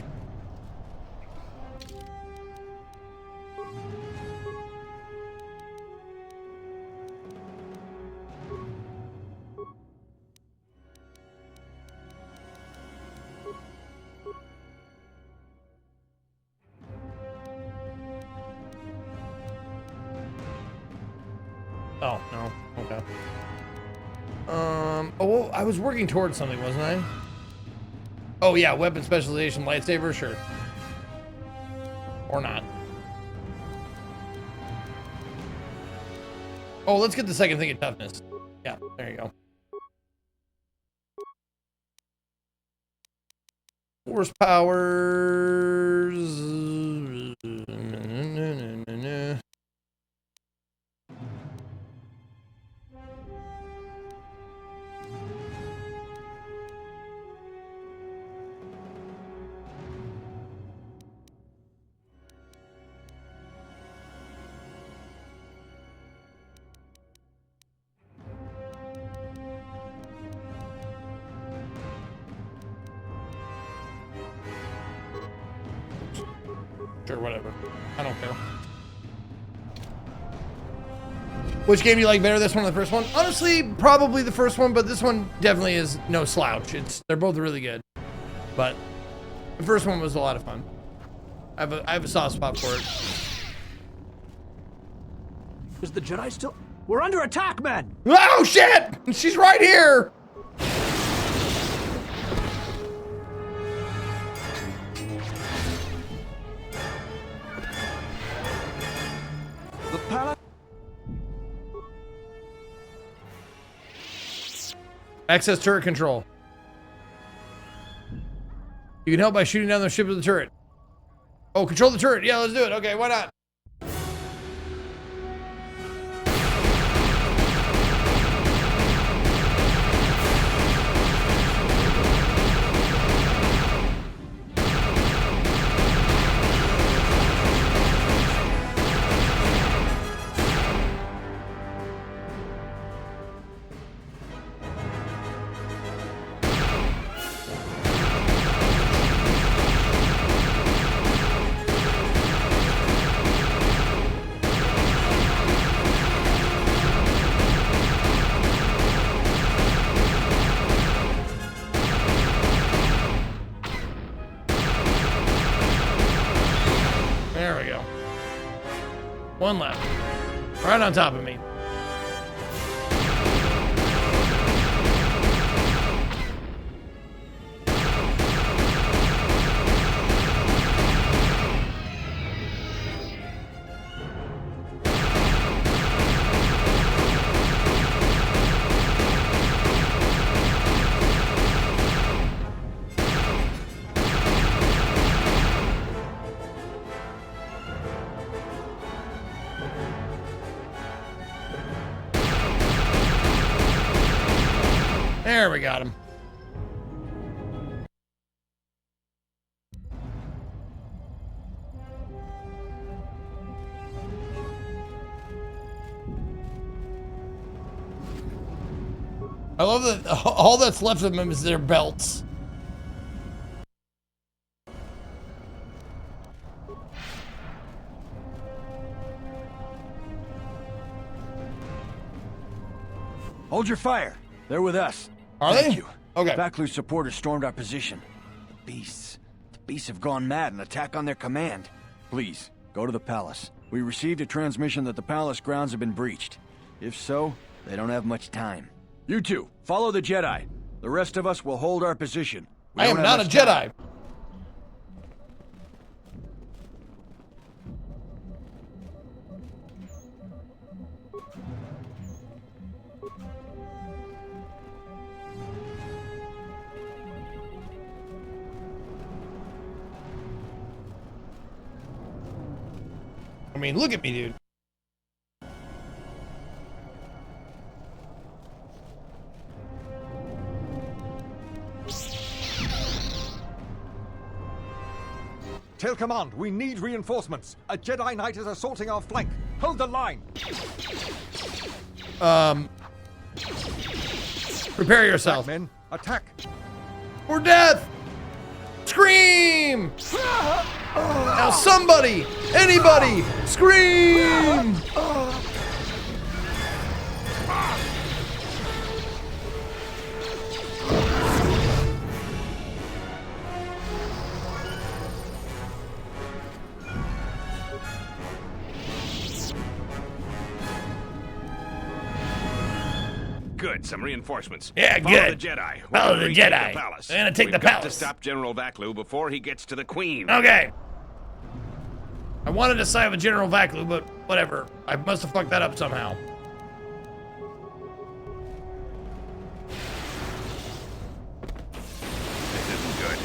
Oh, no. Okay. Oh, well, I was working towards something, wasn't I? Oh, yeah, weapon specialization, lightsaber, sure. Or not. Oh, let's get the second thing of toughness. Yeah, there you go. Force powers. Sure, whatever. I don't care. Which game do you like better, this one or the first one? Honestly, probably the first one, but this one definitely is no slouch. They're both really good. But the first one was a lot of fun. I have a soft spot for it. Is the Jedi still... We're under attack, men! Oh, shit! She's right here! The palace... Access turret control. You can help by shooting down the ship of the turret. Oh, control the turret. Yeah, let's do it. Okay, why not? There we go. One left. Right on top of me. There, we got him. I love that all that's left of them is their belts. Hold your fire. They're with us. Are Thank they? you. Okay. Backlu's supporters stormed our position. The beasts have gone mad and attack on their command. Please, go to the palace. We received a transmission that the palace grounds have been breached. If so, they don't have much time. You two, follow the Jedi. The rest of us will hold our position. I am not a Jedi. I mean, look at me, dude. Tail Command, we need reinforcements. A Jedi Knight is assaulting our flank. Hold the line. Prepare yourself. Attack, men. Attack. For death! Scream! Now somebody, anybody, scream! Good, some reinforcements. Yeah, Follow good. the Jedi. Follow We're the retake Jedi. The palace. We're gonna take the We've got palace. to stop General Vaklu before he gets to the Queen. Okay. I wanted to side with General Vaklu, but whatever. I must have fucked that up somehow. This isn't good.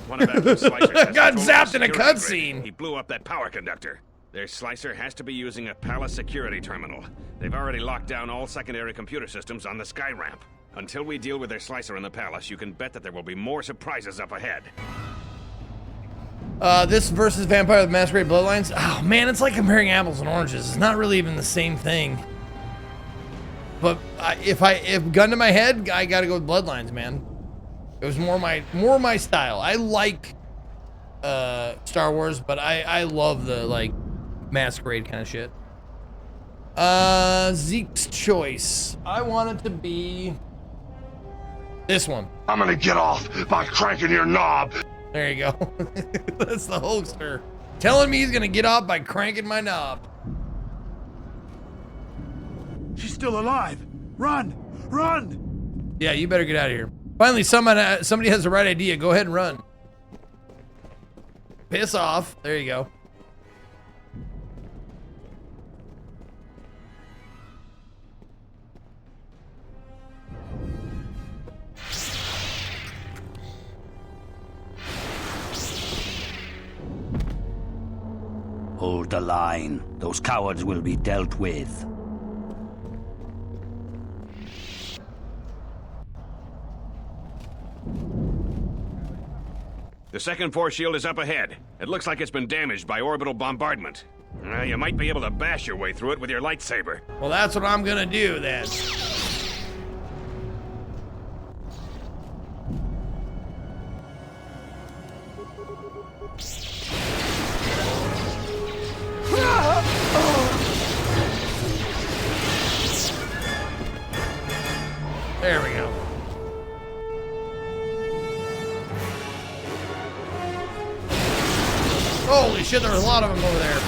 One of Vaklu's slicers has Got control of zapped the in a security cutscene. grid. He blew up that power conductor. Their slicer has to be using a palace security terminal. They've already locked down all secondary computer systems on the sky ramp. Until we deal with their slicer in the palace, you can bet that there will be more surprises up ahead. This versus Vampire the Masquerade Bloodlines. Oh man, it's like comparing apples and oranges. It's not really even the same thing. But if gun to my head, I gotta go with Bloodlines, man. It was more my style. I like Star Wars, but I love the like Masquerade kind of shit. Zeke's choice. I want it to be this one. I'm gonna get off by cranking your knob. There you go. That's the holster. Telling me he's gonna get off by cranking my knob. She's still alive. Run! Run! Yeah, you better get out of here. Finally, somebody has the right idea. Go ahead and run. Piss off. There you go. Hold the line. Those cowards will be dealt with. The second force shield is up ahead. It looks like it's been damaged by orbital bombardment. You might be able to bash your way through it with your lightsaber. Well, that's what I'm gonna do then. There we go. Holy shit, there was a lot of them over there.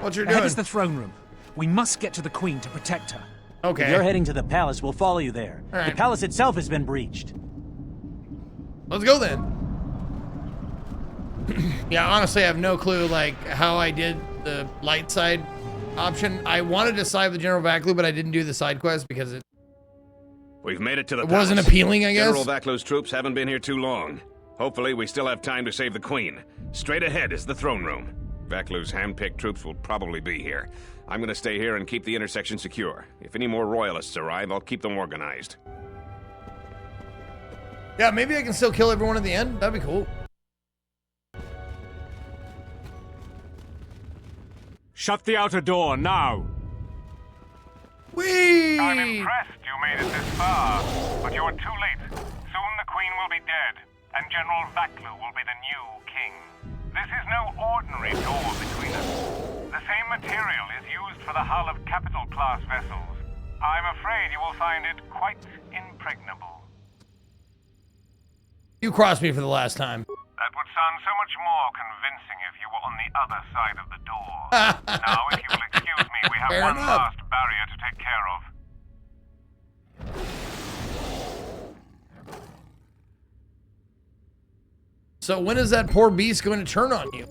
What you're Ahead doing? is the throne room. We must get to the Queen to protect her. Okay. If you're heading to the palace, we'll follow you there. All right. The palace itself has been breached. Let's go then. Yeah, honestly, I have no clue like how I did the light side option. I wanted to side with General Vaklu, but I didn't do the side quest because We've made it to the It wasn't palace. appealing, I guess? General Vaklo's troops haven't been here too long. Hopefully, we still have time to save the Queen. Straight ahead is the throne room. Vaklo's hand-picked troops will probably be here. I'm gonna stay here and keep the intersection secure. If any more royalists arrive, I'll keep them organized. Yeah, maybe I can still kill everyone at the end. That'd be cool. Shut the outer door now. Whee! I'm impressed you made it this far, but you are too late. Soon the Queen will be dead, and General Vaklu will be the new king. This is no ordinary door between us. The same material is used for the hull of capital-class vessels. I'm afraid you will find it quite impregnable. You crossed me for the last time. That would sound so much more convincing if you were on the other side of the door. Now, if you will excuse me, we have Fair one enough. last barrier to take care of. So when is that poor beast going to turn on you?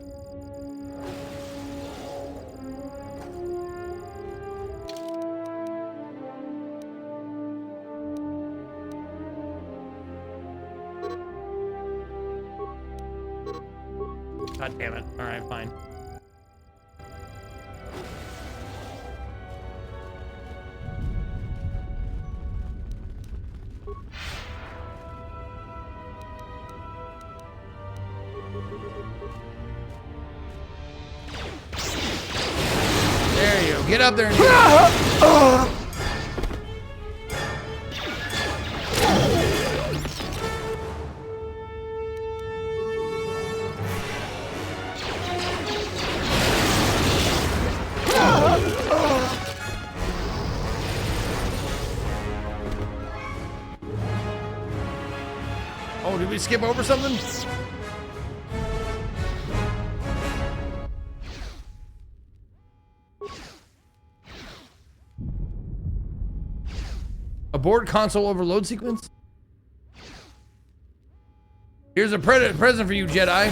God damn it. All right, fine. There you go. Get up there and do it. Oh, did we skip over something? Abort console overload sequence? Here's a present for you, Jedi.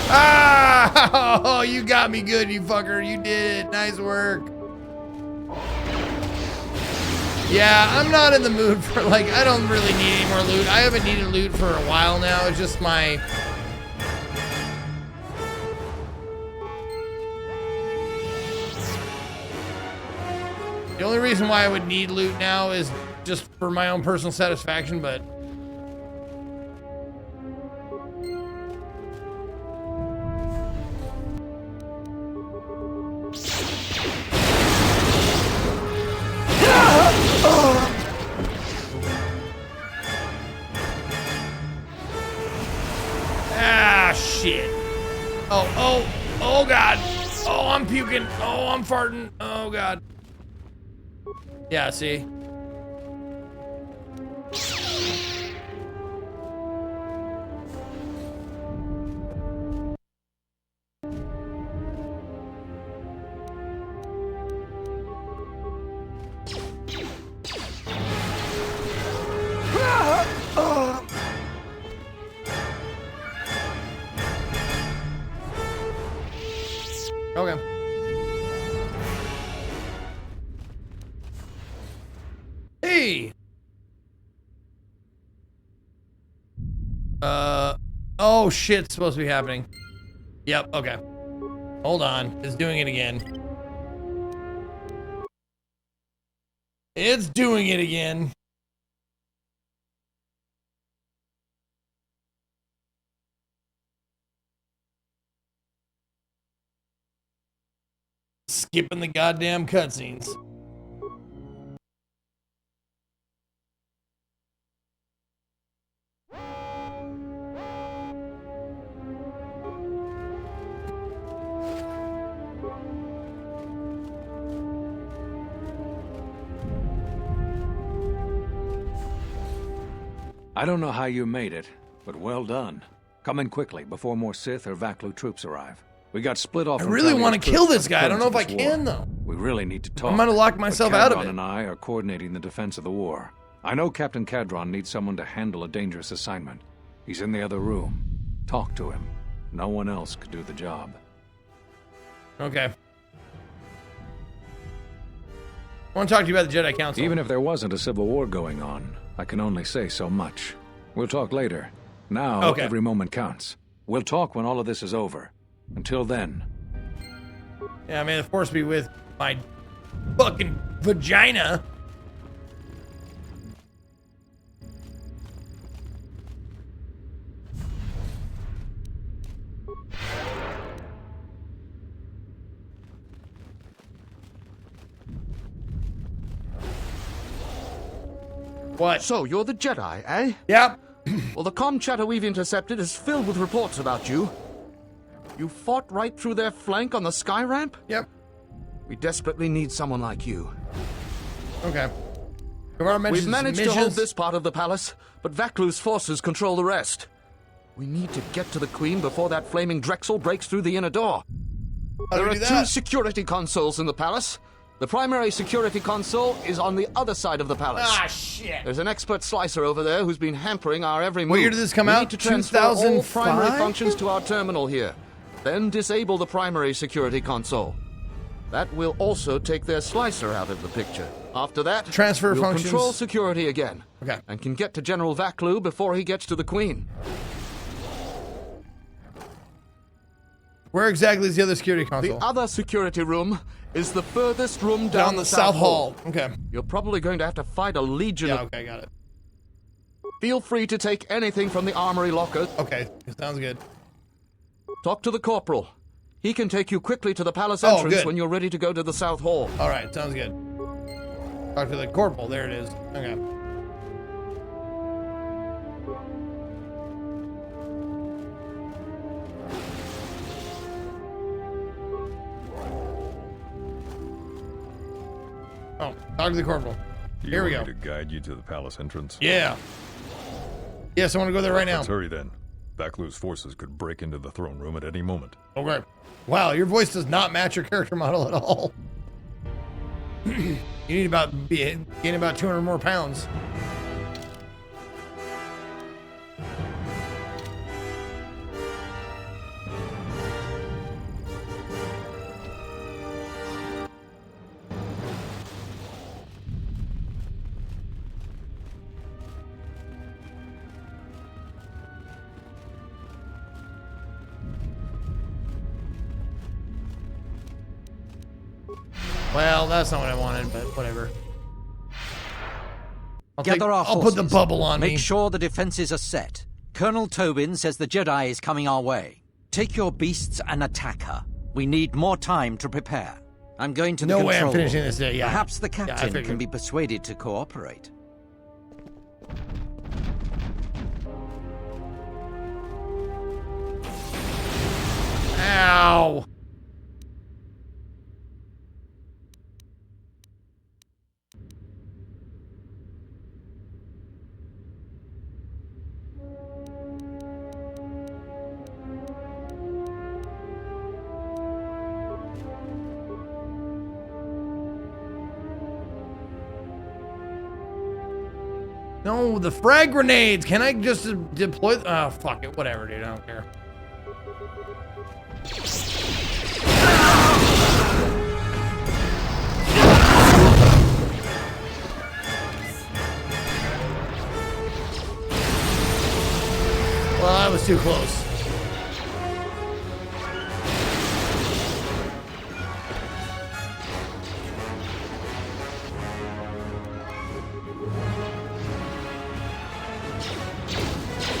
Ah! Oh, you got me good, you fucker. You did it. Nice work. Yeah, I'm not in the mood for, like, I don't really need any more loot. I haven't needed loot for a while now. It's just my... The only reason why I would need loot now is just for my own personal satisfaction, but... Ah, shit. Oh, God. Oh, I'm puking. Oh, I'm farting. Oh, God. Yeah, see? Okay. Hey. Oh shit, it's supposed to be happening. Yep, okay. Hold on, it's doing it again. It's doing it again. Skipping the goddamn cutscenes. I don't know how you made it, but well done. Come in quickly before more Sith or Vaklu troops arrive. We got split off. I from really Talia's want to troops kill by this the guy. I don't know if I currents of this can, war. though. We really need to talk. I'm gonna lock myself out of Cadron it. and I are coordinating the defense of the war. I know Captain Cadron needs someone to handle a dangerous assignment. He's in the other room. Talk to him. No one else could do the job. Okay. want to talk to you about the Jedi Council. Even if there wasn't a civil war going on, I can only say so much. We'll talk later. Now, every moment counts. We'll talk when all of this is over. Until then. Yeah, may the Force be with my fucking vagina. What? So, you're the Jedi, eh? Yep. Well, the comm chatter we've intercepted is filled with reports about you. You fought right through their flank on the sky ramp? Yep. We desperately need someone like you. Okay. We've managed to hold this part of the palace, but Vaklu's forces control the rest. We need to get to the Queen before that flaming Drexel breaks through the inner door. There are 2 security consoles in the palace. The primary security console is on the other side of the palace. Ah, shit. There's an expert slicer over there who's been hampering our every move. What year did this come out? We need to transfer all 2005? primary functions to our terminal here. Then disable the primary security console. That will also take their slicer out of the picture. After that, transfer we'll functions. Control security again. Okay. And can get to General Vaklu before he gets to the Queen. Where exactly is the other security console? The other security room is the furthest room down the South Hall. Okay. You're probably going to have to fight a legion of... okay, got it. Feel free to take anything from the armory locker. Okay, sounds good. Talk to the corporal. He can take you quickly to the palace entrance when you're ready to go to the South Hall. All right, sounds good. Talk to the corporal. There it is. Okay. Oh, talk to the corporal. Here we go. To guide you to the palace entrance. Yeah. Yes, I want to go there right now. Let's hurry then. Vaklu's forces could break into the throne room at any moment. Okay. Wow, your voice does not match your character model at all. You need gain about 200 more pounds. Well, that's not what I wanted, but whatever. I'll put the bubble on me. Make sure the defenses are set. Colonel Tobin says the Jedi is coming our way. Take your beasts and attack her. We need more time to prepare. I'm going to the No way I'm control finishing room. this day, yeah. Perhaps the Yeah, I captain figured. can be persuaded to cooperate. Ow! No, the frag grenades. Can I just deploy? Oh, fuck it. Whatever, dude. I don't care. Well, that was too close.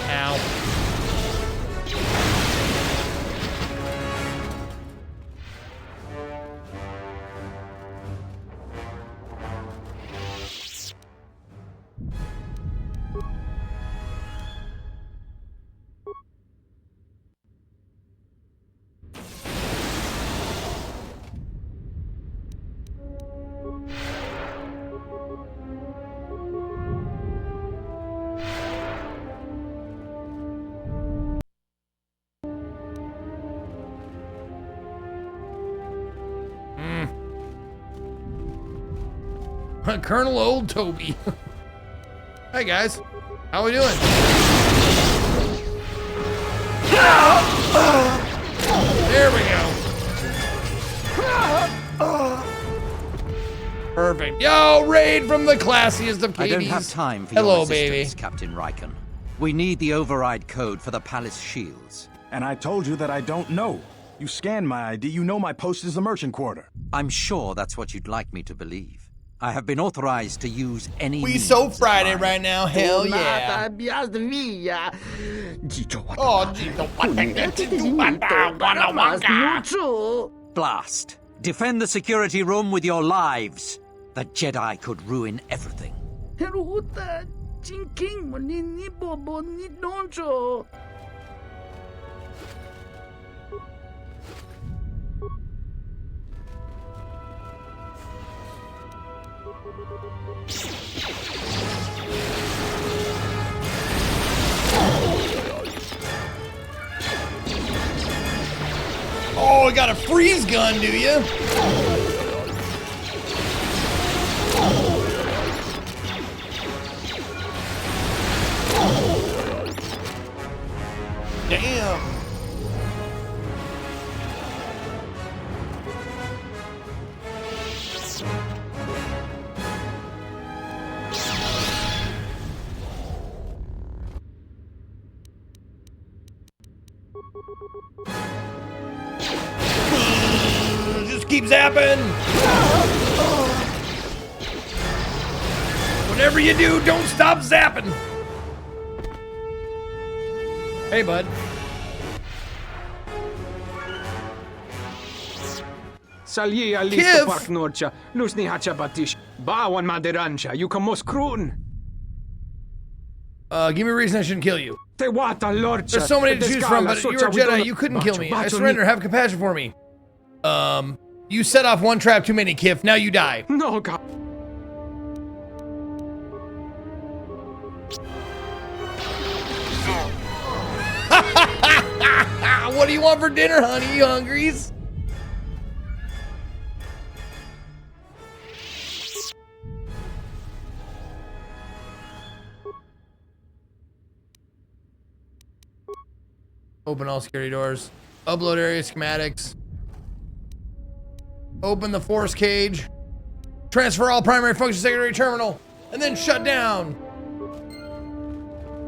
Ow. Colonel Old Toby. Hey guys, how we doing? There we go. Perfect. Yo, raid from the classiest of I KDs. don't have time for Hello, your resistance, baby. Captain Riken. We need the override code for the palace shields. And I told you that I don't know. You scanned my ID, you know my post is the merchant quarter. I'm sure that's what you'd like me to believe. I have been authorized to use any We means so at Friday my- right now. Hell yeah. Oh, Blast. Defend the security room with your lives. The Jedi could ruin everything. Oh, you got a freeze gun, do you? Damn. Just keep zapping. Whatever you do, don't stop zapping. Hey, bud. Salye alista park norcha, nusni hacha batish, bawan maderancha, you come scruten. Give me a reason I shouldn't kill you. Te wata lorcha. There's so many to choose from, but you're a Jedi. You couldn't kill me. I surrender. Have compassion for me. You set off one trap too many, Kif. Now you die. No, God. What do you want for dinner, honey? You hungries? Open all security doors. Upload area schematics. Open the force cage. Transfer all primary function secondary terminal. And then shut down.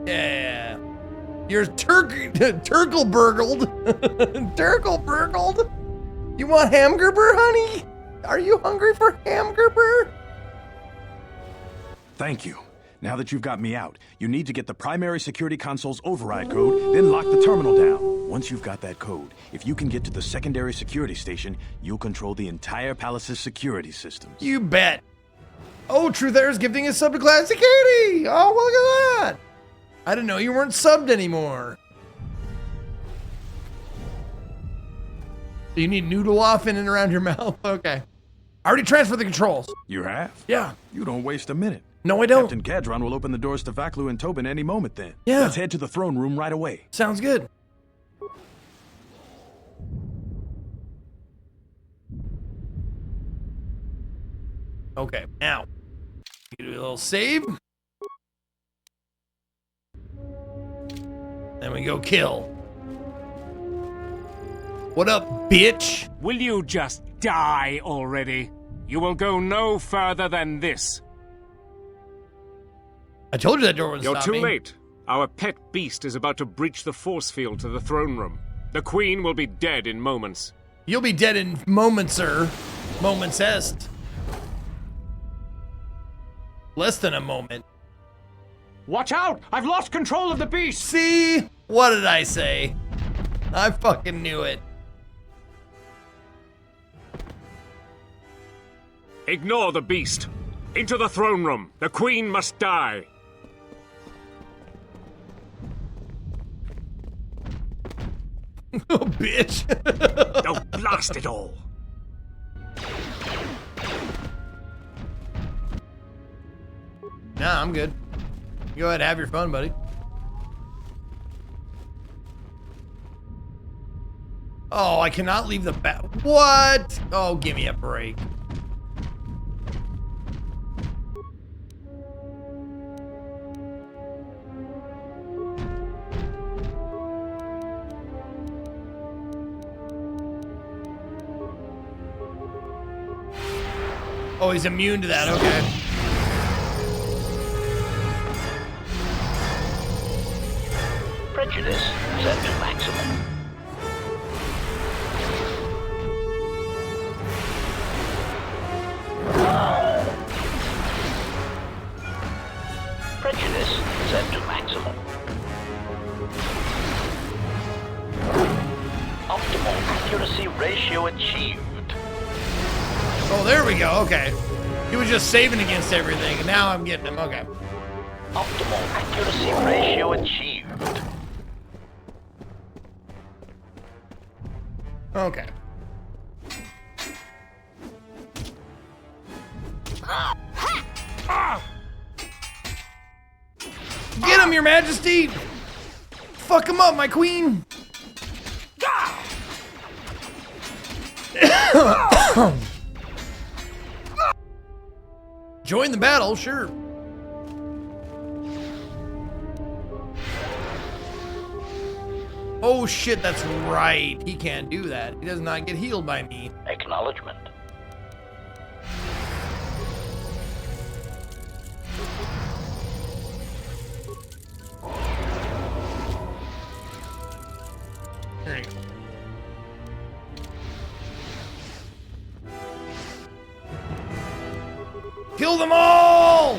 Yeah. You're turkle-burgled. Turkle-burgled? You want hamburger, honey? Are you hungry for hamburger? Thank you. Now that you've got me out, you need to get the primary security console's override code, then lock the terminal down. Once you've got that code, if you can get to the secondary security station, you'll control the entire palace's security systems. You bet. Oh, Truth Air is gifting his sub to Class Security. Oh, well, look at that. I didn't know you weren't subbed anymore. You need noodle off in and around your mouth? Okay. I already transferred the controls. You have? Yeah. You don't waste a minute. No, I don't. Captain Cadron will open the doors to Vaklu and Tobin any moment then. Yeah. Let's head to the throne room right away. Sounds good. Okay, now. Do a little save. Then we go kill. What up, bitch? Will you just die already? You will go no further than this. I told you that door wouldn't You're stop too me. late. Our pet beast is about to breach the force field to the throne room. The Queen will be dead in moments. You'll be dead in moments, sir. Moments est. Less than a moment. Watch out! I've lost control of the beast! See? What did I say? I fucking knew it. Ignore the beast. Into the throne room. The Queen must die. Oh, bitch. Oh, blast it all. Nah, I'm good. Go ahead, have your fun, buddy. Oh, I cannot leave the bat. What? Oh, give me a break. Oh, he's immune to that. Okay. Prejudice set to maximum. Prejudice set to maximum. Optimal accuracy ratio achieved. Oh, there we go. Okay. He was just saving against everything, and now I'm getting him. Okay. Optimal accuracy ratio achieved. Okay. Get him, Your Majesty! Fuck him up, my queen! Join the battle, sure. Oh shit, that's right. He can't do that. He does not get healed by me. Acknowledgement. There you go. Kill them all!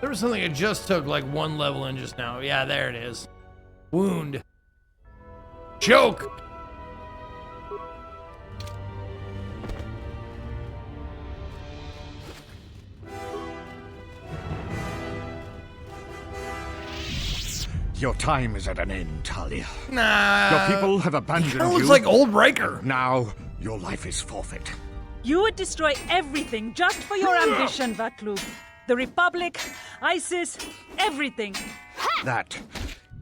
There was something I just took like one level in just now. Yeah, there it is. Wound. Choke. Your time is at an end, Talia. Nah. Your people have abandoned you. That looks like old Riker. Now, your life is forfeit. You would destroy everything just for your ambition, Vaklub. The Republic, ISIS, everything. That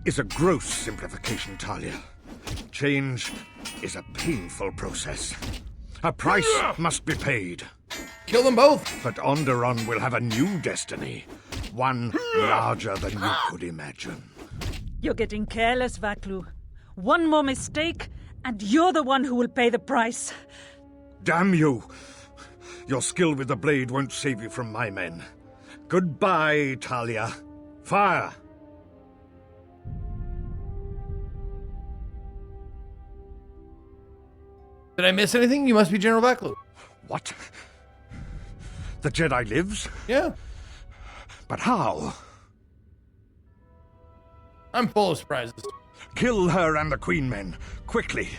is a gross simplification, Talia. Change is a painful process. A price must be paid. Kill them both. But Onderon will have a new destiny. One larger than you could imagine. You're getting careless, Vaklub. One more mistake, and you're the one who will pay the price. Damn you! Your skill with the blade won't save you from my men. Goodbye, Talia. Fire! Did I miss anything? You must be General Vaklub. What? The Jedi lives? Yeah. But how? I'm full of surprises. Kill her and the Queen men, quickly.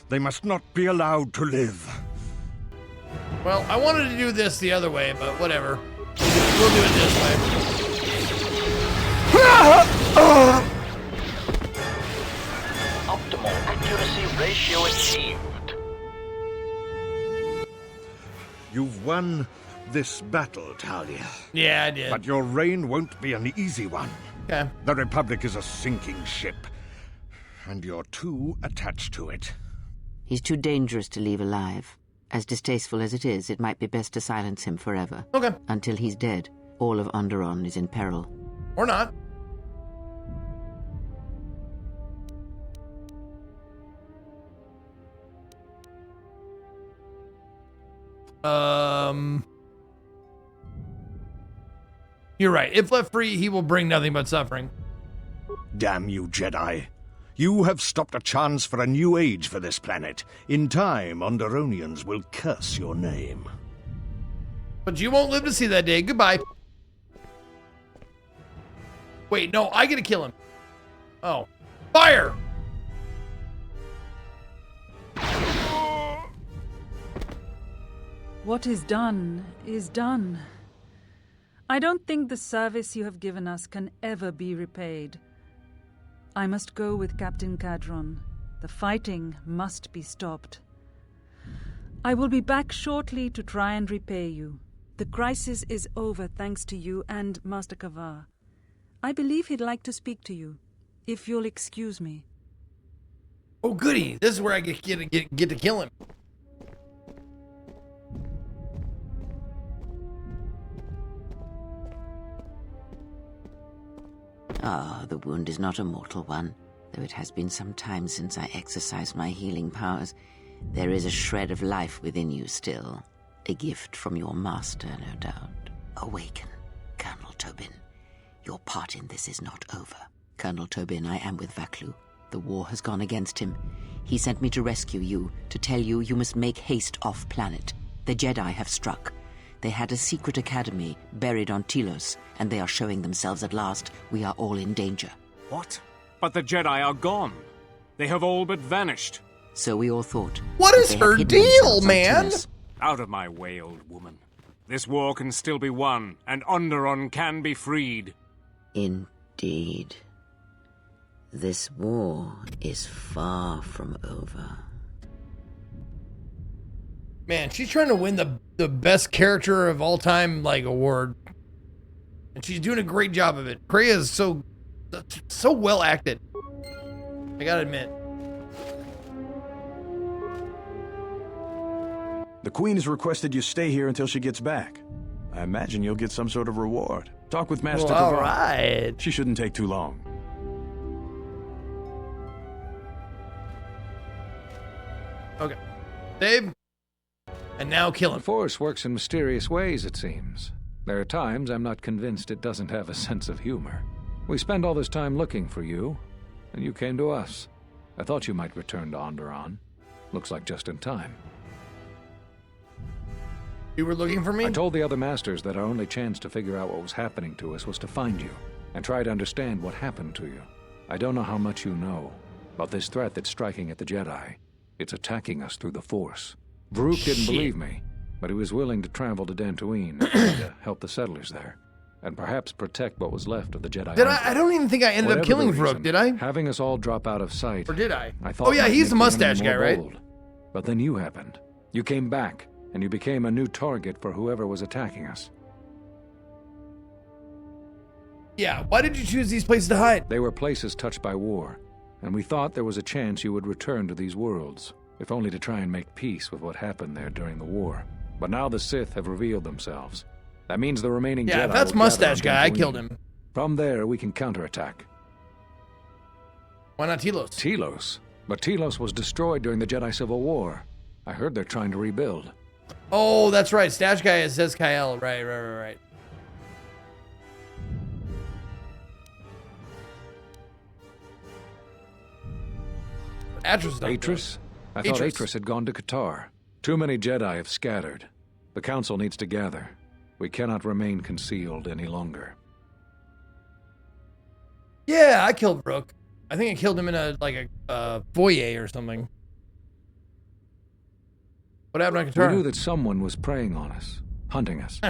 They must not be allowed to live. Well, I wanted to do this the other way, but whatever. We'll do it this way. Optimal accuracy ratio achieved. You've won this battle, Talia. Yeah, I did. But your reign won't be an easy one. Okay. The Republic is a sinking ship, and you're too attached to it. He's too dangerous to leave alive. As distasteful as it is, it might be best to silence him forever. Okay. Until he's dead, all of Onderon is in peril. Or not. You're right. If left free, he will bring nothing but suffering. Damn you, Jedi. You have stopped a chance for a new age for this planet. In time, Onderonians will curse your name. But you won't live to see that day. Goodbye. Wait, no, I get to kill him. Oh. Fire! What is done is done. I don't think the service you have given us can ever be repaid. I must go with Captain Cadron. The fighting must be stopped. I will be back shortly to try and repay you. The crisis is over thanks to you and Master Kavar. I believe he'd like to speak to you, if you'll excuse me. Oh, goody. This is where I get to kill him. Ah, the wound is not a mortal one, though it has been some time since I exercised my healing powers. There is a shred of life within you still. A gift from your master, no doubt. Awaken, Colonel Tobin. Your part in this is not over. Colonel Tobin, I am with Vaklu. The war has gone against him. He sent me to rescue you, to tell you you must make haste off-planet. The Jedi have struck. They had a secret academy buried on Telos, and they are showing themselves at last. We are all in danger. What? But the Jedi are gone. They have all but vanished. So we all thought. What is her deal, man? Out of my way, old woman. This war can still be won, and Onderon can be freed. Indeed. This war is far from over. Man, she's trying to win the best character of all time, like, award. And she's doing a great job of it. Kreia is so well acted. I gotta admit. The Queen has requested you stay here until she gets back. I imagine you'll get some sort of reward. Talk with Master Well, all Kavar. right. She shouldn't take too long. Okay. Save. And now kill him. The Force works in mysterious ways, it seems. There are times I'm not convinced it doesn't have a sense of humor. We spend all this time looking for you, and you came to us. I thought you might return to Onderon. Looks like just in time. You were looking for me? I told the other masters that our only chance to figure out what was happening to us was to find you, and try to understand what happened to you. I don't know how much you know about this threat that's striking at the Jedi. It's attacking us through the Force. Varuk didn't believe me, but he was willing to travel to Dantooine to help the settlers there, and perhaps protect what was left of the Jedi. Did I don't even think I ended up killing Varuk, did I? Having us all drop out of sight. Or did I? thought oh yeah, might he's make the mustache enemy guy, more right? bold. But then you happened. You came back, and you became a new target for whoever was attacking us. Yeah, why did you choose these places to hide? They were places touched by war, and we thought there was a chance you would return to these worlds, if only to try and make peace with what happened there during the war. But now the Sith have revealed themselves. That means the remaining Jedi. Yeah, if that's will mustache gather on guy, I Dantooine. killed him. From there, we can counterattack. Why not Telos? Telos? But Telos was destroyed during the Jedi Civil War. I heard they're trying to rebuild. Oh, that's right. Stash guy is Zezkael. Right. Atris? I thought Atris had gone to Qatar. Too many Jedi have scattered. The Council needs to gather. We cannot remain concealed any longer. Yeah, I killed Brooke. I think I killed him in a foyer or something. What happened on Qatar? We knew that someone was preying on us, hunting us.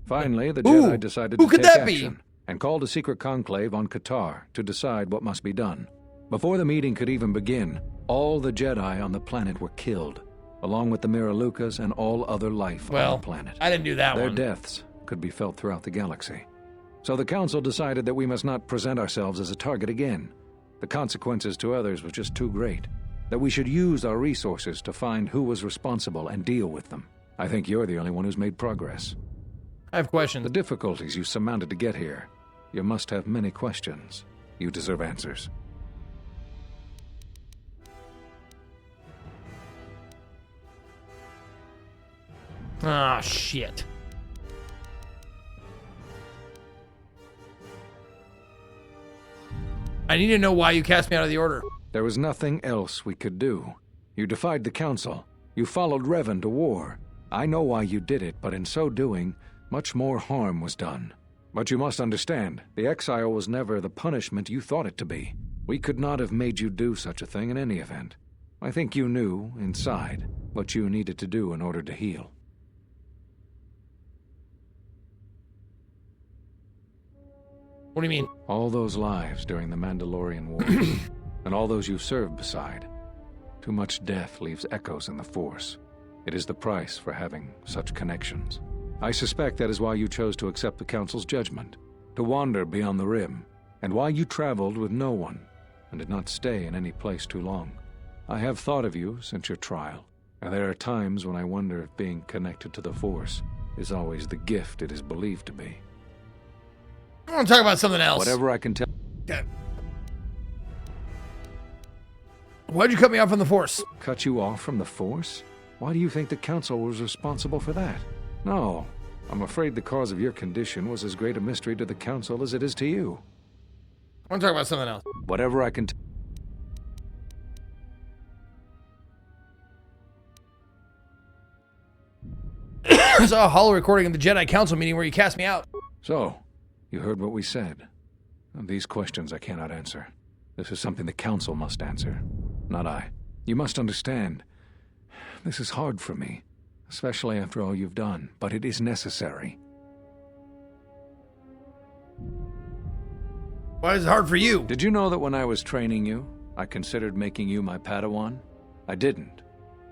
Finally, the Ooh, Jedi decided who to could take that be? action and called a secret conclave on Qatar to decide what must be done. Before the meeting could even begin, all the Jedi on the planet were killed, along with the Miralukas and all other life on the planet. I didn't do that Their one. deaths could be felt throughout the galaxy. So the Council decided that we must not present ourselves as a target again. The consequences to others were just too great. That we should use our resources to find who was responsible and deal with them. I think you're the only one who's made progress. I have questions. The difficulties you surmounted to get here. You must have many questions. You deserve answers. Ah, shit. I need to know why you cast me out of the order. There was nothing else we could do. You defied the Council. You followed Revan to war. I know why you did it, but in so doing, much more harm was done. But you must understand, the exile was never the punishment you thought it to be. We could not have made you do such a thing in any event. I think you knew, inside, what you needed to do in order to heal. What do you mean? All those lives during the Mandalorian War, and all those you served beside. Too much death leaves echoes in the Force. It is the price for having such connections. I suspect that is why you chose to accept the Council's judgment, to wander beyond the Rim, and why you traveled with no one, and did not stay in any place too long. I have thought of you since your trial, and there are times when I wonder if being connected to the Force is always the gift it is believed to be. I want to talk about something else. Whatever I can tell... Okay. Why'd you cut me off from the Force? Cut you off from the Force? Why do you think the Council was responsible for that? No, I'm afraid the cause of your condition was as great a mystery to the Council as it is to you. I want to talk about something else. Whatever I can I saw a hollow recording of the Jedi Council meeting where you cast me out. So, you heard what we said. These questions I cannot answer. This is something the Council must answer, not I. You must understand, this is hard for me, especially after all you've done, but it is necessary. Why is it hard for you? Did you know that when I was training you, I considered making you my Padawan? I didn't.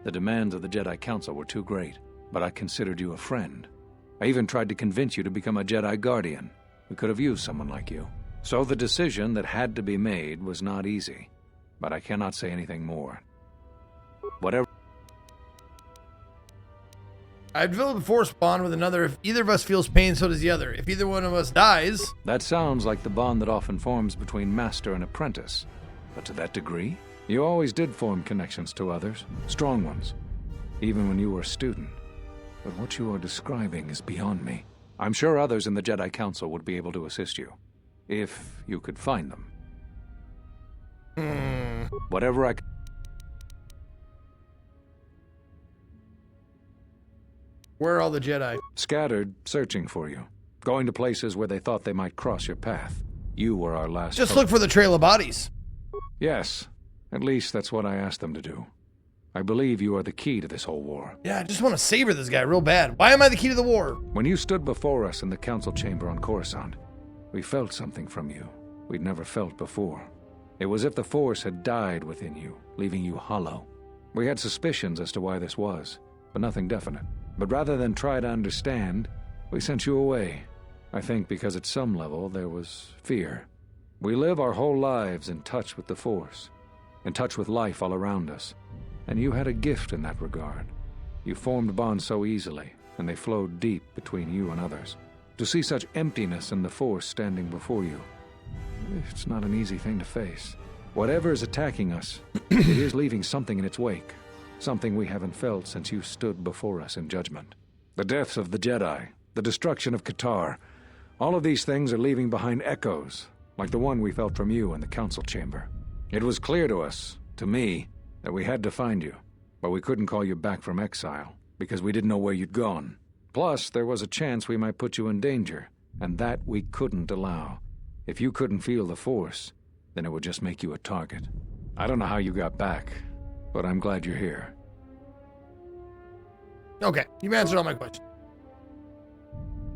The demands of the Jedi Council were too great, but I considered you a friend. I even tried to convince you to become a Jedi Guardian. We could have used someone like you. So the decision that had to be made was not easy, but I cannot say anything more. Whatever... I've developed a Force bond with another. If either of us feels pain, so does the other. If either one of us dies... That sounds like the bond that often forms between master and apprentice. But to that degree, you always did form connections to others, strong ones, even when you were a student. But what you are describing is beyond me. I'm sure others in the Jedi Council would be able to assist you, if you could find them. Whatever I... Where are all the Jedi? Scattered, searching for you. Going to places where they thought they might cross your path. You were our last... Just look for the trail of bodies. Yes. At least that's what I asked them to do. I believe you are the key to this whole war. Yeah, I just want to savor this guy real bad. Why am I the key to the war? When you stood before us in the council chamber on Coruscant, we felt something from you we'd never felt before. It was as if the Force had died within you, leaving you hollow. We had suspicions as to why this was, but nothing definite. But rather than try to understand, we sent you away. I think because at some level there was fear. We live our whole lives in touch with the Force, in touch with life all around us. And you had a gift in that regard. You formed bonds so easily, and they flowed deep between you and others. To see such emptiness in the Force standing before you, it's not an easy thing to face. Whatever is attacking us, it is leaving something in its wake. Something we haven't felt since you stood before us in judgment. The deaths of the Jedi, the destruction of Qatar, all of these things are leaving behind echoes, like the one we felt from you in the council chamber. It was clear to us, to me, that we had to find you, but we couldn't call you back from exile, because we didn't know where you'd gone. Plus, there was a chance we might put you in danger, and that we couldn't allow. If you couldn't feel the Force, then it would just make you a target. I don't know how you got back, but I'm glad you're here. Okay, you've answered all my questions.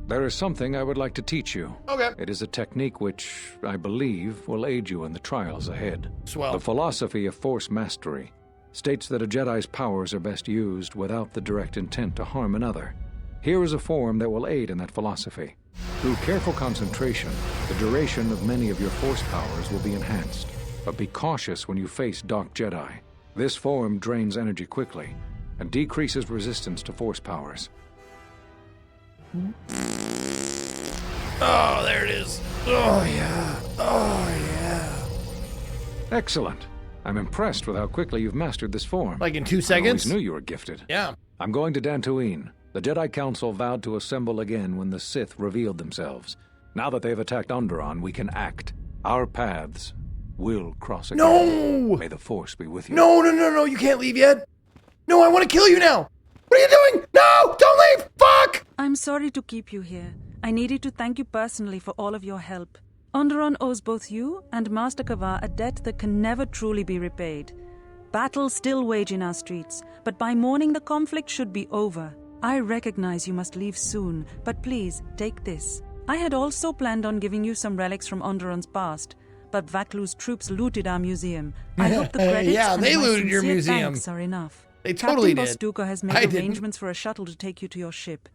There is something I would like to teach you. Okay. It is a technique which, I believe, will aid you in the trials ahead. Swell. The philosophy of Force mastery states that a Jedi's powers are best used without the direct intent to harm another. Here is a form that will aid in that philosophy. Through careful concentration, the duration of many of your Force powers will be enhanced. But be cautious when you face Dark Jedi. This form drains energy quickly and decreases resistance to Force powers. Oh, there it is. Oh, yeah. Oh, yeah. Excellent. I'm impressed with how quickly you've mastered this form. Like in 2 seconds? I always knew you were gifted. Yeah. I'm going to Dantooine. The Jedi Council vowed to assemble again when the Sith revealed themselves. Now that they've attacked Onderon, we can act. Our paths will cross again. No! May the Force be with you. No, you can't leave yet. No, I want to kill you now. What are you doing? No, don't leave. Fuck! I'm sorry to keep you here. I needed to thank you personally for all of your help. Onderon owes both you and Master Kavar a debt that can never truly be repaid. Battles still wage in our streets, but by morning the conflict should be over. I recognize you must leave soon, but please, take this. I had also planned on giving you some relics from Onderon's past, but Vaklu's troops looted our museum. I hope the credits Yeah, and they my looted your sincere museum. thanks are enough. They totally Captain did. Bostuka has made I didn't. arrangements for a shuttle to take you to your ship.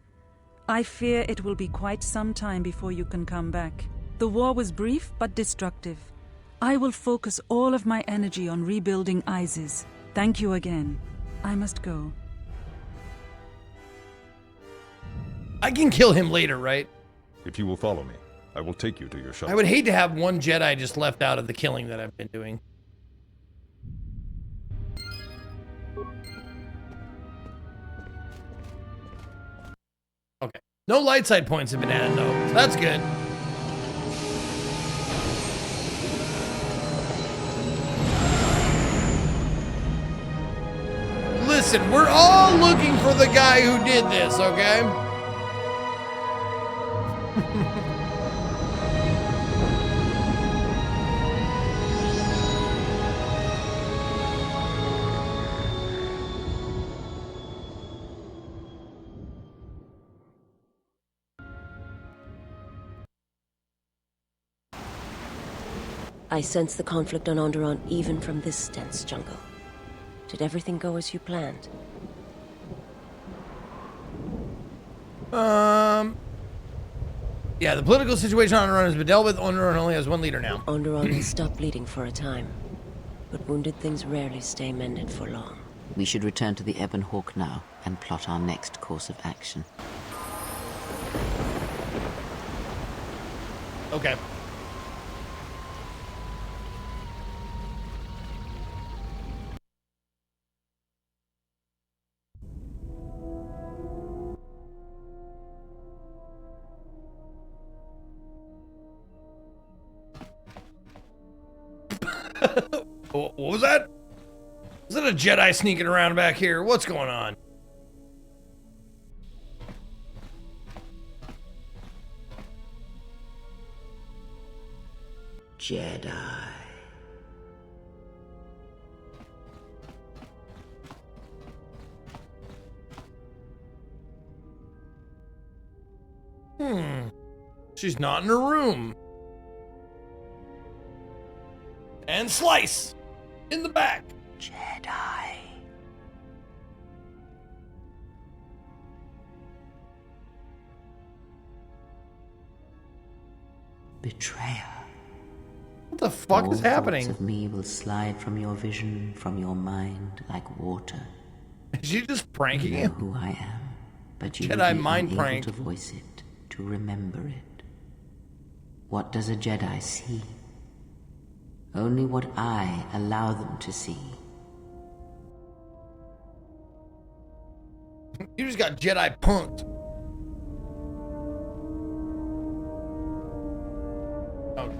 I fear it will be quite some time before you can come back. The war was brief but destructive. I will focus all of my energy on rebuilding Isis. Thank you again. I must go. I can kill him later, right? If you will follow me, I will take you to your shuttle. I would hate to have one Jedi just left out of the killing that I've been doing. Okay. No light side points have been added, though. So that's good. Listen, we're all looking for the guy who did this, okay? I sense the conflict on Onderon even from this dense jungle. Did everything go as you planned? Yeah, the political situation on Onderon has been dealt with. Onderon only has one leader now. Onderon has stopped bleeding for a time, but wounded things rarely stay mended for long. We should return to the Ebon Hawk now and plot our next course of action. Okay. What was that? Is that a Jedi sneaking around back here? What's going on? Jedi. She's not in her room. And slice in the back. Jedi. Betrayer. What the fuck All is happening? thoughts of me will slide from your vision, from your mind, like water. Is she just pranking you know him? who I am, but you Jedi will be mind unable prank. to voice it, to remember it. What does a Jedi see? Only what I allow them to see. You just got Jedi punked. Okay.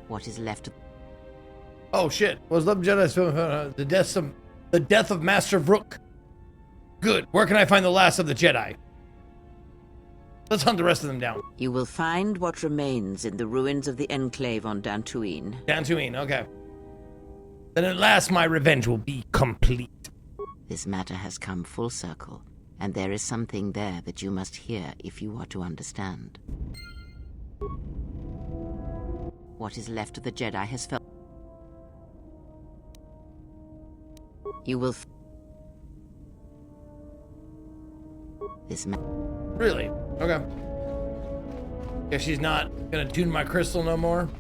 What is left of... Oh shit! Was Love Jedi's film the death of Master Vrook? Good. Where can I find the last of the Jedi? Let's hunt the rest of them down. You will find what remains in the ruins of the Enclave on Dantooine. Dantooine, okay. Then at last my revenge will be complete. This matter has come full circle, and there is something there that you must hear if you are to understand. What is left of the Jedi has felt... You will... This Really? Okay. Guess she's not gonna tune my crystal no more.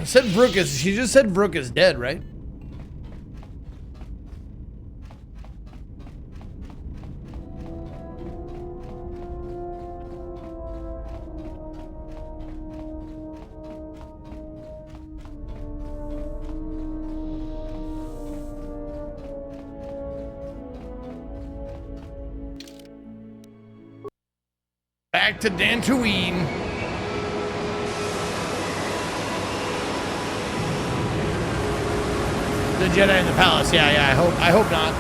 Said Brooke is, she just said Brooke is dead, right? Back to Dantooine. The Jedi in the palace. Yeah, I hope not.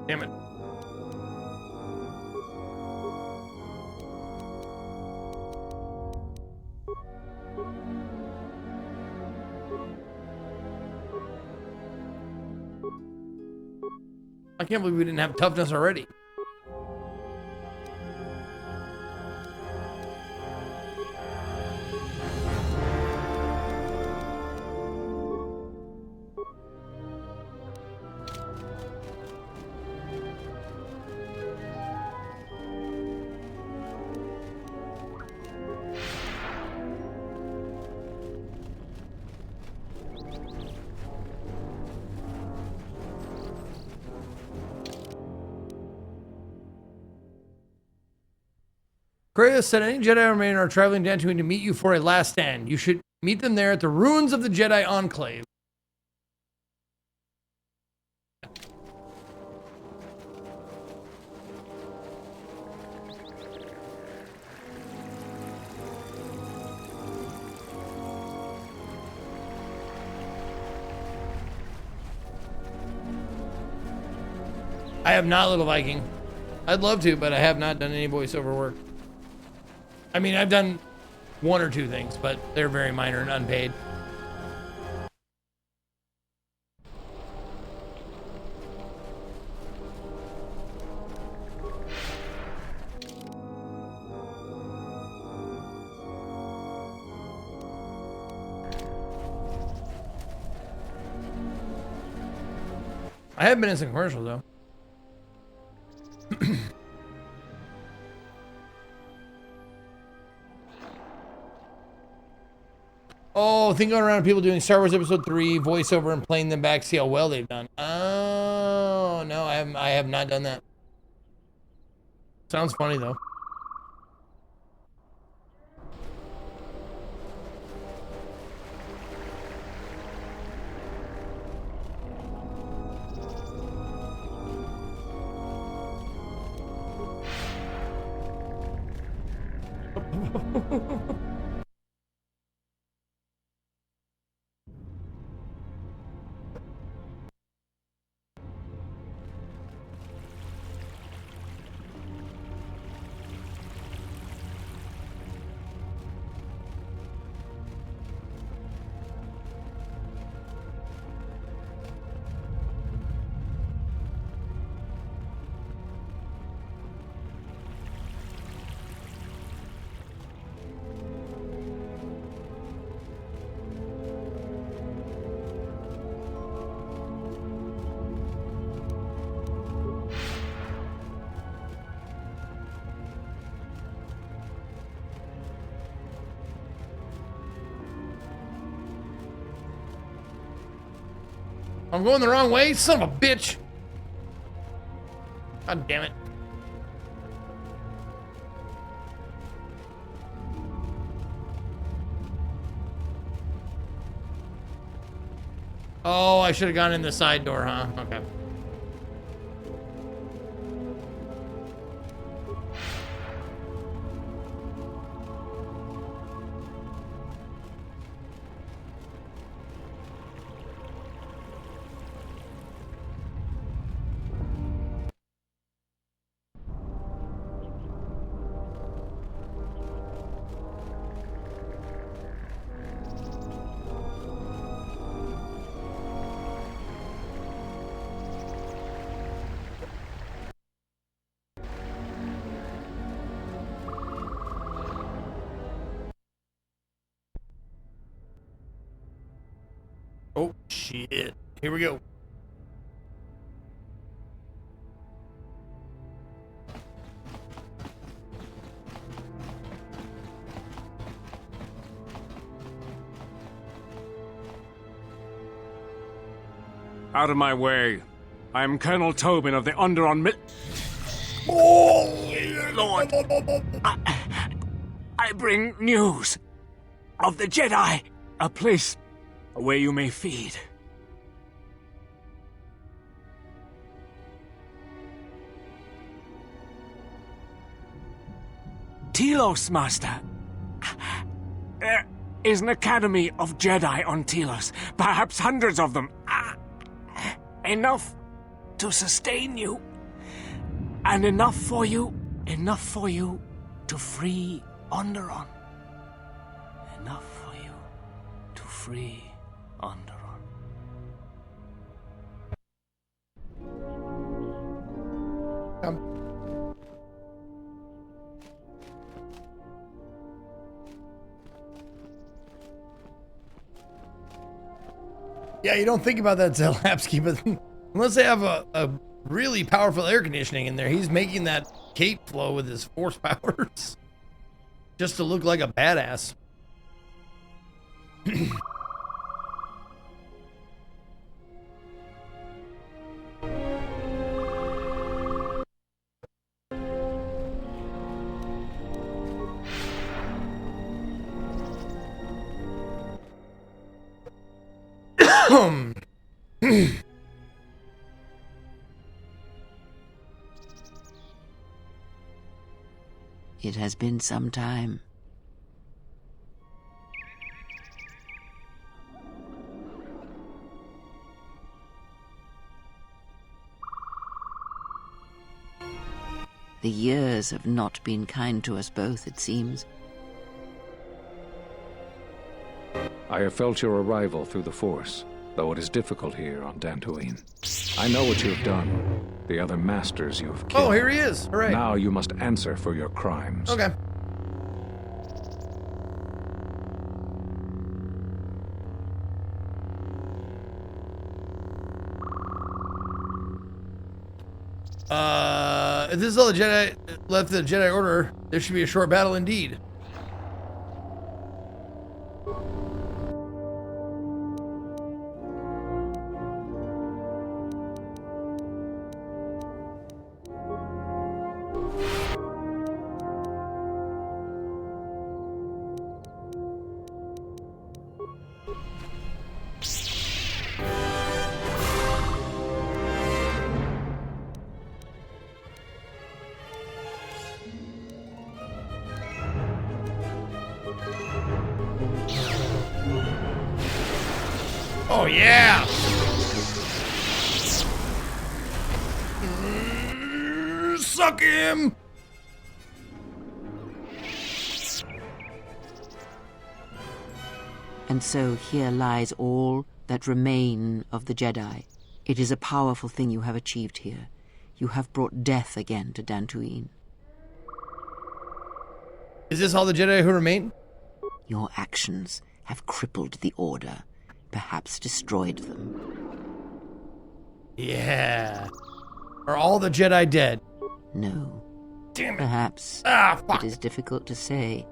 Damn it. I can't believe we didn't have toughness already. Kreia said any Jedi remaining are traveling to Dantooine to meet you for a last stand. You should meet them there at the ruins of the Jedi Enclave. I have not, Little Viking. I'd love to, but I have not done any voiceover work. I mean, I've done one or two things, but they're very minor and unpaid. I have been in some commercials, though. Oh, think going around people doing Star Wars Episode 3 voiceover and playing them back, see how well they've done. Oh, no, I have not done that. Sounds funny, though. I'm going the wrong way, son of a bitch. God damn it. Oh, I should have gone in the side door, huh? Okay. Oh, shit. Here we go. Out of my way. I am Colonel Tobin of the Underon Mil... Oh, Lord. I bring news of the Jedi. A place where you may feed. Telos, Master. There is an academy of Jedi on Telos. Perhaps hundreds of them. Enough to sustain you. And enough for you to free Onderon. Enough for you to free Onderon. Yeah, you don't think about that, Zelapsky, but unless they have a really powerful air conditioning in there, he's making that cape flow with his force powers just to look like a badass. It has been some time. The years have not been kind to us both, it seems. I have felt your arrival through the Force, though it is difficult here on Dantooine. I know what you have done, the other masters you have killed. Oh, here he is. Hooray. Now you must answer for your crimes. Okay. If this is all the Jedi left of the Jedi Order, there should be a short battle indeed. Oh, yeah! Suck him! And so here lies all that remain of the Jedi. It is a powerful thing you have achieved here. You have brought death again to Dantooine. Is this all the Jedi who remain? Your actions have crippled the Order, perhaps destroyed them. Yeah. Are all the Jedi dead? No. Damn it. Perhaps. Fuck. It is difficult to say.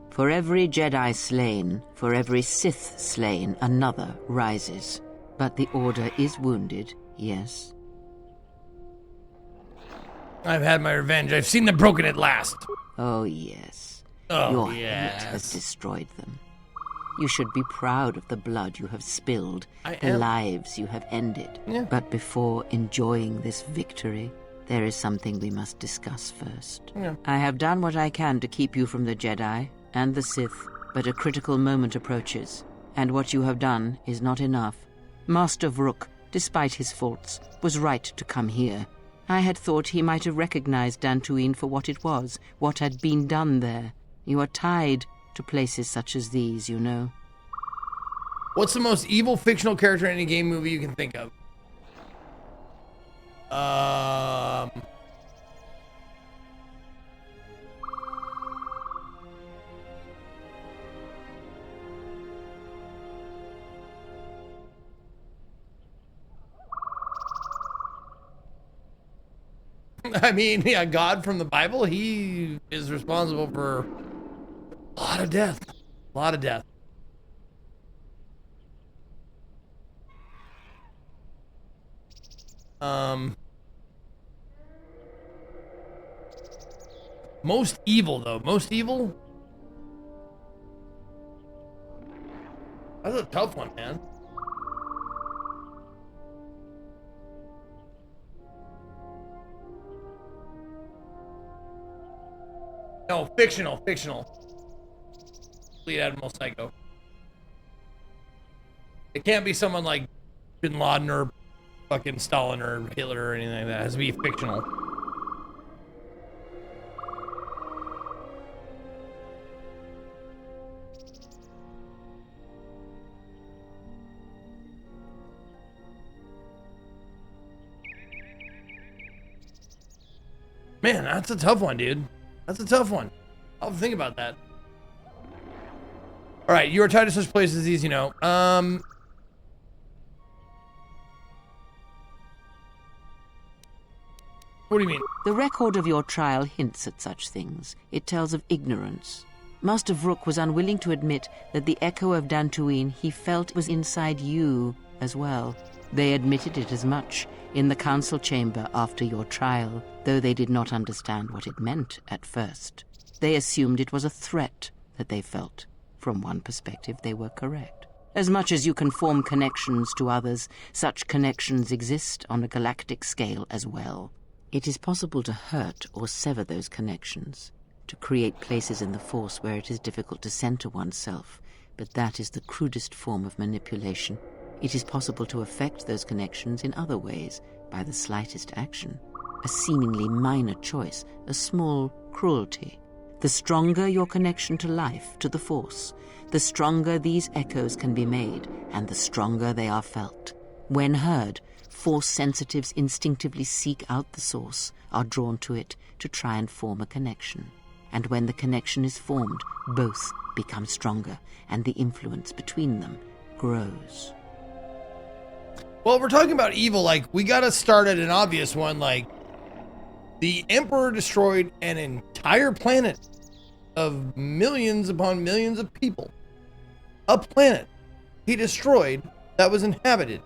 For every Jedi slain, for every Sith slain, another rises. But the Order is wounded, yes. I've had my revenge. I've seen them broken at last. Oh, yes. Oh, Your yes. hate has destroyed them. You should be proud of the blood you have spilled, the lives you have ended. Yeah. But before enjoying this victory, there is something we must discuss first. Yeah. I have done what I can to keep you from the Jedi and the Sith, but a critical moment approaches, and what you have done is not enough. Master Vrook, despite his faults, was right to come here. I had thought he might have recognized Dantooine for what it was, what had been done there. You are tied to places such as these, you know. What's the most evil fictional character in any game movie you can think of? I mean, yeah, God from the Bible, he is responsible for a lot of death. A lot of death. Most evil, though. Most evil? That's a tough one, man. No, fictional, fictional. Fleet Admiral Psycho. It can't be someone like Bin Laden or fucking Stalin or Hitler or anything like that. It has to be fictional. Man, that's a tough one, dude. That's a tough one. I'll think about that. All right, you are tied to such places as these, you know. What do you mean? The record of your trial hints at such things. It tells of ignorance. Master Vrook was unwilling to admit that the echo of Dantooine he felt was inside you as well. They admitted it as much in the council chamber after your trial, though they did not understand what it meant at first. They assumed it was a threat that they felt. From one perspective, they were correct. As much as you can form connections to others, such connections exist on a galactic scale as well. It is possible to hurt or sever those connections, to create places in the Force where it is difficult to center oneself, but that is the crudest form of manipulation. It is possible to affect those connections in other ways, by the slightest action. A seemingly minor choice, a small cruelty. The stronger your connection to life, to the Force, the stronger these echoes can be made, and the stronger they are felt. When heard, Force sensitives instinctively seek out the source, are drawn to it to try and form a connection. And when the connection is formed, both become stronger, and the influence between them grows. Well, if we're talking about evil, like, we gotta start at an obvious one, like, the Emperor destroyed an entire planet of millions upon millions of people. A planet he destroyed that was inhabited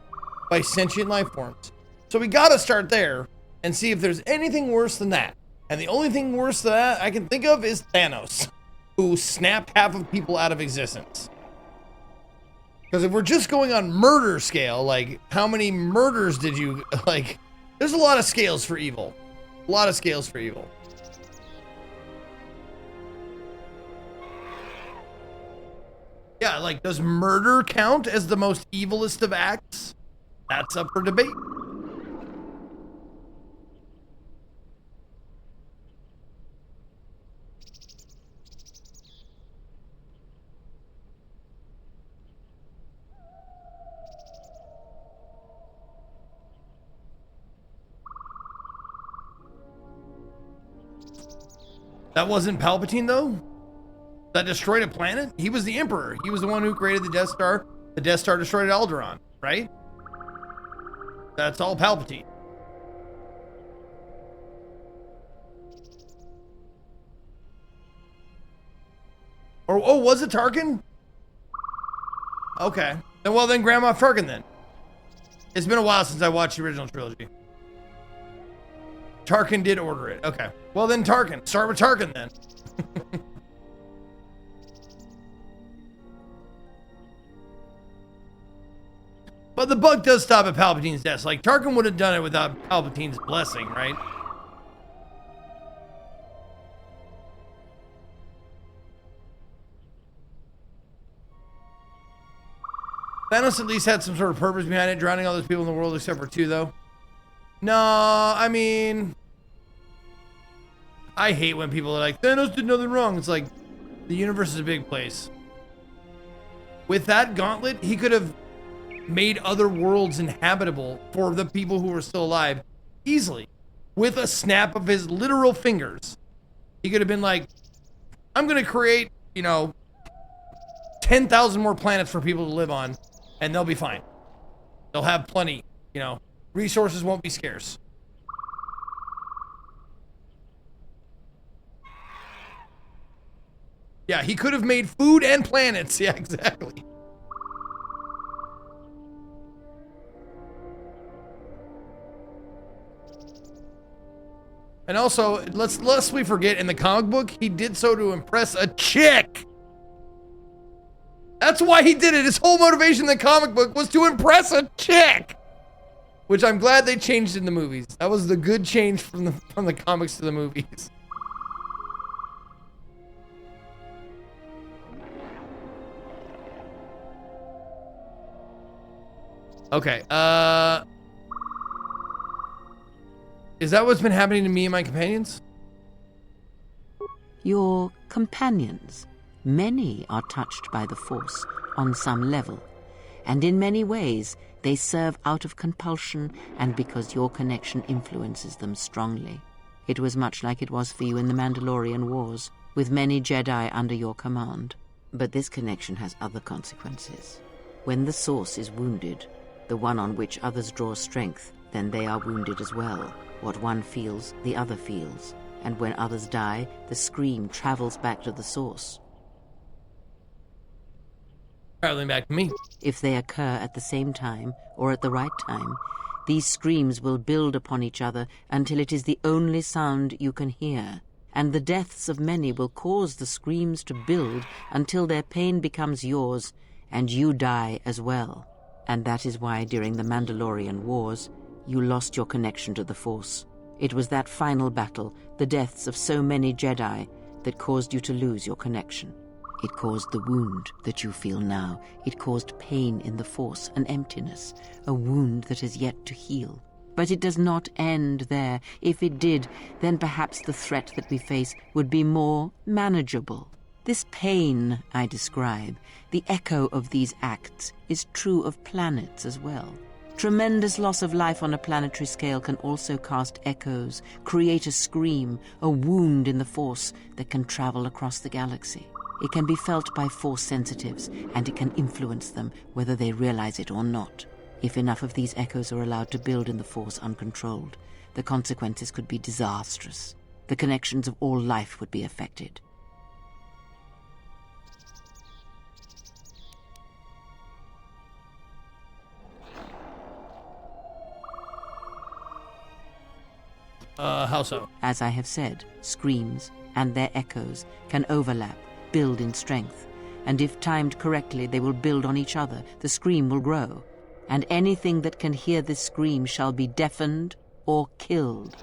by sentient life forms. So we gotta start there and see if there's anything worse than that. And the only thing worse than that I can think of is Thanos, who snapped half of people out of existence. Because if we're just going on murder scale, like, how many murders did you, like, there's a lot of scales for evil. A lot of scales for evil. Yeah, like, does murder count as the most evilest of acts? That's up for debate. That wasn't Palpatine, though? That destroyed a planet? He was the Emperor. He was the one who created the Death Star. The Death Star destroyed Alderaan, right? That's all Palpatine. Or, oh, was it Tarkin? Okay. Then, well, then Grand Moff Tarkin, then. It's been a while since I watched the original trilogy. Tarkin did order it. Okay. Well, then Tarkin. Start with Tarkin, then. But the bug does stop at Palpatine's desk. Like, Tarkin would have done it without Palpatine's blessing, right? Thanos at least had some sort of purpose behind it, drowning all those people in the world except for 2, though. No, I mean... I hate when people are like, Thanos did nothing wrong. It's like, the universe is a big place. With that gauntlet, he could have made other worlds inhabitable for the people who were still alive easily. With a snap of his literal fingers. He could have been like, I'm going to create, 10,000 more planets for people to live on, and they'll be fine. They'll have plenty, resources won't be scarce. Yeah, he could have made food and planets. Yeah, exactly. And also, lest we forget, in the comic book, he did so to impress a chick. That's why he did it. His whole motivation in the comic book was to impress a chick. Which I'm glad they changed in the movies. That was the good change from the comics to the movies. Okay, is that what's been happening to me and my companions? Your companions. Many are touched by the Force on some level, and in many ways they serve out of compulsion and because your connection influences them strongly. It was much like it was for you in the Mandalorian Wars, with many Jedi under your command. But this connection has other consequences. When the Source is wounded, the one on which others draw strength, then they are wounded as well. What one feels, the other feels. And when others die, the scream travels back to the Source. Traveling back to me. If they occur at the same time, or at the right time, these screams will build upon each other until it is the only sound you can hear. And the deaths of many will cause the screams to build until their pain becomes yours, and you die as well. And that is why during the Mandalorian Wars, you lost your connection to the Force. It was that final battle, the deaths of so many Jedi, that caused you to lose your connection. It caused the wound that you feel now. It caused pain in the Force, an emptiness, a wound that has yet to heal. But it does not end there. If it did, then perhaps the threat that we face would be more manageable. This pain I describe, the echo of these acts, is true of planets as well. Tremendous loss of life on a planetary scale can also cast echoes, create a scream, a wound in the Force that can travel across the galaxy. It can be felt by Force sensitives, and it can influence them whether they realize it or not. If enough of these echoes are allowed to build in the Force uncontrolled, the consequences could be disastrous. The connections of all life would be affected. How so? As I have said, screams and their echoes can overlap, build in strength, and if timed correctly, they will build on each other. The scream will grow, and anything that can hear this scream shall be deafened or killed.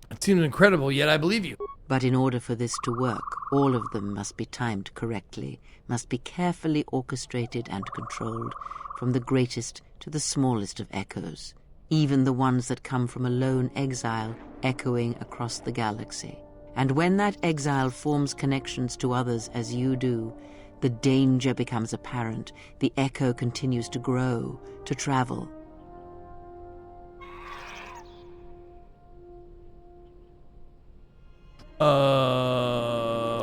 It seems incredible, yet I believe you. But in order for this to work, all of them must be timed correctly, must be carefully orchestrated and controlled, from the greatest to the smallest of echoes, even the ones that come from a lone exile echoing across the galaxy. And when that exile forms connections to others as you do, the danger becomes apparent. The echo continues to grow, to travel.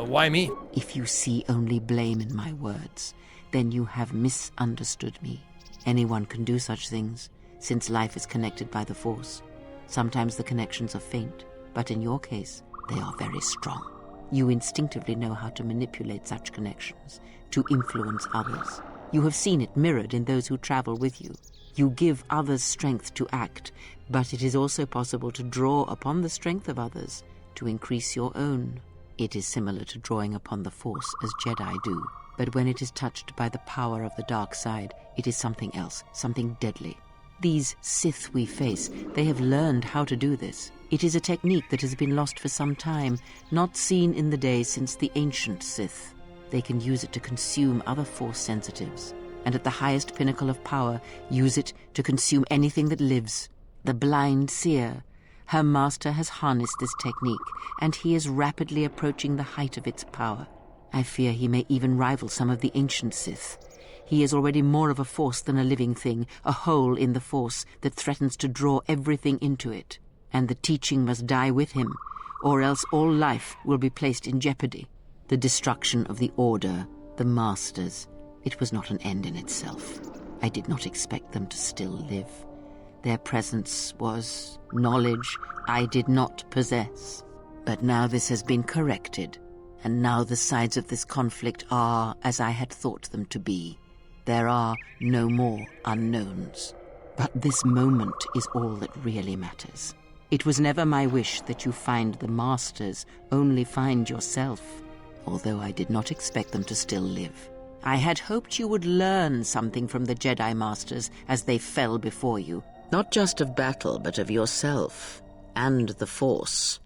Why me? If you see only blame in my words, then you have misunderstood me. Anyone can do such things, since life is connected by the Force. Sometimes the connections are faint, but in your case, they are very strong. You instinctively know how to manipulate such connections, to influence others. You have seen it mirrored in those who travel with you. You give others strength to act, but it is also possible to draw upon the strength of others to increase your own. It is similar to drawing upon the Force as Jedi do, but when it is touched by the power of the dark side, it is something else, something deadly. These Sith we face, they have learned how to do this. It is a technique that has been lost for some time, not seen in the days since the ancient Sith. They can use it to consume other Force sensitives, and at the highest pinnacle of power, use it to consume anything that lives. The blind seer. Her master has harnessed this technique, and he is rapidly approaching the height of its power. I fear he may even rival some of the ancient Sith. He is already more of a force than a living thing, a hole in the Force that threatens to draw everything into it. And the teaching must die with him, or else all life will be placed in jeopardy. The destruction of the Order, the Masters, it was not an end in itself. I did not expect them to still live. Their presence was knowledge I did not possess. But now this has been corrected, and now the sides of this conflict are as I had thought them to be. There are no more unknowns. But this moment is all that really matters. It was never my wish that you find the Masters, only find yourself, although I did not expect them to still live. I had hoped you would learn something from the Jedi Masters as they fell before you, not just of battle, but of yourself and the Force.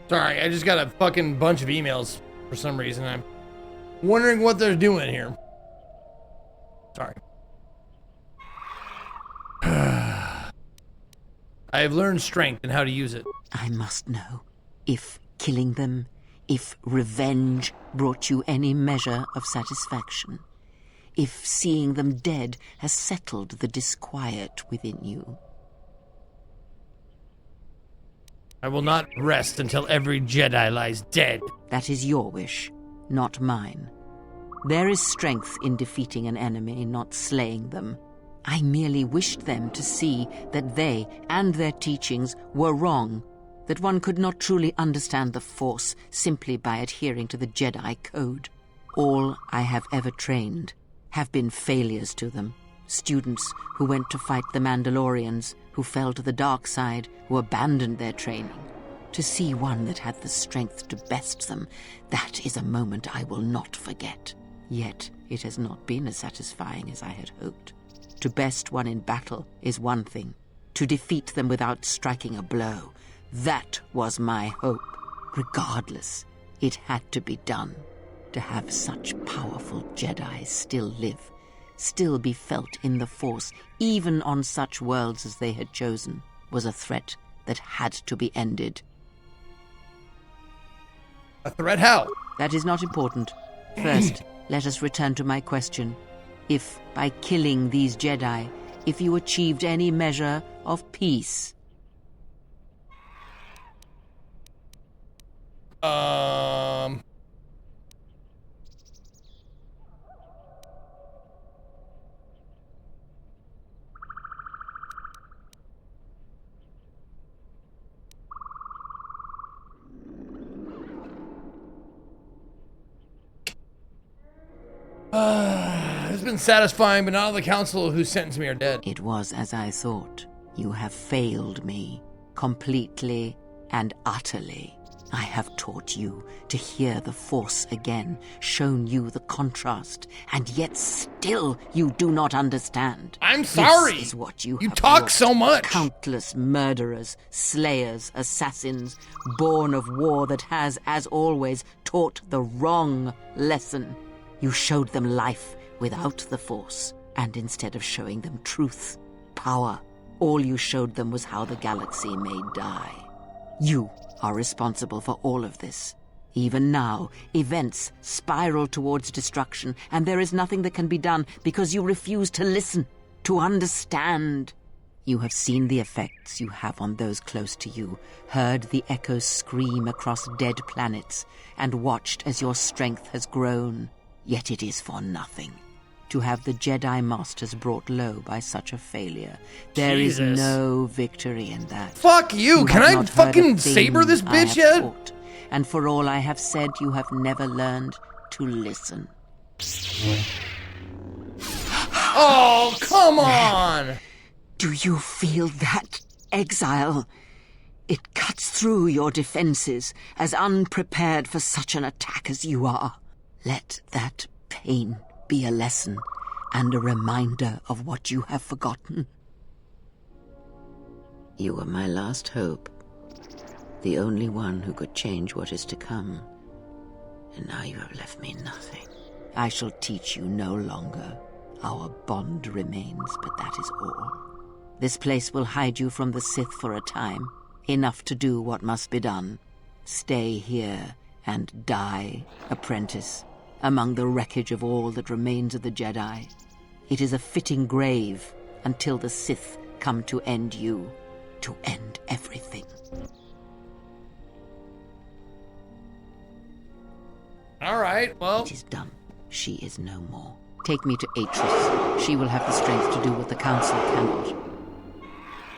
Sorry, I just got a fucking bunch of emails for some reason. I'm wondering what they're doing here. Sorry. I have learned strength and how to use it. I must know if killing them, if revenge brought you any measure of satisfaction, if seeing them dead has settled the disquiet within you. I will not rest until every Jedi lies dead. That is your wish, not mine. There is strength in defeating an enemy, not slaying them. I merely wished them to see that they and their teachings were wrong, that one could not truly understand the Force simply by adhering to the Jedi Code. All I have ever trained have been failures to them. Students who went to fight the Mandalorians, who fell to the dark side, who abandoned their training. To see one that had the strength to best them, that is a moment I will not forget. Yet it has not been as satisfying as I had hoped. To best one in battle is one thing. To defeat them without striking a blow, that was my hope. Regardless, it had to be done. To have such powerful Jedi still live, still be felt in the Force, even on such worlds as they had chosen, was a threat that had to be ended. A threat how? That is not important. First, let us return to my question. If, by killing these Jedi, if you achieved any measure of peace. It's been satisfying, but not all the council who sentenced me are dead. It was as I thought. You have failed me, completely and utterly. I have taught you to hear the Force again, shown you the contrast, and yet still you do not understand. I'm sorry! This is what you have talk wrought. so much! Countless murderers, slayers, assassins, born of war that has, as always, taught the wrong lesson. You showed them life without the Force, and instead of showing them truth, power, all you showed them was how the galaxy may die. You are responsible for all of this. Even now, events spiral towards destruction, and there is nothing that can be done because you refuse to listen, to understand. You have seen the effects you have on those close to you, heard the echoes scream across dead planets, and watched as your strength has grown. Yet it is for nothing. to have the Jedi Masters brought low by such a failure. There is Jesus. no victory in that. Fuck you! Can I fucking saber this bitch yet? Taught, and for all I have said, you have never learned to listen. Oh, come on! Do you feel that, exile? It cuts through your defenses, as unprepared for such an attack as you are. Let that pain be a lesson and a reminder of what you have forgotten. You were my last hope, the only one who could change what is to come. And now you have left me nothing. I shall teach you no longer. Our bond remains, but that is all. This place will hide you from the Sith for a time, enough to do what must be done. Stay here and die, apprentice, among the wreckage of all that remains of the Jedi. It is a fitting grave until the Sith come to end you, to end everything. All right, well. It is done. She is no more. Take me to Atris. She will have the strength to do what the Council cannot.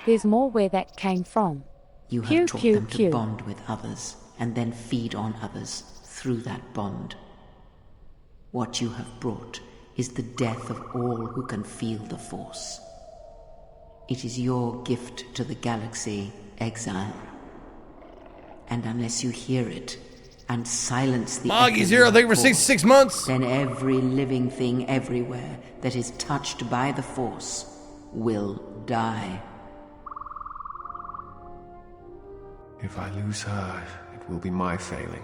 There's more where that came from. You have taught them to bond with others, and then feed on others through that bond. What you have brought is the death of all who can feel the Force. It is your gift to the galaxy, exile. And unless you hear it, and silence the Moggy Zero, thank you for 66 months. Then every living thing everywhere that is touched by the Force will die. If I lose her, it will be my failing.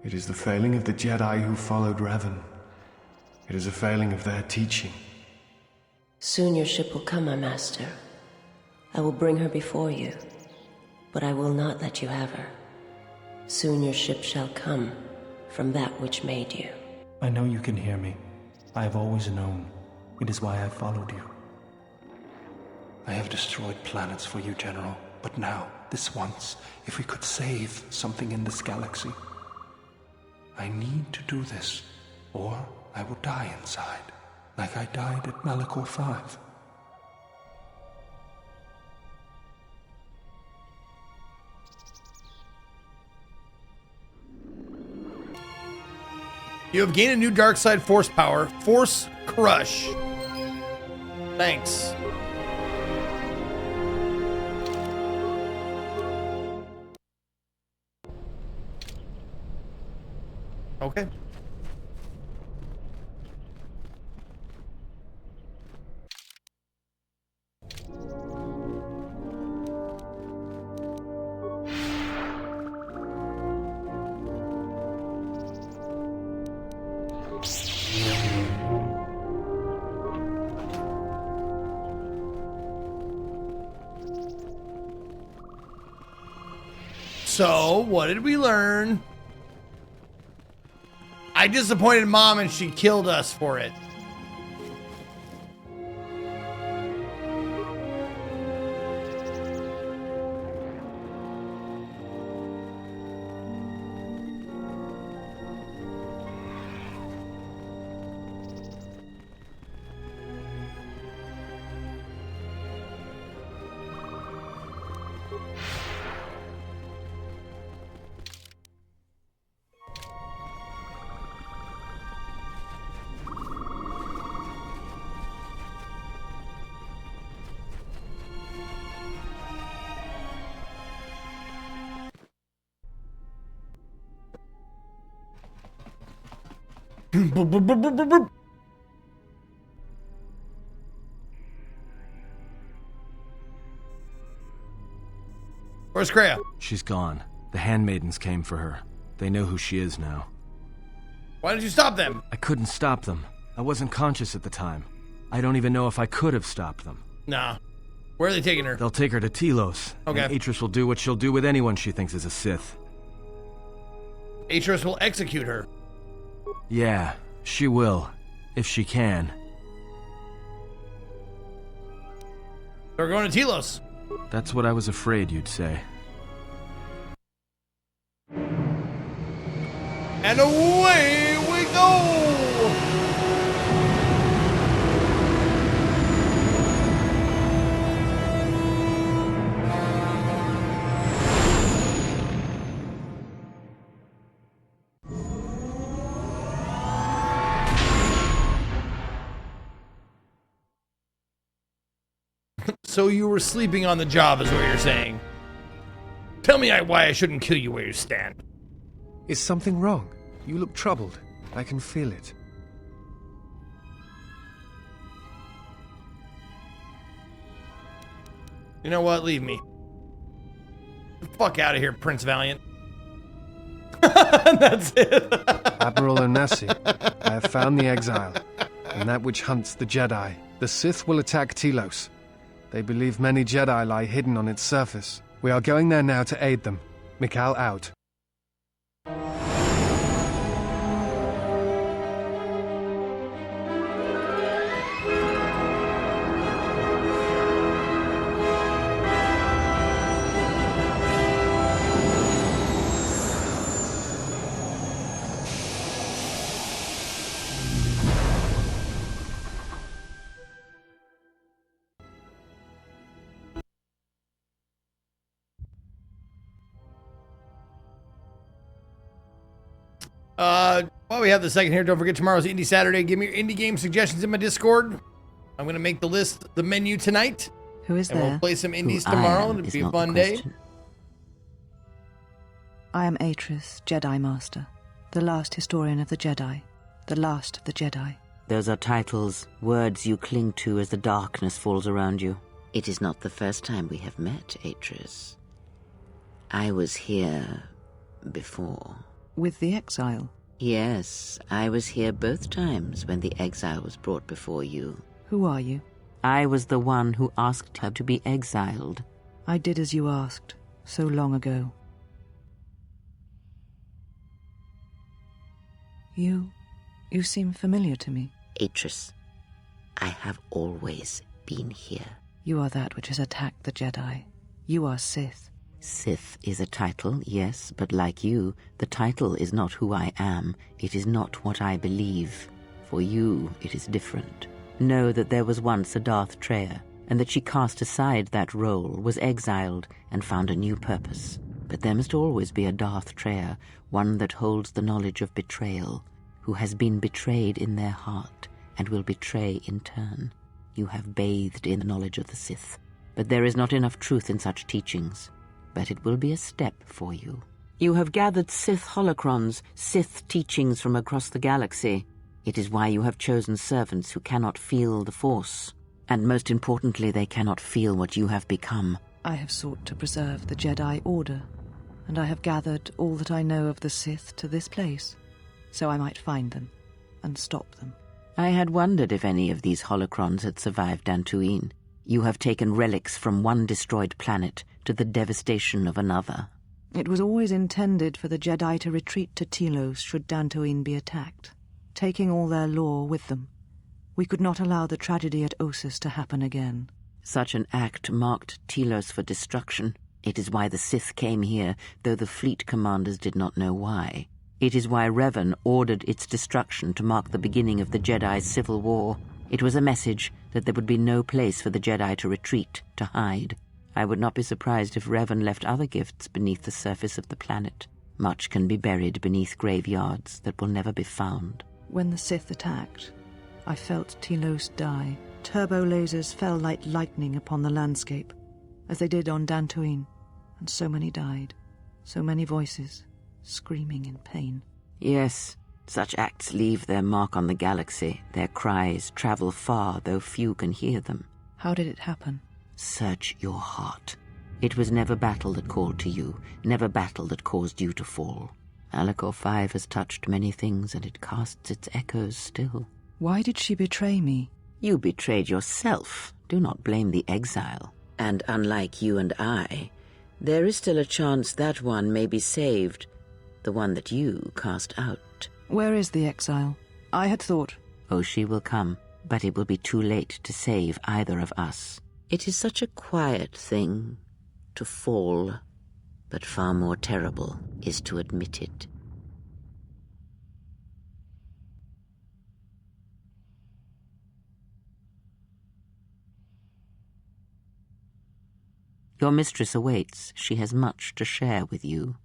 It is the failing of the Jedi who followed Revan. It is a failing of their teaching. Soon your ship will come, my master. I will bring her before you, but I will not let you have her. Soon your ship shall come from that which made you. I know you can hear me. I have always known. It is why I followed you. I have destroyed planets for you, General. But now, this once, if we could save something in this galaxy. I need to do this, or I will die inside, like I died at Malachor 5. You have gained a new dark side force power, Force Crush. Thanks. Okay. So, what did we learn? I disappointed Mom and she killed us for it. Where's Kreia? She's gone. The handmaidens came for her. They know who she is now. Why did you stop them? I couldn't stop them. I wasn't conscious at the time. I don't even know if I could have stopped them. Nah. Where are they taking her? They'll take her to Telos. Okay. And Atris will do what she'll do with anyone she thinks is a Sith. Atris will execute her. Yeah, she will. If she can. They're going to Telos. That's what I was afraid you'd say. And away we go! So you were sleeping on the job is what you're saying. Tell me why I shouldn't kill you where you stand. Is something wrong? You look troubled. I can feel it. You know what? Leave me. Get the fuck out of here, Prince Valiant. That's it. Admiral Onasi, I have found the exile, and that which hunts the Jedi. The Sith will attack Telos. They believe many Jedi lie hidden on its surface. We are going there now to aid them. Mikal out. While we have the second here, don't forget tomorrow's Indie Saturday. Give me your indie game suggestions in my Discord. I'm going to make the menu tonight. Who is and there? We'll play some indies tomorrow. It'll be a fun day. I am Atris, Jedi Master, the last historian of the Jedi, the last of the Jedi. Those are titles, words you cling to as the darkness falls around you. It is not the first time we have met, Atris. I was here before. With the exile? Yes, I was here both times when the exile was brought before you. Who are you? I was the one who asked her to be exiled. I did as you asked, so long ago. You seem familiar to me. Atris, I have always been here. You are that which has attacked the Jedi. You are Sith. Sith is a title, yes, but like you, the title is not who I am. It is not what I believe. For you, it is different. Know that there was once a Darth Treya, and that she cast aside that role, was exiled, and found a new purpose. But there must always be a Darth Treya, one that holds the knowledge of betrayal, who has been betrayed in their heart, and will betray in turn. You have bathed in the knowledge of the Sith, but there is not enough truth in such teachings. But it will be a step for you. You have gathered Sith holocrons, Sith teachings from across the galaxy. It is why you have chosen servants who cannot feel the Force. And most importantly, they cannot feel what you have become. I have sought to preserve the Jedi Order, and I have gathered all that I know of the Sith to this place, so I might find them and stop them. I had wondered if any of these holocrons had survived Dantooine. You have taken relics from one destroyed planet to the devastation of another. It was always intended for the Jedi to retreat to Telos should Dantooine be attacked, taking all their lore with them. We could not allow the tragedy at Ossus to happen again. Such an act marked Telos for destruction. It is why the Sith came here, though the fleet commanders did not know why. It is why Revan ordered its destruction to mark the beginning of the Jedi's civil war. It was a message that there would be no place for the Jedi to retreat, to hide. I would not be surprised if Revan left other gifts beneath the surface of the planet. Much can be buried beneath graveyards that will never be found. When the Sith attacked, I felt Telos die. Turbo lasers fell like lightning upon the landscape, as they did on Dantooine, and so many died. So many voices, screaming in pain. Yes, such acts leave their mark on the galaxy. Their cries travel far, though few can hear them. How did it happen? Search your heart. It was never battle that called to you, never battle that caused you to fall. Alacor 5 has touched many things, and it casts its echoes still. Why did she betray me? You betrayed yourself. Do not blame the exile. And unlike you and I, there is still a chance that one may be saved, the one that you cast out. Where is the exile? I had thought... Oh, she will come, but it will be too late to save either of us. It is such a quiet thing to fall, but far more terrible is to admit it. Your mistress awaits. She has much to share with you.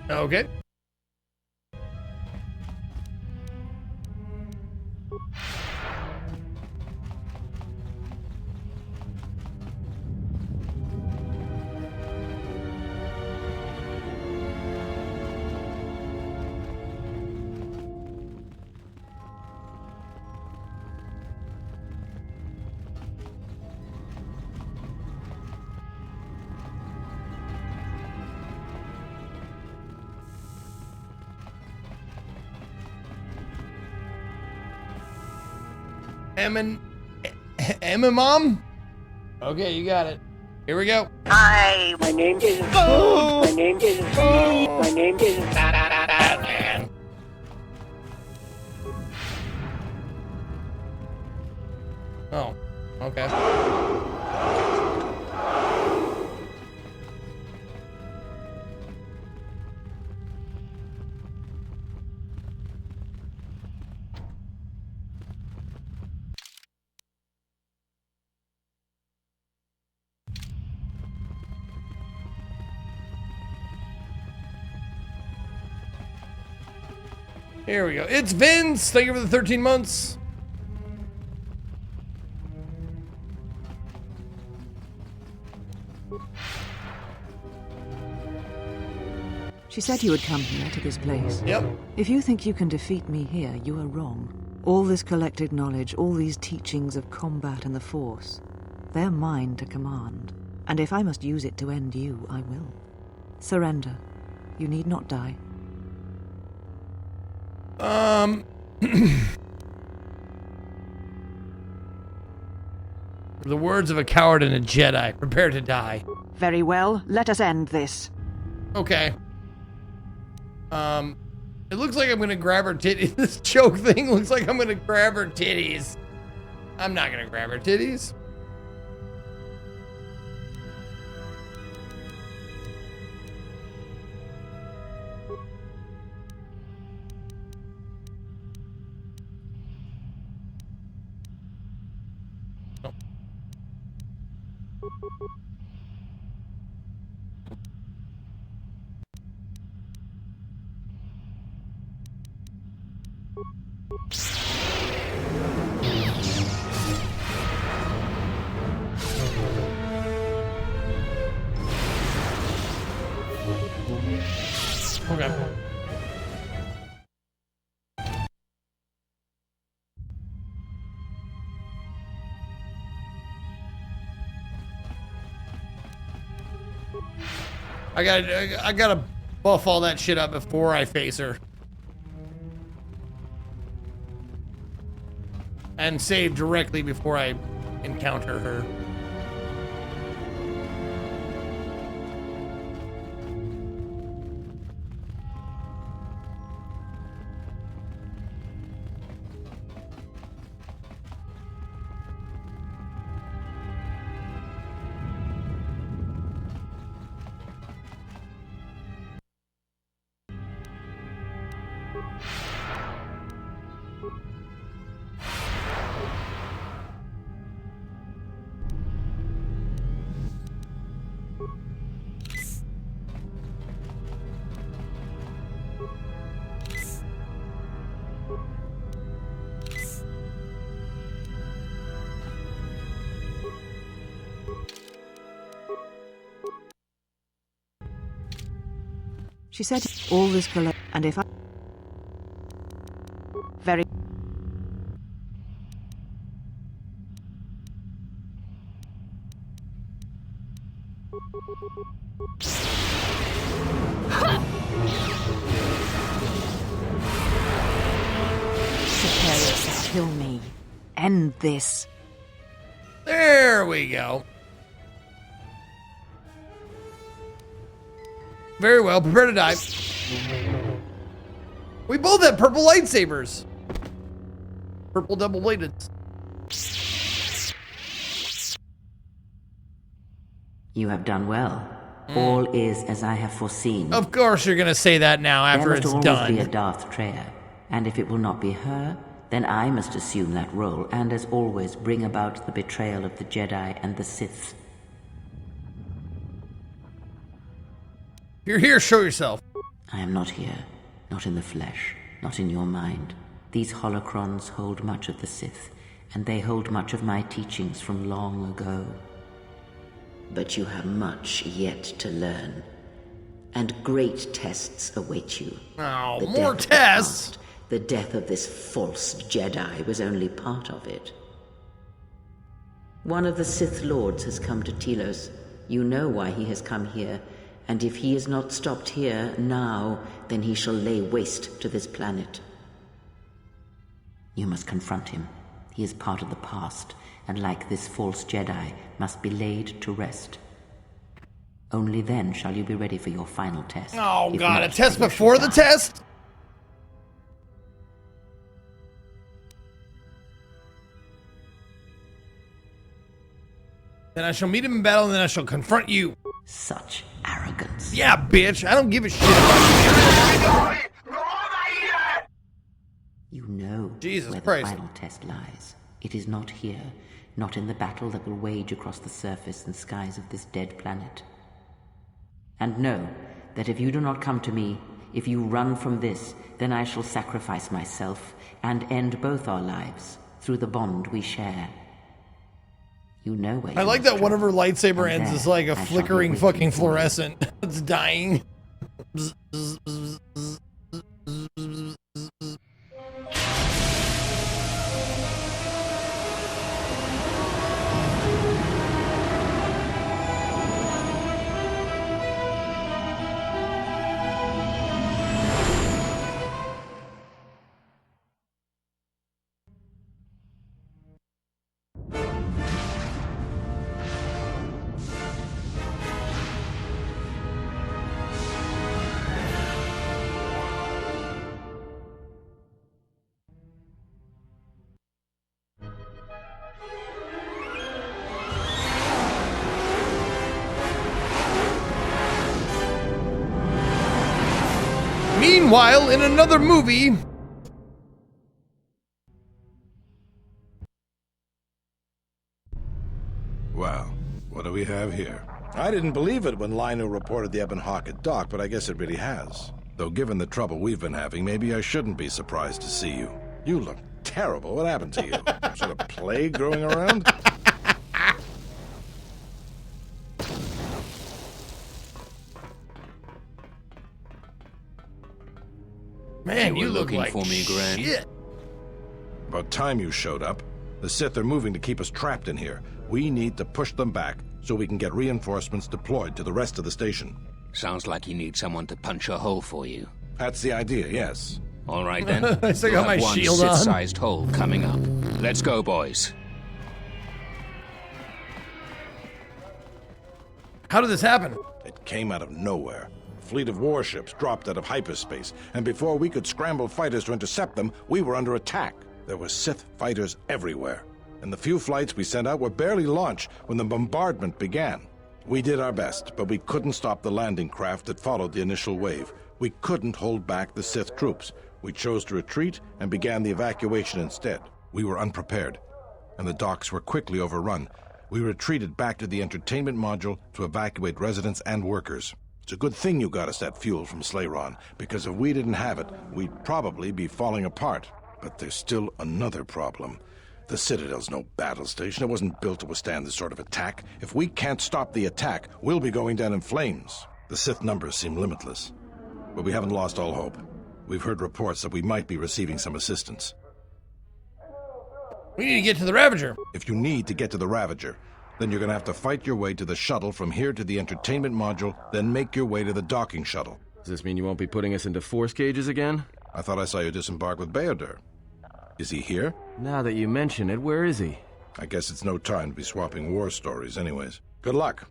Okay. Emma Mom? Okay, you got it. Here we go. Hi, my name is. Oh. My name is. Oh. My name is. Batman. Oh, okay. Here we go. It's Vince. Thank you for the 13 months. She said you would come here to this place. Yep. If you think you can defeat me here, you are wrong. All this collected knowledge, all these teachings of combat and the Force, they're mine to command. And if I must use it to end you, I will. Surrender. You need not die. The words of a coward and a Jedi. Prepare to die. Very well. Let us end this. Okay. It looks like I'm gonna grab her titties. This choke thing looks like I'm gonna grab her titties. I'm not gonna grab her titties. Okay. I gotta buff all that shit up before I face her. And save directly before I encounter her. She said all this collect, and if I... Very... Prepare yourself to kill me. End this. There we go. Very well, prepare to die. We both have purple lightsabers. Purple double-bladed. You have done well. All is as I have foreseen. Of course you're gonna say that now after it's done. There must always be a Darth Treya, and if it will not be her, then I must assume that role, and as always bring about the betrayal of the Jedi and the Sith. You're here, show yourself. I am not here, not in the flesh, not in your mind. These holocrons hold much of the Sith, and they hold much of my teachings from long ago. But you have much yet to learn, and great tests await you. Oh, The more death of the tests! past, the death of this false Jedi was only part of it. One of the Sith Lords has come to Telos. You know why he has come here, and if he is not stopped here now, then he shall lay waste to this planet. You must confront him. He is part of the past, and like this false Jedi, must be laid to rest. Only then shall you be ready for your final test. Oh If god, not, a test you shall before the die. test? Then I shall meet him in battle, and then I shall confront you. Such arrogance. Yeah, bitch. I don't give a shit about You know Jesus where Christ. the final test lies. It is not here, not in the battle that will wage across the surface and skies of this dead planet. And know that if you do not come to me, if you run from this, then I shall sacrifice myself and end both our lives through the bond we share. You know where I you like must that one of her lightsaber and ends there is like a I shall be flickering waiting fucking for you. fluorescent. It's dying. Meanwhile, in another movie, Well, what do we have here? I didn't believe it when Lino reported the Ebon Hawk at dock, but I guess it really has. Though given the trouble we've been having, maybe I shouldn't be surprised to see you. You look terrible. What happened to you? Some sort of plague growing around? man, you were look looking like for me, Gran. shit. About time you showed up. The Sith are moving to keep us trapped in here. We need to push them back so we can get reinforcements deployed to the rest of the station. Sounds like you need someone to punch a hole for you. That's the idea, yes. All right then. I still You'll got my have one shield on. Sith-sized hole coming up. Let's go, boys. How did this happen? It came out of nowhere. A fleet of warships dropped out of hyperspace, and before we could scramble fighters to intercept them, we were under attack. There were Sith fighters everywhere, and the few flights we sent out were barely launched when the bombardment began. We did our best, but we couldn't stop the landing craft that followed the initial wave. We couldn't hold back the Sith troops. We chose to retreat and began the evacuation instead. We were unprepared, and the docks were quickly overrun. We retreated back to the entertainment module to evacuate residents and workers. It's a good thing you got us that fuel from Slayron, because if we didn't have it, we'd probably be falling apart. But there's still another problem. The Citadel's no battle station. It wasn't built to withstand this sort of attack. If we can't stop the attack, we'll be going down in flames. The Sith numbers seem limitless, but we haven't lost all hope. We've heard reports that we might be receiving some assistance. We need to get to the Ravager. If you need to get to the Ravager, then you're going to have to fight your way to the shuttle from here to the entertainment module, then make your way to the docking shuttle. Does this mean you won't be putting us into force cages again? I thought I saw you disembark with Beodur. Is he here? Now that you mention it, where is he? I guess it's no time to be swapping war stories anyways. Good luck.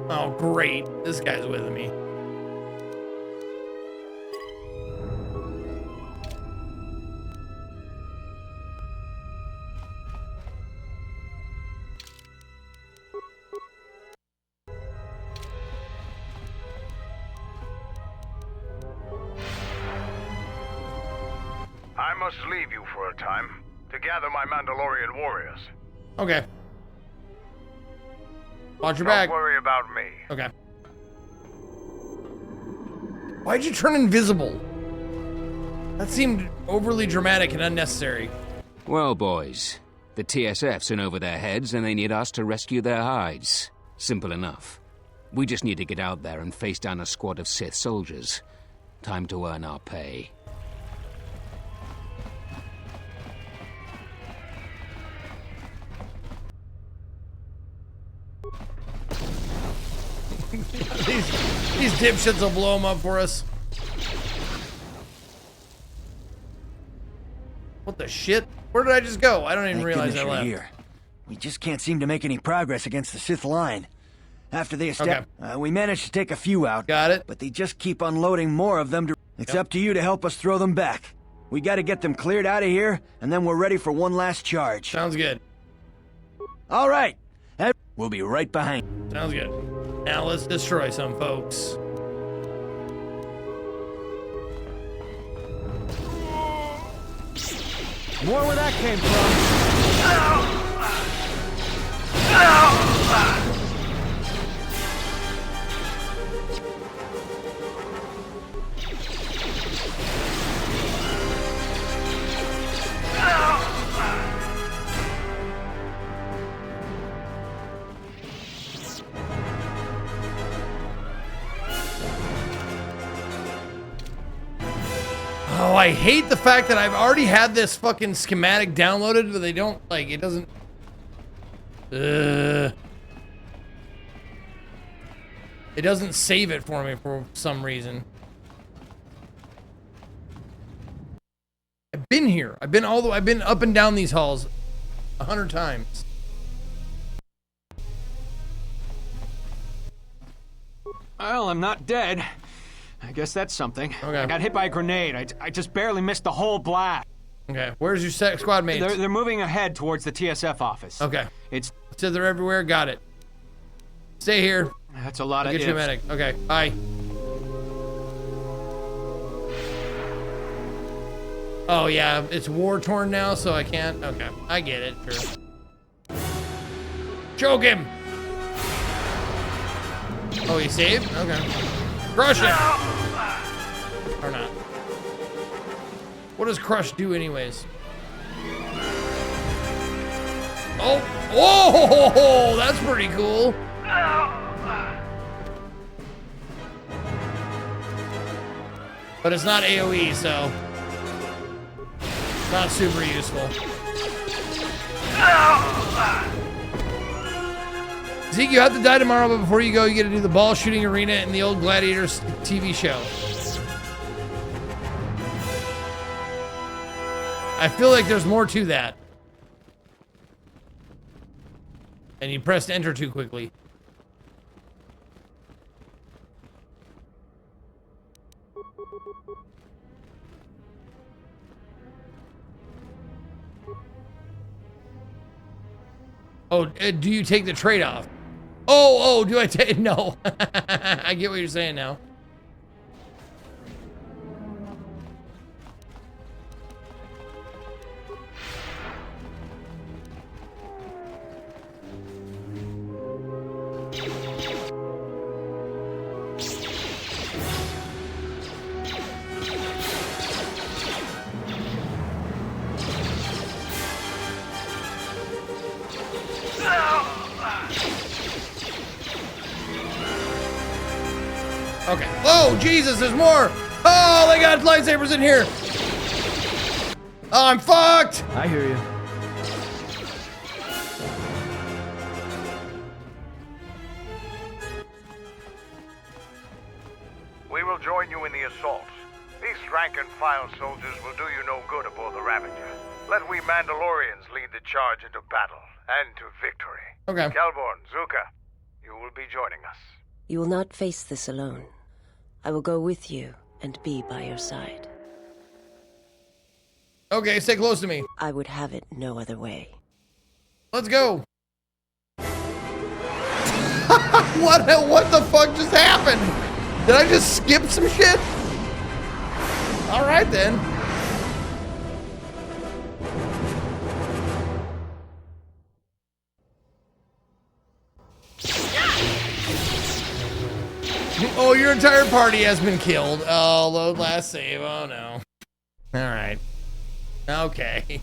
Oh, great. This guy's with me. I must leave you for a time to gather my Mandalorian warriors. Okay. Watch your back. Don't worry about me. Okay. Why'd you turn invisible? That seemed overly dramatic and unnecessary. Well, boys, the TSF's in over their heads and they need us to rescue their hides. Simple enough. We just need to get out there and face down a squad of Sith soldiers. Time to earn our pay. These dipshits will blow them up for us. What the shit? Where did I just go? I don't even realize I left. Here. We just can't seem to make any progress against the Sith line. After they escaped, we managed to take a few out. Got it. But they just keep unloading more of them. It's up to you to help us throw them back. We got to get them cleared out of here, and then we're ready for one last charge. Sounds good. All right. We'll be right behind. Sounds good. Now let's destroy some folks. More where that came from. Oh, I hate the fact that I've already had this fucking schematic downloaded, but they don't, like, it doesn't... It doesn't save it for me for some reason. I've been here. I've been up and down these halls 100 times. Well, I'm not dead. I guess that's something. Okay. I got hit by a grenade. I just barely missed the whole blast. Okay, where's your squad mates? They're moving ahead towards the TSF office. Okay. It's... So they're everywhere, got it. Stay here. That's a lot of Get you a medic. Okay, bye. Oh yeah, it's war-torn now, so I can't. Okay, I get it, sure. Choke him! Oh, he saved? Okay. Crush him! Or not. What does crush do anyways? Oh! Whoa! That's pretty cool. But it's not AoE, so it's not super useful. Zeke, you have to die tomorrow, but before you go, you get to do the ball shooting arena in the old Gladiators TV show. I feel like there's more to that. And you pressed enter too quickly. Oh, do you take the trade-off? Oh, do I take... No. I get what you're saying now. Okay. Oh, Jesus, there's more. Oh, they got lightsabers in here. Oh, I'm fucked. I hear you. We will join you in the assault. These rank-and-file soldiers will do you no good aboard the Ravager. Let we Mandalorians lead the charge into battle and to victory. Okay. Kelborn, Zuka, you will be joining us. You will not face this alone. I will go with you and be by your side. Okay, stay close to me. I would have it no other way. Let's go. What the fuck just happened? Did I just skip some shit? All right then. Oh, your entire party has been killed. Oh, load last save. Oh, no. All right. Okay.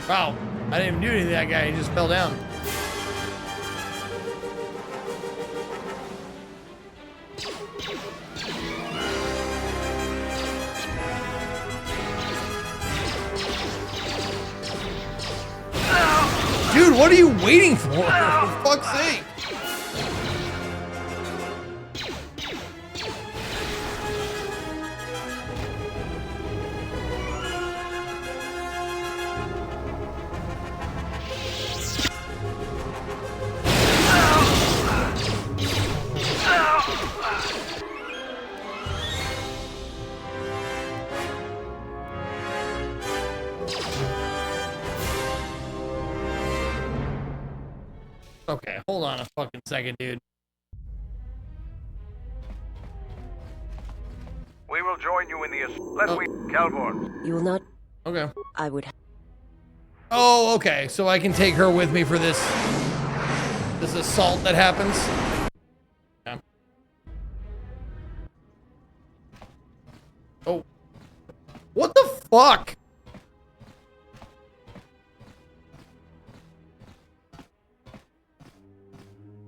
Wow, I didn't even do anything to that guy, he just fell down. Dude, what are you waiting for? For fuck's sake. Okay, hold on a fucking second, dude. We will join you in the unless we Calborn. You will not. Okay. I would. Oh, okay. So I can take her with me for this assault that happens. Yeah. Oh. What the fuck?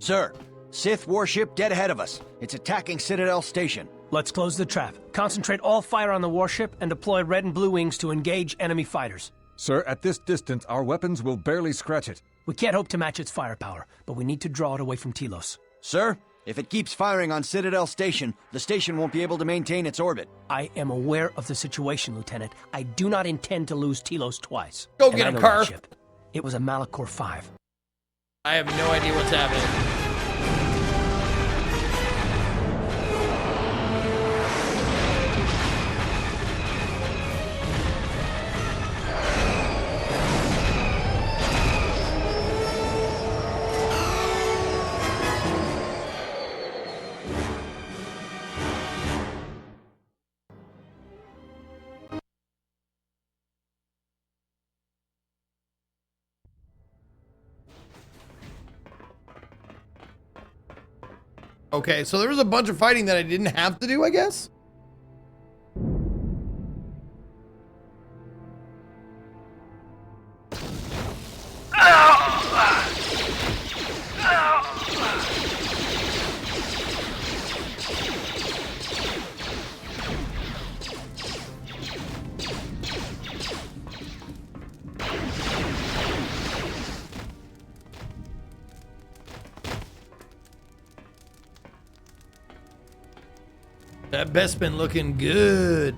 Sir, Sith warship dead ahead of us. It's attacking Citadel Station. Let's close the trap. Concentrate all fire on the warship and deploy red and blue wings to engage enemy fighters. Sir, at this distance, our weapons will barely scratch it. We can't hope to match its firepower, but we need to draw it away from Telos. Sir, if it keeps firing on Citadel Station, the station won't be able to maintain its orbit. I am aware of the situation, Lieutenant. I do not intend to lose Telos twice. Go get him, Carr. It was a Malachor 5. I have no idea what's happening. Okay, so there was a bunch of fighting that I didn't have to do, I guess? That bet's been looking good.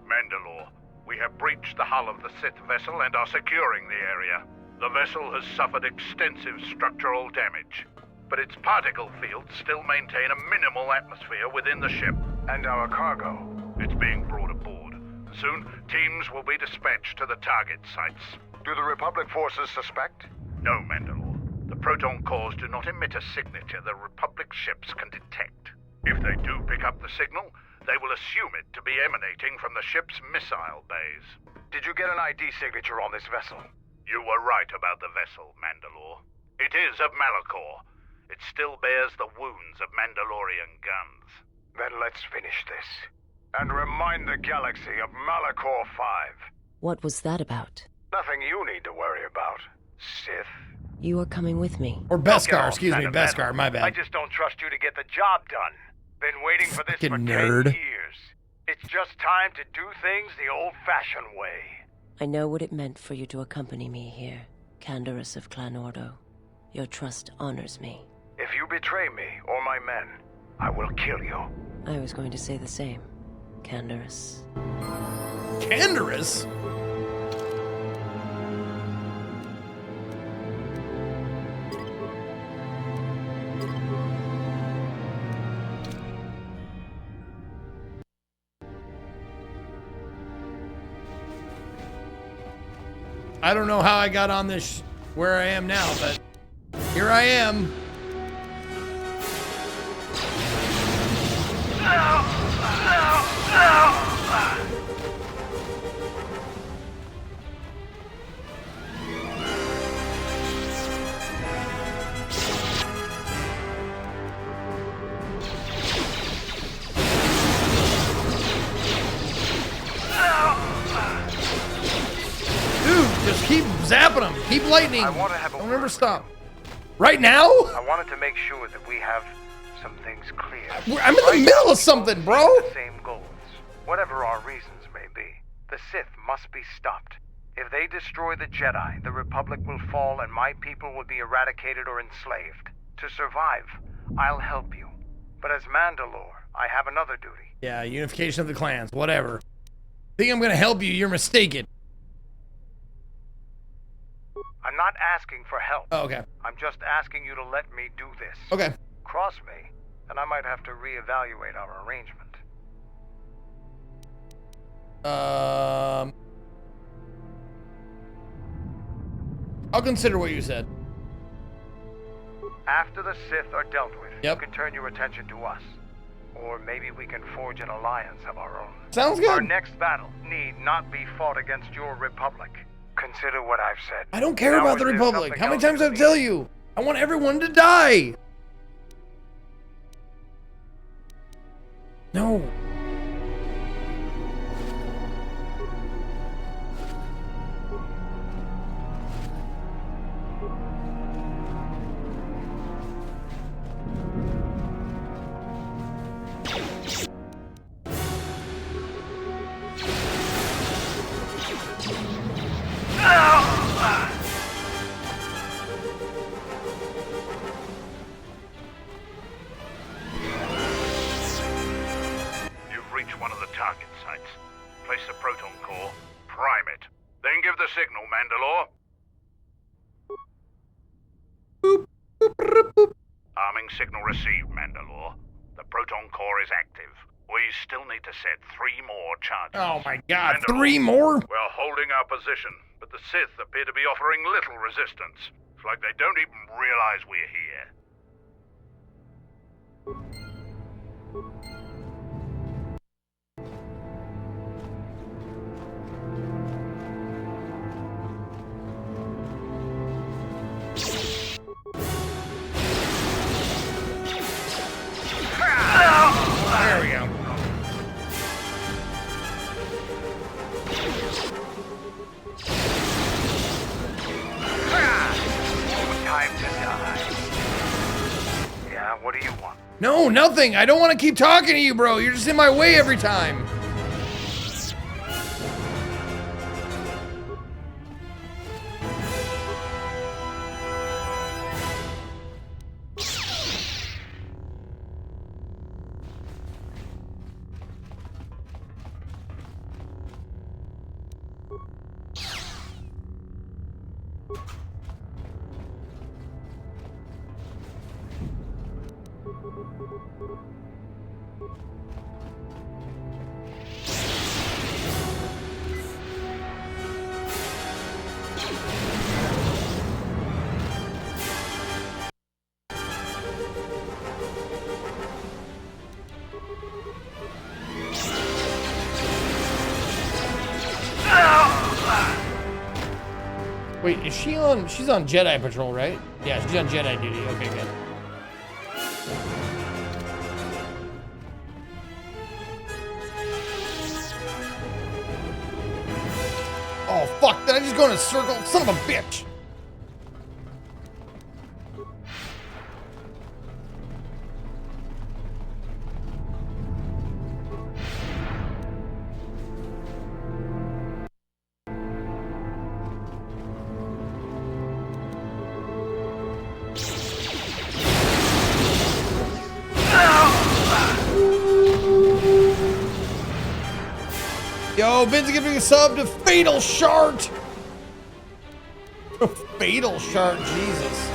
Mandalore, we have breached the hull of the Sith vessel and are securing the area. The vessel has suffered extensive structural damage, but its particle fields still maintain a minimal atmosphere within the ship. And our cargo? It's being brought aboard. Soon, teams will be dispatched to the target sites. Do the Republic forces suspect? No, Mandalore. The proton cores do not emit a signature the Republic ships can detect. If they do pick up the signal, they will assume it to be emanating from the ship's missile bays. Did you get an ID signature on this vessel? You were right about the vessel, Mandalore. It is of Malachor. It still bears the wounds of Mandalorian guns. Then let's finish this. And remind the galaxy of Malachor 5. What was that about? Nothing you need to worry about, Sith. You are coming with me. Or Beskar, excuse me, Beskar, my I bad. just don't trust you to get the job done. Been waiting for this for 10 nerd. years. It's just time to do things the old-fashioned way. I know what it meant for you to accompany me here, Canderous of Clan Ordo. Your trust honors me. If you betray me or my men, I will kill you. I was going to say the same, Canderous. Canderous? I don't know how I got on this where I am now, but here I am. Just keep zapping them. Keep lightning. Don't ever stop. Right now? I wanted to make sure that we have some things clear. I'm in the middle of something, bro. The same goals. Whatever our reasons may be, the Sith must be stopped. If they destroy the Jedi, the Republic will fall and my people will be eradicated or enslaved. To survive, I'll help you. But as Mandalore, I have another duty. Yeah, unification of the clans, whatever. Think I'm gonna help you, you're mistaken. I'm not asking for help. Oh, okay. I'm just asking you to let me do this. Okay. Cross me, and I might have to reevaluate our arrangement. I'll consider what you said. After the Sith are dealt with, Yep. you can turn your attention to us. Or maybe we can forge an alliance of our own. Sounds good. Our next battle need not be fought against your Republic. Consider what I've said. I don't care Now, about is the there Republic. something How many else times you did I tell you? I want everyone to die. No. You've reached one of the target sites. Place the proton core, prime it, then give the signal, Mandalore. Arming signal received, Mandalore. The proton core is active. We still need to set 3 more charges. Oh my god, Mandalore, 3 more? We're holding our position, but the Sith appear to be offering little resistance. It's like they don't even realize we're here. There we go. Time to die. Yeah, what do you want? No, nothing. I don't want to keep talking to you, bro. You're just in my way every time. Wait, is she on? She's on Jedi patrol, right? Yeah, she's on Jedi duty. Okay, good. Oh, fuck. Did I just go in a circle? Son of a bitch. Yo, Ben's giving a sub to Fatal Shard. Fatal Shard, Jesus.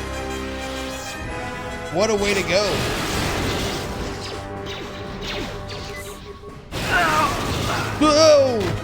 What a way to go. Whoa!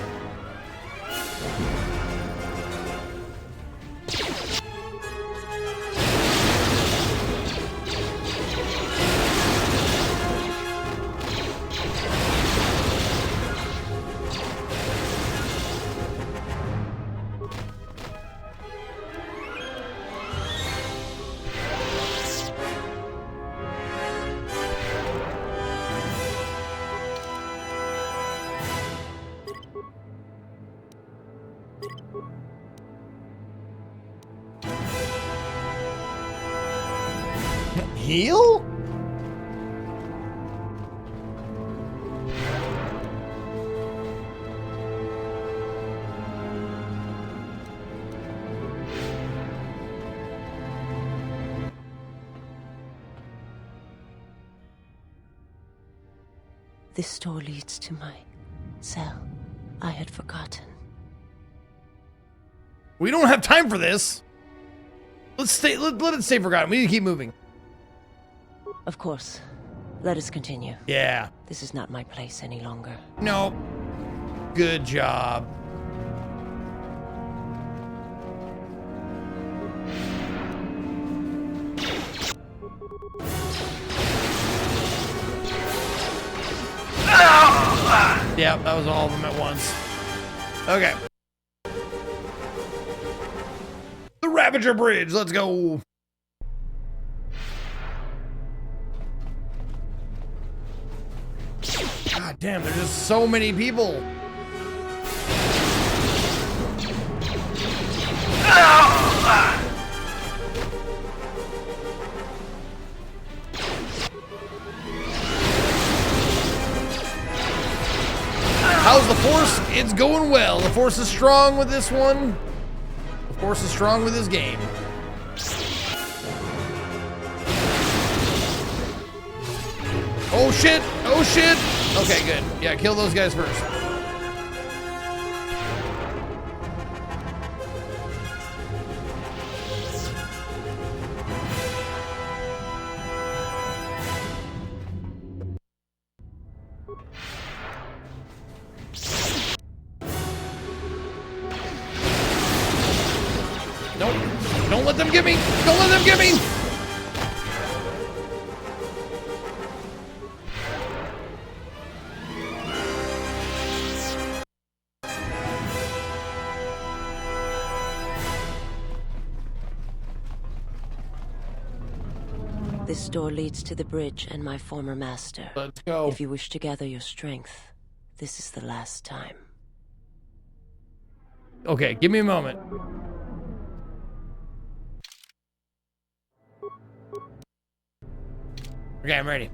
Heal? This door leads to my cell. I had forgotten. We don't have time for this. Let's stay. Let it stay forgotten. We need to keep moving. Of course. Let us continue. Yeah. This is not my place any longer. No. Good job. Yeah, that was all of them at once. Okay. The Ravager Bridge, let's go. God damn, there's just so many people. How's the Force? It's going well. The Force is strong with this one. The Force is strong with this game. Oh shit! Oh shit! Okay, good. Yeah, kill those guys first. Nope. Don't let them get me! Don't let them get me! This door leads to the bridge and my former master. Let's go. If you wish to gather your strength, this is the last time. Okay, give me a moment. Okay, I'm ready.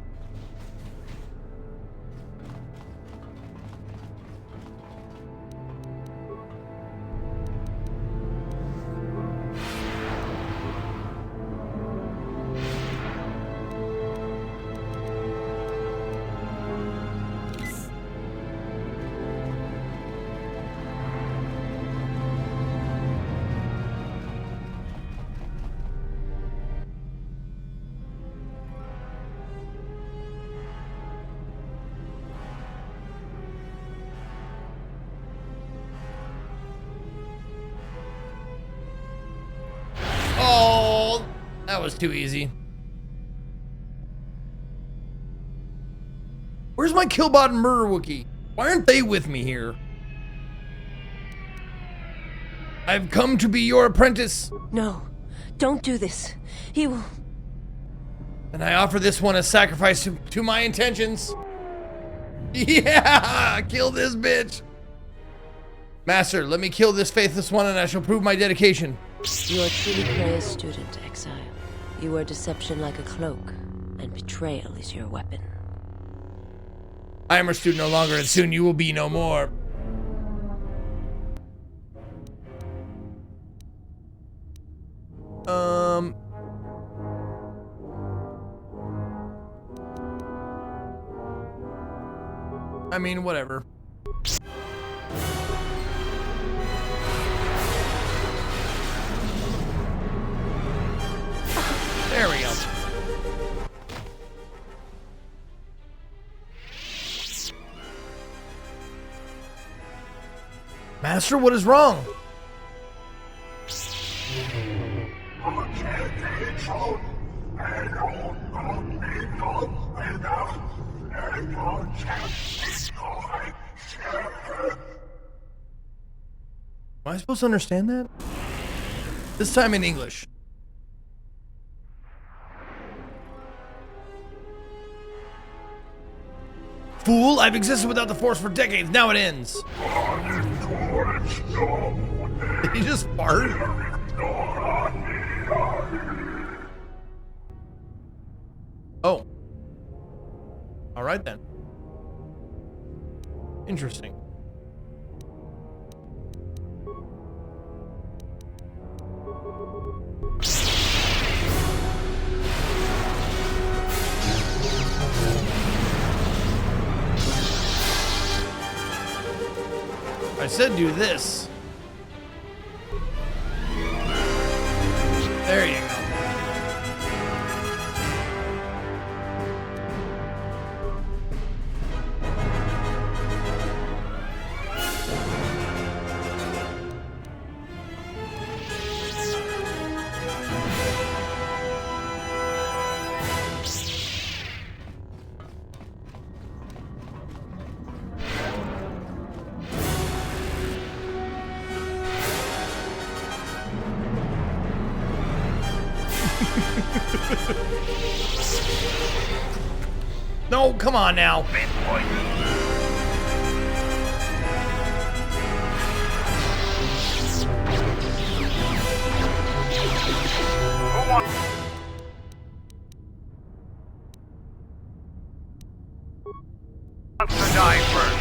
Oh, that was too easy. Where's my Killbot and Murder Wookiee? Why aren't they with me here? I've come to be your apprentice. No, don't do this. He will... And I offer this one as sacrifice to my intentions. Yeah, kill this bitch. Master, let me kill this faithless one and I shall prove my dedication. You are truly Krea's student, Exile. You wear deception like a cloak, and betrayal is your weapon. I am her student no longer, and soon you will be no more. I mean, whatever. There we go. Master, what is wrong? Am I supposed to understand that? This time in English. Fool, I've existed without the Force for decades. Now it ends. Did he just fart? Oh. All right then. Interesting. I said do this. There you go. No, come on now. Wants to die first.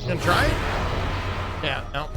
Gonna try it? Yeah, no.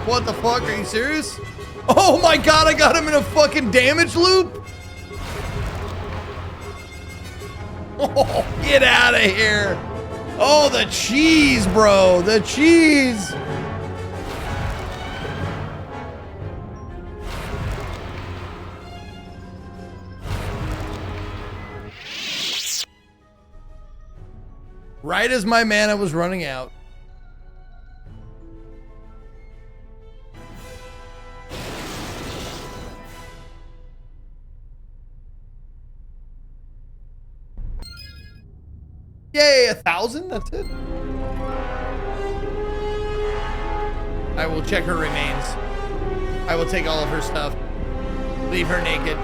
What the fuck? Are you serious? Oh my god, I got him in a fucking damage loop? Oh, get out of here. Oh, the cheese, bro. The cheese. Right as my mana was running out. Yay, 1,000? That's it. I will check her remains. I will take all of her stuff. Leave her naked.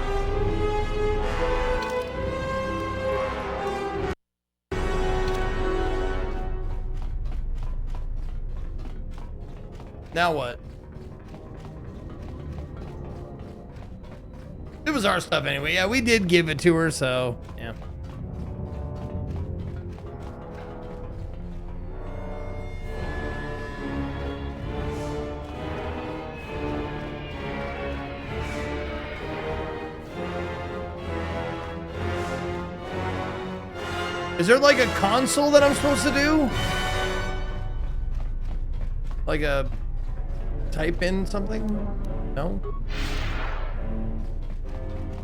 Now what? It was our stuff anyway. Yeah, we did give it to her, so yeah. Is there like a console that I'm supposed to do? Like a type in something? No?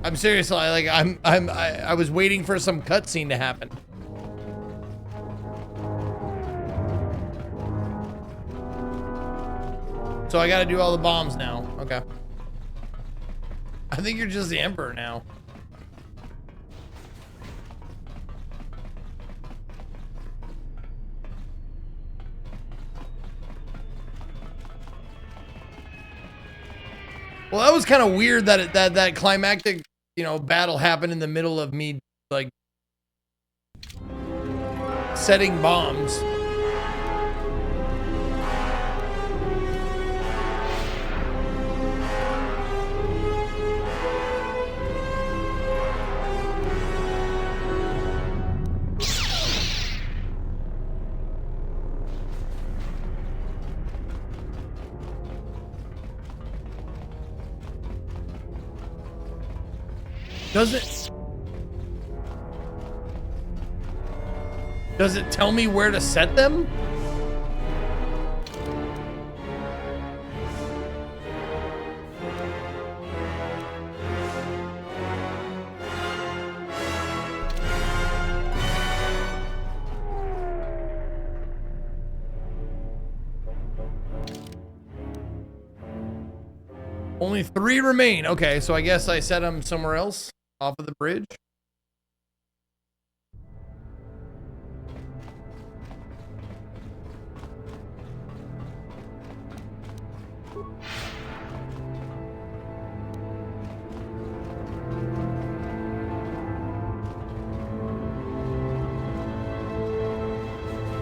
I'm seriously like I was waiting for some cutscene to happen. So I gotta do all the bombs now. Okay. I think you're just the Emperor now. Well, that was kind of weird that that climactic, you know, battle happened in the middle of me like setting bombs. Does it tell me where to set them? Only 3 remain. Okay, so I guess I set them somewhere else off of the bridge.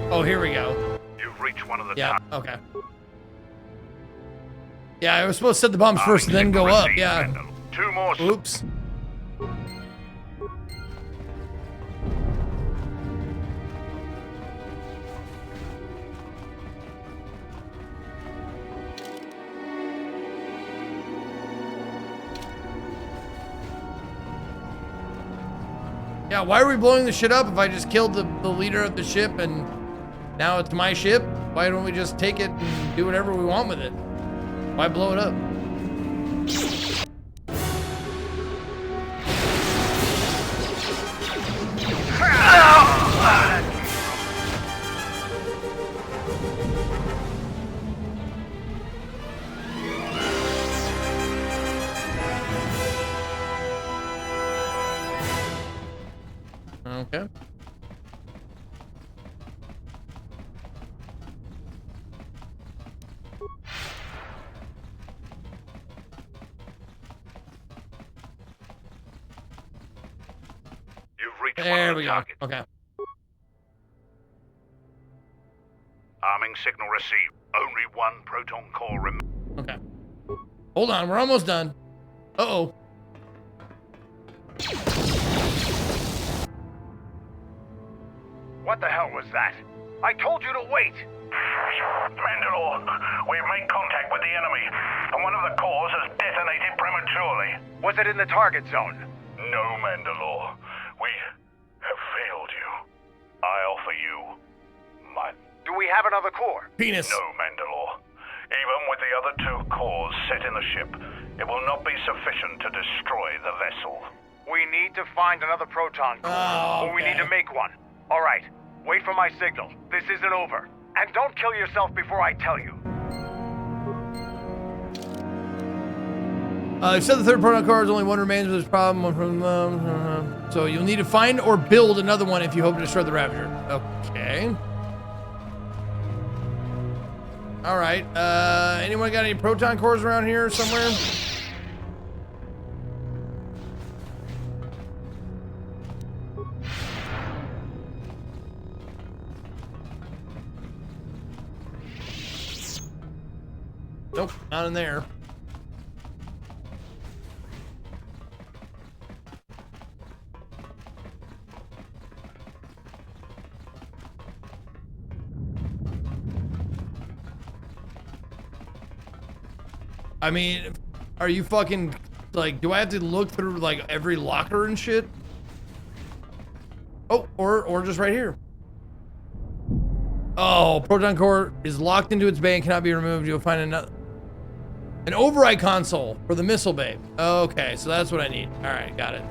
Oh, here we go. You've reached one of the Yeah, okay. Yeah, I was supposed to set the bombs first and then go up. Yeah. 2 more. Oops. Yeah, why are we blowing the shit up if I just killed the leader of the ship and now it's my ship? Why don't we just take it and do whatever we want with it? Why blow it up? Okay. There we go. Okay. Arming signal received. Only 1 proton core remains. Okay. Hold on, we're almost done. Uh-oh. What the hell was that? I told you to wait! Mandalore, we've made contact with the enemy, and one of the cores has detonated prematurely. Was it in the target zone? No, Mandalore. We have failed you. I offer you my... Do we have another core? Penis. No, Mandalore. Even with the other 2 cores set in the ship, it will not be sufficient to destroy the vessel. We need to find another proton core, or we need to make one. All right, wait for my signal. This isn't over. And don't kill yourself before I tell you. You said the 3rd proton core is only 1 remains with this problem. One from so you'll need to find or build another one if you hope to destroy the Raptor. Okay. All right. Anyone got any proton cores around here somewhere? Nope, not in there. I mean, are you fucking, like, do I have to look through, like, every locker and shit? Oh, or just right here. Oh, proton core is locked into its bay and cannot be removed. You'll find an override console for the missile bay. Okay, so that's what I need. All right, got it.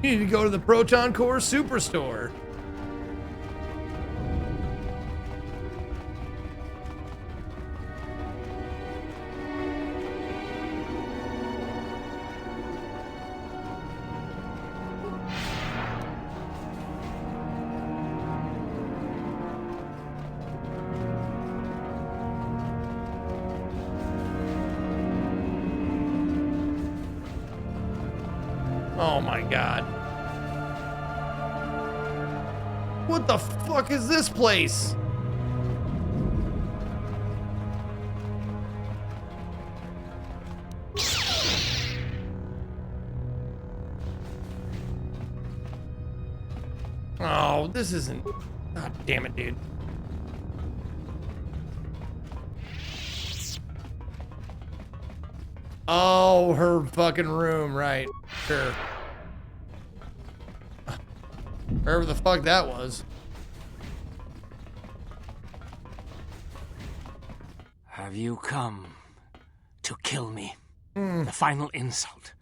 You need to go to the Proton Core Superstore. Oh my god. What the fuck is this place? Oh, this isn't... God damn it, dude. Oh, her fucking room, right. Sure. Wherever the fuck that was. Have you come to kill me? Hmm. The final insult.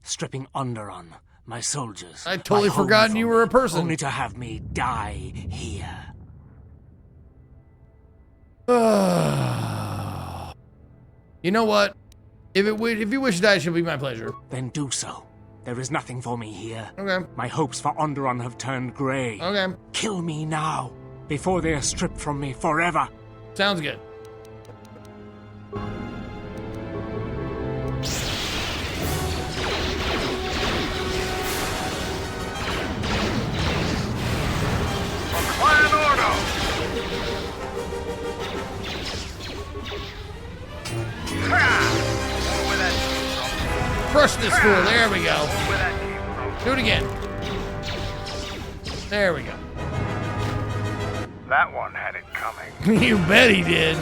Stripping Onderon, my soldiers. I totally my home forgotten from you were a me, person. Only to have me die here. You know what? If you wish to die, it should be my pleasure. Then do so. There is nothing for me here. Okay. My hopes for Onderon have turned grey. Okay. Kill me now, before they are stripped from me forever. Sounds good. Crush this fool. There we go. Do it again. There we go. That one had it coming. You bet he did.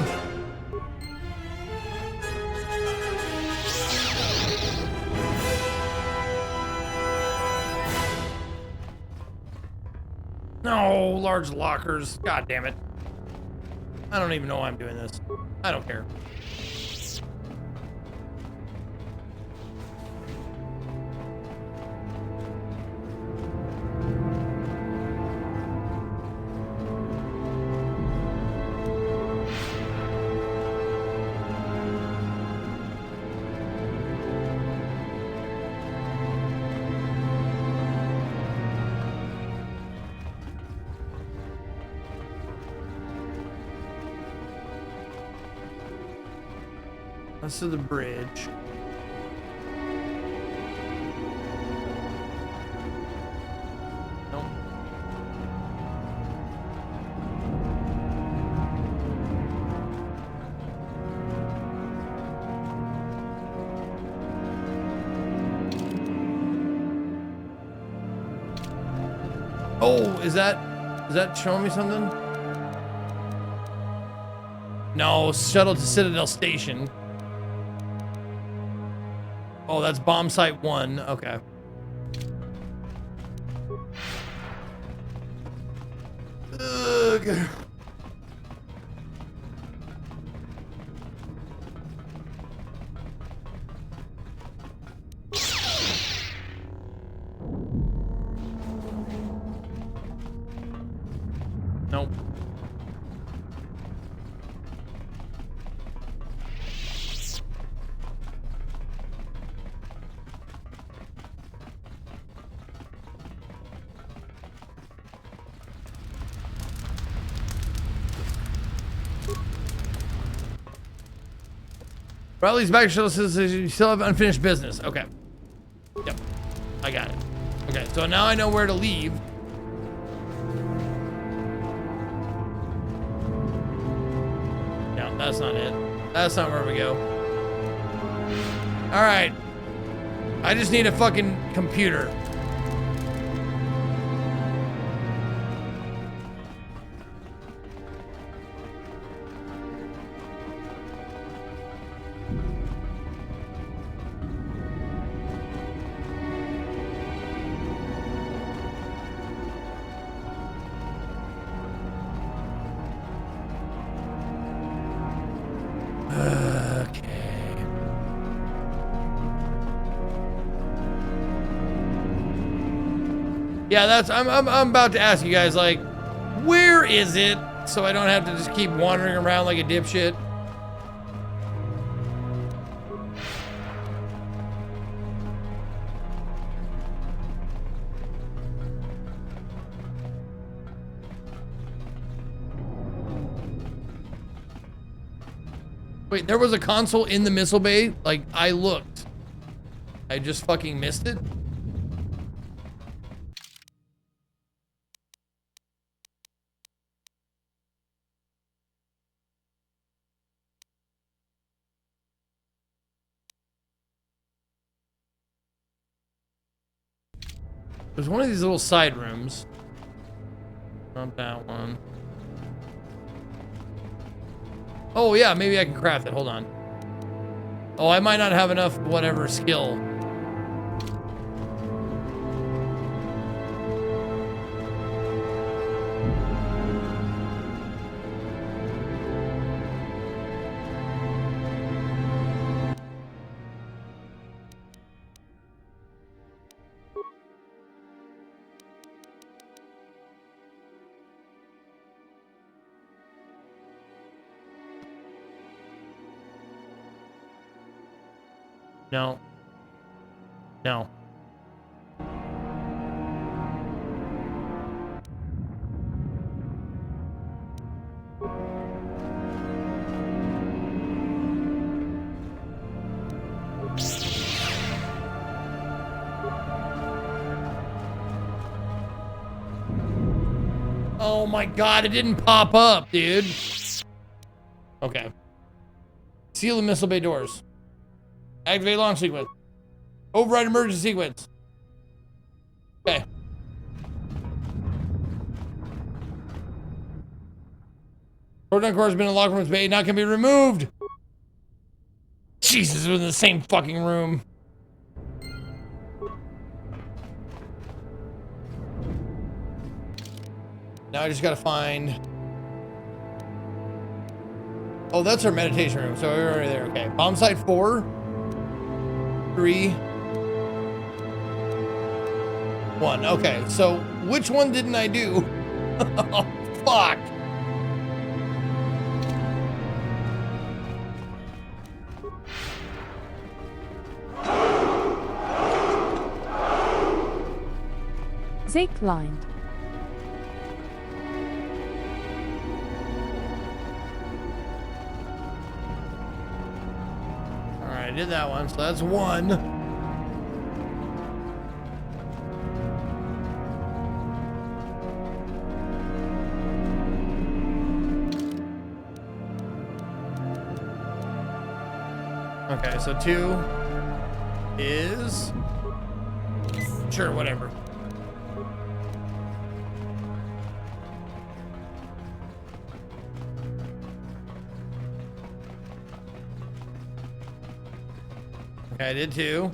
No, large lockers. God damn it. I don't even know why I'm doing this. I don't care. Let's do the bridge. Nope. Oh, is that showing me something? No, shuttle to Citadel Station. Oh, that's bomb site 1. Okay. Ugh. Nope. Riley's back shuttle says you still have unfinished business. Okay. Yep. I got it. Okay, so now I know where to leave. No, that's not it. That's not where we go. Alright. I just need a fucking computer. Yeah, that's I'm about to ask you guys, like, where is it? So I don't have to just keep wandering around like a dipshit. Wait, there was a console in the missile bay? Like, I looked. I just fucking missed it? There's one of these little side rooms. Not that one. Oh yeah, maybe I can craft it. Hold on. Oh, I might not have enough whatever skill. No. No. Oh my god, it didn't pop up, dude. Okay. Seal the missile bay doors. Activate launch sequence. Override emergency sequence. Okay. Proton core has been in locker room's bay, not gonna be removed. Jesus, we're in the same fucking room. Now I just gotta find. Oh, that's our meditation room. So we're already there. Okay. Bomb site 4. 3, 1. Okay, so which one didn't I do? Oh, fuck. Ziglined. I did that one, so that's 1. Okay, so 2 is... Sure, whatever. I did too.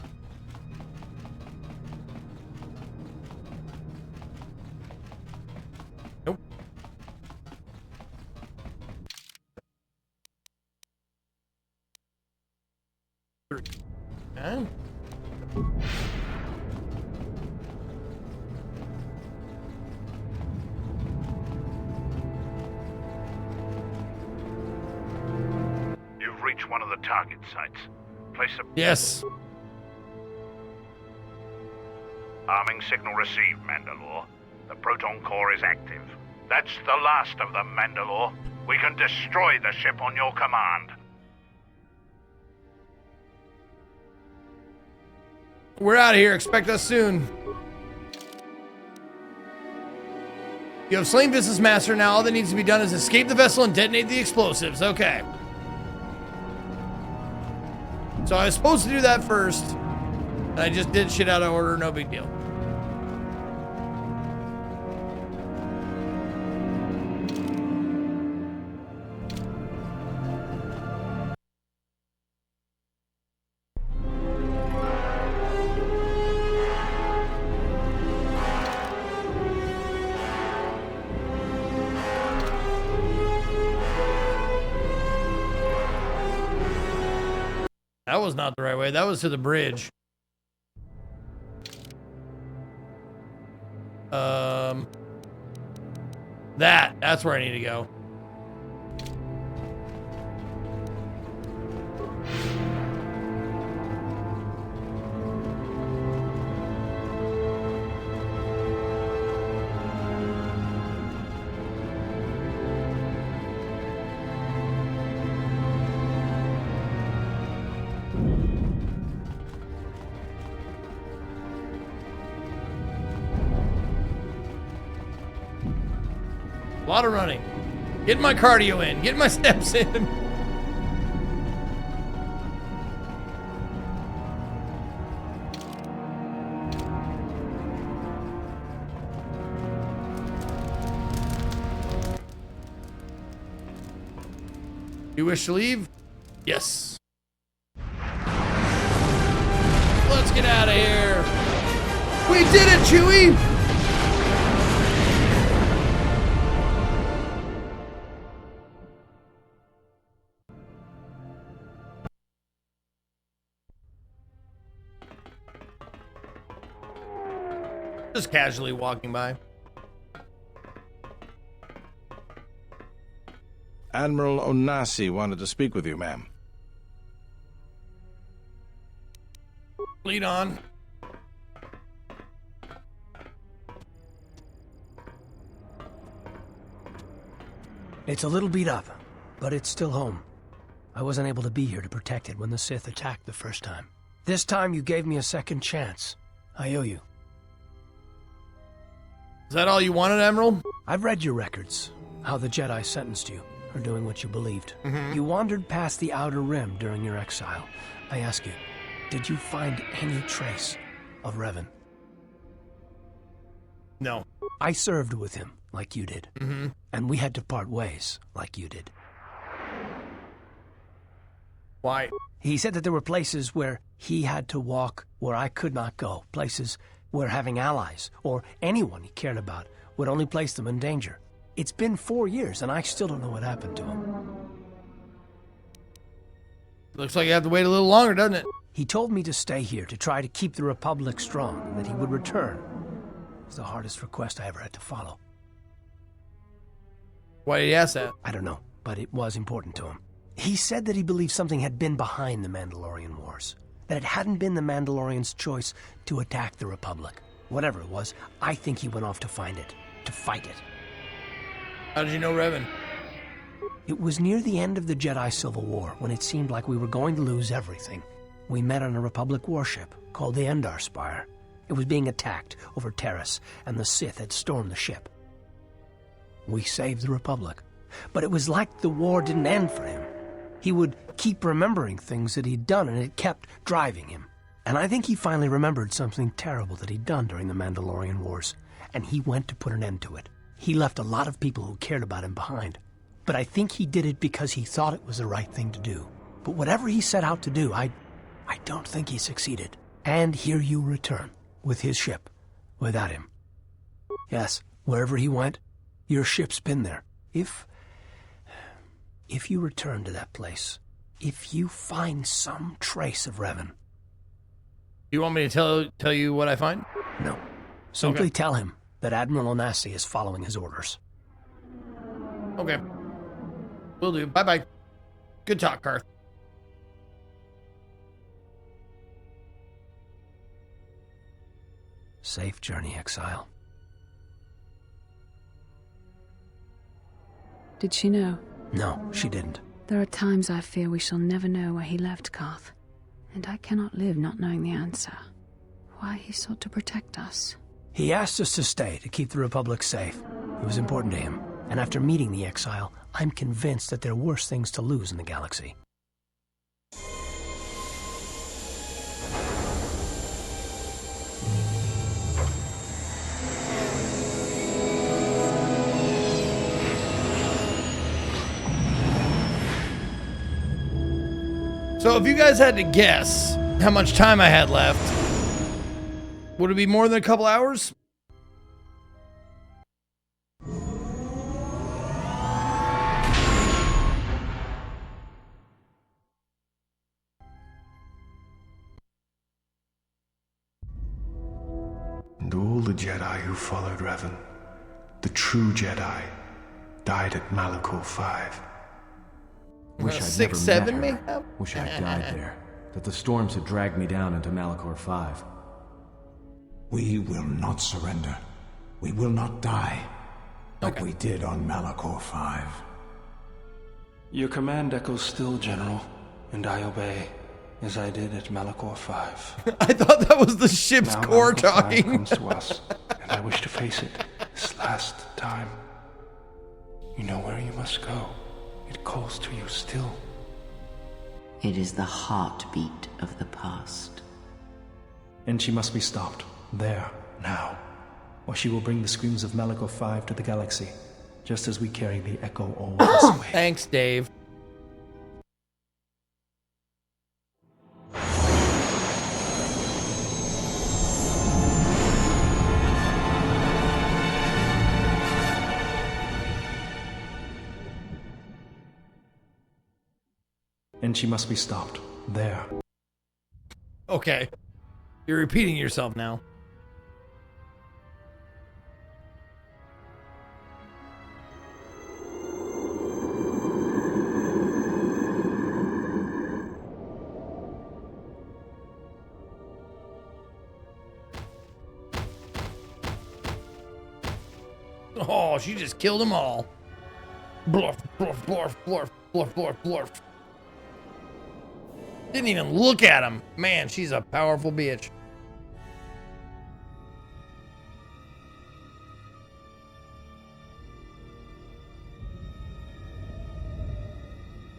Nope. Okay. You've reached one of the target sites. Place a... Yes. Arming signal received, Mandalore. The proton core is active. That's the last of them, Mandalore. We can destroy the ship on your command. We're out of here. Expect us soon. You have slain Business Master. Now all that needs to be done is escape the vessel and detonate the explosives. Okay. So I was supposed to do that first. And I just did shit out of order. No big deal. That was not the right way. That was to the bridge. That's where I need to go. A lot of running. Getting my cardio in. Getting my steps in. You wish to leave? Yes. Let's get out of here. We did it, Chewie! Just casually walking by. Admiral Onasi wanted to speak with you, ma'am. Lead on. It's a little beat up, but it's still home. I wasn't able to be here to protect it when the Sith attacked the first time. This time you gave me a second chance. I owe you. Is that all you wanted, Admiral? I've read your records, how the Jedi sentenced you for doing what you believed. You wandered past the Outer Rim during your exile. I ask you, did you find any trace of Revan? No. I served with him, like you did. And we had to part ways, like you did. Why? He said that there were places where he had to walk where I could not go. Places where having allies, or anyone he cared about, would only place them in danger. It's been 4 years, and I still don't know what happened to him. Looks like you have to wait a little longer, doesn't it? He told me to stay here, to try to keep the Republic strong, and that he would return. It was the hardest request I ever had to follow. Why did he ask that? I don't know, but it was important to him. He said that he believed something had been behind the Mandalorian Wars. That it hadn't been the Mandalorians' choice to attack the Republic. Whatever it was, I think he went off to find it, to fight it. How did you know Revan? It was near the end of the Jedi Civil War, when it seemed like we were going to lose everything. We met on a Republic warship called the Endar Spire. It was being attacked over Terrace, and the Sith had stormed the ship. We saved the Republic, but it was like the war didn't end for him. He would keep remembering things that he'd done, and it kept driving him. And I think he finally remembered something terrible that he'd done during the Mandalorian Wars, and he went to put an end to it. He left a lot of people who cared about him behind. But I think he did it because he thought it was the right thing to do. But whatever he set out to do, I I don't think he succeeded. And here you return, with his ship, without him. Yes, wherever he went, your ship's been there. If you return to that place, if you find some trace of Revan... You want me to tell you what I find? No. Simply tell him that Admiral Onasi is following his orders. Okay. Will do. Bye-bye. Good talk, Karth. Safe journey, exile. Did she know? No, she didn't. There are times I fear we shall never know where he left Karth, and I cannot live not knowing the answer. Why he sought to protect us. He asked us to stay to keep the Republic safe. It was important to him, and after meeting the exile, I'm convinced that there are worse things to lose in the galaxy. So if you guys had to guess how much time I had left, would it be more than a couple hours? And all the Jedi who followed Revan, the true Jedi, died at Malachor 5. Wish I'd 6, never 7, met her. maybe? Wish I'd died there. That the storms had dragged me down into Malachor 5. We will not surrender. We will not die. Like we did on Malachor 5. Your command echoes still, General, and I obey, as I did at Malachor 5. I thought that was the ship's Now core Malachor 5 talking. comes to us, and I wish to face it this last time. You know where you must go. It calls to you still. It is the heartbeat of the past. And she must be stopped, there, now, or she will bring the screams of Malachor 5 to the galaxy, just as we carry the echo all this way. Thanks, Dave. And she must be stopped, there. Okay. You're repeating yourself now. Oh, she just killed them all. Blurf, blurf, blurf, blurf, blurf, blurf, blurf. Didn't even look at him. Man, she's a powerful bitch.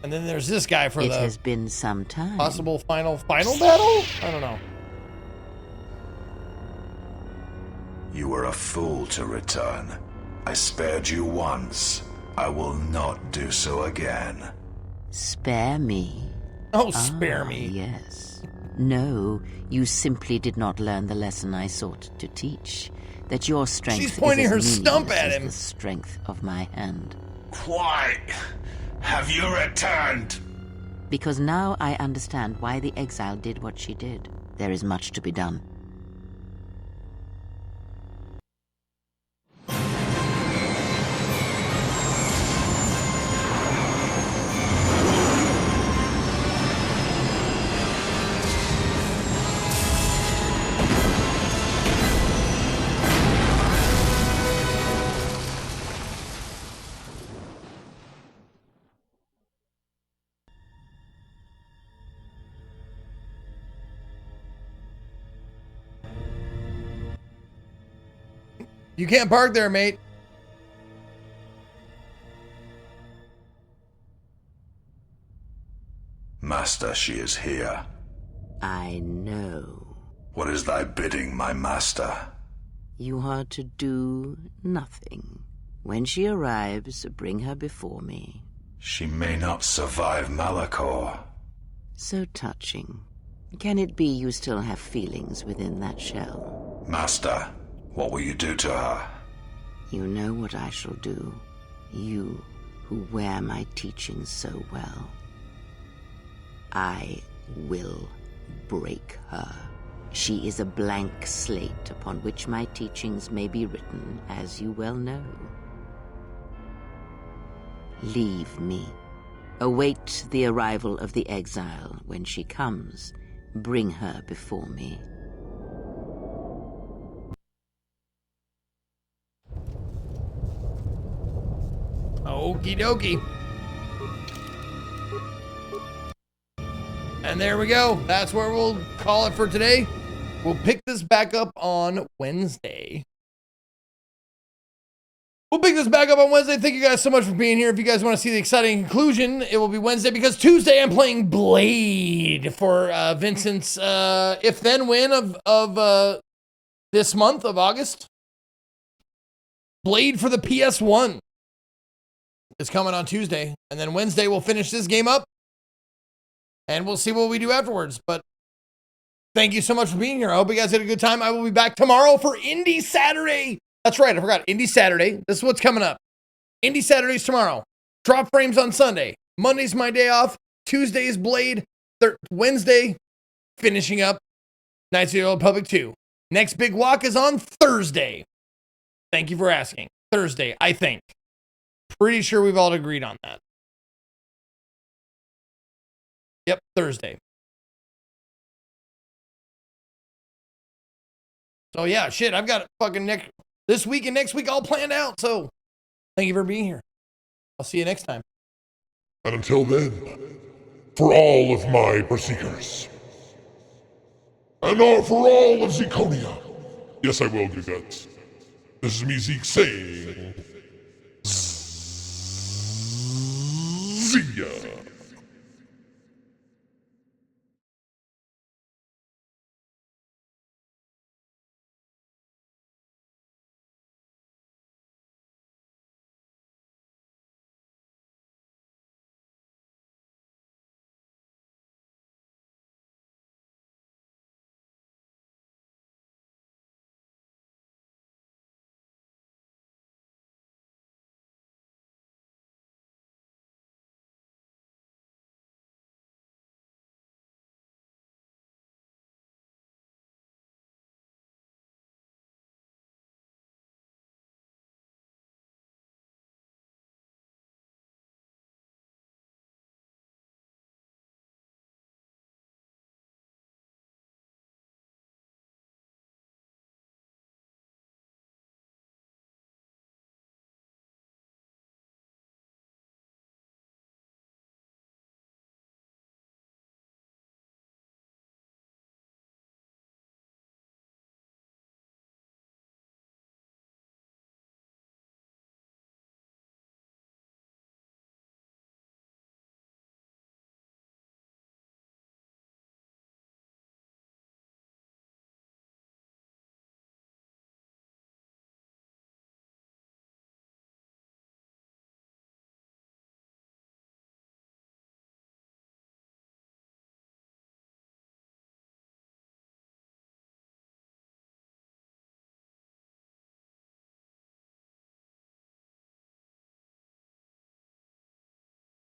And then there's this guy for it the has been some time. Possible final battle? I don't know. You were a fool to return. I spared you once. I will not do so again. Spare me? Oh, spare me. Yes. No, you simply did not learn the lesson I sought to teach. That your strength She's pointing is her as stump at meaningless as him. the strength of my hand. Why have you returned? Because now I understand why the exile did what she did. There is much to be done. You can't park there, mate. Master, she is here. I know. What is thy bidding, my master? You are to do nothing. When she arrives, bring her before me. She may not survive Malachor. So touching. Can it be you still have feelings within that shell? Master, what will you do to her? You know what I shall do. You, who wear my teachings so well. I will break her. She is a blank slate upon which my teachings may be written, as you well know. Leave me. Await the arrival of the exile. When she comes, bring her before me. Okie dokie. And there we go. That's where we'll call it for today. We'll pick this back up on Wednesday. Thank you guys so much for being here. If you guys want to see the exciting conclusion, it will be Wednesday, because Tuesday I'm playing Blade for Vincent's if-then win of this month of August. Blade for the PS1 is coming on Tuesday. And then Wednesday we'll finish this game up. And we'll see what we do afterwards. But thank you so much for being here. I hope you guys had a good time. I will be back tomorrow for Indie Saturday. That's right, I forgot. Indie Saturday. This is what's coming up. Indie Saturday's tomorrow. Drop frames on Sunday. Monday's my day off. Tuesday's Blade. Wednesday, finishing up Knights of the Old Republic 2. Next big walk is on Thursday. Thank you for asking. Thursday, I think. Pretty sure we've all agreed on that. Yep, Thursday. So yeah, shit, I've got fucking this week and next week all planned out. So thank you for being here. I'll see you next time. And until then, for all of my Berserkers, and for all of Zeconia, yes, I will do that. This is me, Zeke, saying, see ya.